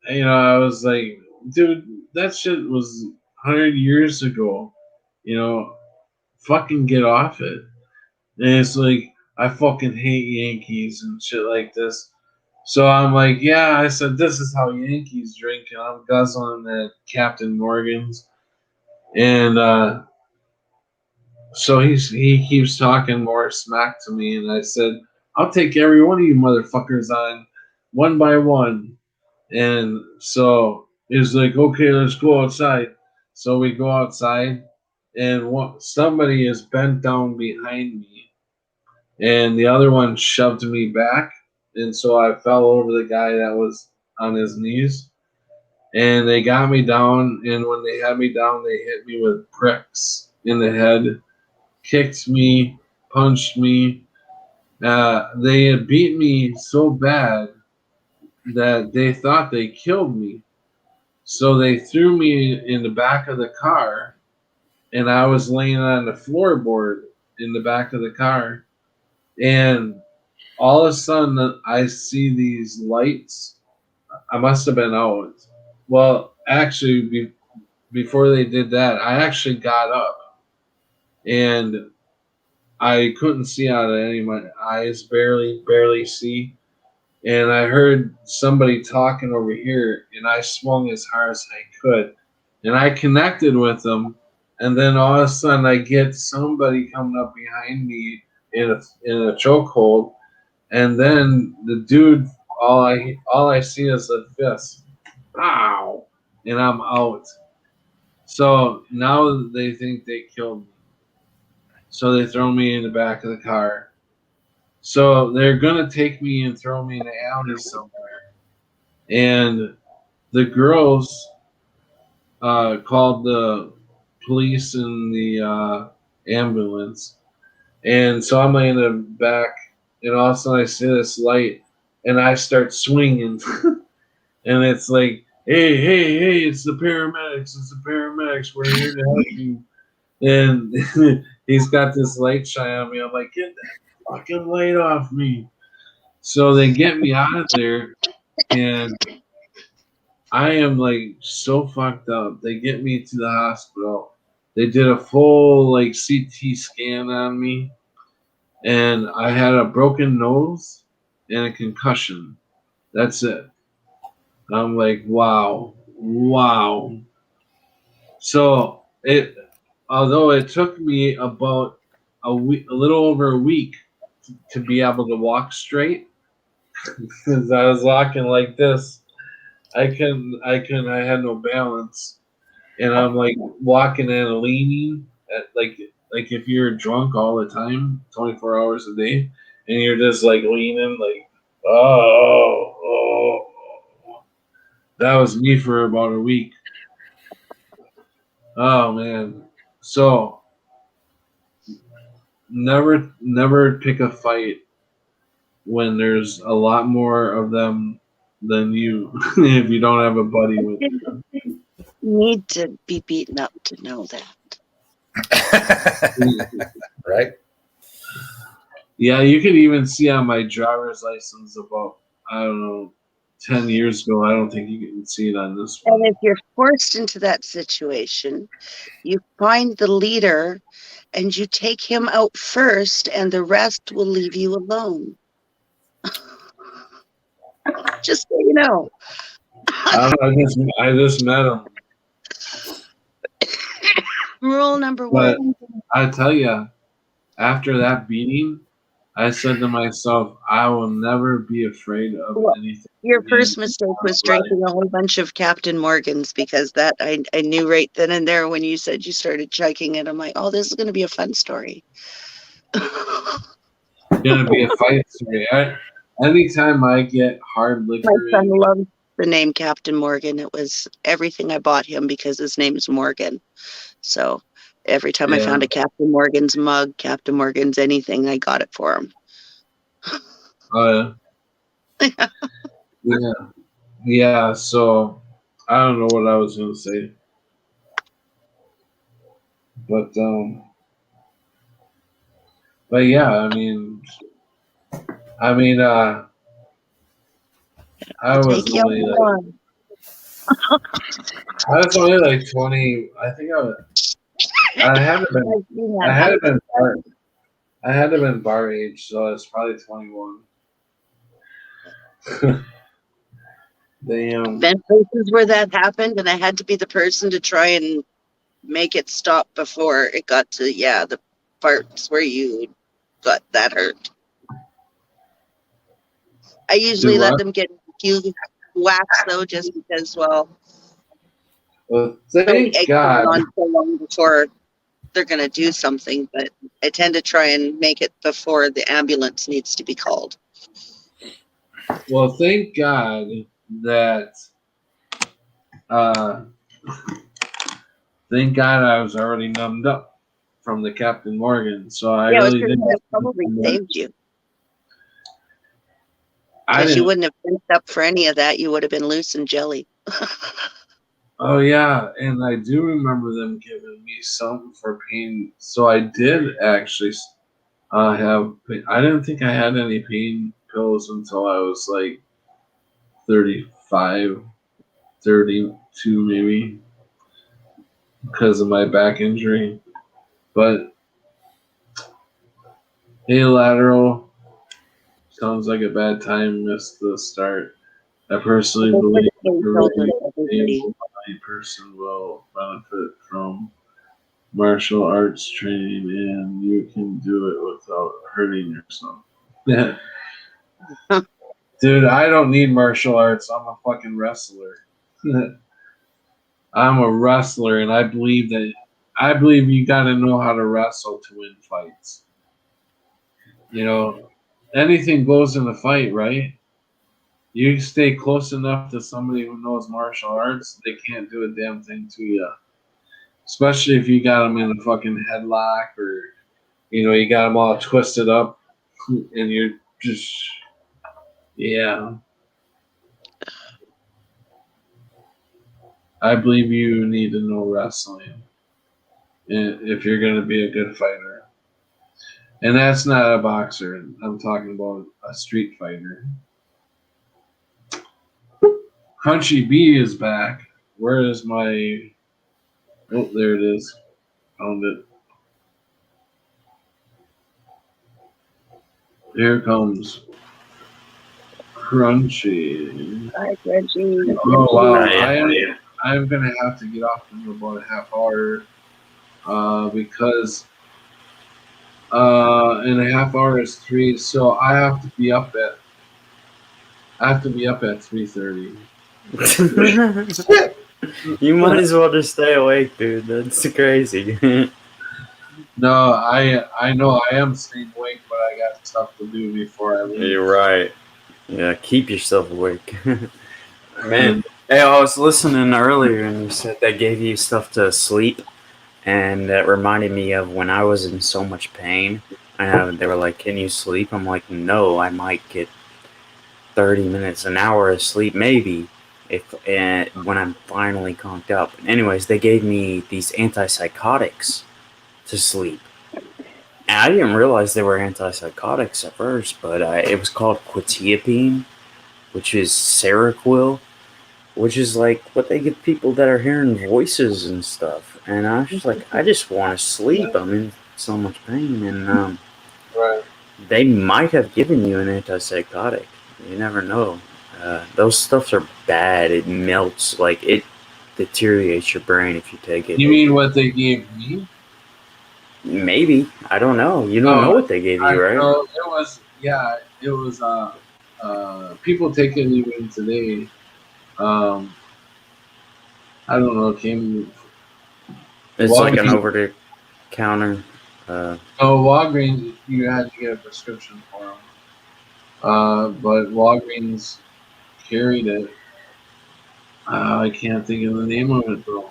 you know, I was like, dude, that shit was 100 years ago. You know, fucking get off it. And it's like, I fucking hate Yankees and shit like this. So I'm like, yeah, I said, this is how Yankees drink. And I'm guzzling that Captain Morgan's. And so he keeps talking more smack to me. And I said, I'll take every one of you motherfuckers on one by one. And so he's like, okay, let's go outside. So we go outside, and somebody is bent down behind me, and the other one shoved me back. And so I fell over the guy that was on his knees. And they got me down, and when they had me down, they hit me with pricks in the head, kicked me, punched me. They had beat me so bad that they thought they killed me. So they threw me in the back of the car, and I was laying on the floorboard in the back of the car. And all of a sudden I see these lights. I must have been out. Well, actually, before they did that, I actually got up and I couldn't see out of any of my eyes, barely see. And I heard somebody talking over here, and I swung as hard as I could, and I connected with them. And then all of a sudden, I get somebody coming up behind me in a chokehold, and then the dude, all I see is a fist, ow, and I'm out. So now they think they killed me. So they throw me in the back of the car. So they're gonna take me and throw me in the alley somewhere. And the girls called the police and the ambulance. And so I'm in the back, and all of a sudden I see this light, and I start swinging. And it's like, hey, hey, hey, it's the paramedics. It's the paramedics. We're here to help you. And he's got this light shine on me. I'm like, get that fucking light off me. So they get me out of there, and I am like so fucked up. They get me to the hospital. They did a full like CT scan on me, and I had a broken nose and a concussion. That's it. I'm like, wow, wow. So although it took me about a week, a little over a week, to be able to walk straight, because I was walking like this. I had no balance, and I'm like walking and leaning, like if you're drunk all the time, 24 hours a day, and you're just like leaning, like oh. That was me for about a week. Oh man. So never pick a fight when there's a lot more of them than you if you don't have a buddy with you. You need to be beaten up to know that. Right? Yeah, you can even see on my driver's license about, I don't know, 10 years ago. I don't think you can see it on this one. And if you're forced into that situation, you find the leader and you take him out first, and the rest will leave you alone. Just so you know. I just met him. Rule number But one. I tell you, after that beating, I said to myself, I will never be afraid of Well, anything. your again first mistake was in my life. drinking a whole bunch of Captain Morgan's, because that I knew right then and there when you said you started chugging it. I'm like, oh, this is going to be a fun story. It's gonna be a fight story. Anytime I get hard liquor, My son loves the name Captain Morgan. It was everything I bought him because his name's Morgan. So every time I found a Captain Morgan's mug, Captain Morgan's anything, I got it for him. yeah. So I don't know what I was gonna say, but yeah. I was Take you only like, on. I was only like 20. I think I had to been I had to been bar, I had to been bar age, so it's probably 21. Damn. Been places where that happened, and I had to be the person to try and make it stop before it got to the parts where you got that hurt. I usually let them get a few whacks though, just because, well thank God. On so long before they're going to do something, but I tend to try and make it before the ambulance needs to be called. Well, thank God that thank God I was already numbed up from the Captain Morgan, so I really didn't. That probably saved you. I Because you didn't. wouldn't have pinched up for any of that. You would have been loose and jelly. Oh yeah, and I do remember them giving me something for pain. So I did actually. I didn't think I had any pain pills until I was like 35, 32 maybe, because of my back injury. But alateral sounds like a bad time. Missed the start. I personally Well, believe for the every children, everybody. able-bodied person will benefit from martial arts training, and you can do it without hurting yourself. Yeah. Dude, I don't need martial arts. I'm a fucking wrestler. I'm a wrestler, and I believe you got to know how to wrestle to win fights. You know, anything goes in a fight, right? You stay close enough to somebody who knows martial arts, they can't do a damn thing to you. Especially if you got them in a fucking headlock, or you got them all twisted up, and you're just, yeah. I believe you need to know wrestling if you're going to be a good fighter. And that's not a boxer. I'm talking about a street fighter. Crunchy B is back. Where is my... Oh, there it is. Found it. Here comes Crunchy. Hi, Reggie. Oh, wow. Yeah. I'm going to have to get off in about a half hour because in a half hour is 3, so I have to be up at 3:30. You might as well just stay awake, dude. That's crazy. No, I know I am staying awake, but I got stuff to do before I leave. You're right. Yeah, keep yourself awake. Man, hey, I was listening earlier and you said they gave you stuff to sleep, and that reminded me of when I was in so much pain. They were like, "Can you sleep?" I'm like, "No, I might get 30 minutes, an hour of sleep, maybe, when I'm finally conked up." Anyways, they gave me these antipsychotics to sleep. And I didn't realize they were antipsychotics at first, but it was called quetiapine, which is Seroquel, which is like what they give people that are hearing voices and stuff. And I was just like, I just want to sleep. I'm in so much pain. And Right. they might have given you an antipsychotic. You never know. Those stuffs are bad. It melts, like it deteriorates your brain if you take it. You mean what they gave me? Maybe. I don't know. You don't know what they gave you, right? No, it was people take it even today. I don't know, it came It's like an Walgreens. over-the-counter. Walgreens, you had to get a prescription for them. But Walgreens carried it. I can't think of the name of it though.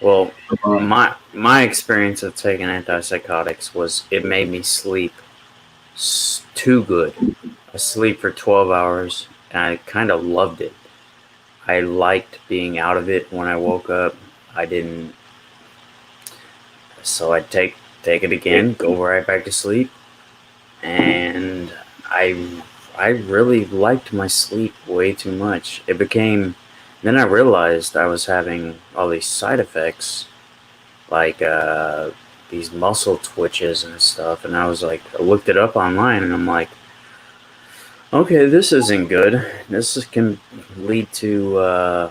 Well, my experience of taking antipsychotics was it made me sleep too good. I sleep for 12 hours, and I kind of loved it. I liked being out of it when I woke up. I didn't. So I'd take it again, go right back to sleep, and I really liked my sleep way too much. It became. Then I realized I was having all these side effects, like these muscle twitches and stuff, and I was like, I looked it up online, and I'm like, okay, this isn't good. This can lead to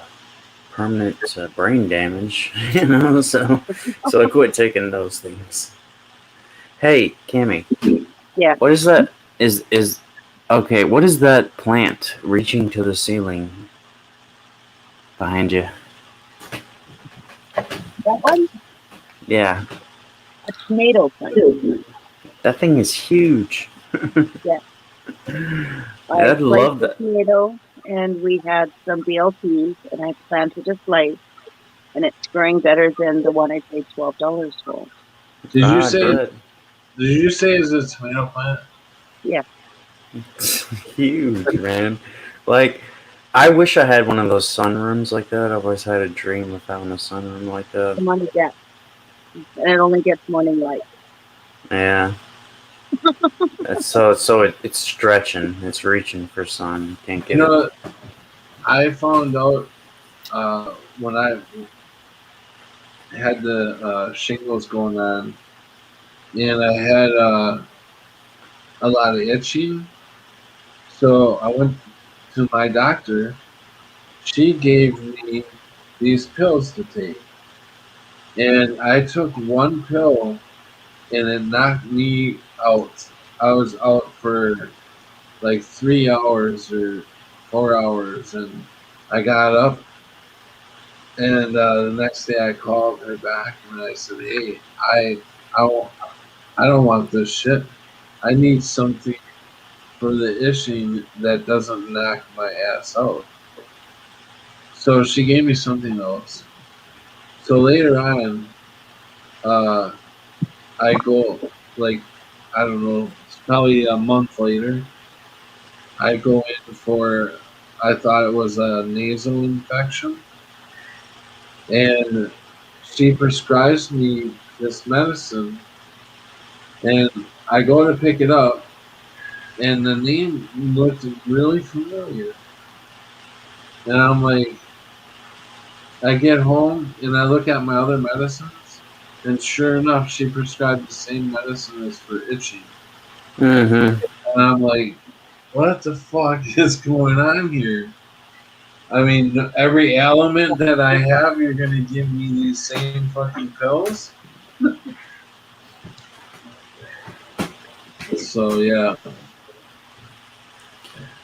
permanent brain damage, So I quit taking those things. Hey, Cammy. Yeah. What is that? Is okay? What is that plant reaching to the ceiling behind you? That one? Yeah, A tomato plant. that thing is huge. Yeah. I'd love that. Tomato, and we had some BLTs, and I planted a slice, and it's growing better than the one I paid $12 for. Did you say it's a tomato plant? Yeah. It's huge, man. Like, I wish I had one of those sunrooms like that. I've always had a dream of having a sunroom like that. I'm on the deck. and it only gets morning light. Yeah. It's it's stretching. It's reaching for sun. You can't get You it. know, I found out when I had the shingles going on, and I had a lot of itching. So I went to my doctor. She gave me these pills to take, and I took one pill, and it knocked me out. I was out for like 3 hours or 4 hours, and I got up, and the next day I called her back and I said, "Hey, I won't- I don't want this shit. I need something for the itching that doesn't knock my ass out." So she gave me something else. So later on, uh, I go like I don't know, it's probably a month later. I go in for I thought it was a nasal infection, and she prescribes me this medicine, and I go to pick it up, and the name looked really familiar, and I'm like, I get home and I look at my other medicines, and sure enough, she prescribed the same medicine as for itching, Mm-hmm. and I'm like, what the fuck is going on here? I mean, every element that I have, you're gonna give me these same fucking pills. So yeah,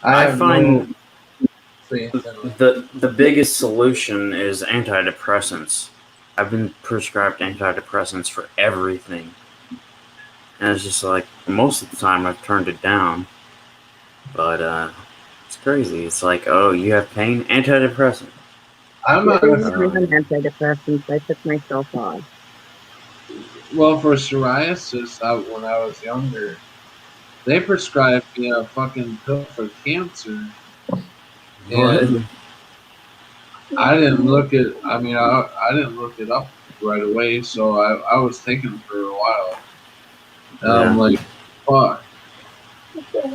I I have no find faith in it. the biggest solution is antidepressants. I've been prescribed antidepressants for everything, and it's just like most of the time I've turned it down. But it's crazy. It's like, oh, you have pain, antidepressant. I'm Yeah, not they a use me on antidepressants. I took myself off. well for psoriasis. When I was younger, they prescribed me a fucking pill for cancer, What? and I didn't look it. I mean, I didn't look it up right away, so I was taking it for a while. And I'm Yeah. like, fuck.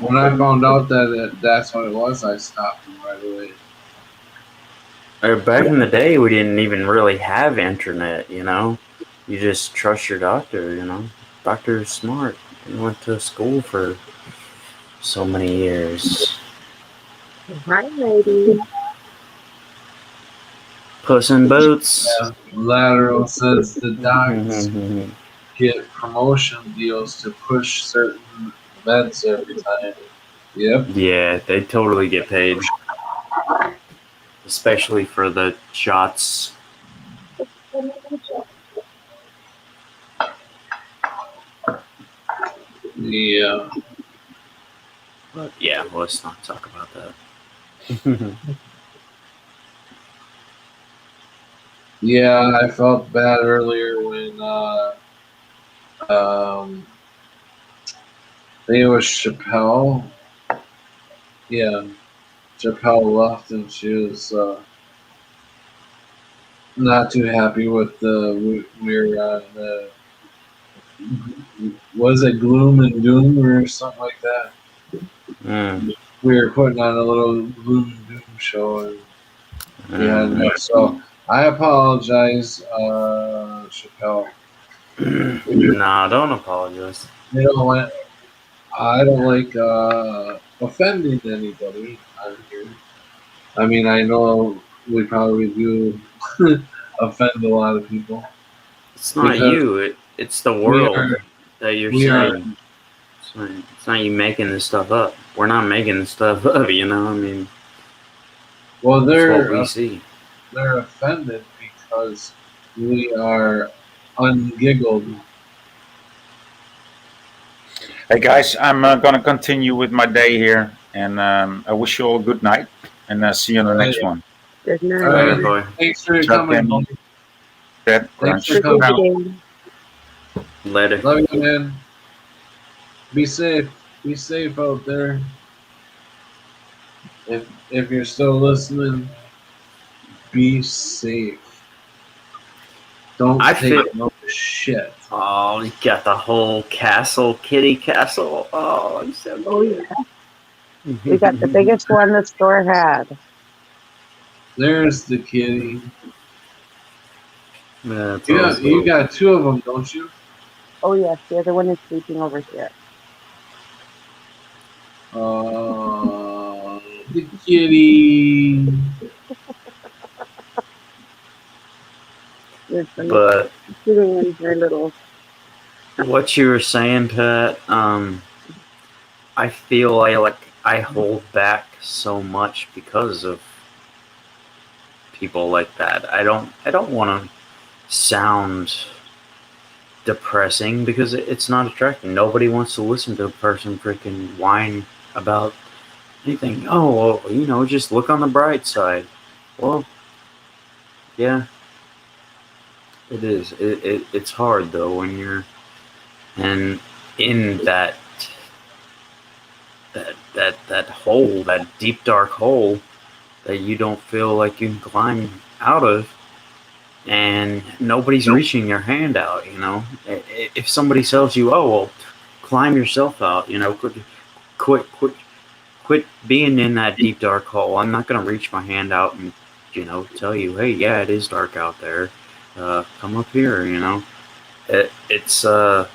When I found out that that's what it was, I stopped them right away. Back in the day, we didn't even really have internet. You know, you just trust your doctor. You know, doctor's smart. He went to school for so many years. Hi, lady. Puss in Boots. Yeah, Lateral says the docs get promotion deals to push certain meds every time. Yep. Yeah, they totally get paid, especially for the shots. Yeah. But yeah, let's not talk about that. Yeah, I felt bad earlier when um I think it was Chappelle. Yeah, Chappelle left and she was not too happy with we're on the was it Gloom and Doom or something like that. Mm, We were putting on a little Gloom and Doom show, and we had mm. so I apologize, Chappelle. Nah, don't apologize. You know what? I don't like offending anybody on here. I mean, I know we probably do offend a lot of people It's not because you. It's the we world are that you're we are saying. It's not you making this stuff up. We're not making this stuff up. You know, I mean, well. it's what we see. They're offended because we are ungiggled. Hey guys, I'm gonna continue with my day here, and I wish you all a good night, and see you on the All right, next one. Good all night. right. Alright, boy. Thanks for Chuck coming. and Buddy. Dead Thanks Crunch. for Good coming. Out. day. Later. Love you, man. Be safe. Be safe out there. If you're still listening, be safe. Don't I take feel no shit. Oh, you got the whole castle, kitty castle. Oh, I'm so Oh yeah, we got the biggest one the store had. There's the kitty. That's You awesome. got two of them, don't you? Oh yes, the other one is sleeping over here. The kitty. But Sitting in her little. what you were saying, Pat, I feel like I hold back so much because of people like that. I don't want to sound depressing because it's not attractive. Nobody wants to listen to a person freaking whine about anything. Oh, well, just look on the bright side. Well, yeah, it is. It's hard though when you're and in that hole, that deep dark hole that you don't feel like you can climb out of, and nobody's reaching your hand out. If somebody tells you, "Oh, well, climb yourself out," quit being in that deep dark hole. I'm not gonna reach my hand out and tell you, "Hey, yeah, it is dark out there. Come up here." It's Well,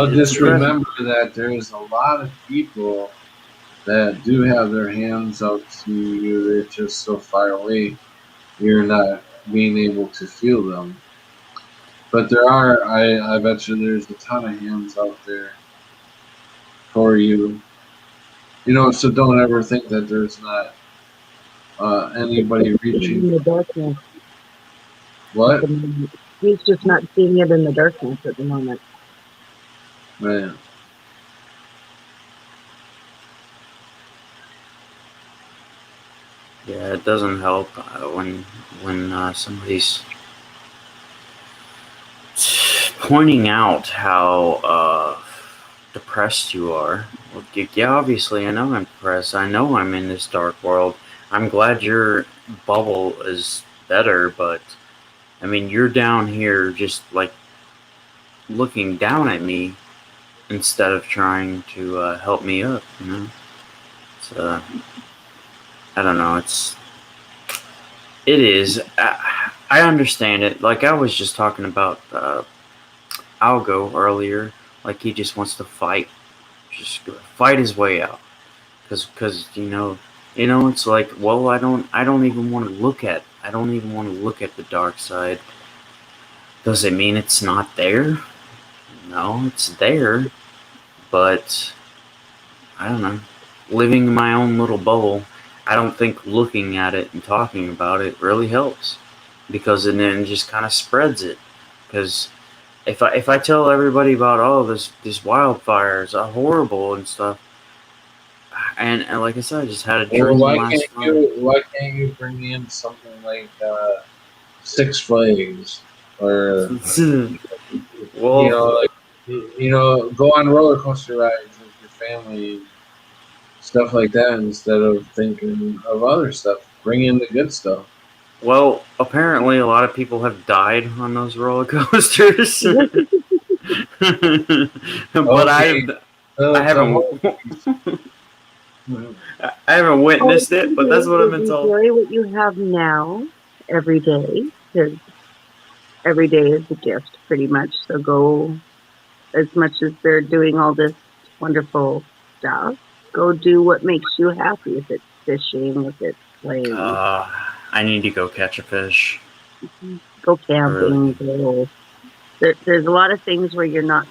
it's just depressing. remember that there's a lot of people that do have their hands out to you. They're just so far away, you're not being able to feel them. But there are, I bet you there's a ton of hands out there for you. So don't ever think that there's not anybody reaching. In the darkness. What? He's just not seeing it in the darkness at the moment. Man. Yeah, it doesn't help when somebody's pointing out how depressed you are. Well, yeah, obviously, I know I'm depressed. I know I'm in this dark world. I'm glad your bubble is better, but I mean, you're down here just like looking down at me instead of trying to help me up. It's I don't know. It is. I understand it. Like I was just talking about Algo earlier. Like he just wants to fight, just fight his way out. Because it's like, well, I don't even want to look at. I don't even want to look at the dark side. Does it mean it's not there? No, it's there. But I don't know. Living in my own little bubble, I don't think looking at it and talking about it really helps, because it then just kind of spreads it. Because if I tell everybody about this wildfires are horrible and stuff, and like I said, I just had a Well, dream last night. why can't you bring me in something like Six Flags or Well, go on roller coaster rides with your family, stuff like that, instead of thinking of other stuff. Bring in the good stuff. well, apparently a lot of people have died on those roller coasters. But Okay. I haven't I haven't witnessed it, but that's what I've been told. Enjoy what you have now every day, because every day is a gift, pretty much. So go, as much as they're doing all this wonderful stuff, go do what makes you happy. If it's fishing, if it's playing, I need to go catch a fish. go camping. There's a lot of things where you're not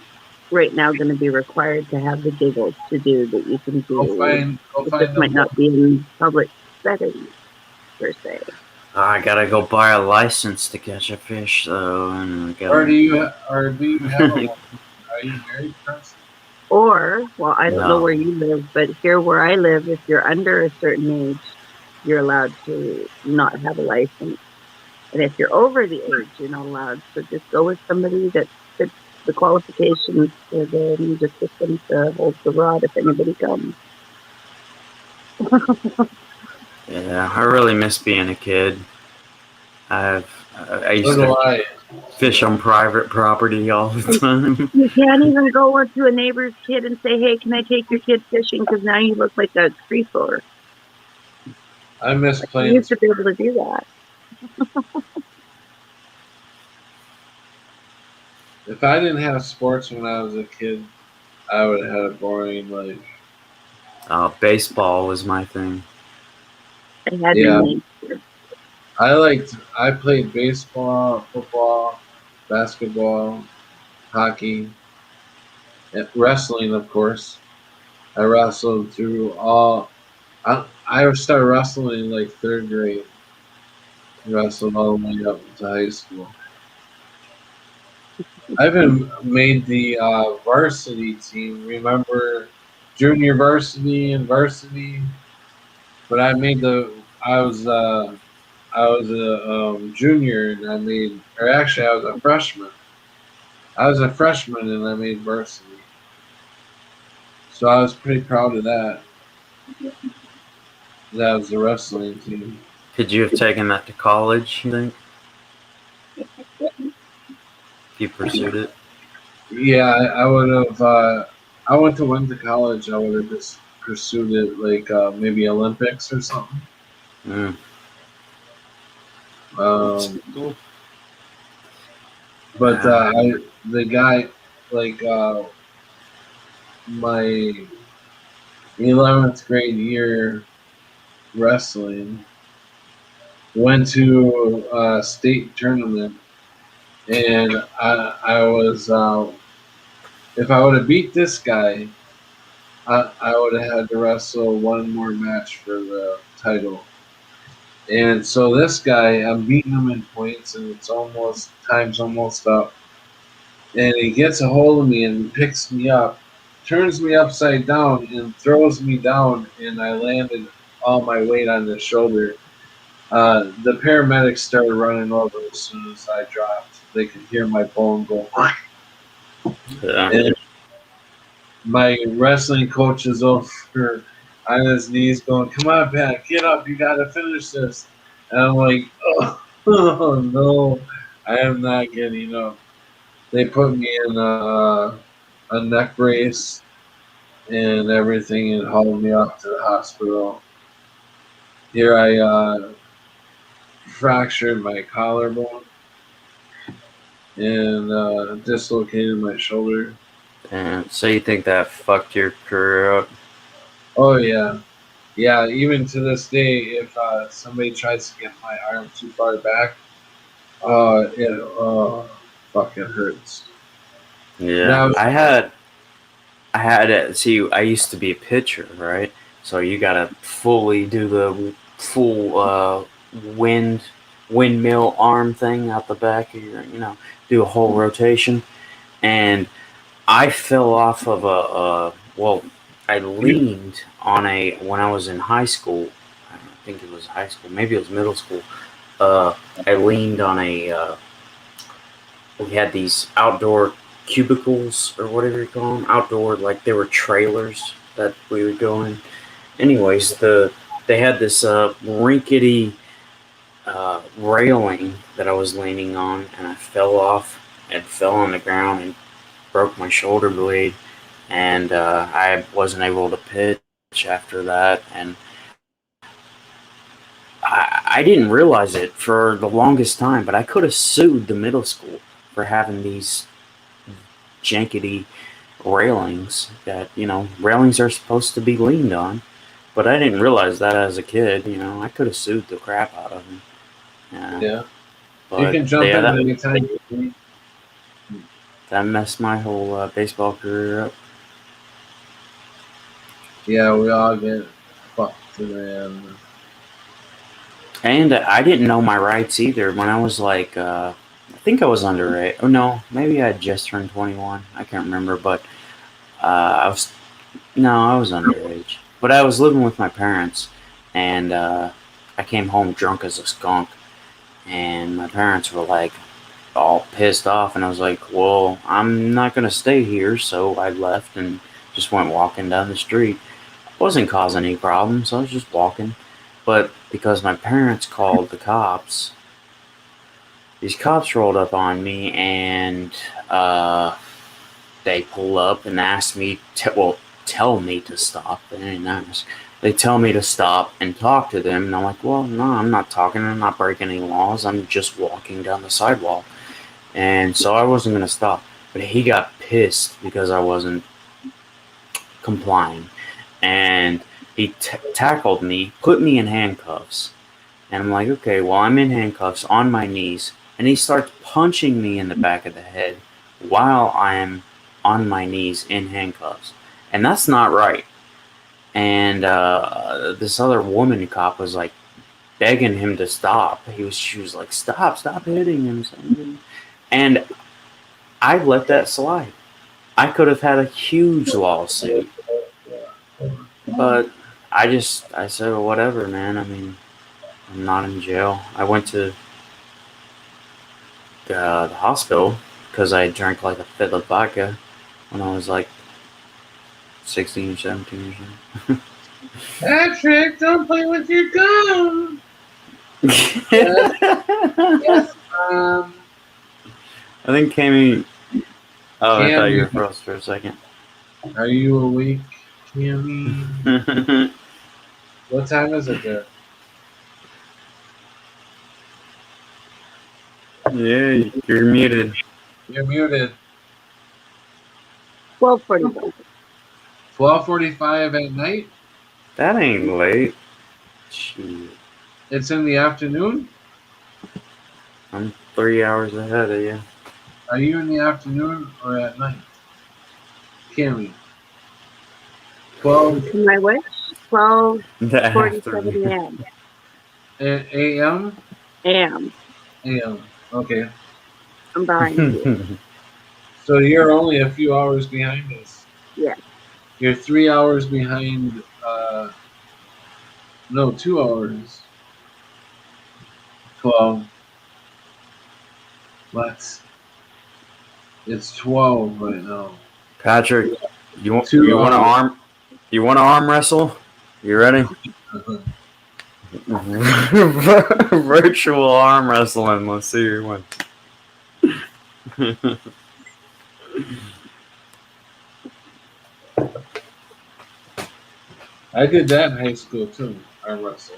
right now going to be required to have the giggles to do that you can do. Go It just might not be in public settings per se. I gotta go buy a license to catch a fish, though. Or do you have a one? Are you married, person? Or, well, I don't know No. where you live, but here where I live, if you're under a certain age, you're allowed to not have a license. And if you're over the age, you're not allowed. So just go with somebody that fits the qualifications for them, just get them to hold the rod if anybody comes. Yeah, I really miss being a kid. I used So do to. I. Fish on private property all the time. You can't even go up to a neighbor's kid and say, "Hey, can I take your kid fishing?" Because now you look like a creeper. I miss You playing. used to be able to do that. If I didn't have sports when I was a kid, I would have had a boring life. Baseball was my thing. I had Yeah. me. I played baseball, football, basketball, hockey, and wrestling, of course. I wrestled through all. I started wrestling in like third grade. Wrestled all the way up to high school. I even made the varsity team. Remember junior varsity and varsity? But I was a junior and I was a freshman. I was a freshman and I made varsity. So I was pretty proud of that. That was the wrestling team. Could you have taken that to college, you think? If you pursued it? Yeah, I would have. I went to college. I would have just pursued it like maybe Olympics or something. Mm. Um, but the guy, like my 11th grade year wrestling, went to a state tournament, and I was if I would have beat this guy, I would have had to wrestle one more match for the title. And so this guy, I'm beating him in points, and time's almost up. And he gets a hold of me and picks me up, turns me upside down, and throws me down, and I landed all my weight on his shoulder. The paramedics started running over as soon as I dropped. They could hear my bone go. Yeah. And my wrestling coach is over on his knees going, "Come on, Pat, get up. You got to finish this." And I'm like, oh, no, I am not getting up. They put me in a neck brace and everything and hauled me off to the hospital. Here I fractured my collarbone and dislocated my shoulder. And so you think that fucked your career up? Oh, yeah. Yeah, even to this day, if somebody tries to get my arm too far back, fucking hurts. Yeah. Now, I had it. See, I used to be a pitcher, right? So you gotta fully do the full windmill arm thing out the back of your, do a whole rotation. And I fell off of well, I leaned on when I was in high school. I don't think it was high school, maybe it was middle school. I leaned on we had these outdoor cubicles or whatever you call them, outdoor, like they were trailers that we would go in. Anyways, they had this rinkety railing that I was leaning on, and I fell off and fell on the ground and broke my shoulder blade, and I wasn't able to pitch after that. And I didn't realize it for the longest time, but I could have sued the middle school for having these jankety railings that, railings are supposed to be leaned on. But I didn't realize that as a kid. I could have sued the crap out of them. yeah, But you can jump in anytime. That messed my whole baseball career up. Yeah, we all get fucked, man. And I didn't know my rights either when I was like, I think I was underage. Oh no, maybe I had just turned 21. I can't remember, but I was underage. But I was living with my parents, and I came home drunk as a skunk, and my parents were like all pissed off, and I was like, well, I'm not gonna stay here, so I left and just went walking down the street. I wasn't causing any problems. I was just walking. But because my parents called the cops, these cops rolled up on me, and they pull up and ask me tell me to stop. They ain't ask. They tell me to stop and talk to them, and I'm like, well, no, I'm not talking. I'm not breaking any laws. I'm just walking down the sidewalk. And so I wasn't going to stop. But he got pissed because I wasn't complying. And he tackled me, put me in handcuffs. And I'm like, okay, well, I'm in handcuffs on my knees. And he starts punching me in the back of the head while I'm on my knees in handcuffs. And that's not right. And this other woman cop was like begging him to stop. She was like, stop hitting him. And I let that slide. I could have had a huge lawsuit. But I said, well, whatever, man. I mean, I'm not in jail. I went to the hospital because I drank like a fifth of vodka when I was like 16 or 17 years old. Patrick, don't play with your gun. Yes. I think Cammy. Oh, I thought you were Cammy, froze for a second. are you awake, Cammy? What time is it there? Yeah, you're muted. You're muted. 12:45. 12:45 at night? That ain't late. Shit. It's in the afternoon? I'm 3 hours ahead of you. Are you in the afternoon or at night? Cammy. 12 My wish? The 12:47 afternoon. a.m. a.m.? A.m. a.m. Okay. I'm behind you. So you're only a few hours behind us. Yeah. You're 3 hours behind, no, 2 hours. 12. It's 12 right now. Patrick, you want 2 to hours. arm wrestle? You ready? Virtual arm wrestling. Let's see who wins. I did that in high school too. Arm wrestle.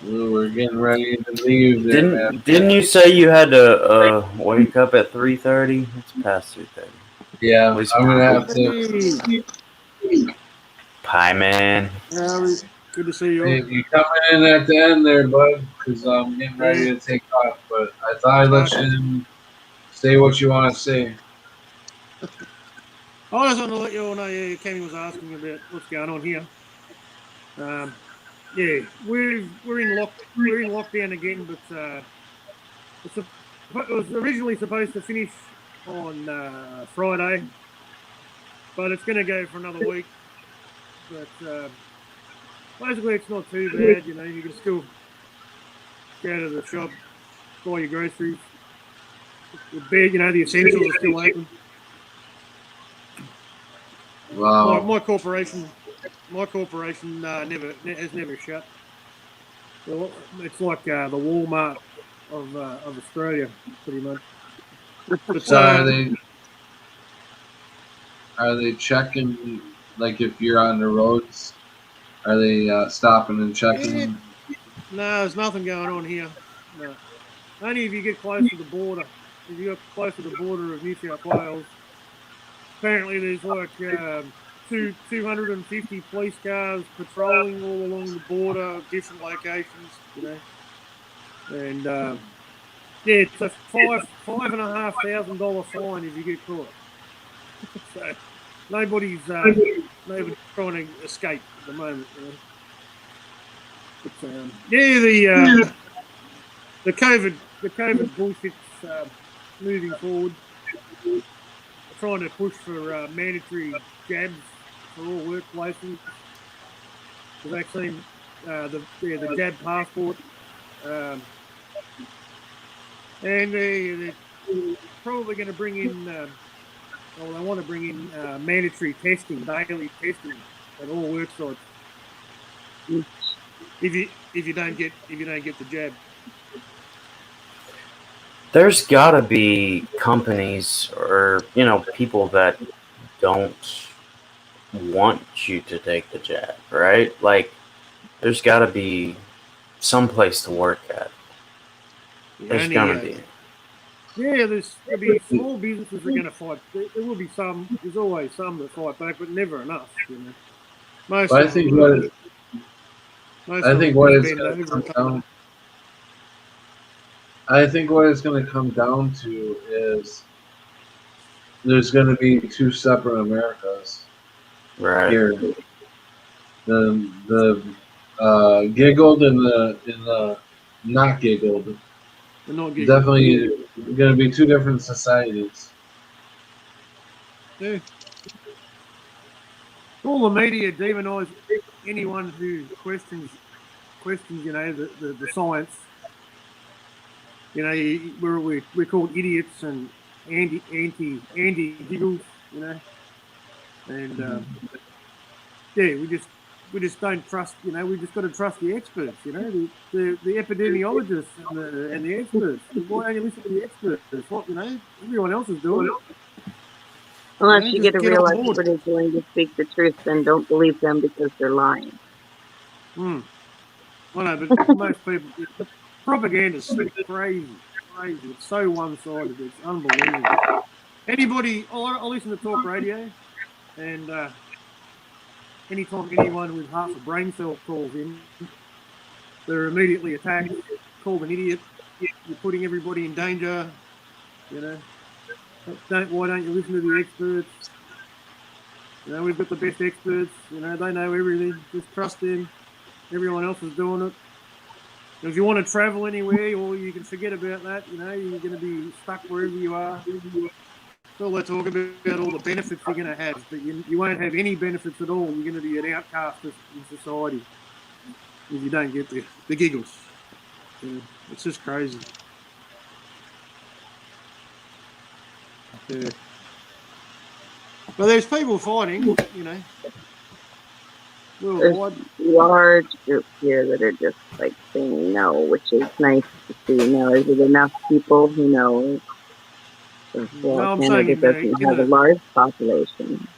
We were getting ready to leave there, man. Didn't you say you had to wake up at 3:30? It's past 3:30. Yeah, I'm gonna have to. Pie man. Good to see you. Hey, you coming in at the end there, bud? Because I'm getting ready to take off. But I thought I'd let you say what you want to say. I just want to let you all know, Cammy was asking about what's going on here. We're in lockdown again, but it was originally supposed to finish on Friday, but it's going to go for another week. But basically, it's not too bad. You know, you can still go to the shop, buy your groceries. The essentials are still open. Wow. My corporation has never shut. Well, it's like the Walmart of Australia, pretty much. But, So are they checking, like if you're on the roads? Are they stopping and checking? No, there's nothing going on here. No. Only if you get close to the border. If you get close to the border of New South Wales, apparently there's like 250 police cars patrolling all along the border, different locations, you know. And it's a $5,500 fine if you get caught. So nobody's trying to escape at the moment. You know? But, the COVID bullshit's moving forward. We're trying to push for mandatory jabs for all workplaces. The vaccine, the jab passport, and they're probably going to bring in. They want to bring in mandatory testing, daily testing at all work sites. If you don't get the jab. There's got to be companies or people that don't want you to take the jab, right? Like, there's got to be some place to work at. There's gonna be. Yeah, there'll be small businesses that are going to fight. There will be some. There's always some that fight back, but never enough. Most But of them. I think what it's going to come down. I think what it's going to come down to is there's going to be two separate Americas. Right. Here, the giggled and the not giggled. Definitely going to be two different societies. Yeah. All the media demonise anyone who questions the science. We're called idiots and anti giggles, and we just don't trust. We just got to trust the experts. The epidemiologists and the experts. Why don't you listen to the experts? What everyone else is doing. Unless you get a real expert who's willing to speak the truth, then don't believe them because they're lying. I know, but most people, propaganda's crazy. It's so one-sided. It's unbelievable. I'll listen to talk radio, and anytime anyone with half a brain cell calls in, they're immediately attacked, called an idiot. You're putting everybody in danger. Why don't you listen to the experts? We've got the best experts. They know everything. Just trust them. Everyone else is doing it. If you want to travel anywhere, or you can forget about that. You're going to be stuck wherever you are. All they talk about all the benefits you're going to have, but you won't have any benefits at all. You're going to be an outcast in society if you don't get the giggles. It's just crazy. Yeah. But there's people fighting, There's large groups here that are just like saying no, which is nice to see. Is it enough people who know? Well, Canada doesn't have a large population.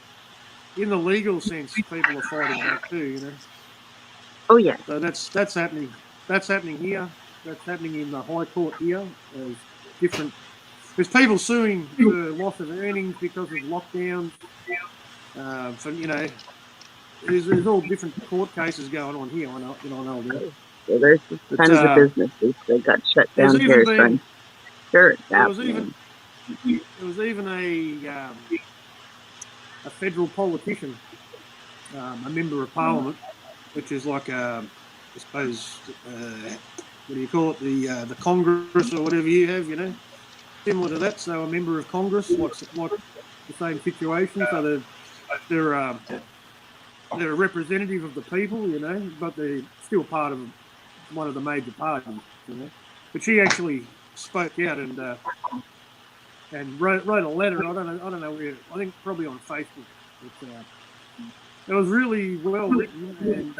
In the legal sense, people are fighting back too, Oh yeah. So that's happening. That's happening here. That's happening in the High Court here. There's people suing for loss of earnings because of lockdowns. There's all different court cases going on here. I know that. So there's tons of businesses that got shut down here. So I'm sure it's happening. There was even a federal politician, a member of parliament, which is like I suppose what do you call it, the Congress or whatever you have, similar to that. So a member of Congress, like the same situation. So they're a representative of the people, but they're still part of one of the major parties, But she actually spoke out and wrote a letter. I don't know where. I think probably on Facebook. It was really well written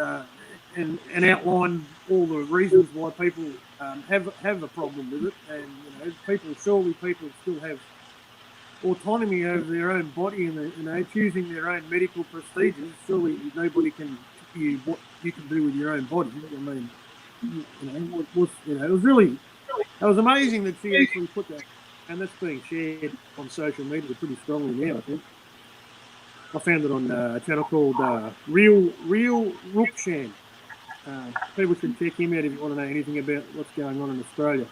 and outlined all the reasons why people have a problem with it. And people still have autonomy over their own body and choosing their own medical procedures. Surely nobody can tell you what you can do with your own body. I mean, it was amazing that she actually put that, and that's being shared on social media pretty strongly now. I think I found it on a channel called Real Rukshan. People should check him out if you want to know anything about what's going on in Australia.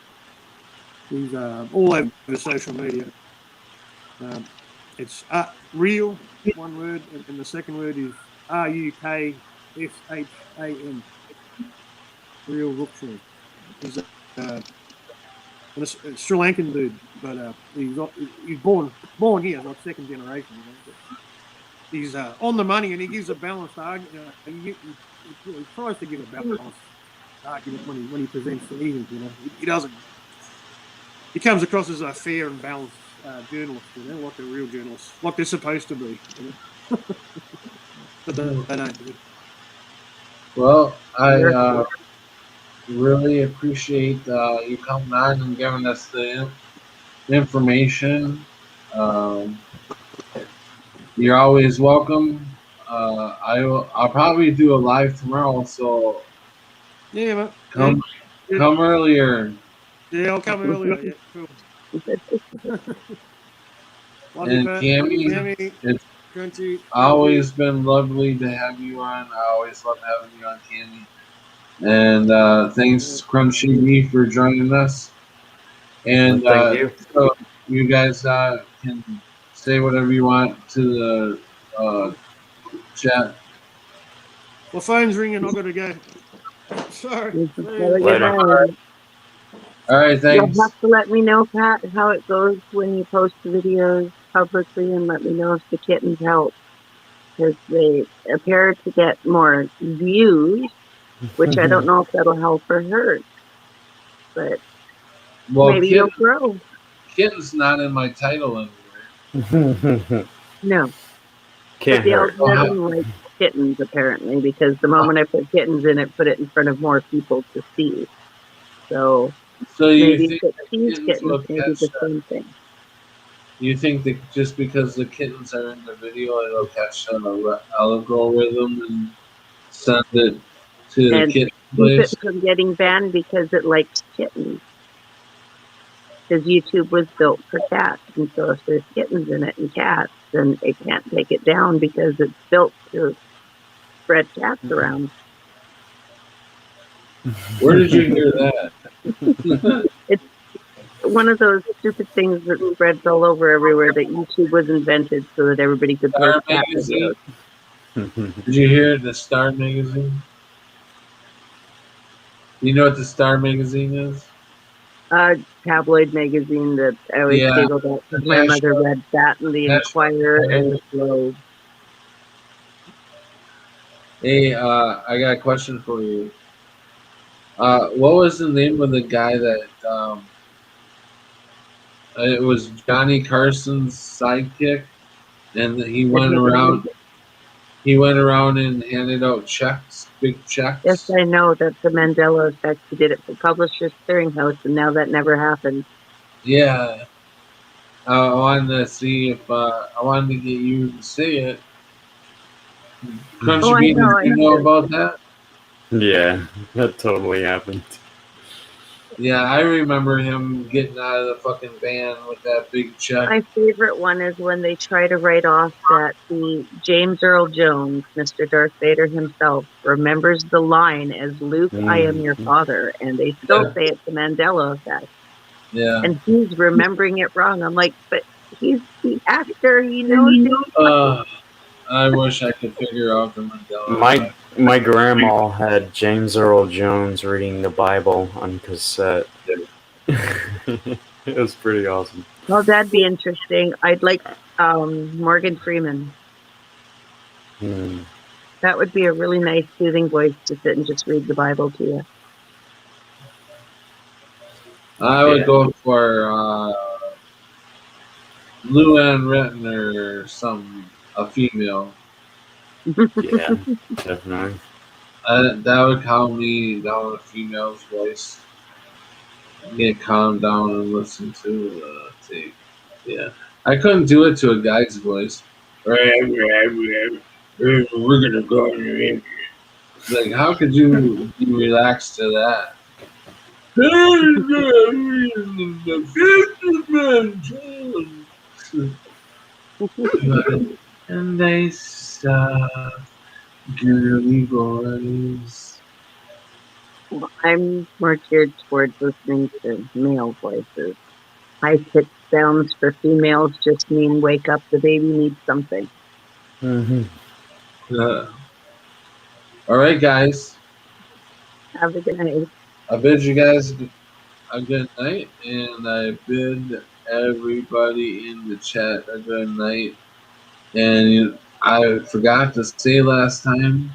He's all over social media. It's real, one word, and the second word is Rukshan. Real Rukshan. He's a Sri Lankan dude, but he's born here, like second generation. He's on the money, and he gives a balanced argument. He tries to give a balanced argument when he presents things. He doesn't. He comes across as a fair and balanced journalist, like a real journalist, like they're supposed to be. Well, I really appreciate you coming on and giving us the information. You're always welcome. I'll probably do a live tomorrow, so Yeah, man. come earlier. Yeah, I'll come earlier. Yeah, cool. Love you, And Pat. Cammy, it's Crunchy. always been lovely to have you on. I always love having you on, Cammy. And thanks, Crunchy B, for joining us. And Thank you. so you guys can say whatever you want to the chat. My phone's ringing. I've got to go. Sorry. You just See gotta you. get Later. home. All right, You'll thanks. have to let me know, Pat, how it goes when you post the videos publicly, and let me know if the kittens help, because they appear to get more views, which I don't know if that'll help or hurt, but Well, maybe you'll grow. kitten's not in my title anywhere. No, Can't but the hurt. algorithm likes kittens apparently, because the moment I put kittens in it, put it in front of more people to see. So So you maybe if think it the sees kittens kittens, will maybe catch the that? same thing. You think that just because the kittens are in the video, it'll catch an algorithm and send it to the And kitten keep it place? from getting banned because it likes kittens. Because YouTube was built for cats, and so if there's kittens in it and cats, then it can't take it down because it's built to spread cats around. Where did you hear that? It's one of those stupid things that spreads all over everywhere, that YouTube was invented so that everybody could post Star cat Magazine? videos. Did you hear it? The Star Magazine? You know what the Star Magazine is? Tabloid magazine that I always Yeah, giggled at the because my mother read that and the National Enquirer and Enquirer. the Globe. Hey, I got a question for you. What was the name of the guy that it was Johnny Carson's sidekick, and he went around. He went around and handed out checks, big Yes, checks. I know that's the Mandela Effect. He did it for Publishers Clearinghouse, and now that never happened. Yeah, I wanted to see if I wanted to get you to say it. Oh, Crunchy I Bean, know. did I you know about that? Yeah, that totally happened. Yeah, I remember him getting out of the fucking van with that big check. My favorite one is when they try to write off that the James Earl Jones, Mr. Darth Vader himself, remembers the line as Luke, I am your father, and they still Yeah, say it's the Mandela Effect. yeah. And he's remembering it wrong. I'm like, but he's the actor. He knows his I wish I could figure out the Mandela My effect. my grandma had James Earl Jones reading the Bible on cassette. It was pretty awesome. Well, that'd be interesting. I'd like Morgan Freeman. Hmm. That would be a really nice, soothing voice to sit and just read the Bible to you. I would Yeah. go for Luann Retner or a female. Yeah, definitely. That would calm me down, a female's voice. Get calmed down and listen to the tape. Yeah, I couldn't do it to a guy's voice. We're gonna go. Like, how could you be relaxed to that? And they suck, girly boys. I'm more geared towards listening to male voices. High pitched sounds for females just mean wake up, the baby needs something. All right, guys. Have a good night. I bid you guys a good night, and I bid everybody in the chat a good night. And I forgot to say last time,